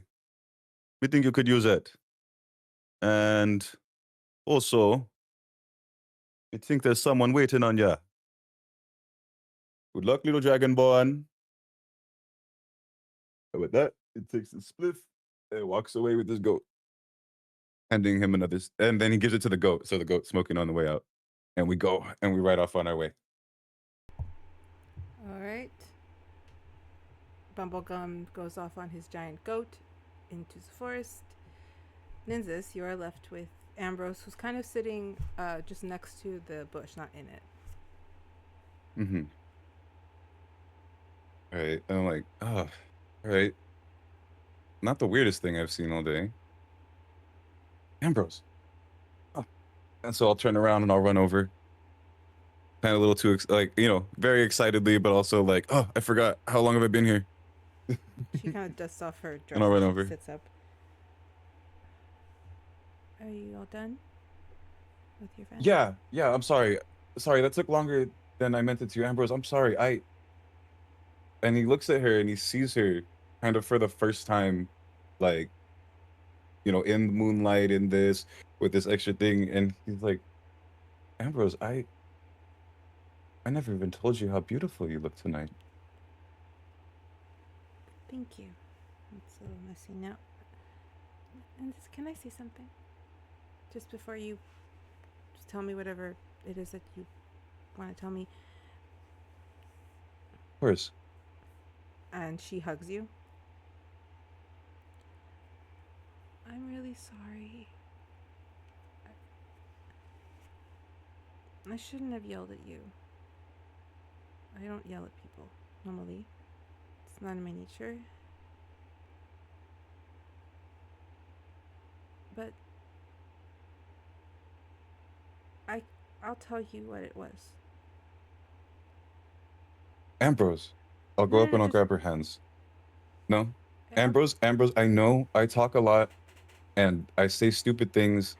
We think you could use it. And also, we think there's someone waiting on ya. Good luck, little dragonborn. And with that, it takes a spliff and walks away with his goat. Handing him another, and then he gives it to the goat. So the goat's smoking on the way out. And we go, and we ride off on our way. All right. Bubblegum goes off on his giant goat into the forest. Nynzus, you are left with Ambrose, who's kind of sitting just next to the bush, not in it. Mm-hmm. All right. And I'm like, oh, all right. Not the weirdest thing I've seen all day. Ambrose. Oh. And so I'll turn around and I'll run over. kind of a little too like, you know, very excitedly, but also like, oh, I forgot how long have I been here. She kind of dusts off her dress And I'll run and over. sits up. Are you all done with your friend? Yeah, I'm sorry. Sorry, that took longer than I meant it to. Ambrose, I'm sorry. And he looks at her and he sees her kind of for the first time, like, you know, in the moonlight, in this, with this extra thing, and he's like, Ambrose, I never even told you how beautiful you look tonight. Thank you. It's a little messy now. And can I say something? Just before you just tell me whatever it is that you want to tell me. Of course. And she hugs you. I'm really sorry. I shouldn't have yelled at you. I don't yell at people normally. It's not in my nature. But I'll tell you what it was. Ambrose, I'll go No, up no, and I'll just- grab her hands. No? Yeah. Ambrose, I know I talk a lot and I say stupid things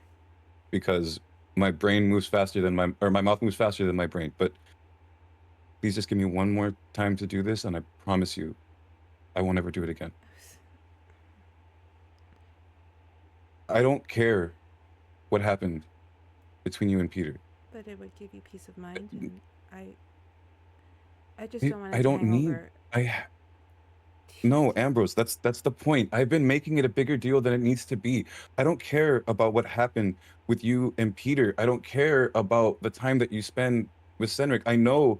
because my brain moves faster than my mouth moves faster than my brain. But please just give me one more time to do this, and I promise you, I won't ever do it again. I don't care what happened between you and Peter. But it would give you peace of mind, and I just don't want I it to don't hang need. over. No, Ambrose, that's the point. I've been making it a bigger deal than it needs to be. I don't care about what happened with you and Peter. I don't care about the time that you spend with Cedric. I know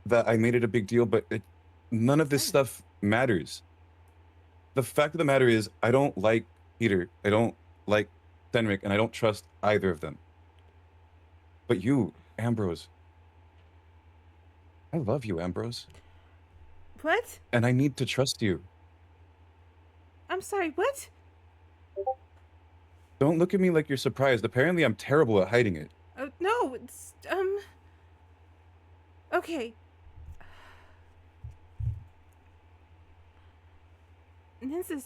that I made it a big deal, but none of this stuff matters. The fact of the matter is, I don't like Peter. I don't like Cedric, and I don't trust either of them. But you, Ambrose, I love you, Ambrose. What? And I need to trust you. I'm sorry, what? Don't look at me like you're surprised. Apparently, I'm terrible at hiding it. No, it's, okay. Nynzus,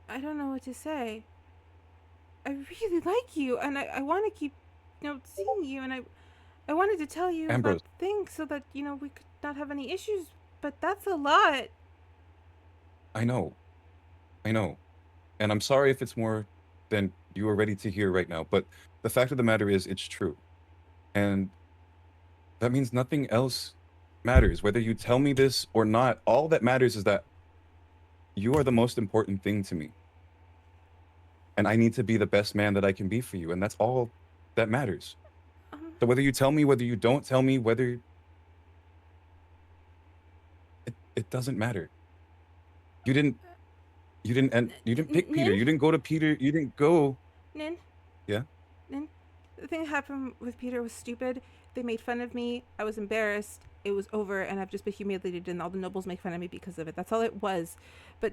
I don't know what to say. I really like you, and I want to keep, seeing you, and I wanted to tell you Ambrose. about things so that, we could not have any issues, but that's a lot. I know. And I'm sorry if it's more than you are ready to hear right now, but the fact of the matter is, it's true. And that means nothing else matters. Whether you tell me this or not, all that matters is that you are the most important thing to me. And I need to be the best man that I can be for you, and that's all that matters. So whether you tell me, whether you don't tell me, whether... It doesn't matter. You didn't pick Peter. Nin? You didn't go to Peter. You didn't go... Nin? Yeah? Nin? The thing that happened with Peter was stupid. They made fun of me. I was embarrassed. It was over, and I've just been humiliated, and all the nobles make fun of me because of it. That's all it was. But...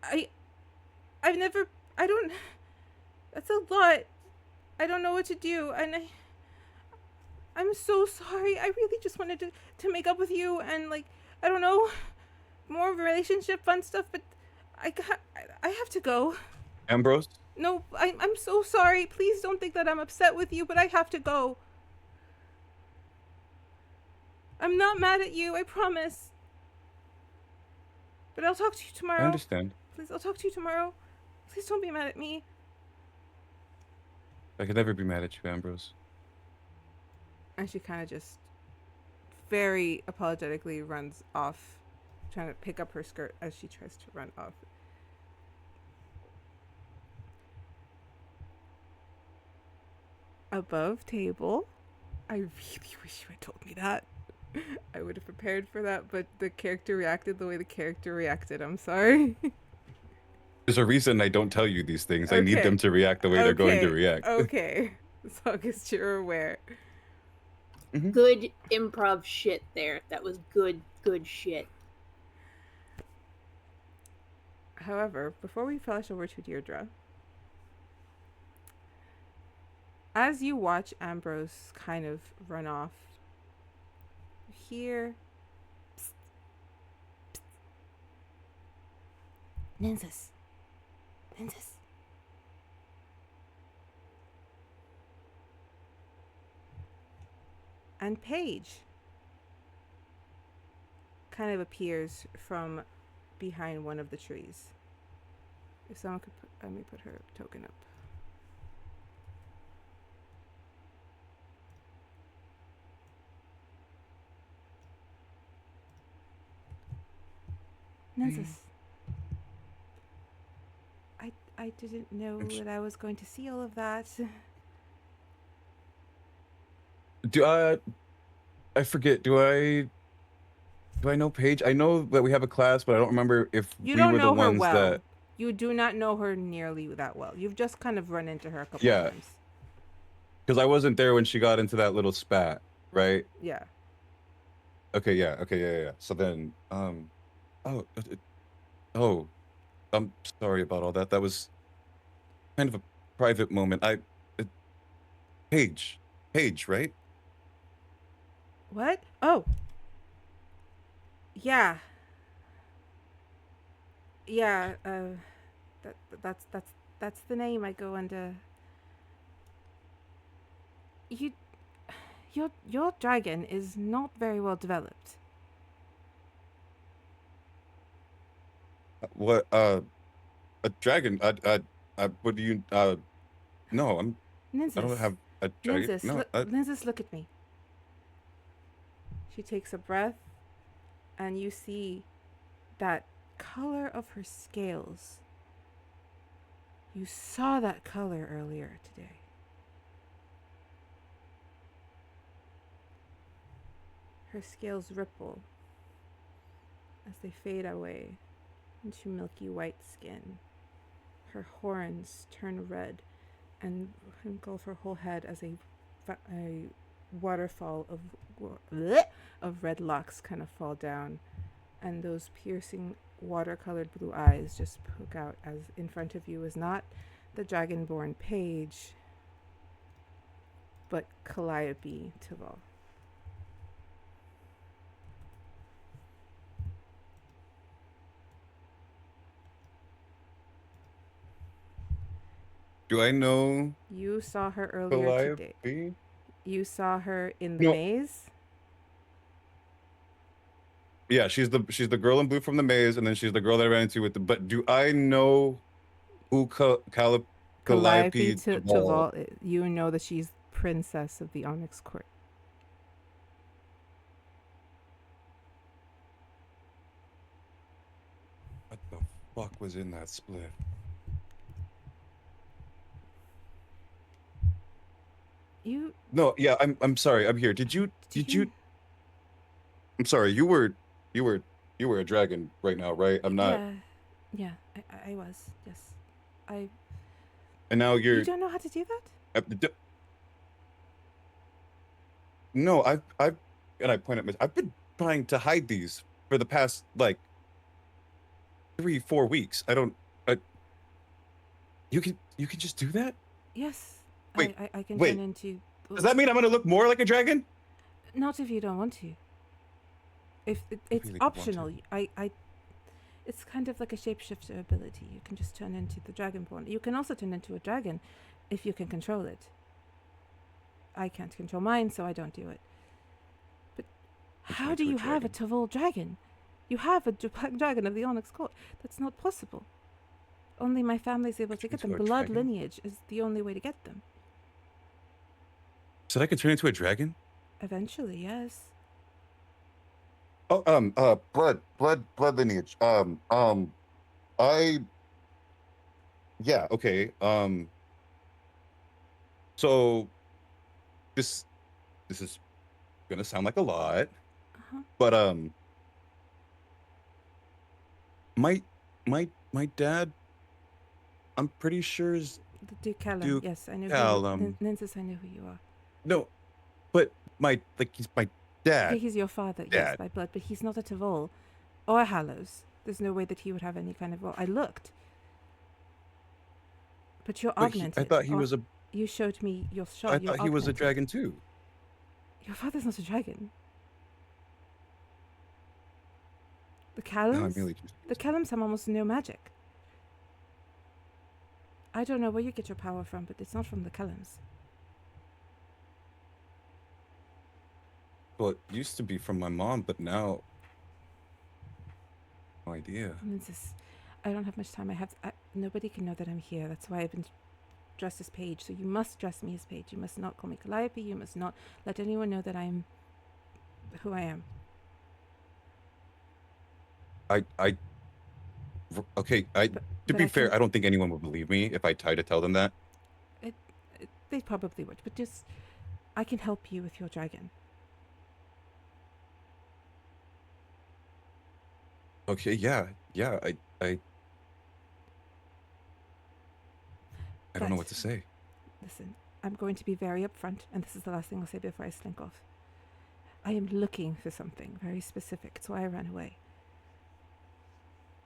I don't... That's a lot. I don't know what to do, and I'm so sorry. I really just wanted to make up with you, and, I don't know, more of a relationship, fun stuff, but I have to go. Ambrose? No, I'm so sorry. Please don't think that I'm upset with you, but I have to go. I'm not mad at you, I promise. But I'll talk to you tomorrow. I understand. Please, I'll talk to you tomorrow. Please don't be mad at me. I could never be mad at you, Ambrose. And she kind of just very apologetically runs off, trying to pick up her skirt as she tries to run off. Above table. I really wish you had told me that. I would have prepared for that, but the character reacted the way the character reacted. I'm sorry. There's a reason I don't tell you these things. I need Okay. them to react the way they're going to react. Okay. As long as you're aware. Good improv shit there. That was good shit. However, before we flash over to Dierdra, As you watch Ambrose kind of run off, you hear Nynzus. Nynzus. And Paige kind of appears from behind one of the trees. If someone could let me put her token up. Nynzus. I didn't know that I was going to see all of that. I forget. Do I know Paige? I know that we have a class, but I don't remember if You we don't were the know her ones well. that. You do not know her nearly that well. You've just kind of run into her a couple Yeah. of times. Because I wasn't there when she got into that little spat, right? Yeah. Okay, yeah. So then, I'm sorry about all that. That was kind of a private moment. Paige, right? What? Oh. Yeah. Yeah, that's the name I go under. Your dragon is not very well developed. What? A dragon? What do you? No, Nynzus. I don't have a dragon. Nynzus, No, Nynzus, look at me. She takes a breath, and you see that color of her scales. You saw that color earlier today. Her scales ripple as they fade away into milky white skin. Her horns turn red and engulf her whole head as a waterfall of red locks kind of fall down, and those piercing watercolored blue eyes just poke out as in front of you is not the dragonborn Paige, but Calliope Tival. do I know You saw her earlier today. Calliope? You saw her in the No. maze. Yeah, she's the girl in blue from the maze, and then she's the girl that I ran into with the. But do I know who Calliope Tival. You know that she's princess of the Onyx Court. What the fuck was in that split? You No, yeah, I'm sorry. I'm here. Did you? I'm sorry. You were a dragon right now, right? I'm not. Yeah, I was. Yes, I. And now you're. You don't know how to do that? No, I've and I point at myself. I've been trying to hide these for the past like 3-4 weeks. I don't. You can just do that? Yes. Wait, I can wait. turn into. Does that mean I'm gonna look more like a dragon? Not if you don't want to. If it's really want to. optional, it's kind of like a shapeshifter ability. You can just turn into the dragonborn. You can also turn into a dragon, if you can control it. I can't control mine, so I don't do it. But how do you have a Tival dragon? You have a dragon of the Onyx Court. That's not possible. Only my family's able to get them. Blood lineage is the only way to get them. So I could turn into a dragon? Eventually, yes. Oh, blood lineage. Yeah, okay. So this is gonna sound like a lot, but my dad, I'm pretty sure is Duke Callum. Duke Yes, I know. Callum. Nynzus, I know who you are. No, but he's my dad. He's your father, yes, by blood, but he's not a Tival or a Hallows. There's no way that he would have any kind of role. I looked. But you're augmented. I thought he was a You showed me your shot. I your thought he was a augmented. dragon too. Your father's not a dragon. The Now I'm Callums? really confused. The Callums have almost no magic. I don't know where you get your power from, but it's not from the Callums. Well, it used to be from my mom, but now, no idea. Nynzus, I don't have much time. Nobody can know that I'm here. That's why I've been dressed as Paige. So you must dress me as Paige. You must not call me Calliope. You must not let anyone know that I'm who I am. Okay, to but be I fair, can- I don't think anyone would believe me if I tried to tell them that. They probably would, but just I can help you with your dragon. Okay, yeah, I don't know what to say. Listen, I'm going to be very upfront, and this is the last thing I'll say before I slink off. I am looking for something very specific. It's why I ran away.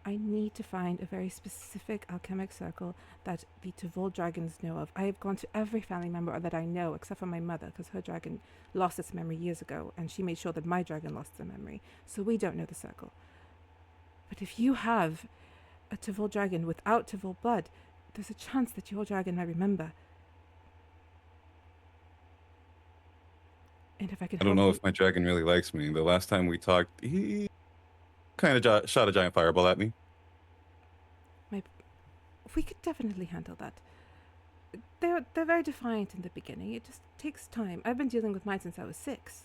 I need to find a very specific alchemic circle that the Tavol dragons know of. I have gone to every family member that I know, except for my mother, because her dragon lost its memory years ago, and she made sure that my dragon lost their memory. So we don't know the circle. But if you have a Tavol dragon without Tavol blood, there's a chance that your dragon might remember. And if I can I don't know help if my dragon really likes me. The last time we talked, he kind of shot a giant fireball at me. we could definitely handle that. They're very defiant in the beginning. It just takes time. I've been dealing with mine since I was 6.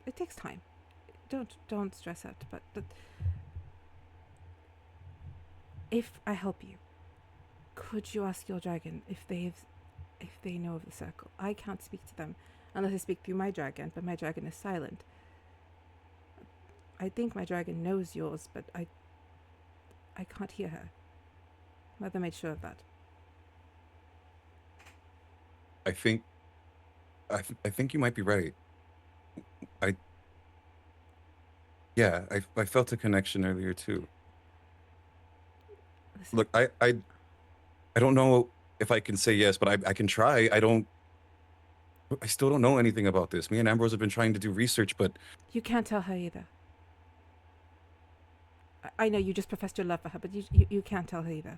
It takes time. Don't stress out. But if I help you, could you ask your dragon if they know of the circle? I can't speak to them unless I speak through my dragon, but my dragon is silent. I think my dragon knows yours, but I can't hear her. Mother made sure of that. I think you might be right. I felt a connection earlier too. Listen, Look, I don't know if I can say yes, but I can try. I still don't know anything about this. Me and Ambrose have been trying to do research, but you can't tell her either. I know you just professed your love for her, but you can't tell her either.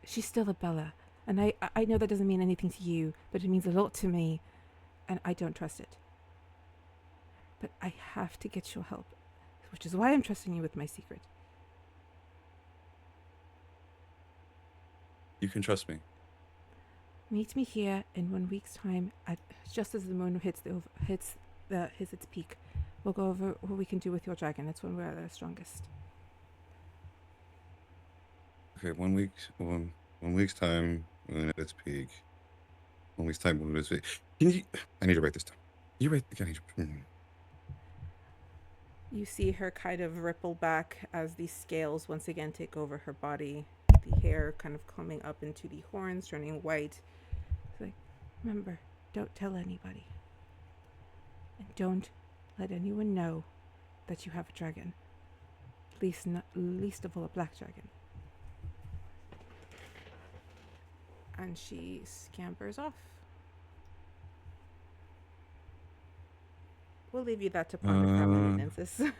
She's still a Bella, and I know that doesn't mean anything to you, but it means a lot to me, and I don't trust it. But I have to get your help, which is why I'm trusting you with my secret. you can trust me. Meet me here in 1 week's time, just as the moon hits its peak. We'll go over what we can do with your dragon. It's when we're at our strongest. Okay, 1 week's time when at its peak. 1 week's time when it's peak. I need to write this down. You see her kind of ripple back as the scales once again take over her body. The hair kind of coming up into the horns, turning white. It's like, remember, don't tell anybody. And don't let anyone know that you have a dragon. Least of all a black dragon. And she scampers off. We'll leave you that to ponder for a minute, Nynzus.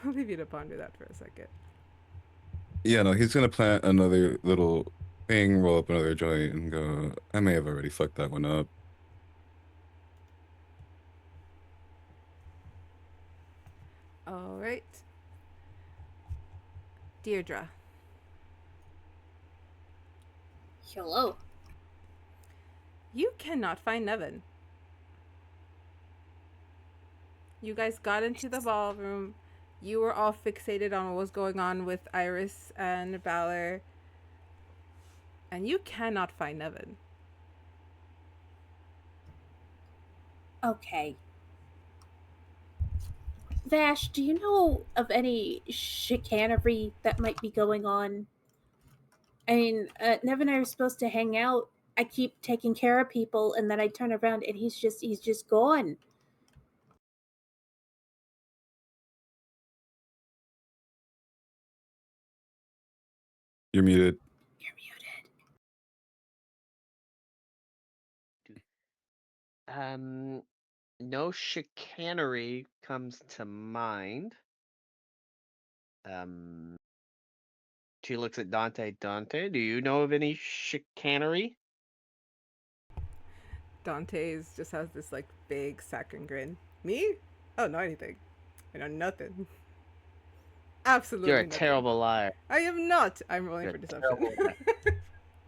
I'll leave you to ponder that for a second. Yeah, no, he's gonna plant another little thing, roll up another joint, and go, I may have already fucked that one up. All right. Dierdra. Hello. You cannot find Nevin. You guys got into the ballroom. You were all fixated on what was going on with Iris and Balor. And you cannot find Nevin. Okay. Vash, do you know of any chicanery that might be going on? I mean, Nev and I are supposed to hang out. I keep taking care of people, and then I turn around and he's just gone. You're muted. You're muted. No chicanery comes to mind. She looks at Dante. Dante, do you know of any chicanery? Dante's just has this like big saccharine grin. Me? Oh, not anything. I know nothing. Absolutely You're a nothing. terrible liar. I am not. I'm rolling You're for a deception. terrible liar.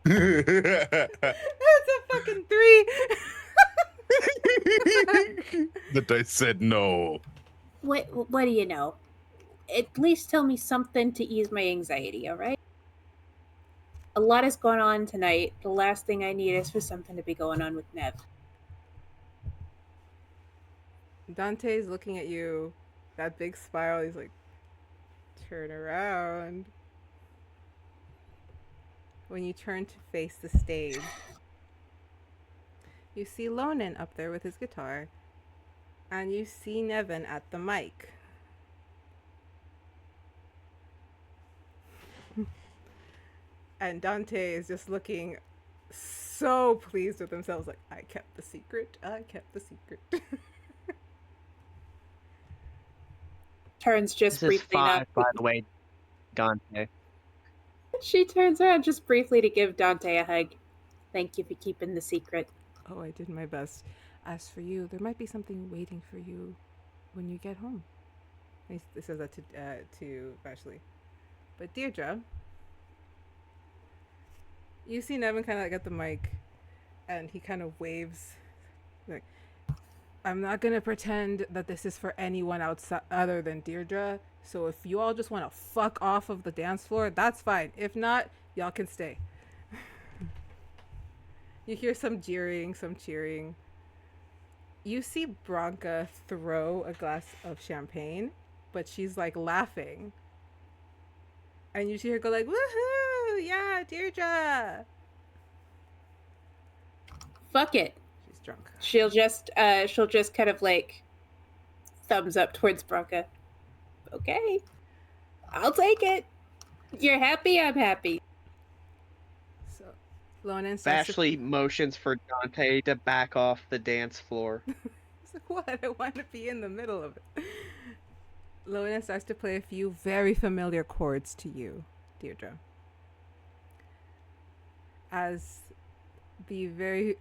It's a fucking 3. The dice said no. What do you know? At least tell me something to ease my anxiety, all right? A lot has gone on tonight. The last thing I need is for something to be going on with Nev. Dante's looking at you, that big smile. He's like, turn around. When you turn to face the stage, you see Lonan up there with his guitar, and you see Nevin at the mic. And Dante is just looking so pleased with themselves, like, I kept the secret. I kept the secret. Turns just This is briefly 5, now. by the way, Dante. She turns around just briefly to give Dante a hug. Thank you for keeping the secret. Oh, I did my best. As for you, there might be something waiting for you when you get home. He says that to Vashley. But Dierdra, you see Nevin kind of like at the mic, and he kind of waves, like, I'm not gonna pretend that this is for anyone outside other than Dierdra. So if you all just want to fuck off of the dance floor, that's fine. If not, y'all can stay. You hear some jeering, some cheering. You see Bronca throw a glass of champagne, but she's like laughing. And you see her go like, woohoo, yeah, Dierdra. Fuck it. She's drunk. She'll just kind of like thumbs up towards Bronca. Okay. I'll take it. You're happy, I'm happy. So Lonan starts Vashley motions for Dante to back off the dance floor. He's like, what? I want to be in the middle of it. Lonan starts to play a few very familiar chords to you, Dierdra. As the very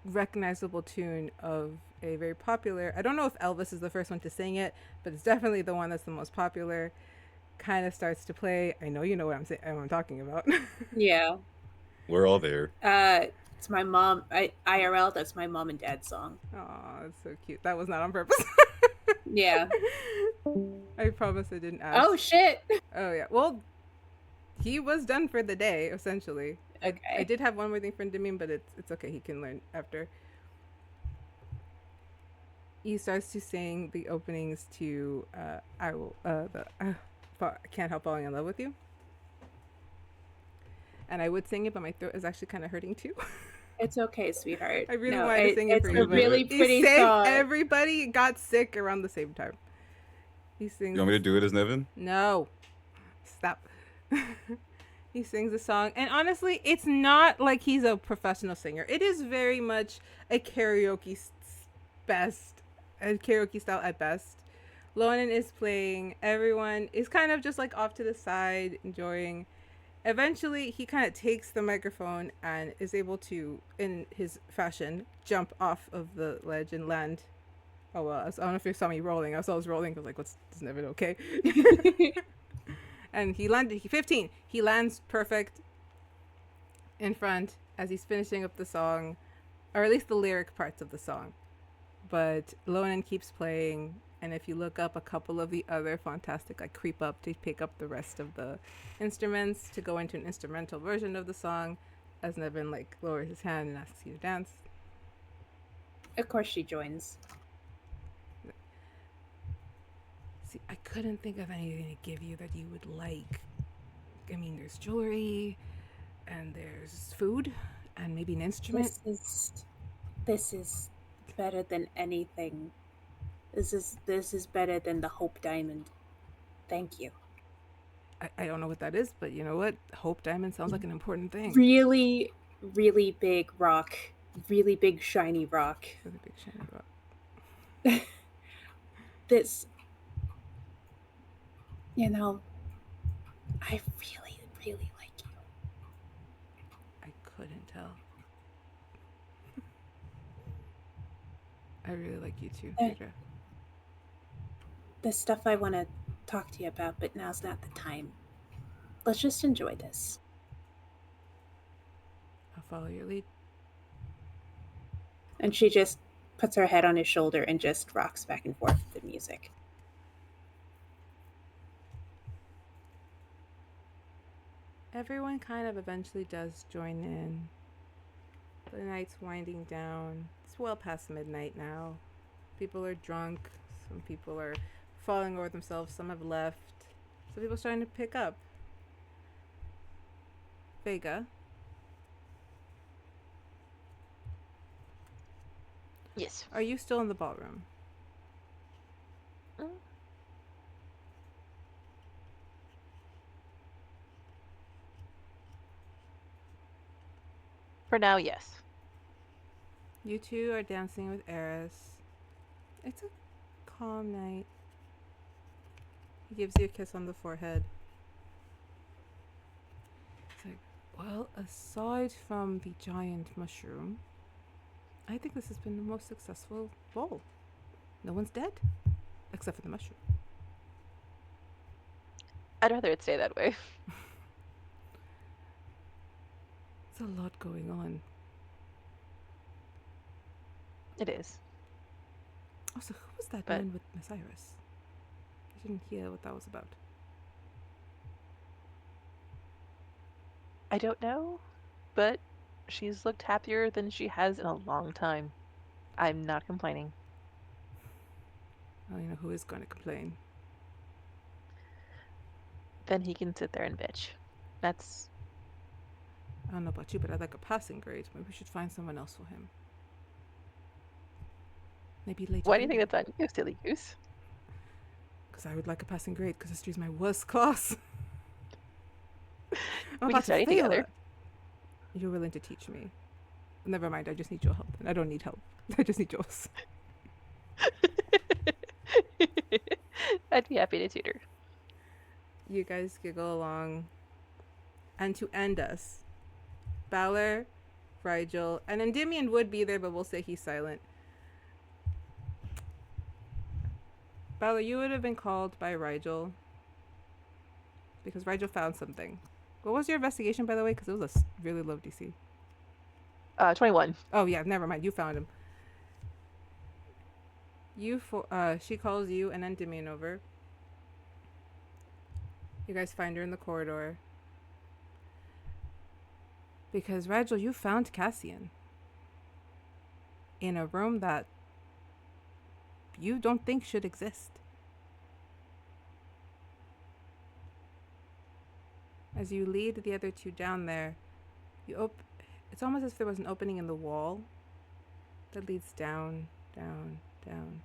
recognizable tune of a very popular, I don't know if Elvis is the first one to sing it, but it's definitely the one that's the most popular, kind of starts to play. I know you know what I'm talking about. Yeah. We're all there. It's my mom. IRL, that's my mom and dad's song. Aw, that's so cute. That was not on purpose. Yeah. I promise I didn't ask. Oh, shit. Oh, yeah. Well, he was done for the day, essentially. Okay. I did have one more thing for Endymion, but it's okay. He can learn after. He starts to sing the openings to I Can't Help Falling in Love with You. And I would sing it, but my throat is actually kind of hurting too. It's okay, sweetheart. I really wanted to sing it for you. It's a really pretty sick. song. Everybody got sick around the same time. He sings. You want me to do it as Nevin? No. Stop. He sings a song, and honestly, it's not like he's a professional singer. It is very much a karaoke style at best. Lonan is playing. Everyone is kind of just like off to the side, enjoying. Eventually, he kind of takes the microphone and is able to, in his fashion, jump off of the ledge and land. Oh, well, I don't know if you saw me rolling. I was rolling. I was like, is Nevin okay? And he landed, 15. He lands perfect in front as he's finishing up the song, or at least the lyric parts of the song. But Lonan keeps playing, and if you look up, a couple of the other Fantastic like creep up to pick up the rest of the instruments to go into an instrumental version of the song, as Nevin like lowers his hand and asks you to dance. Of course she joins. See, I couldn't think of anything to give you that you would like. I mean, there's jewelry, and there's food, and maybe an instrument. This is better than anything. This is better than the Hope Diamond. Thank you. I don't know what that is, but you know what? Hope diamond sounds like an important thing. Really, really big rock. Really big, shiny rock. Really big shiny rock. This, I really, really like you. I couldn't tell. I really like you too, Dierdra. There's stuff I want to talk to you about, but now's not the time. Let's just enjoy this. I'll follow your lead. And she just puts her head on his shoulder and just rocks back and forth with the music. Everyone kind of eventually does join in. The night's winding down. It's well past midnight now. People are drunk. Some people are falling over themselves. Some have left. Some people are starting to pick up. Vega, Yes. are you still in the ballroom? For now, yes. You two are dancing with Eris. It's a calm night. He gives you a kiss on the forehead. It's like, well, aside from the giant mushroom, I think this has been the most successful ball. No one's dead, except for the mushroom. I'd rather it stay that way. There's a lot going on. It is. Also, who was that But- man with Miss Iris? I didn't hear what that was about. I don't know, but she's looked happier than she has in a long time. I'm not complaining. Well, you know who is going to complain. Then he can sit there and bitch. That's I don't know about you, but I'd like a passing grade. Maybe we should find someone else for him. Maybe later. why do you think that's on you, silly goose? Because I would like a passing grade, because history's my worst class. I'm We about can to study fail together. it. You're willing to teach me. Never mind, I just need your help. And I don't need help. I just need yours. I'd be happy to tutor. You guys giggle along. And to end us, Balor, Rigel, and Endymion would be there, but we'll say he's silent. Balor, you would have been called by Rigel because Rigel found something. What was your investigation, by the way? Because it was a really low DC. 21. Oh yeah, never mind. You found him. She calls you and Endymion over. You guys find her in the corridor. Because Rigel, you found Cassian in a room that you don't think should exist. As you lead the other two down there, it's almost as if there was an opening in the wall that leads down, down, down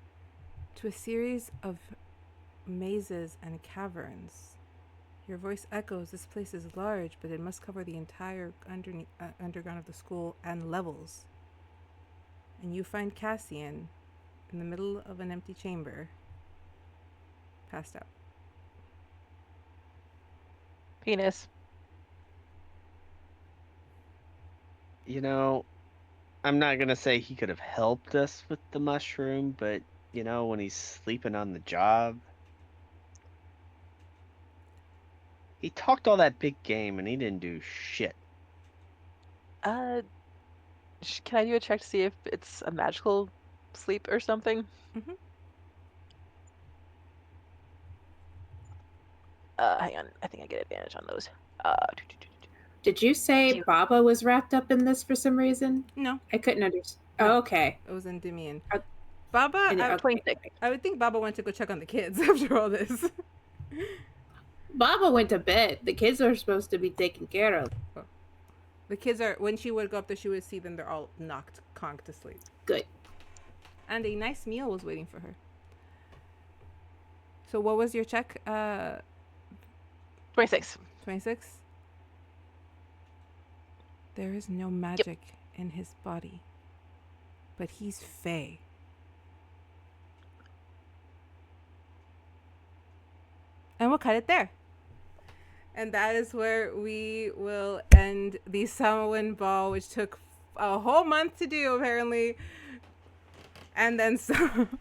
to a series of mazes and caverns. Your voice echoes, this place is large, but it must cover the entire underground of the school and levels. And you find Cassian in the middle of an empty chamber, passed out. Penis. You know, I'm not gonna say he could have helped us with the mushroom, but you know, when he's sleeping on the job, he talked all that big game and he didn't do shit. Can I do a check to see if it's a magical sleep or something? Mm-hmm. Hang on. I think I get advantage on those. Did you say Baba was wrapped up in this for some reason? No, I couldn't understand. No. Oh, okay. it was Endymion. Uh, Baba, And- I, okay. 26. I would think Baba went to go check on the kids after all this. Baba went to bed. The kids are supposed to be taken care of. The kids are, when she would go up there, she would see them, they're all conked to sleep. Good. And a nice meal was waiting for her. So what was your check? 26. 26. There is no magic in his body, but he's fey. And we'll cut it there. And that is where we will end the Samhain Ball, which took a whole month to do, apparently. And then some.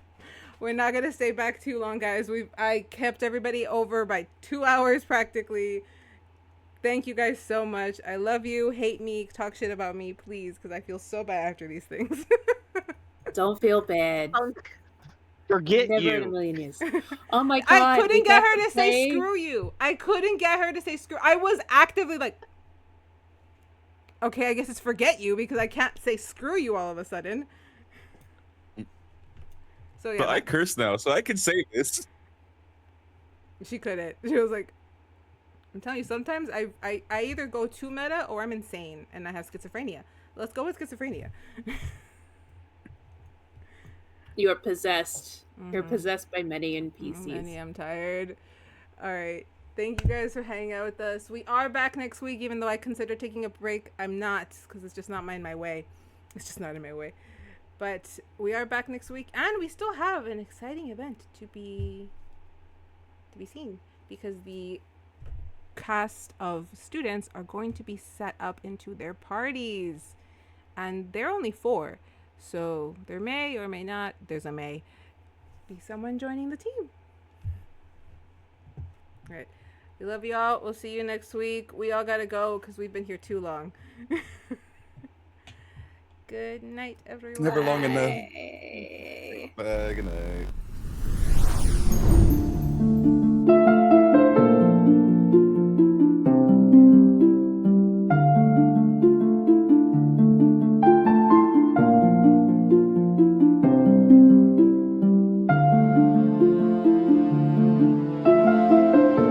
We're not going to stay back too long, guys. I kept everybody over by 2 hours practically. Thank you guys so much. I love you. Hate me. Talk shit about me, please, because I feel so bad after these things. Don't feel bad. Forget Never you. in a million years. Oh my god. I we couldn't get got her to say screw you. I couldn't get her to say screw. I was actively like, okay, I guess it's forget you because I can't say screw you all of a sudden. So yeah, But I curse now, so I can say this. she couldn't. She was like, I'm telling you, sometimes I either go too meta or I'm insane and I have schizophrenia. Let's go with schizophrenia. You are possessed. You're possessed by many NPCs. Many, I'm tired. All right. Thank you guys for hanging out with us. We are back next week, even though I consider taking a break. I'm not, because it's just not in my way. It's just not in my way. But we are back next week, and we still have an exciting event to be seen, because the cast of students are going to be set up into their parties, and they're only 4. So there may or may not, there's a may, be someone joining the team. All right. We love you all. We'll see you next week. We all got to go because we've been here too long. Good night, everyone. Never long enough. Bye. Bye, good night.